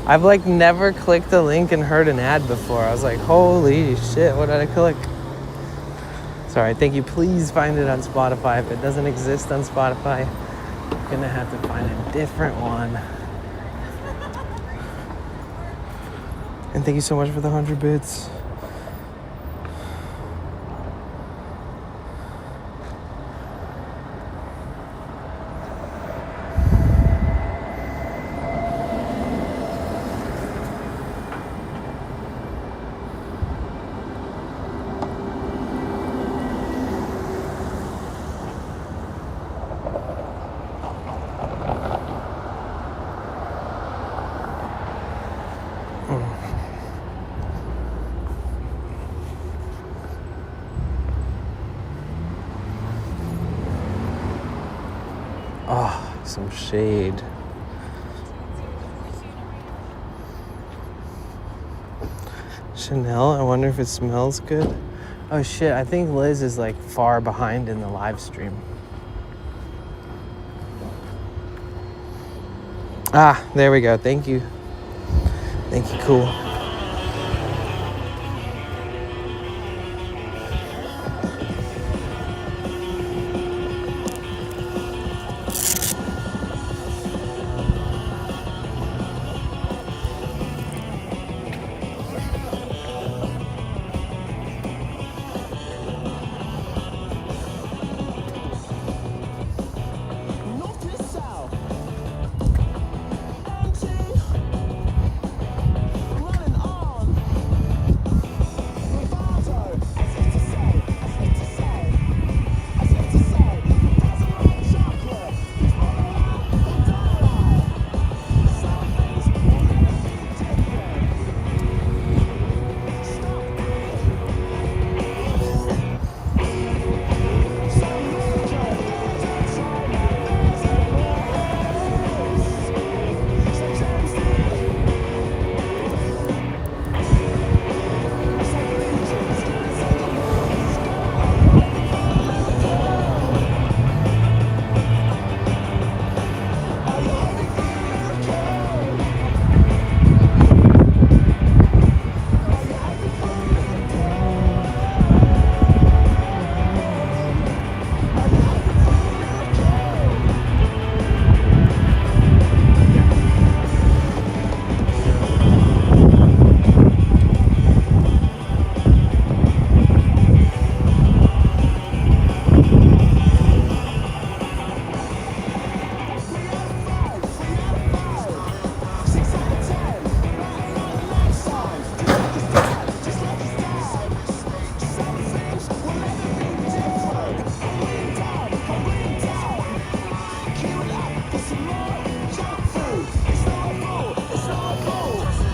I've like never clicked a link and heard an ad before. I was like, holy shit, what did I click? Sorry, thank you. Please find it on Spotify. If it doesn't exist on Spotify, you're gonna have to find a different one. And thank you so much for the 100 bits. Oh, some shade. Chanel, I wonder if it smells good. Oh shit, I think Liz is like far behind in the live stream. Ah, there we go. Thank you. Thank you, cool.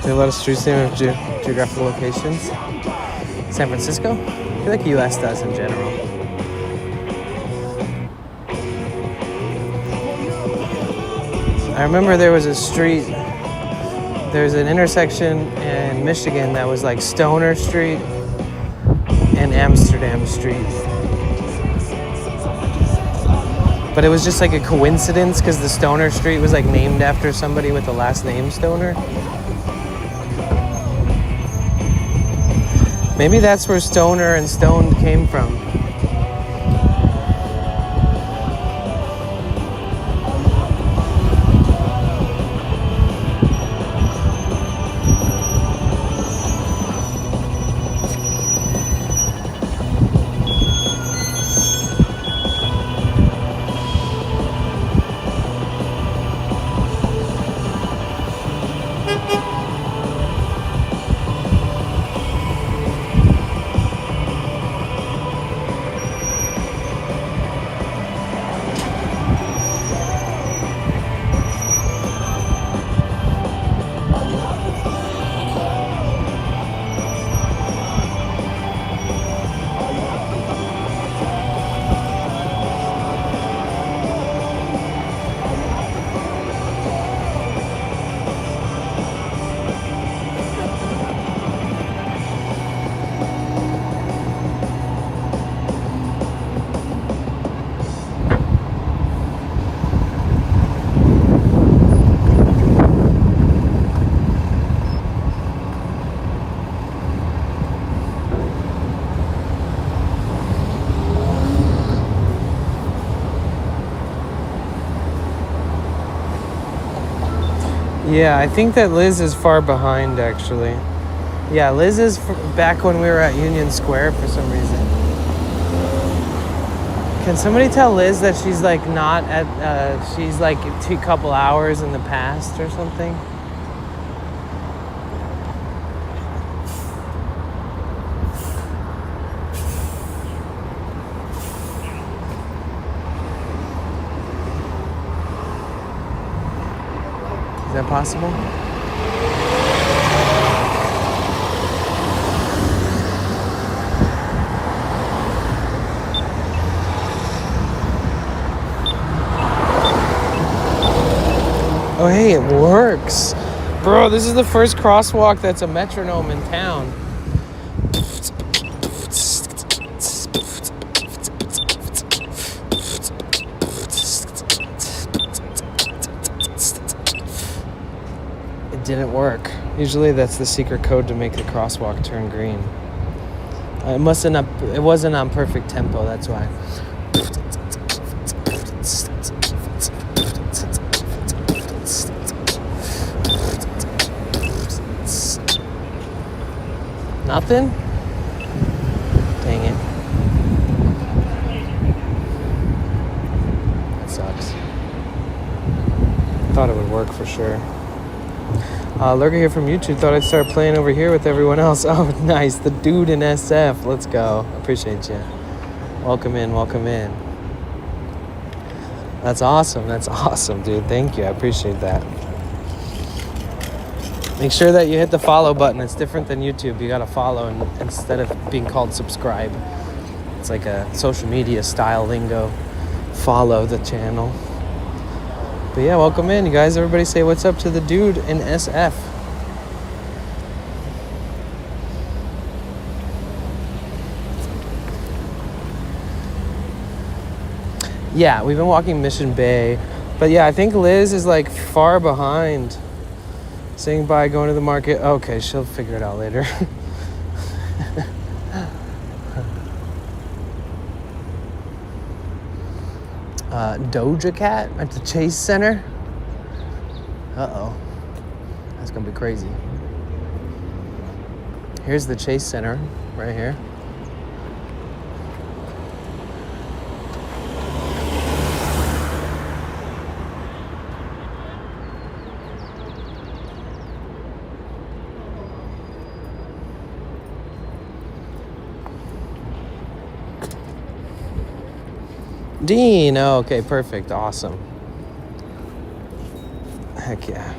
They let us streets name of geographical locations. San Francisco? I feel like the US does in general. I remember there was a street, there's an intersection in Michigan that was like Stoner Street and Amsterdam Street. But it was just like a coincidence because the Stoner Street was like named after somebody with the last name Stoner. Maybe that's where stoner and stoned came from. Yeah, I think that Liz is far behind, actually. Yeah, Liz is back when we were at Union Square for some reason. Can somebody tell Liz that she's like not at, she's like a couple hours in the past or something? Is that possible? Oh, hey, it works. Bro, this is the first crosswalk that's a metronome in town. It didn't work. Usually that's the secret code to make the crosswalk turn green. It wasn't on perfect tempo, that's why. Nothing? Dang it. That sucks. Thought it would work for sure. Lurker here from YouTube. Thought I'd start playing over here with everyone else. Oh, nice. The dude in SF. Let's go. Appreciate you. Welcome in. Welcome in. That's awesome. That's awesome, dude. Thank you. I appreciate that. Make sure that you hit the follow button. It's different than YouTube. You gotta follow instead of being called subscribe. It's like a social media style lingo. Follow the channel. But yeah, welcome in, you guys. Everybody say what's up to the dude in SF. Yeah, we've been walking Mission Bay. But yeah, I think Liz is like far behind. Saying bye, going to the market. Okay, she'll figure it out later. Doja Cat at the Chase Center. Uh-oh. That's gonna be crazy. Here's the Chase Center right here. Dean, oh, okay, perfect, awesome. Heck yeah.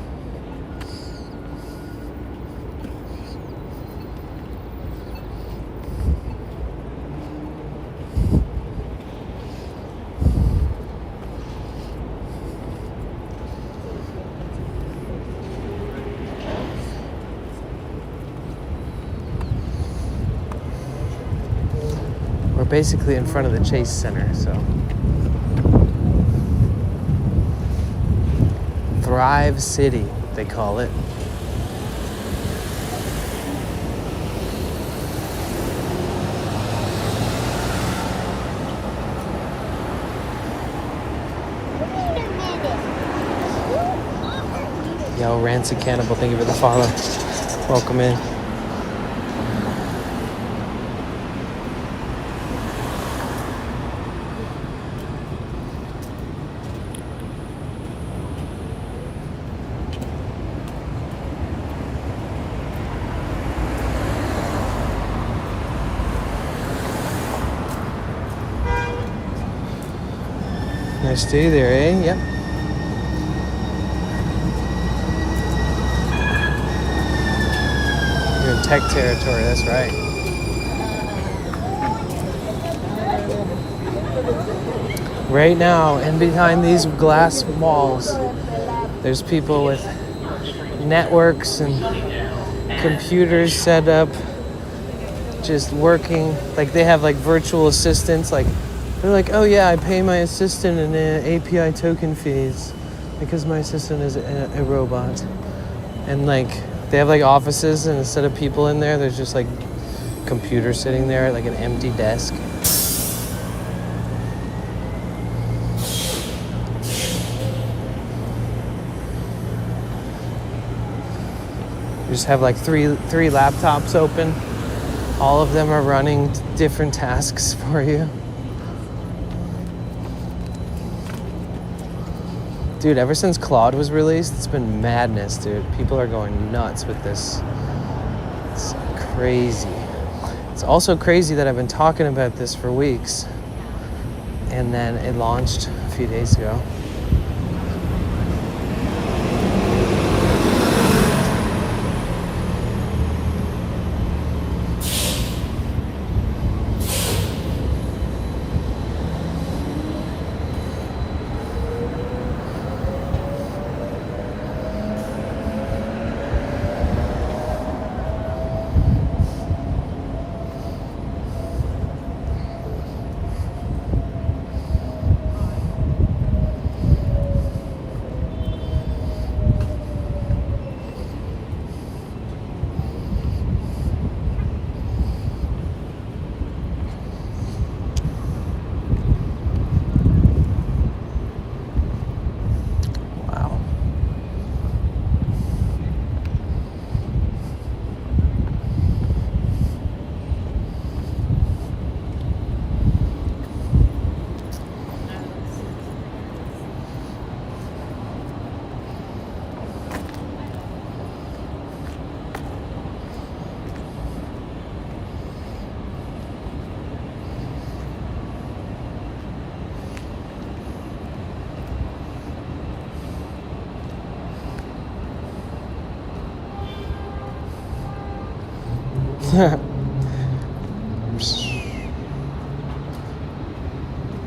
basically in front of the Chase Center, so. Thrive City, they call it. Yo, Rancid Cannibal, thank you for the follow. Welcome in. Nice day there, eh? Yep. You're in tech territory, that's right. Right now, and behind these glass walls, there's people with networks and computers set up, just working. Like they have like virtual assistants, like they're like, oh yeah, I pay my assistant an API token fees because my assistant is a robot. And like, they have like offices, and instead of people in there, there's just like computers sitting there at like an empty desk. You just have like three laptops open. All of them are running different tasks for you. Dude, ever since Claude was released, it's been madness, dude. People are going nuts with this. It's crazy. It's also crazy that I've been talking about this for weeks, and then it launched a few days ago.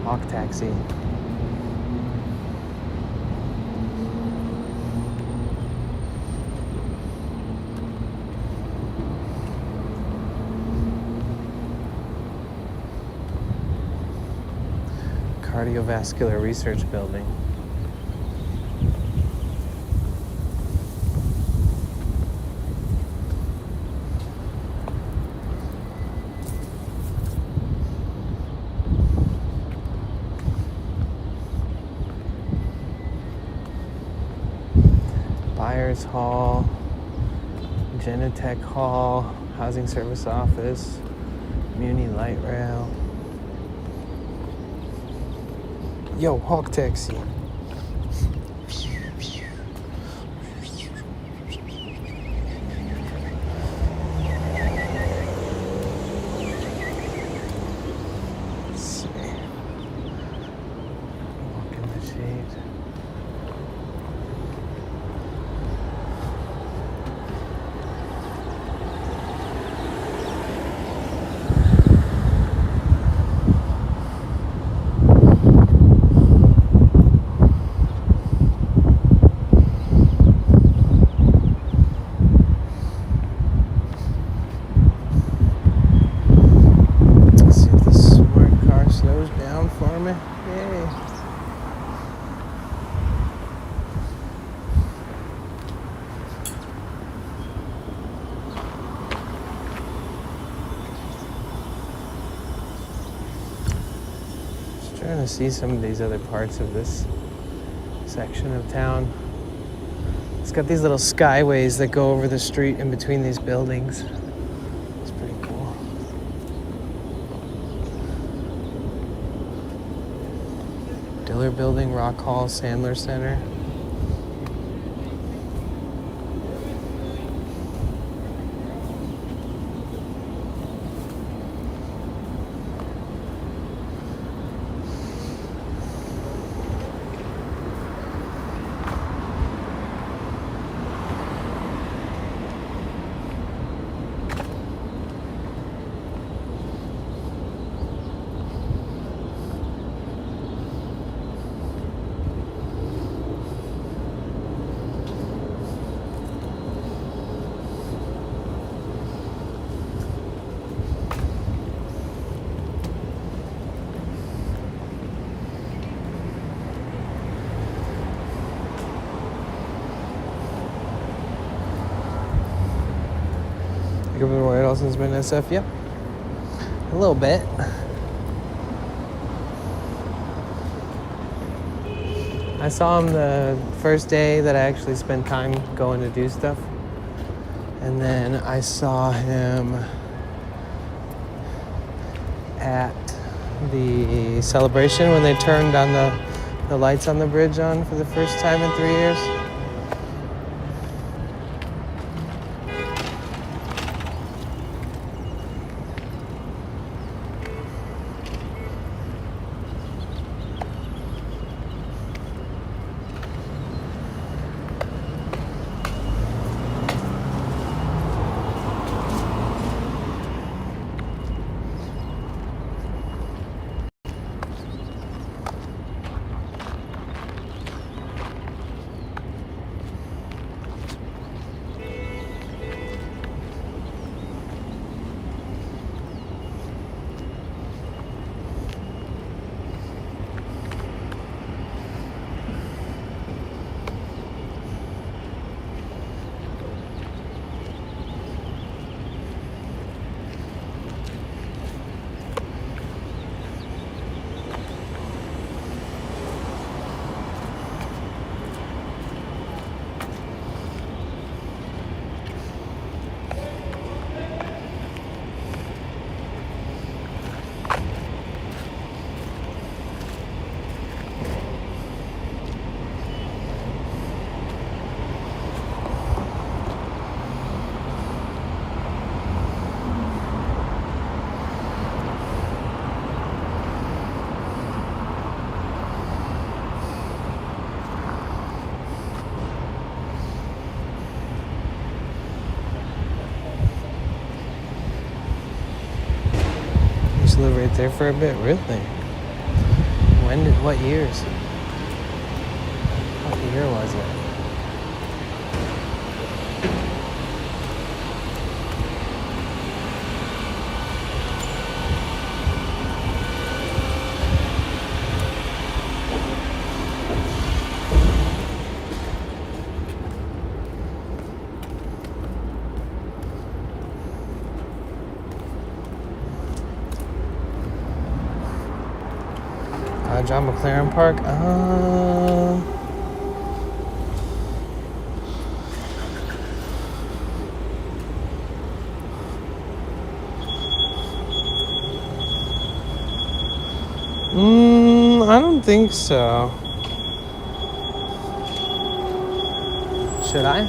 Hawk taxi. Cardiovascular Research Building. Buyers Hall, Genetech Hall, Housing Service Office, Muni Light Rail. Yo, Hawk Taxi. Let's see. Walk in the shade. Yay. Just trying to see some of these other parts of this section of town. It's got these little skyways that go over the street in between these buildings. It's pretty cool. Diller Building, Rock Hall, Sandler Center. Roy Elson's been SF, yep. A little bit. I saw him the first day that I actually spent time going to do stuff. And then I saw him at the celebration when they turned on the lights on the bridge on for the first time in 3 years. Live right there for a bit, really? What years? What year was it? John McLaren Park. I don't think so. Should I?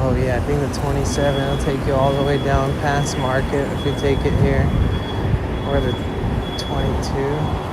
Oh yeah, I think the 27 will take you all the way down past Market if you take it here. Or the 22.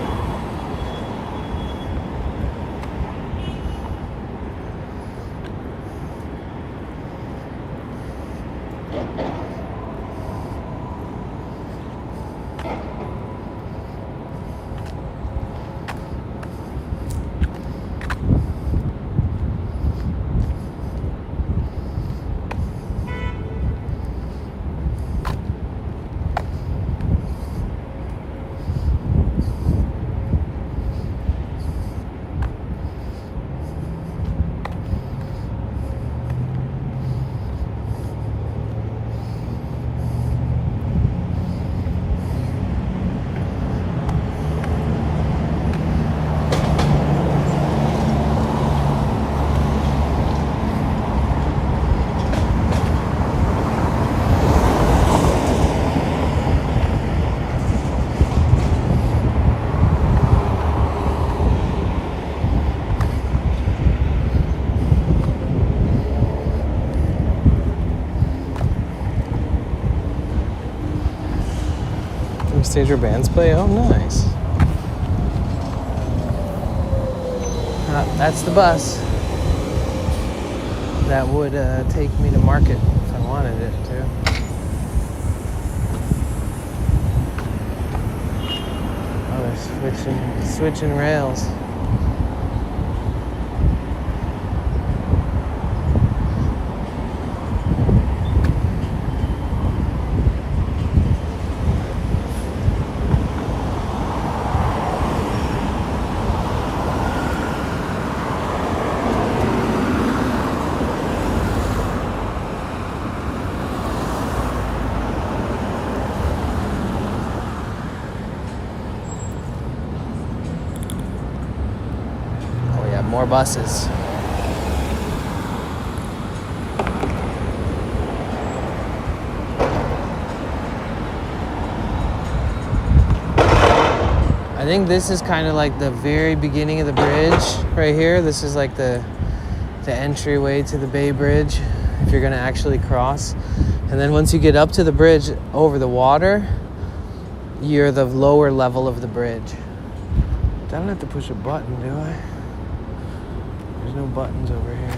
backstage where bands play? Oh, nice. That's the bus that would take me to market if I wanted it to. Oh, they're switching rails. More buses. I think this is kind of like the very beginning of the bridge right here. This is like the entryway to the Bay Bridge if you're gonna actually cross. And then once you get up to the bridge over the water, you're the lower level of the bridge. I don't have to push a button, do I? There's no buttons over here.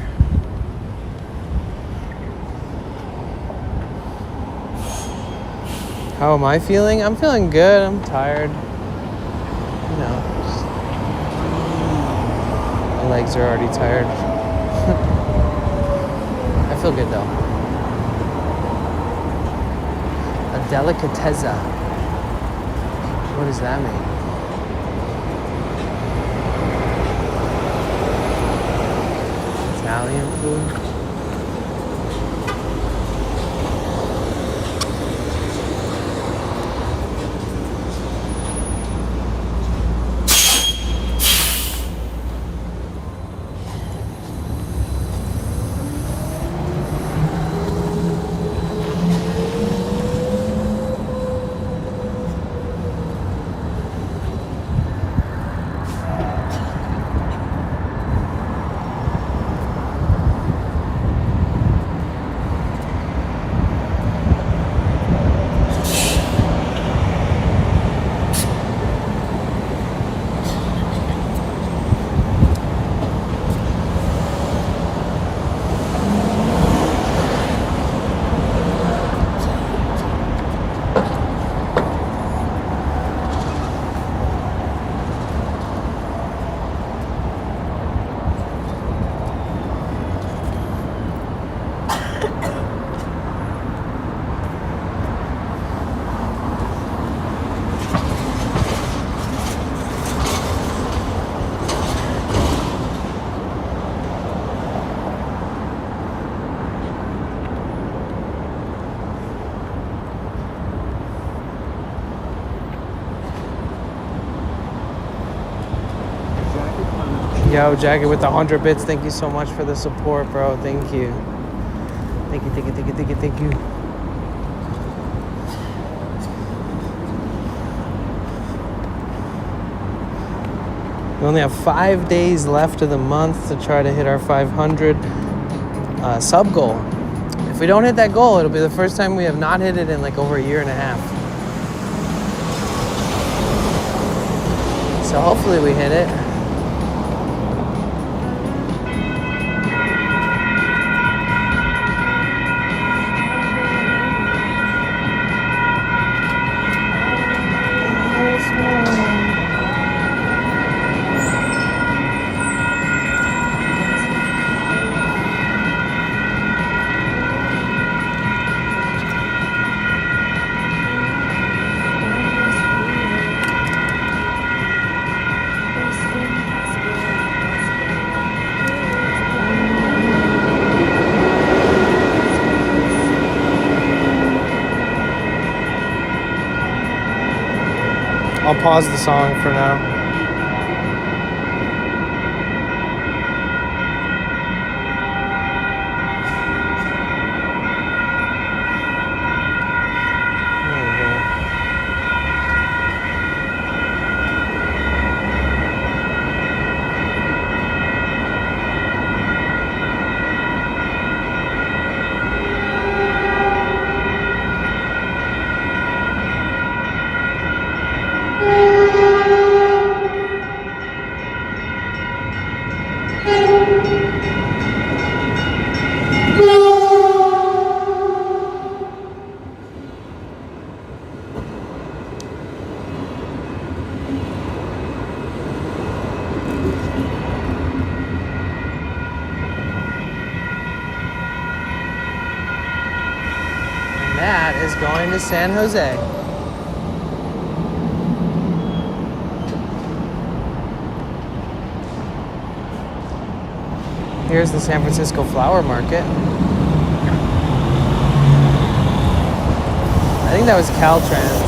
How am I feeling? I'm feeling good. I'm tired. You know, my legs are already tired. I feel good though. A delicatezza. What does that mean? Italian food? Yo, Jacket with the 100 bits. Thank you so much for the support, bro. Thank you. Thank you, thank you, thank you, thank you, thank you. We only have 5 days left of the month to try to hit our 500 sub goal. If we don't hit that goal, it'll be the first time we have not hit it in like over a year and a half. So hopefully we hit it. I'll pause the song for now. going to San Jose. Here's the San Francisco Flower Market. I think that was Caltrans.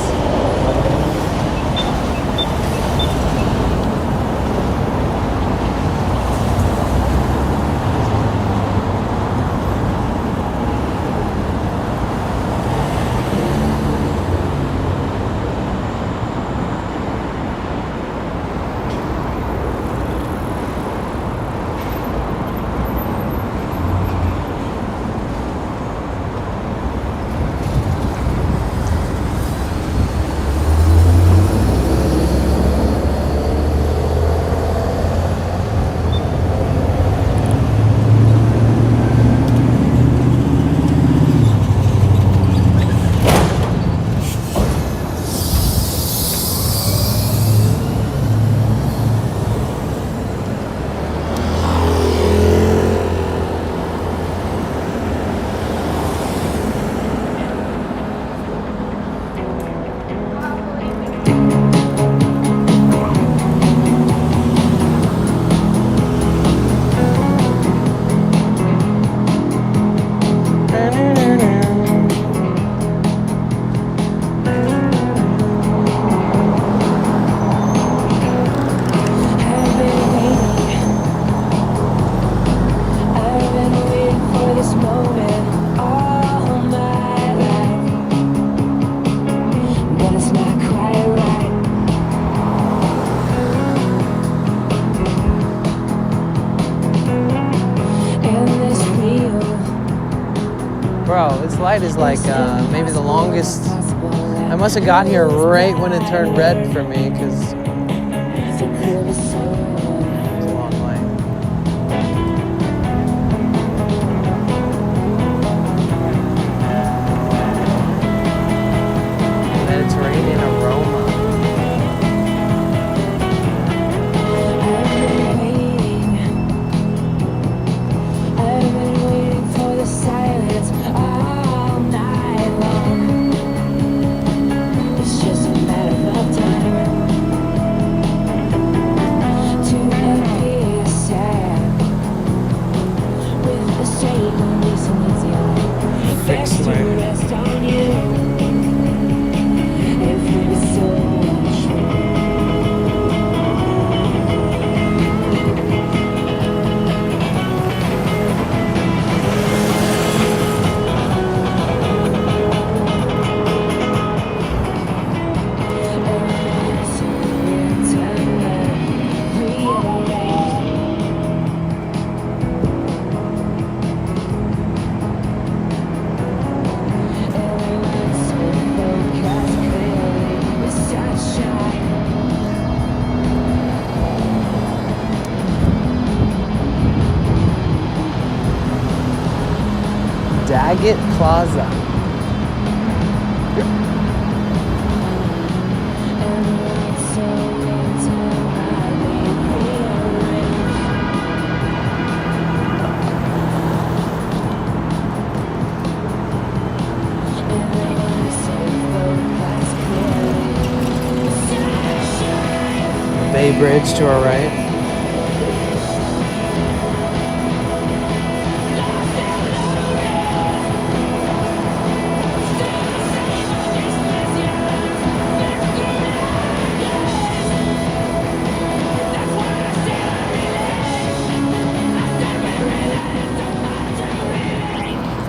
Bro, this light is like maybe the longest. I must have got here right when it turned red for me because it's a long light. Mediterranean aroma. I've been waiting for the silence all night long. It's just a matter of time to appear sad with the same reason as you. Fix To my rest on you every soul. Daggett Plaza. Bay Bridge to our right.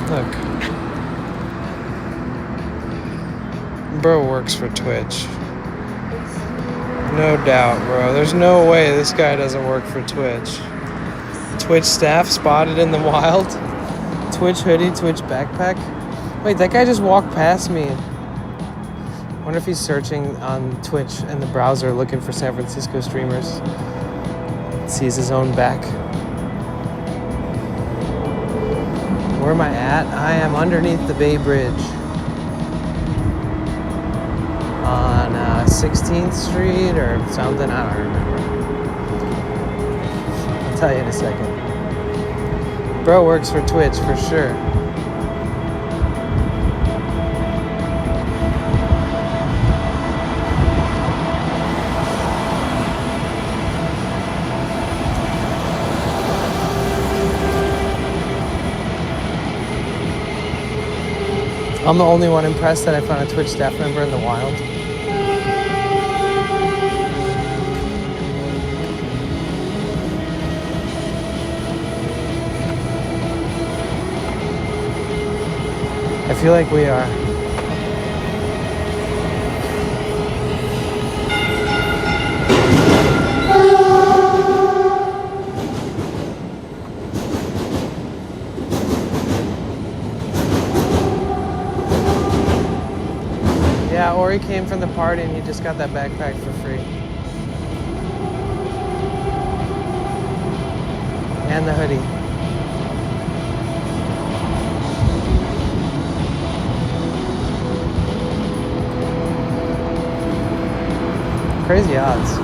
Look. Bro works for Twitch. No doubt, bro. There's no way this guy doesn't work for Twitch. Twitch staff spotted in the wild. Twitch hoodie, Twitch backpack. Wait, that guy just walked past me. Wonder if he's searching on Twitch in the browser looking for San Francisco streamers. Sees his own back. Where am I at? I am underneath the Bay Bridge. On 16th Street or something, I don't remember. I'll tell you in a second. Bro works for Twitch for sure. I'm the only one impressed that I found a Twitch staff member in the wild. I feel like we are. Yeah, Ori came from the party and he just got that backpack for free. And the hoodie. Crazy odds.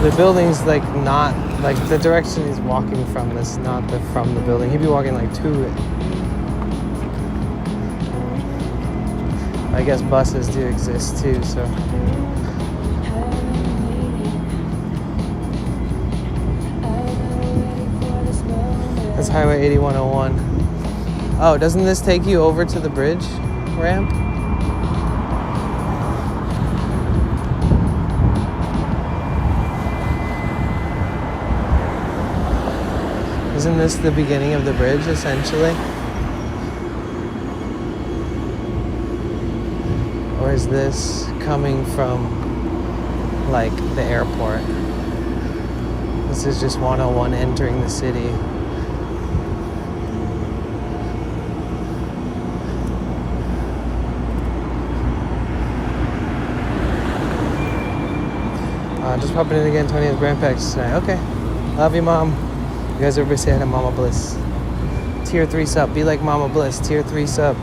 The building's like not, like the direction he's walking from is not from the building. He'd be walking like to it. I guess buses do exist too, so. That's Highway 8101. Oh, doesn't this take you over to the bridge ramp? Isn't this the beginning of the bridge, essentially? Or is this coming from, like, the airport? This is just 101 entering the city. Just popping in again, Tony has grandpacks tonight. Okay. Love you, Mom. You guys everybody say hi to Mama Bliss. Tier 3 sub. Be like Mama Bliss. Tier 3 sub.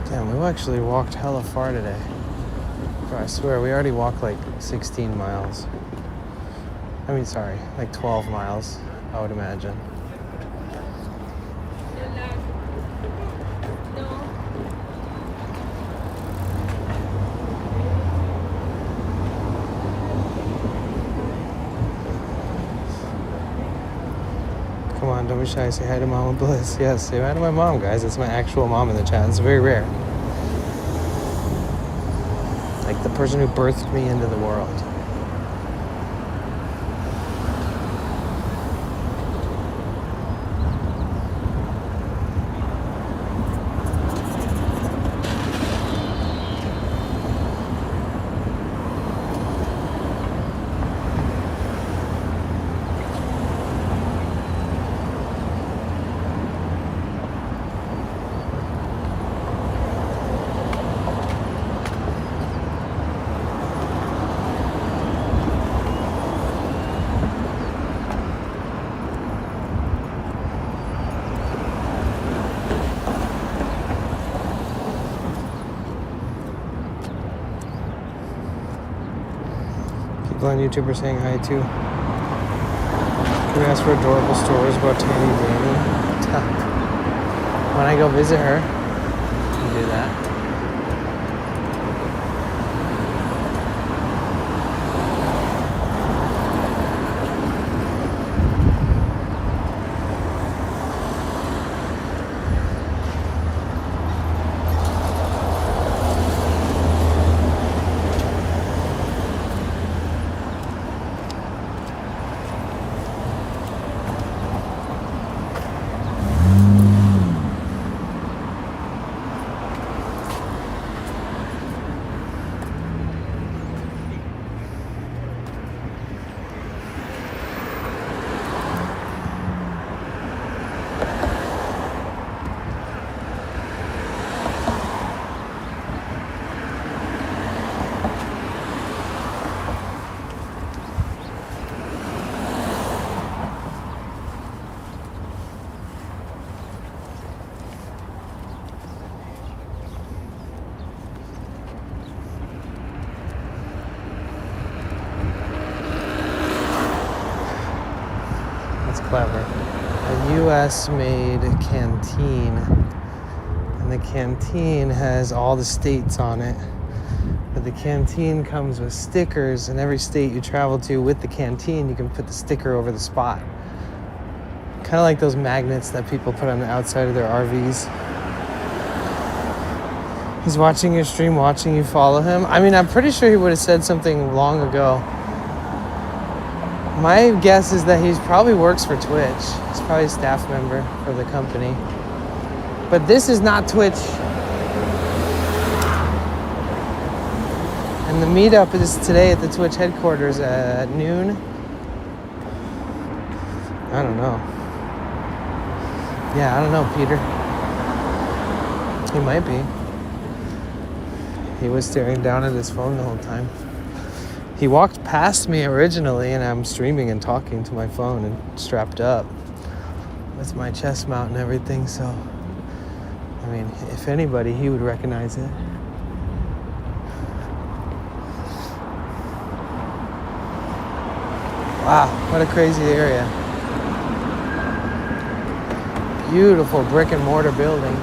Damn, we actually walked hella far today. Bro, I swear, we already walked like 16 miles. I mean, sorry, like 12 miles, I would imagine. Come on, don't be shy. Say hi to Mama Bliss. Yes, say hi to my mom, guys. It's my actual mom in the chat. It's very rare. Like the person who birthed me into the world. On YouTube are saying hi too. Can we ask for adorable stories about Tanny Danny? When I go visit her, I can do that. clever. A US-made canteen. And the canteen has all the states on it. But the canteen comes with stickers, and every state you travel to with the canteen, you can put the sticker over the spot. Kind of like those magnets that people put on the outside of their RVs. He's watching your stream, watching you follow him. I mean, I'm pretty sure he would have said something long ago. My guess is that he probably works for Twitch. He's probably a staff member for the company. But this is not Twitch. And the meetup is today at the Twitch headquarters at noon. I don't know. Yeah, I don't know, Peter. He might be. He was staring down at his phone the whole time. He walked past me originally, and I'm streaming and talking to my phone and strapped up with my chest mount and everything, so I mean, if anybody, he would recognize it. Wow, what a crazy area. Beautiful brick and mortar building.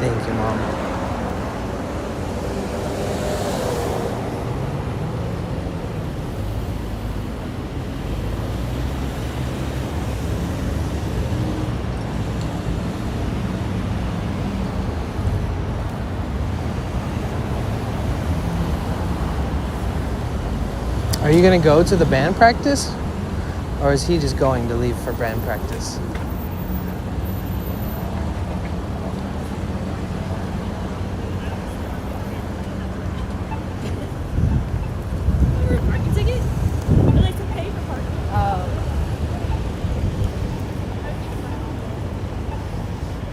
Thank you, Mom. Are you gonna go to the band practice? Or is he just going to leave for band practice?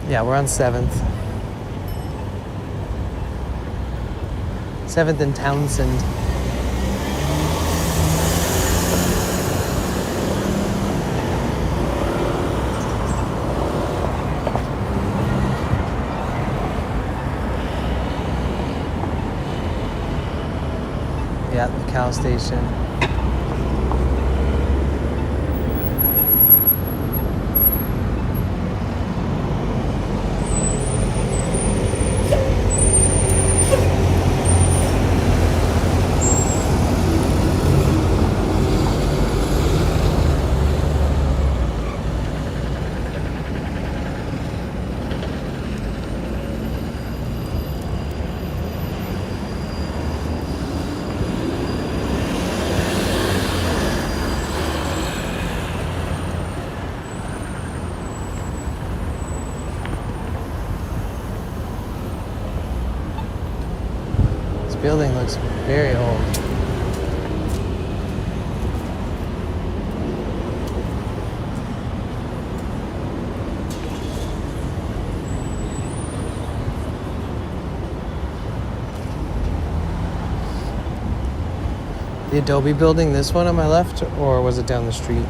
Yeah, we're on 7th. 7th and Townsend. Yeah, the Cal station. Building looks very old. The Adobe building, this one on my left, or was it down the street?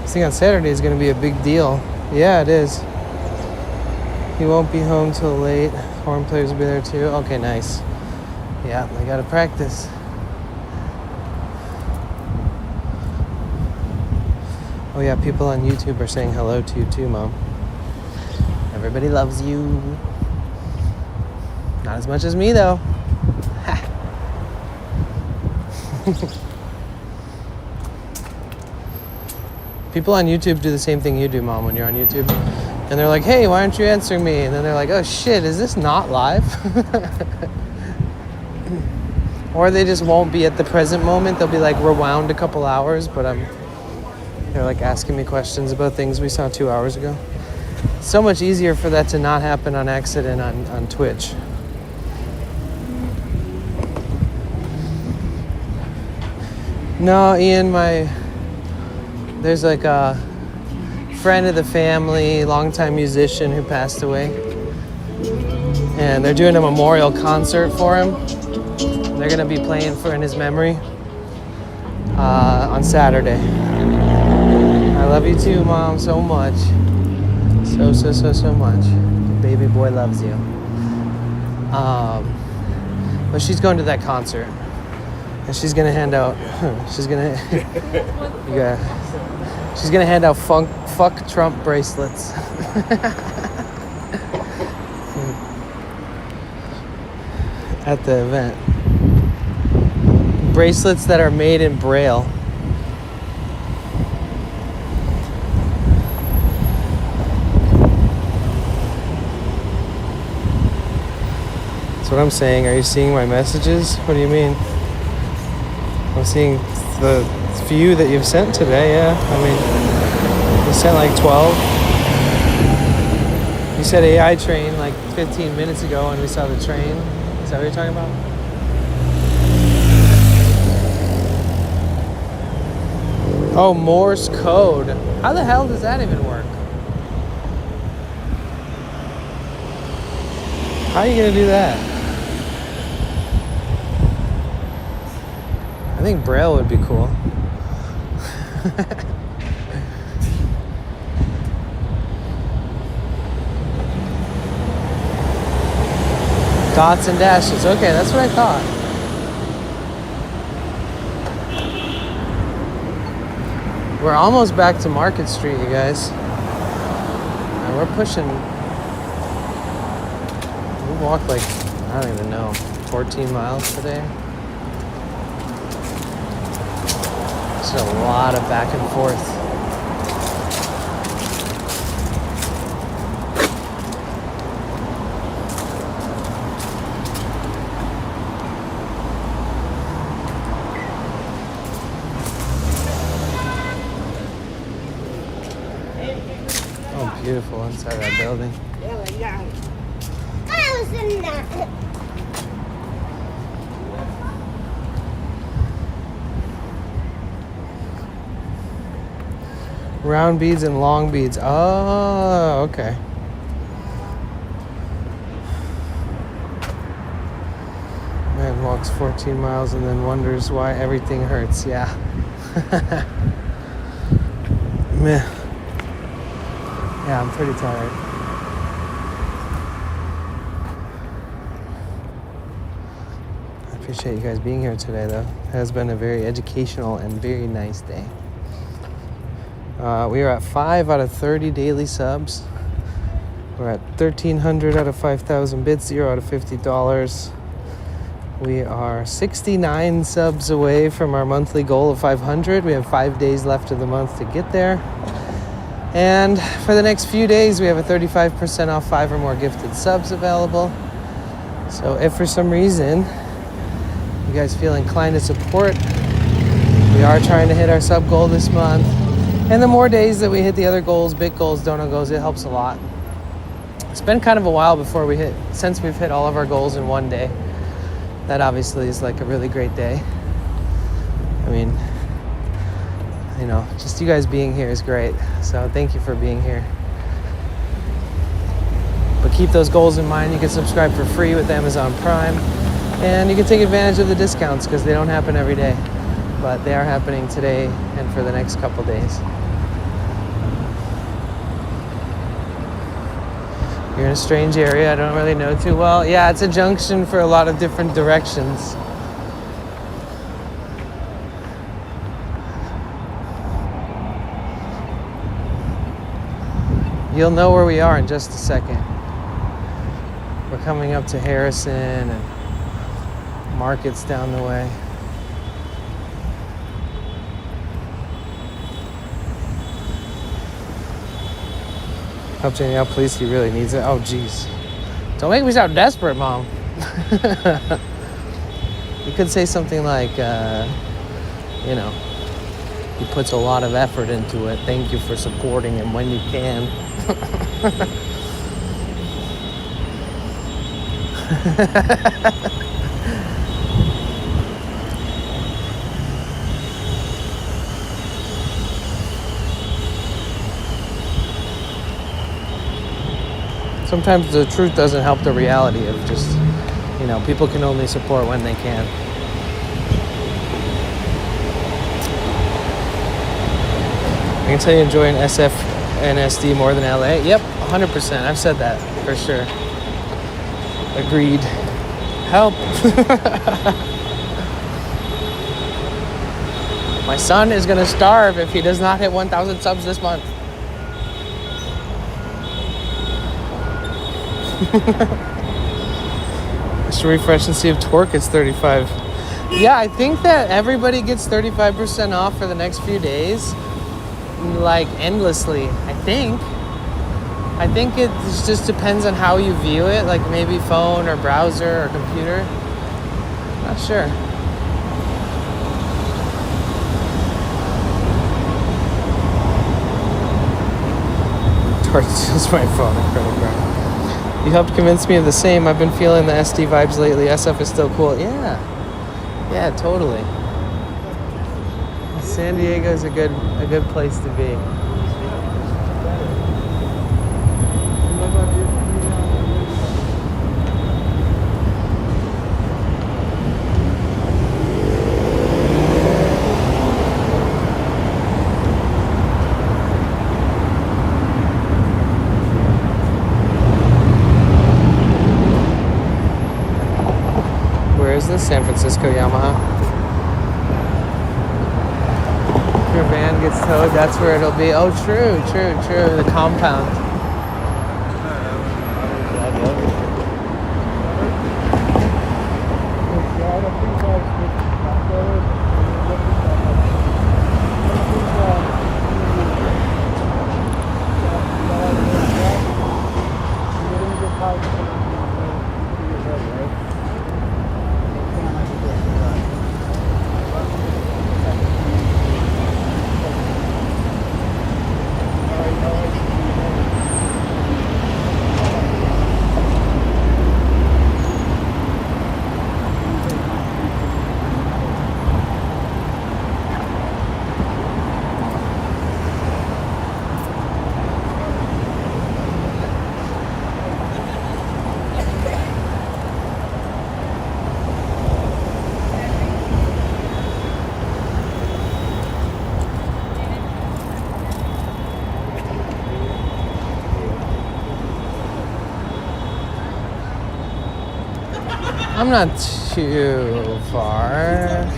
This thing on Saturday is going to be a big deal. Yeah, it is. He won't be home till late. Horn players will be there too. Okay, nice. Yeah, I gotta practice. Oh yeah, people on YouTube are saying hello to you too, Mom. Everybody loves you. Not as much as me though. People on YouTube do the same thing you do, Mom, when you're on YouTube. And they're like, hey, why aren't you answering me? And then they're like, oh shit, is this not live? Or they just won't be at the present moment. They'll be like rewound a couple hours, but they're like asking me questions about things we saw 2 hours ago. It's so much easier for that to not happen on accident on Twitch. No, Ian, there's like a friend of the family, longtime musician who passed away. And they're doing a memorial concert for him. They're gonna be playing in his memory on Saturday. I love you too, Mom, so much. So much. Baby boy loves you. But she's going to that concert. And she's gonna hand out, she's gonna hand out fuck Trump bracelets. At the event. Bracelets that are made in Braille. That's what I'm saying. Are you seeing my messages? What do you mean? I'm seeing the few that you've sent today, yeah. I mean, you sent like 12. You said AI train like 15 minutes ago when we saw the train. Is that what you're talking about? Oh, Morse code. How the hell does that even work? How are you gonna do that? I think Braille would be cool. Dots and dashes. Okay, that's what I thought. We're almost back to Market Street, you guys. And we're pushing. We walked like, I don't even know, 14 miles today. It's a lot of back and forth. Beautiful inside that building. Round beads and long beads. Oh, okay. Man walks 14 miles and then wonders why everything hurts. Yeah. Man. Yeah, I'm pretty tired. I appreciate you guys being here today, though. It has been a very educational and very nice day. We are at 5 out of 30 daily subs. We're at 1,300 out of 5,000 bits, 0 out of $50. We are 69 subs away from our monthly goal of 500. We have 5 days left of the month to get there. And for the next few days, we have a 35% off 5 or more gifted subs available. So if for some reason you guys feel inclined to support, we are trying to hit our sub goal this month. And the more days that we hit the other goals, big goals, donut goals, it helps a lot. It's been kind of a while since we've hit all of our goals in one day. That obviously is like a really great day. I mean, you know, just you guys being here is great. So thank you for being here. But keep those goals in mind. You can subscribe for free with Amazon Prime. And you can take advantage of the discounts because they don't happen every day. But they are happening today and for the next couple days. You're in a strange area I don't really know too well. Yeah, it's a junction for a lot of different directions. You'll know where we are in just a second. We're coming up to Harrison and Market's down the way. Help Jenny out, please. He really needs it. Oh, jeez. Don't make me sound desperate, Mom. You could say something like, you know, he puts a lot of effort into it. Thank you for supporting him when you can. Sometimes the truth doesn't help the reality of just, you know, people can only support when they can. I can tell you enjoying SF and SD more than LA. Yep, 100%. I've said that for sure. Agreed. Help. My son is going to starve if he does not hit 1,000 subs this month. I should refresh and see if Torque is 35. Yeah, I think that everybody gets 35% off for the next few days. Like endlessly, I think it just depends on how you view it, like maybe phone or browser or computer. Not sure. Torch just my phone and credit card. You helped convince me of the same. I've been feeling the SD vibes lately. SF is still cool. Yeah, totally. San Diego is a good place to be. Where is this? San Francisco Yamaha. Your van gets towed, that's where it'll be. Oh, true. The compound. I'm not too far.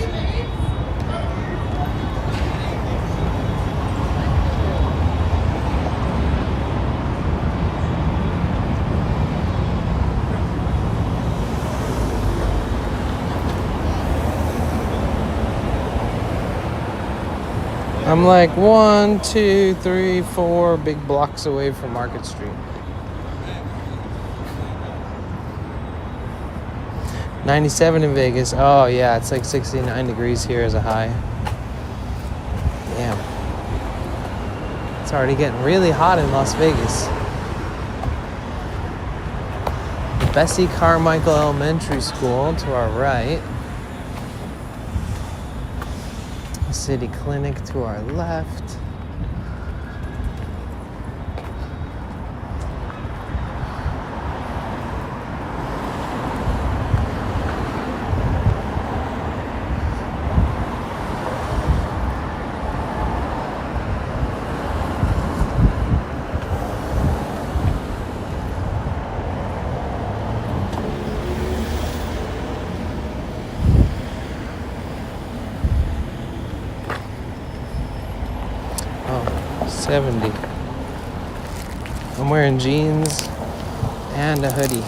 I'm like 1, 2, 3, 4 big blocks away from Market Street. 97 in Vegas. Oh yeah, it's like 69 degrees here as a high. Damn. It's already getting really hot in Las Vegas. Bessie Carmichael Elementary School to our right. City Clinic to our left. Oh, 70. I'm wearing jeans and a hoodie.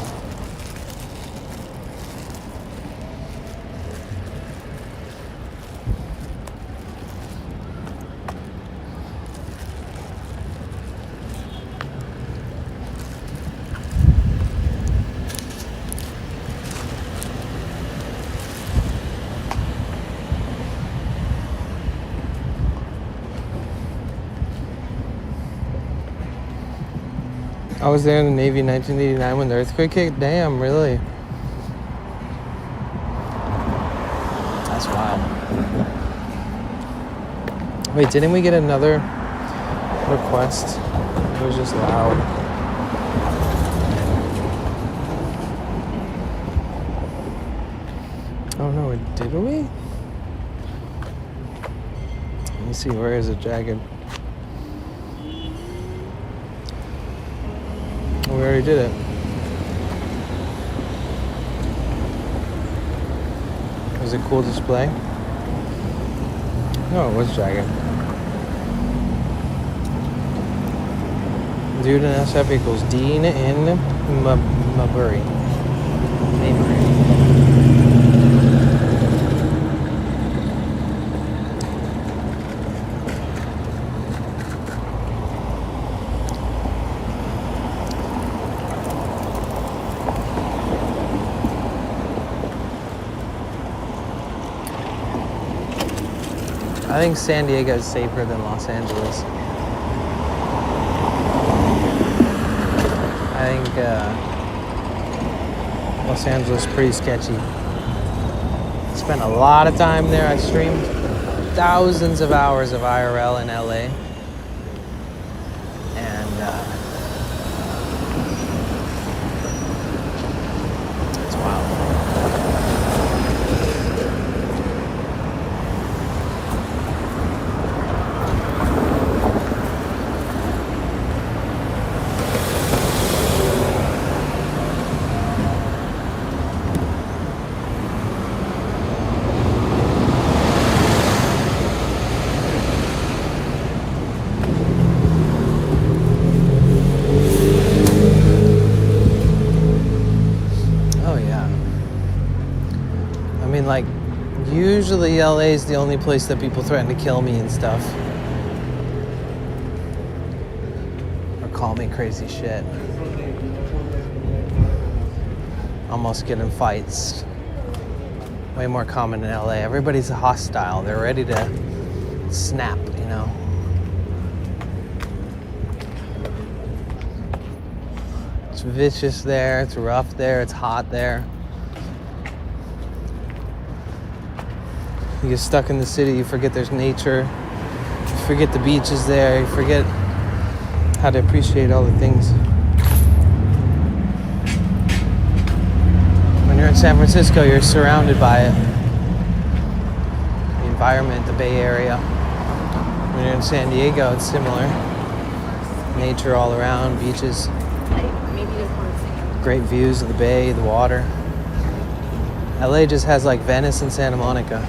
I was there in the Navy in 1989 when the earthquake hit. Damn, really? That's wild. Wait, didn't we get another request? It was just loud. Or did we? Let me see, where is it, Jagged? We already did it. Was it cool display? No, it was Jagged. Dude in SF equals Dean in Maybury. I think San Diego is safer than Los Angeles. I think Los Angeles is pretty sketcy. Spent a lot of time there. I streamed thousands of hours of IRL in LA. And it's wild. Like, usually LA is the only place that people threaten to kill me and stuff. Or call me crazy shit. Almost get in fights. Way more common in LA. Everybody's hostile. They're ready to snap, you know. It's vicious there, it's rough there, it's hot there. You get stuck in the city, you forget there's nature, you forget the beaches there, you forget how to appreciate all the things. When you're in San Francisco, you're surrounded by it. The environment, the Bay Area. When you're in San Diego, it's similar. Nature all around, beaches. Great views of the bay, the water. LA just has like Venice and Santa Monica.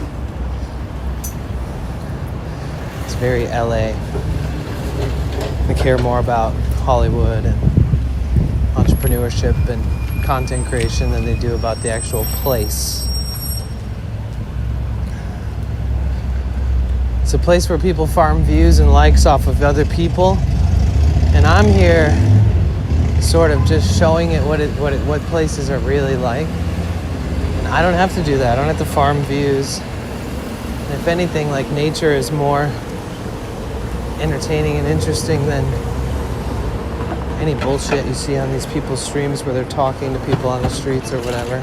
Very LA. They care more about Hollywood and entrepreneurship and content creation than they do about the actual place. It's a place where people farm views and likes off of other people, and I'm here sort of just showing it what places are really like. And I don't have to do that. I don't have to farm views. And if anything, like, nature is more entertaining and interesting than any bullshit you see on these people's streams where they're talking to people on the streets or whatever.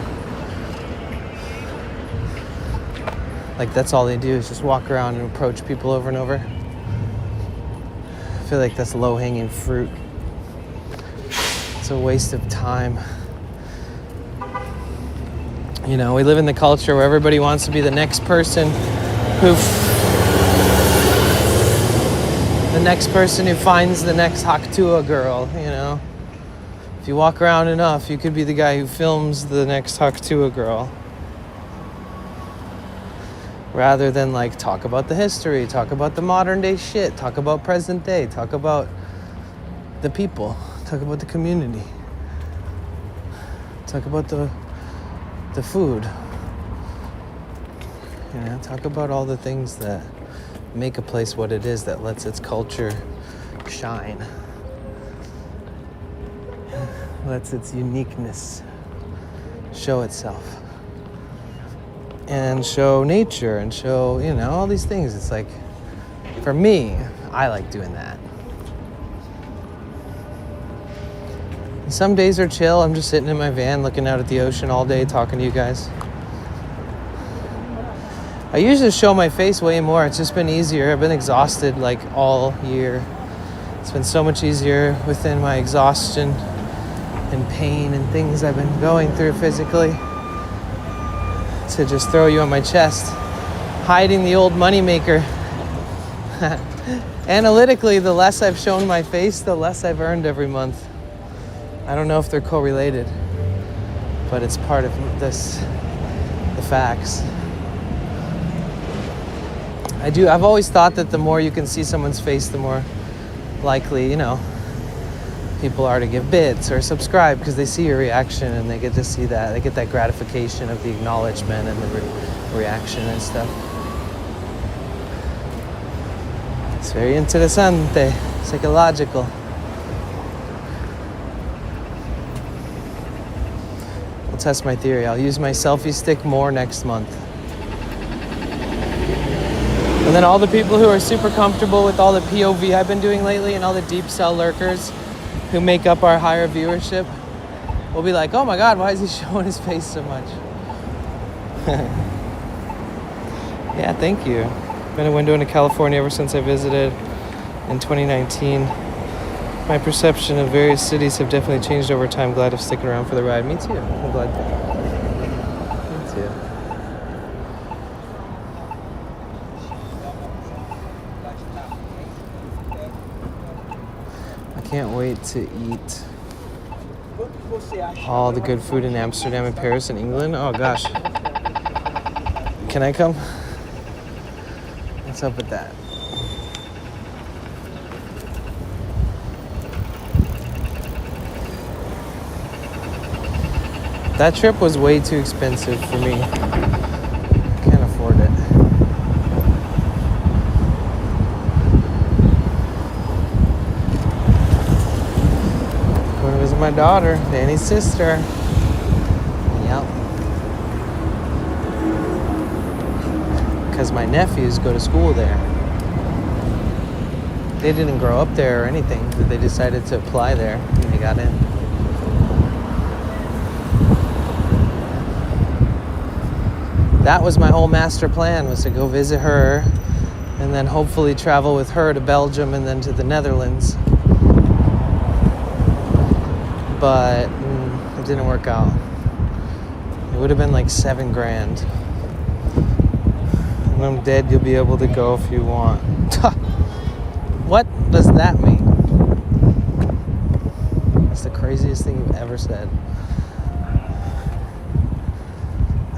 Like, that's all they do is just walk around and approach people over and over. I feel like that's low-hanging fruit. It's a waste of time. You know, we live in the culture where everybody wants to be the next person who finds the next Haktua girl, you know. If you walk around enough, you could be the guy who films the next Haktua girl. Rather than, like, talk about the history, talk about the modern day shit, talk about present day, talk about the people, talk about the community, talk about the food. You know, talk about all the things that make a place what it is, that lets its culture shine, lets its uniqueness show itself, and show nature, and show, you know, all these things. It's like, for me, I like doing that. And some days are chill. I'm just sitting in my van looking out at the ocean all day, talking to you guys. I usually show my face way more. It's just been easier. I've been exhausted like all year. It's been so much easier within my exhaustion and pain and things I've been going through physically to just throw you on my chest, hiding the old moneymaker. Analytically, the less I've shown my face, the less I've earned every month. I don't know if they're correlated, but it's part of the facts. I've always thought that the more you can see someone's face, the more likely, people are to give bits or subscribe, because they see your reaction and they get to see that. They get that gratification of the acknowledgement and the reaction and stuff. It's very interesante, psychological. I'll test my theory. I'll use my selfie stick more next month. And then all the people who are super comfortable with all the POV I've been doing lately and all the deep cell lurkers who make up our higher viewership will be like, oh my God, why is he showing his face so much? Yeah, thank you. Been a window into California ever since I visited in 2019. My perception of various cities have definitely changed over time. Glad to stick around for the ride. Me too. I'm glad. Me too. I can't wait to eat all the good food in Amsterdam and Paris and England. Oh gosh. Can I come? What's up with that? That trip was way too expensive for me. Can't afford it. Going to visit my daughter, Danny's sister. Yep. Because my nephews go to school there. They didn't grow up there or anything, but they decided to apply there and they got in. That was my whole master plan, was to go visit her and then hopefully travel with her to Belgium and then to the Netherlands. But it didn't work out. It would have been like $7,000. When I'm dead, you'll be able to go if you want. What does that mean? That's the craziest thing you've ever said. I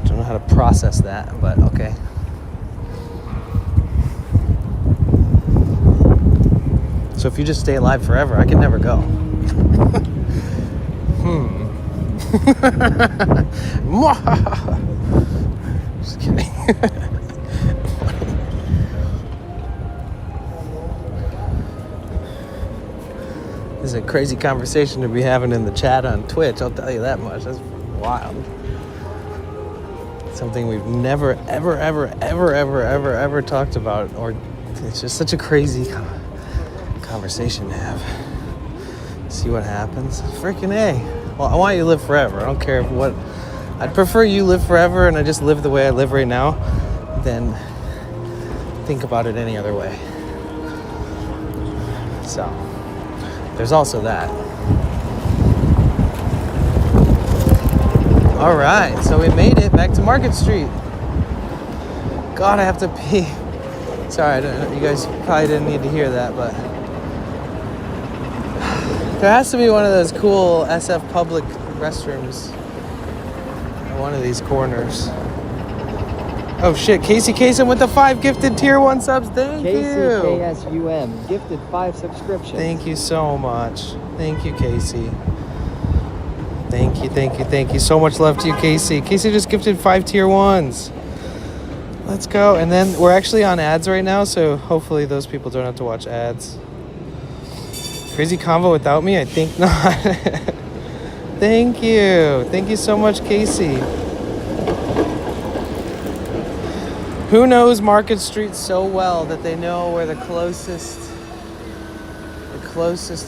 don't know how to process that, but okay. So if you just stay alive forever, I can never go. Just kidding. This is a crazy conversation to be having in the chat on Twitch, I'll tell you that much. That's wild. Something we've never, ever talked about, or it's just such a crazy conversation to have. See what happens. Freaking A. Well, I want you to live forever. I don't care what. I'd prefer you live forever and I just live the way I live right now than think about it any other way. So, there's also that. All right, so we made it back to Market Street. God, I have to pee. Sorry, you guys probably didn't need to hear that, but there has to be one of those cool SF public restrooms in one of these corners. Oh shit, Casey Kasem with the 5 gifted tier 1 subs. Thank you. KCKSUM gifted 5 subscriptions. Thank you so much. Thank you, Casey. Thank you. So much love to you, Casey. Casey just gifted 5 tier 1s. Let's go. And then we're actually on ads right now, so hopefully those people don't have to watch ads. Crazy convo without me? I think not. Thank you. Thank you so much, Casey. Who knows Market Street so well that they know where the closest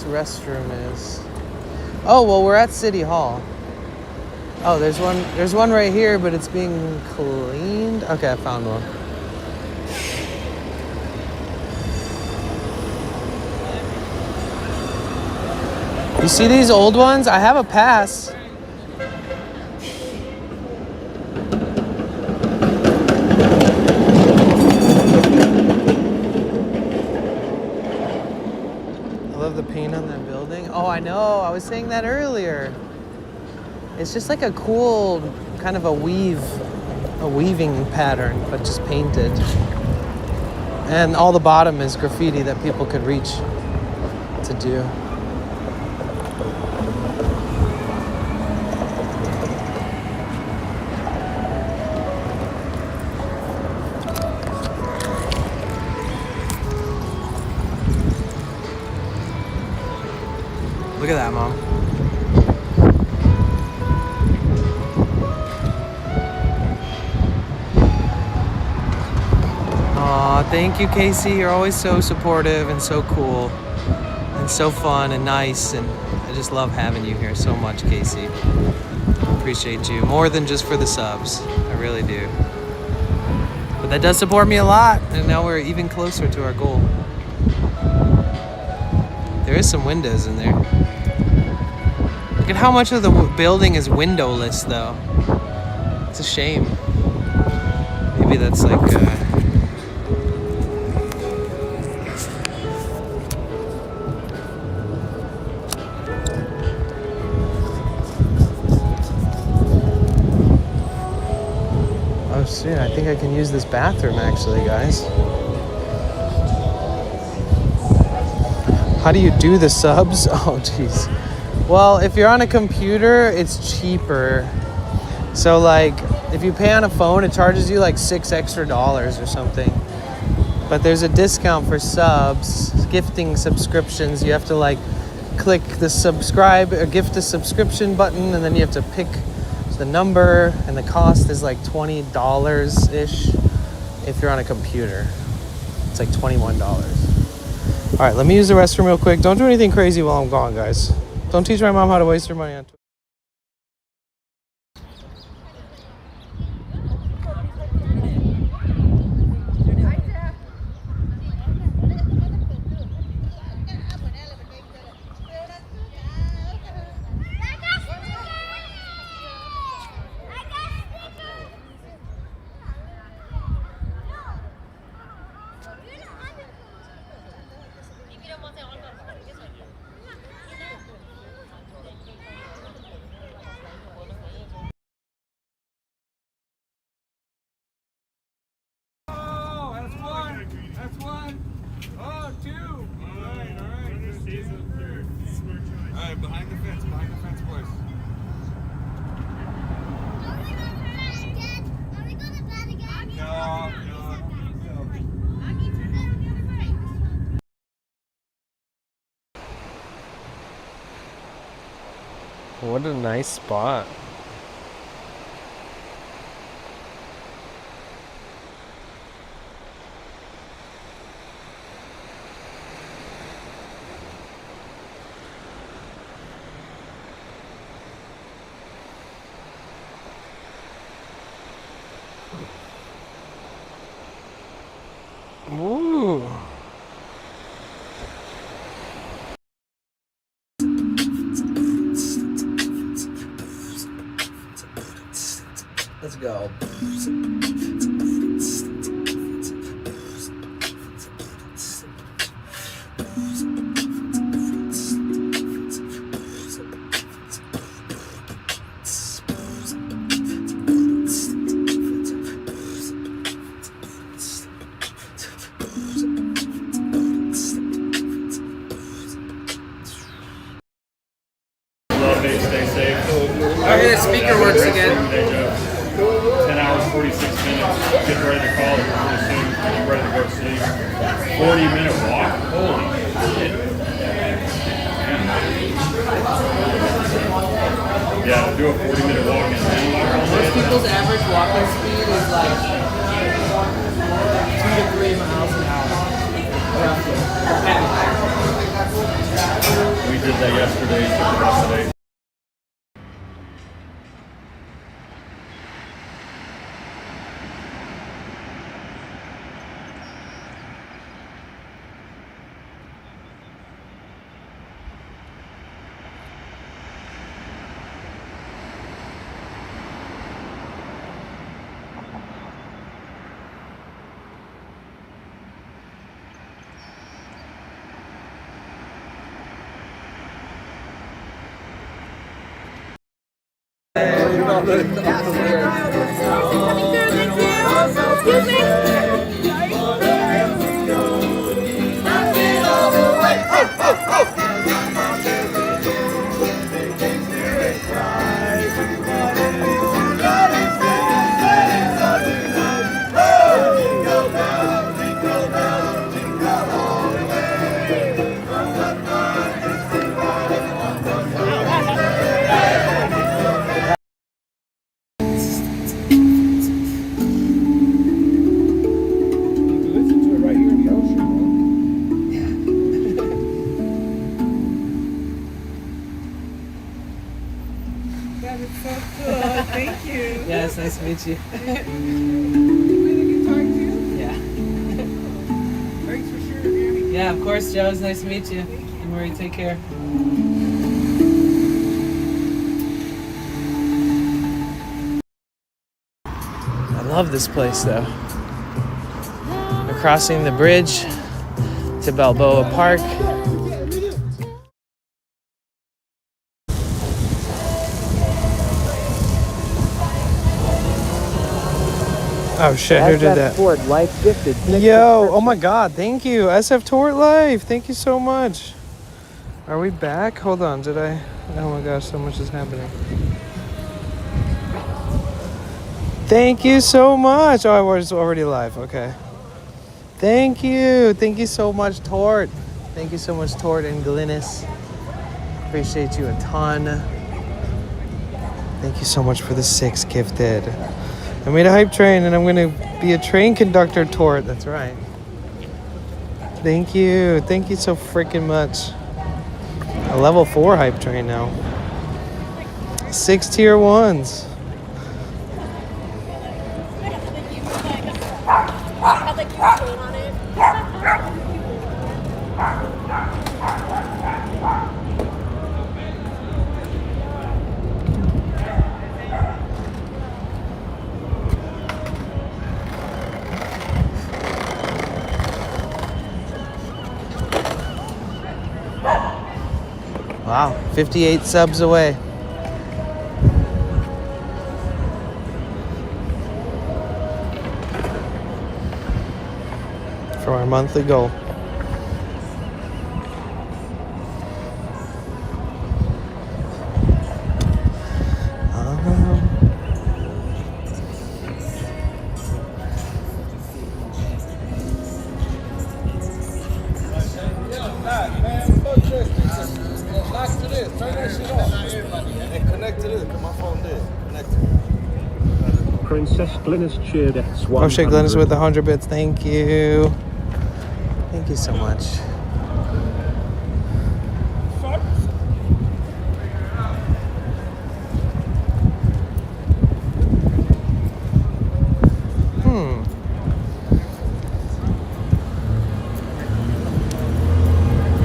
restroom is? Oh, well, we're at City Hall. Oh, there's one right here, but it's being cleaned. Okay, I found one. You see these old ones? I have a pass. green on that building. Oh, I know. I was saying that earlier. It's just like a cool kind of a weaving pattern, but just painted. And all the bottom is graffiti that people could reach to do. Look at that, Mom. Aw, thank you, Casey. You're always so supportive and so cool and so fun and nice. And I just love having you here so much, Casey. Appreciate you more than just for the subs. I really do. But that does support me a lot. And now we're even closer to our goal. There is some windows in there. Look at how much of the building is windowless, though. It's a shame. Maybe that's like... Oh, shit. I think I can use this bathroom, actually, guys. How do you do the subs? Oh, jeez. Well, if you're on a computer, it's cheaper. So, like, if you pay on a phone, it charges you like $6 extra or something. But there's a discount for subs, gifting subscriptions. You have to, like, click the subscribe or gift a subscription button, and then you have to pick the number, and the cost is like $20-ish if you're on a computer. It's like $21. All right, let me use the restroom real quick. Don't do anything crazy while I'm gone, guys. Don't teach my mom how to waste her money on Twitter. Behind the fence, boys. What a nice spot. Ooh. Let's go. Stay safe. Okay, the speaker works again. 10 hours, 46 minutes. Get ready to call it pretty soon. Get ready to go to sleep. 40-minute walk? Holy shit. Yeah, do a 40-minute walk in Vanlife. Most people's average walking speed is like 2 to 3 miles an hour. We did that yesterday. Took the rest of the day. Excuse me. That is so cool. Thank you. Yeah, it's nice to meet you. Really good talk to you. Yeah. Thanks for sharing, Annie. Yeah, of course, Joe. It's nice to meet you. Don't worry, take care. I love this place, though. We're crossing the bridge to Balboa Park. Oh shit, who did that? Ford Life gifted. Yo, oh my god, thank you. SF Tort Life, thank you so much. Are we back? Hold on, did I? Oh my gosh, so much is happening. Thank you so much. Oh, I was already live, okay. Thank you so much, Tort. Thank you so much, Tort and Glynis. Appreciate you a ton. Thank you so much for the 6 gifted. I made a hype train and I'm gonna be a train conductor, Tort. That's right. Thank you so freaking much. A level 4 hype train now. 6 tier 1s. I'd like your chain on it. Wow, 58 subs away. For our monthly goal. Princess Glynis cheered X100. Oh shit, Glennis with 100 bits. Thank you. Thank you so much.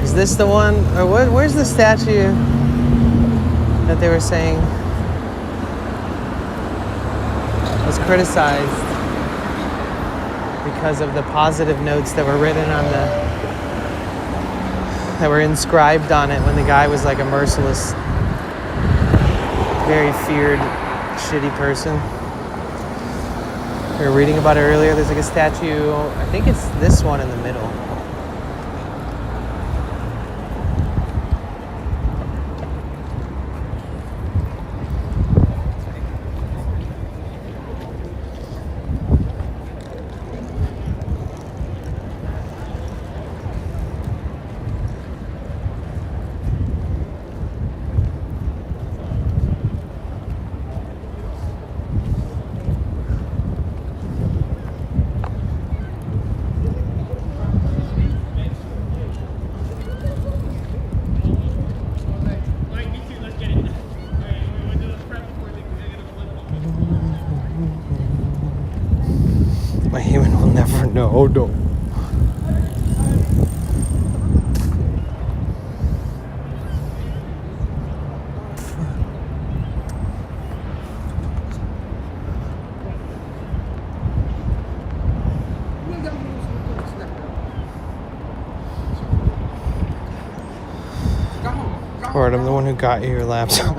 Is this the one? Or where's the statue that they were saying was criticized because of the positive notes that were written on that were inscribed on it when the guy was like a merciless, very feared, shitty person. We were reading about it earlier. There's like a statue, I think it's this one in the middle. My human will never know. Oh no. Lord, I'm the one who got you your laptop.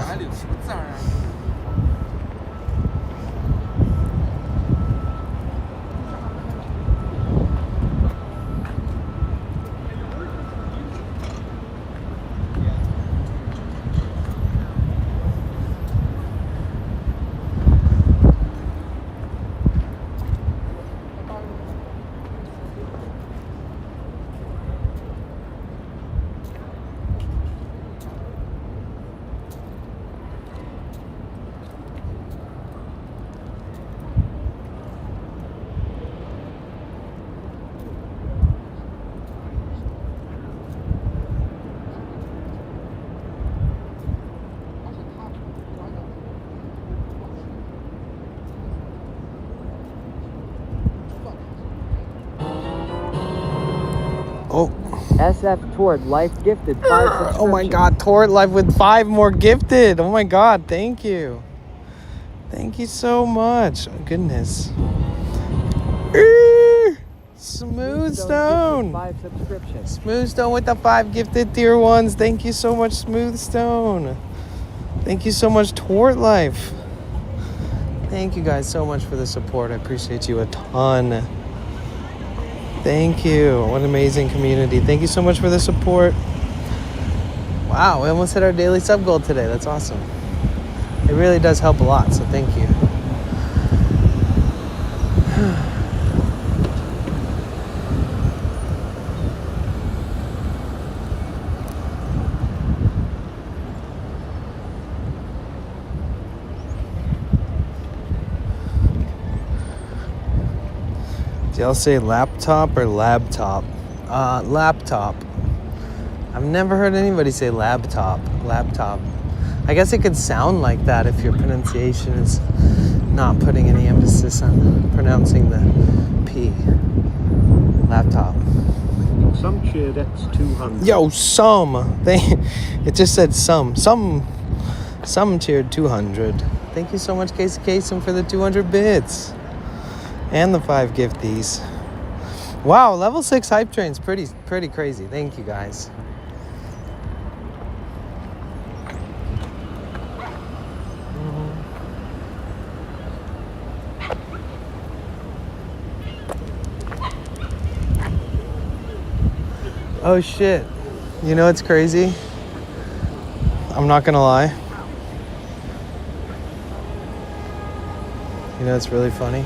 Oh. SF Toward Life gifted 5 subscriptions. Oh my God, Toward Life with 5 more gifted. Oh my God, thank you. Thank you so much. Oh, goodness. Smooth Stone. 5 subscriptions. Smooth Stone with the 5 gifted tier 1s. Thank you so much, Smooth Stone. Thank you so much, Toward Life. Thank you guys so much for the support. I appreciate you a ton. Thank you. What an amazing community. Thank you so much for the support. Wow, we almost hit our daily sub goal today. That's awesome. It really does help a lot, so thank you. Do y'all say laptop or labtop? Laptop. I've never heard anybody say laptop. Laptop. I guess it could sound like that if your pronunciation is not putting any emphasis on pronouncing the P. Laptop. Some cheered X200. Yo, some. It just said some. Some cheered 200. Thank you so much, Casey Kasem, for the 200 bits. And the 5 gifties. Wow, level 6 hype train's pretty crazy. Thank you guys. Oh shit. You know what's crazy? I'm not gonna lie. You know what's really funny?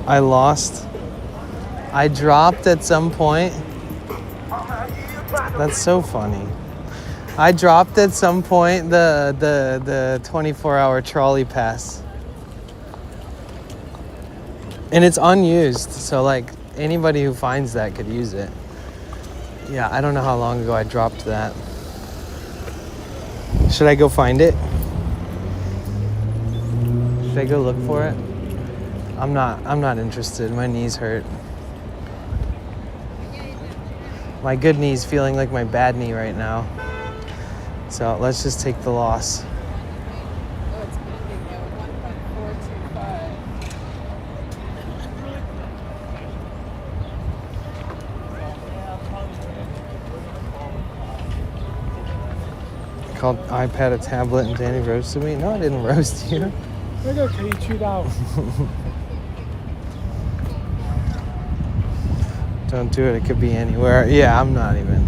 I lost. I dropped at some point. That's so funny. I dropped at some point the 24-hour trolley pass. And it's unused, so like anybody who finds that could use it. Yeah, I don't know how long ago I dropped that. Should I go find it? Should I go look for it? I'm not interested. My knees hurt. My good knee's feeling like my bad knee right now. So let's just take the loss. Oh, it's beeping at 1.425. Called iPad a tablet and Danny roasted me. No, I didn't roast you. Okay, you chewed out. Don't do it. It could be anywhere. Yeah, I'm not even.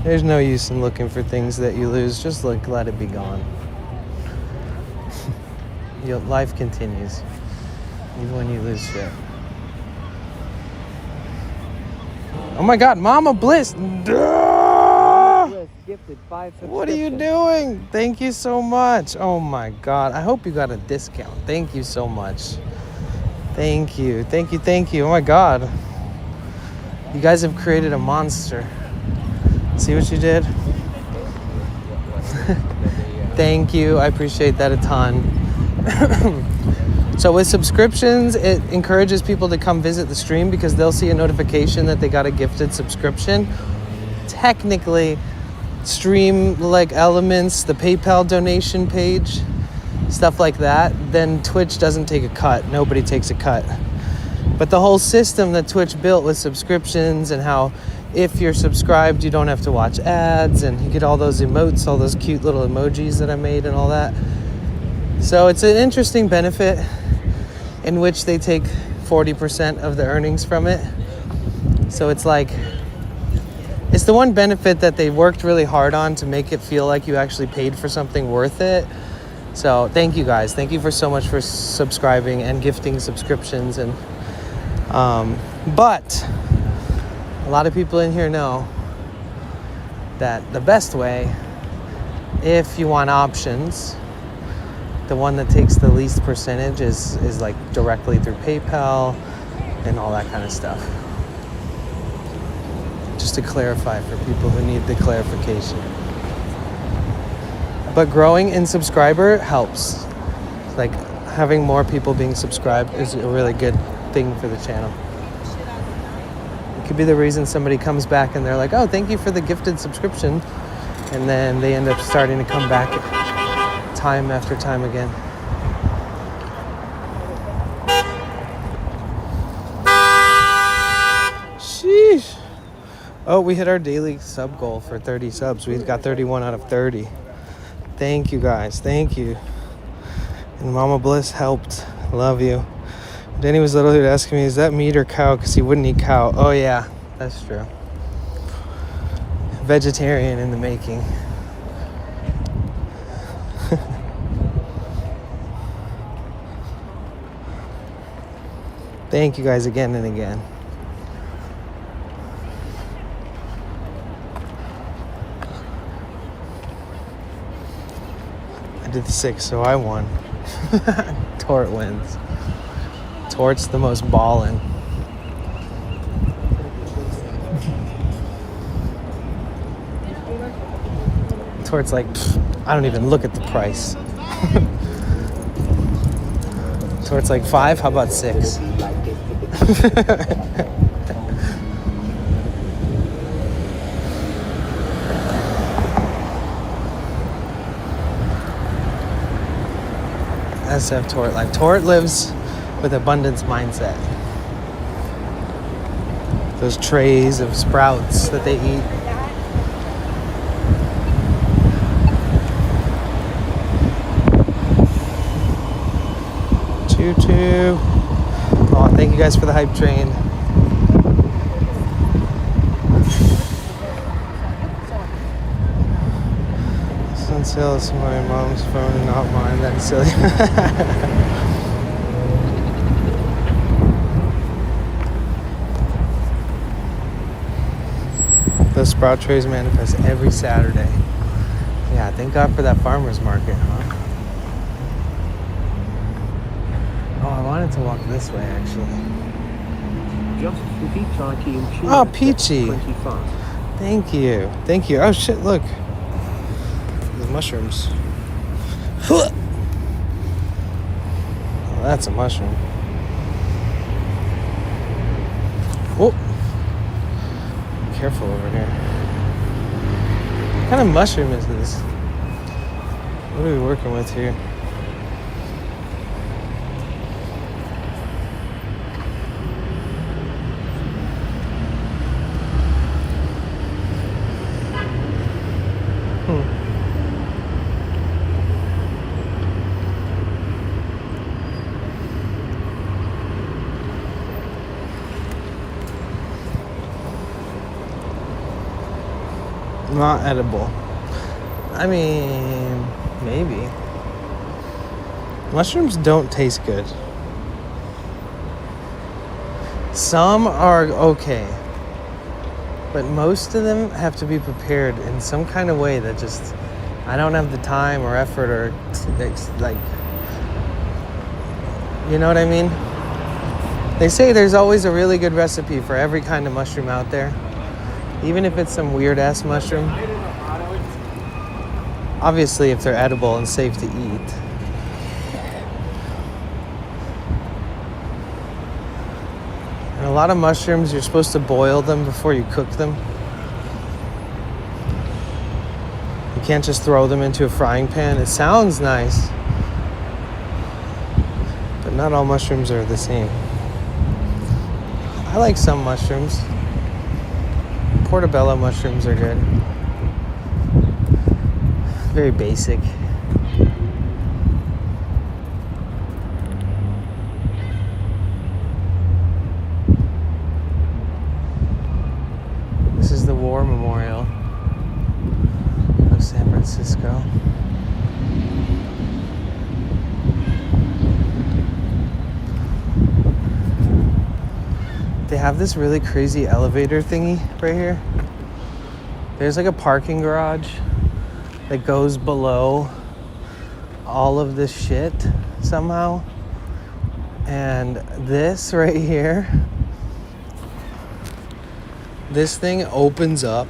There's no use in looking for things that you lose. Just let it be gone. Life continues, even when you lose shit. Oh my God, Mama Bliss! Gifted 5 subscriptions. What are you doing? Thank you so much. Oh my God. I hope you got a discount. Thank you so much. Thank you. Thank you. Thank you. Oh my God. You guys have created a monster. See what you did? Thank you. I appreciate that a ton. So with subscriptions, it encourages people to come visit the stream because they'll see a notification that they got a gifted subscription. Technically, stream like elements, the PayPal donation page, stuff like that, then Twitch doesn't take a cut. Nobody takes a cut. But the whole system that Twitch built with subscriptions and how if you're subscribed, you don't have to watch ads and you get all those emotes, all those cute little emojis that I made and all that. So it's an interesting benefit in which they take 40% of the earnings from it. So it's like, it's the one benefit that they worked really hard on to make it feel like you actually paid for something worth it. So thank you guys. Thank you for so much for subscribing and gifting subscriptions. And but a lot of people in here know that the best way, if you want options, the one that takes the least percentage is like directly through PayPal and all that kind of stuff. Just to clarify for people who need the clarification. But growing in subscriber helps. Like having more people being subscribed is a really good thing for the channel. It could be the reason somebody comes back and they're like, oh, thank you for the gifted subscription. And then they end up starting to come back time after time again. Sheesh. Oh, we hit our daily sub goal for 30 subs. We got 31 out of 30. Thank you guys. Thank you. And Mama Bliss helped. Love you. Danny was little, he'd ask me, is that meat or cow? Because he wouldn't eat cow. Oh, yeah. That's true. Vegetarian in the making. Thank you guys again and again. I did the 6, so I won. Tort wins. Tort's the most ballin'. Tort's like, I don't even look at the price. Tort's like 5, how about 6? SF Tort life. Tort lives with abundance mindset. Those trays of sprouts that they eat. Choo-choo. Oh, thank you guys for the hype train. Sale is my mom's phone, not mine. That's silly. Those sprout trays manifest every Saturday. Yeah, thank God for that farmer's market, huh? Oh, I wanted to walk this way, actually. Oh, Peachy. Thank you. Thank you. Oh, shit, look. The mushrooms. Oh, that's a mushroom. Oh, careful over here. What kind of mushroom is this? What are we working with here? Not edible. I mean, maybe. Mushrooms don't taste good. Some are okay, but most of them have to be prepared in some kind of way that just, I don't have the time or effort or like, you know what I mean? They say there's always a really good recipe for every kind of mushroom out there. Even if it's some weird-ass mushroom. Obviously, if they're edible and safe to eat. And a lot of mushrooms, you're supposed to boil them before you cook them. You can't just throw them into a frying pan. It sounds nice. But not all mushrooms are the same. I like some mushrooms. Portobello mushrooms are good. Very basic. This is the War Memorial of San Francisco. They have this really crazy elevator thingy right here. There's like a parking garage that goes below all of this shit somehow. And this right here, this thing opens up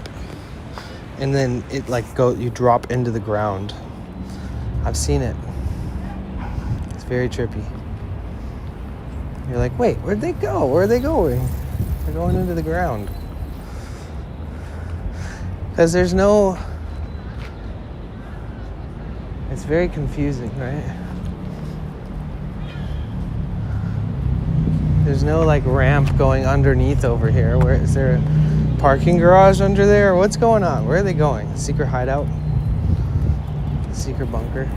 and then it like you drop into the ground. I've seen it. It's very trippy. You're like, wait, where'd they go? Where are they going? They're going into the ground. Because there's no... It's very confusing, right? There's no like ramp going underneath over here. Where is there a parking garage under there? What's going on? Where are they going? Secret hideout? Secret bunker?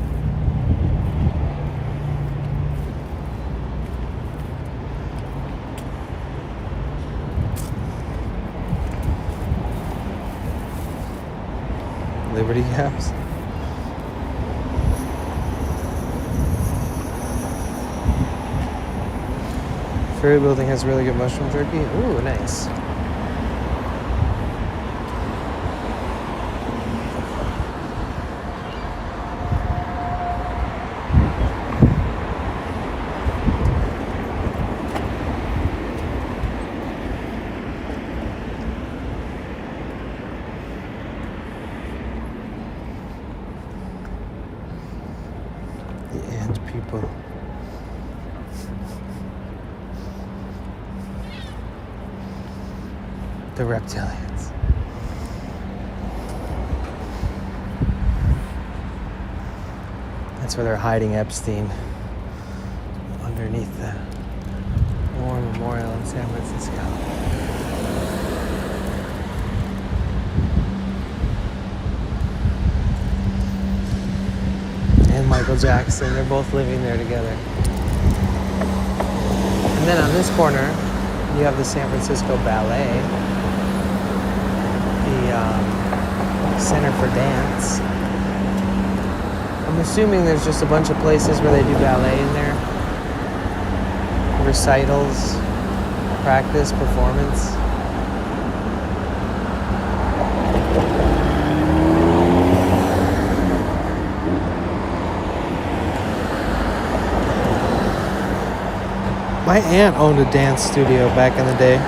Liberty Caps? Ferry building has really good mushroom jerky. Ooh, nice. The ant people. The reptilians. That's where they're hiding Epstein. Underneath the War Memorial in San Francisco. And Michael Jackson, they're both living there together. And then on this corner, you have the San Francisco Ballet. The Center for Dance. I'm assuming there's just a bunch of places where they do ballet in there. Recitals, practice, performance. My aunt owned a dance studio back in the day.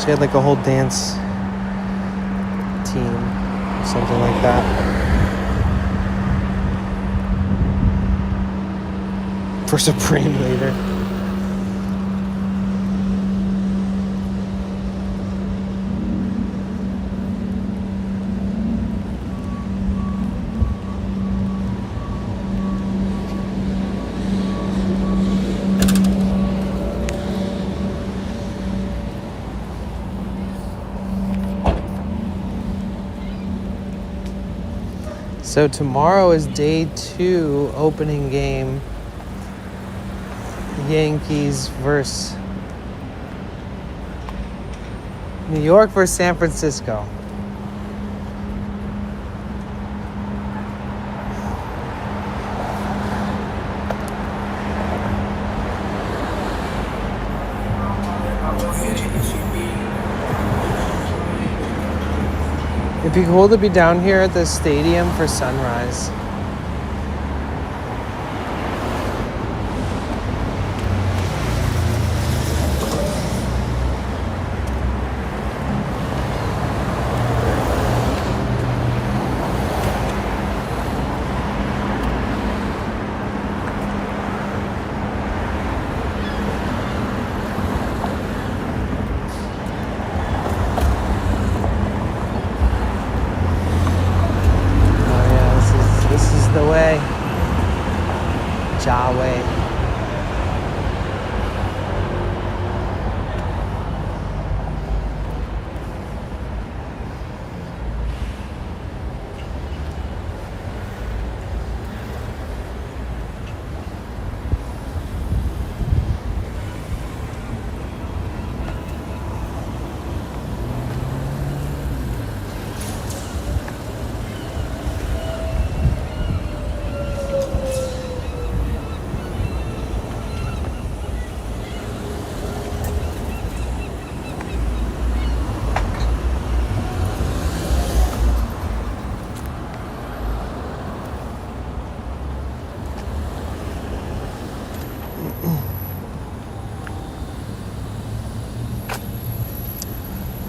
She had like a whole dance team, or something like that. For Supreme later. So tomorrow is day 2, opening game. Yankees versus New York versus San Francisco. It'd be cool to be down here at the stadium for sunrise. Yahweh.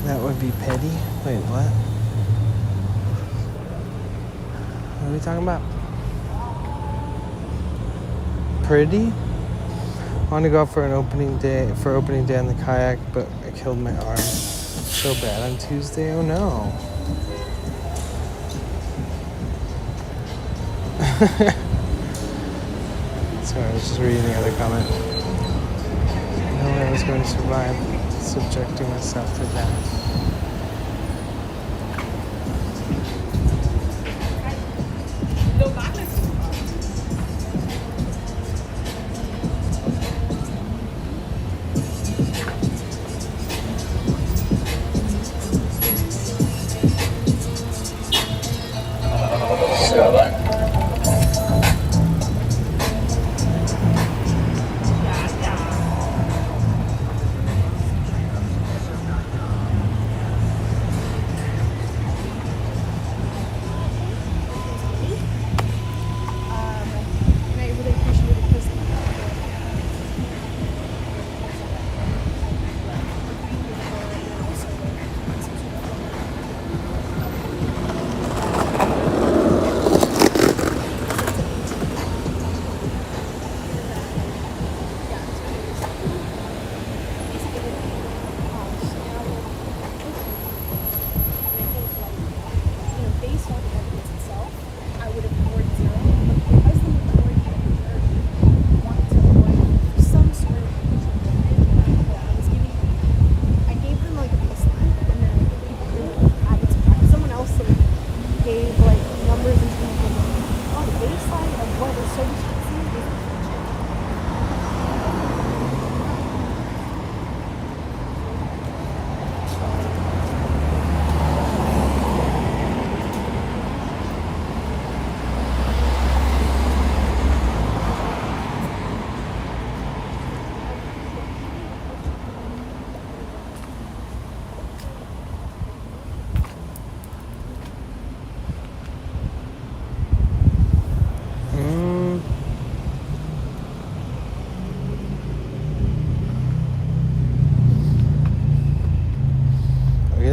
That would be petty. Wait, what? What are we talking about? pretty. I want to go out for opening day on the kayak, but I killed my arm so bad on Tuesday. Oh no. Sorry, I was just reading the other comment. No way I was going to survive subjecting myself to that.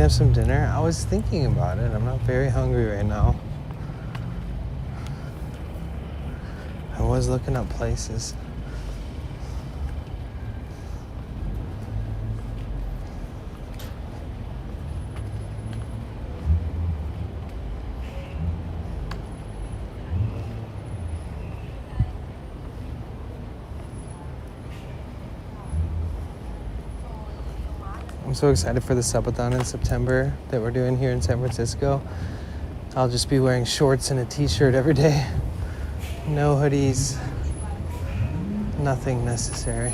Have some dinner. I was thinking about it. I'm not very hungry right now. I was looking up places. I'm so excited for the subathon in September that we're doing here in San Francisco. I'll just be wearing shorts and a t-shirt every day. No hoodies, nothing necessary.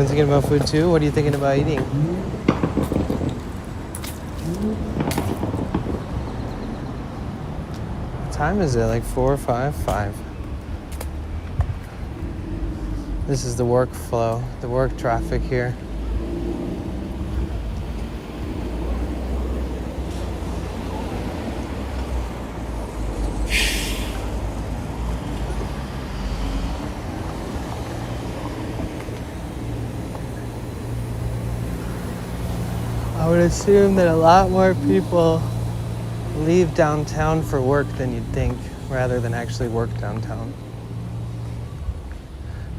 Thinking about food too? What are you thinking about eating? What time is it? Like 4 or 5? 5. This is the work flow, the work traffic here. I would assume that a lot more people leave downtown for work than you'd think, rather than actually work downtown.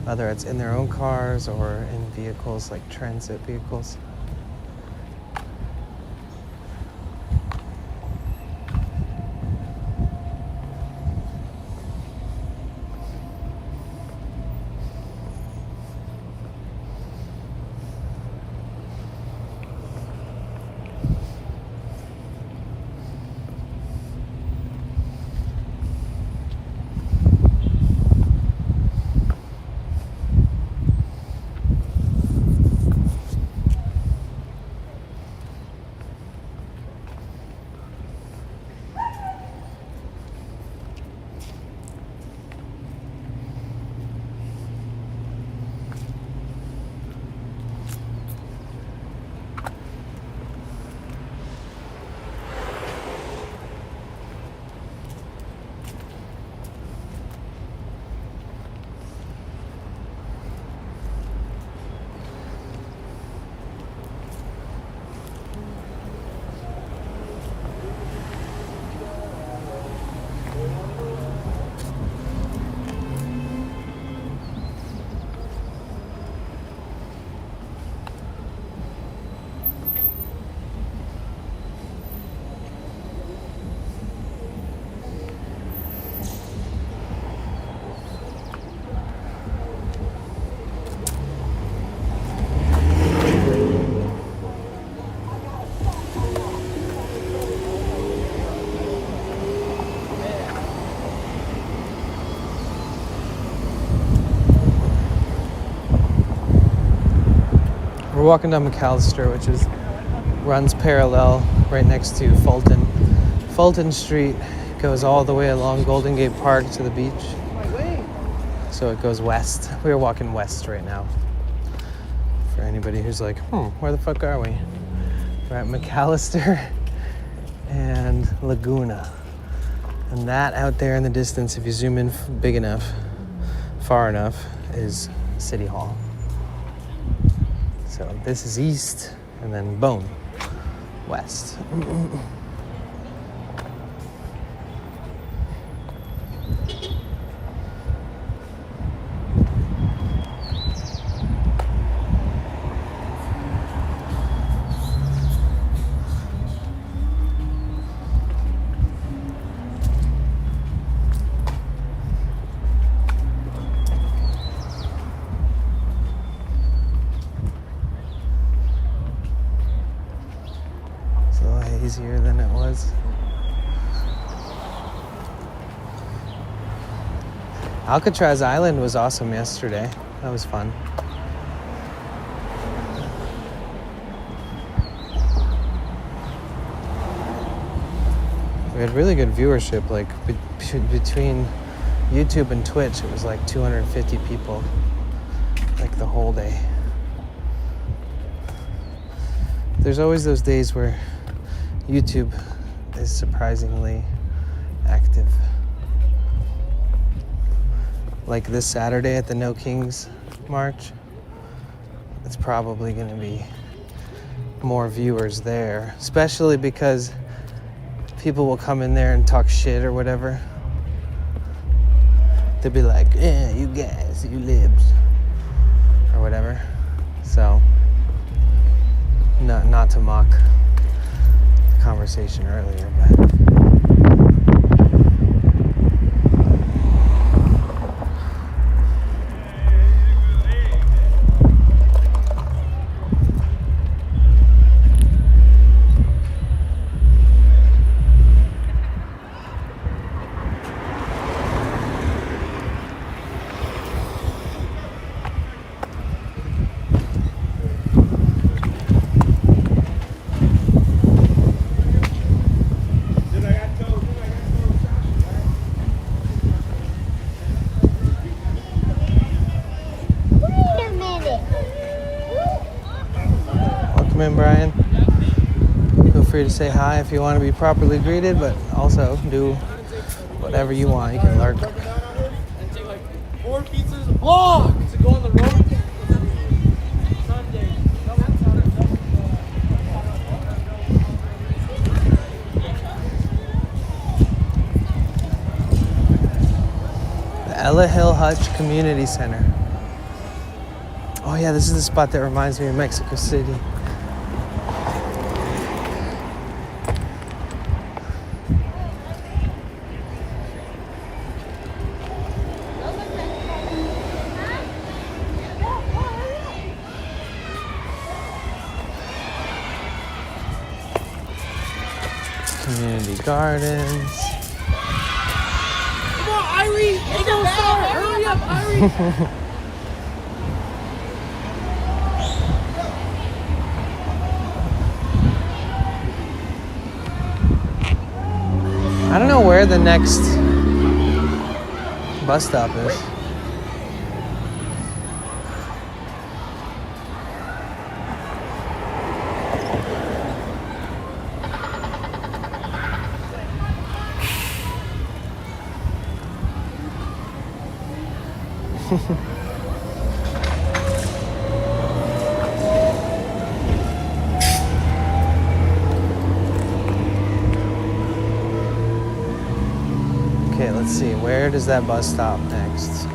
Whether it's in their own cars or in vehicles like transit vehicles. We're walking down McAllister, which runs parallel right next to Fulton. Fulton Street goes all the way along Golden Gate Park to the beach. So it goes west. We're walking west right now. For anybody who's like, where the fuck are we? We're at McAllister and Laguna. And that out there in the distance, if you zoom in big enough, far enough, is City Hall. So this is east, and then boom, west. Easier than it was. Alcatraz Island was awesome yesterday. That was fun. We had really good viewership, like between YouTube and Twitch, it was like 250 people, like the whole day. There's always those days where YouTube is surprisingly active. Like this Saturday at the No Kings March, it's probably going to be more viewers there, especially because people will come in there and talk shit or whatever. They'll be like, yeah, you guys, you libs, or whatever. So, not to mock conversation earlier, but in, Brian. Feel free to say hi if you want to be properly greeted, but also do whatever you want. You can lurk. And take like 4 pizzas a block to go on the road. Sunday. The Ella Hill Hutch Community Center. Oh yeah, this is the spot that reminds me of Mexico City. Community gardens. Come on, Irie! Hey, don't start! Hurry up, Irie! I don't know where the next bus stop is. Okay, let's see. Where does that bus stop next?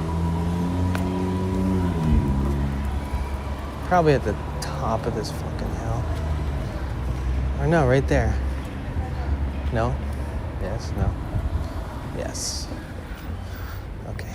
Probably at the top of this fucking hill. Or no, right there. No? Yes, no. Yes. Okay.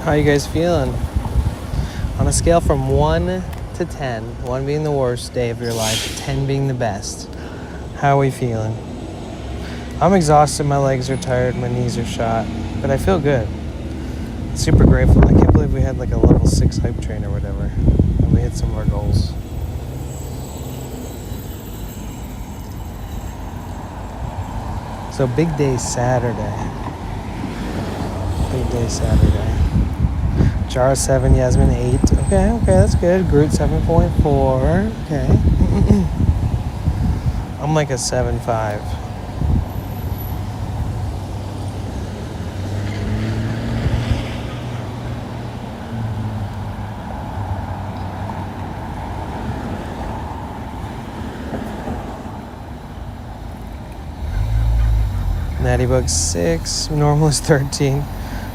How you guys feeling? On a scale from 1 to 10, 1 being the worst day of your life, 10 being the best, how are we feeling? I'm exhausted, my legs are tired, my knees are shot, but I feel good. Super grateful. I can't believe we had like a level 6 hype train or whatever, and we hit some of our goals. So big day Saturday. Big day Saturday. Jar 7, Yasmin 8. Okay, that's good. Groot 7.4. Okay. I'm like a 7.5. Natty Bug 6. Normal is 13.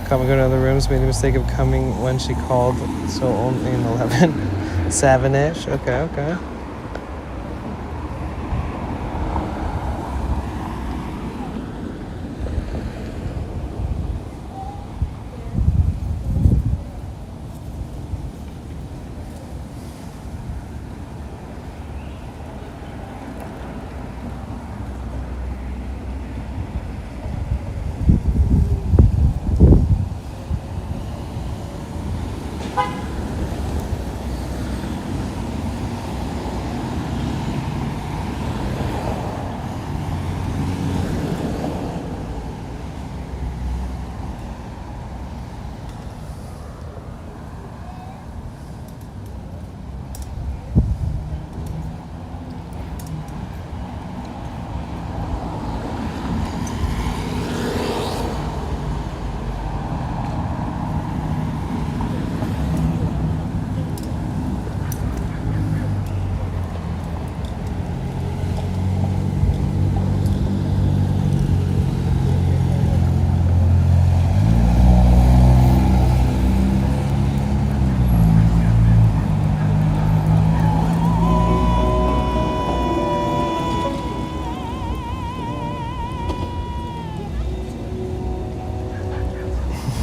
Come and go to other rooms. Made the mistake of coming when she called. So only in 11. 7-ish. Okay.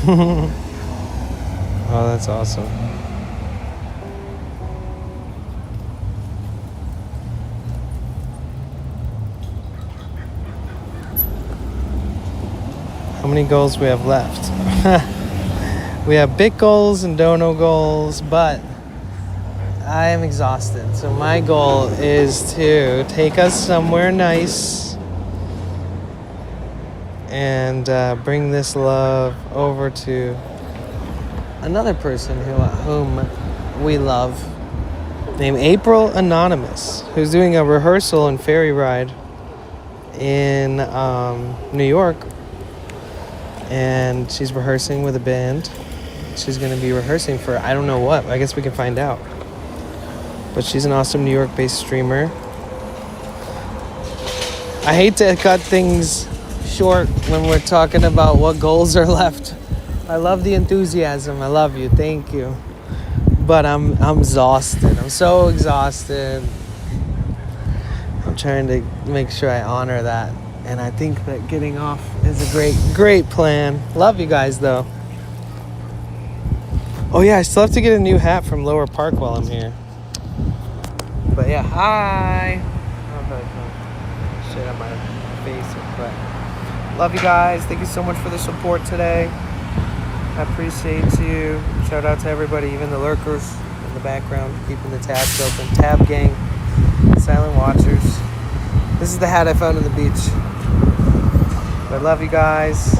Oh, that's awesome. How many goals we have left? We have big goals and dono goals, but I am exhausted. So my goal is to take us somewhere nice and bring this love over to another person whom we love, named April Anonymous, who's doing a rehearsal and Ferry ride in New York, and she's rehearsing with a band. She's going to be rehearsing for I don't know what. I guess we can find out. But she's an awesome New York-based streamer. I hate to cut things short when we're talking about what goals are left. I love the enthusiasm. I love you. Thank you. But I'm exhausted. I'm so exhausted. I'm trying to make sure I honor that. And I think that getting off is a great plan. Love you guys, though. Oh, yeah, I still have to get a new hat from Lower Park while I'm here. But, yeah, hi. I don't know if I can shit on my face, but love you guys. Thank you so much for the support today. I appreciate you. Shout out to everybody, even the lurkers in the background, keeping the tabs open. Tab gang, silent watchers. This is the hat I found on the beach. But I love you guys.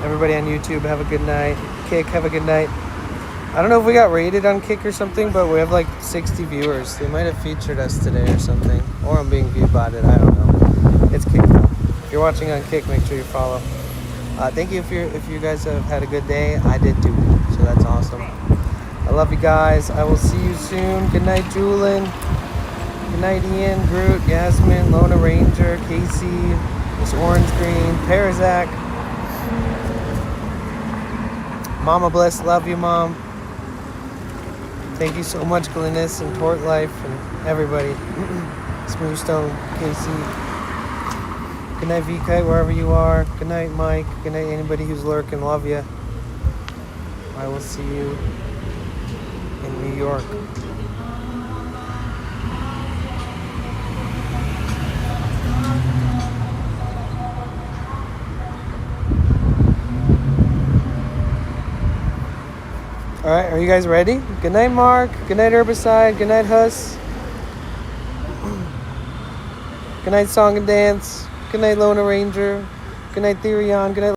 Everybody on YouTube, have a good night. Kick, have a good night. I don't know if we got rated on Kick or something, but we have like 60 viewers. They might have featured us today or something. Or I'm being viewed by it. I don't know. It's Kick though. If you're watching on Kick, make sure you follow. Thank you if you guys have had a good day. I did too, so that's awesome. I love you guys. I will see you soon. Good night, Julin. Good night, Ian, Groot, Yasmin, Lona Ranger, Casey, Miss Orange Green, Parazak. Mama bless. Love you, Mom. Thank you so much, Glynis and Tort Life and everybody. Smoothstone, Casey. Good night, VK, wherever you are. Good night, Mike. Good night, anybody who's lurking. Love ya. I will see you in New York. All right, are you guys ready? Good night, Mark. Good night, Herbicide. Good night, Huss. Good night, Song and Dance. Good night, Lona Ranger. Good night, Therion. Good night.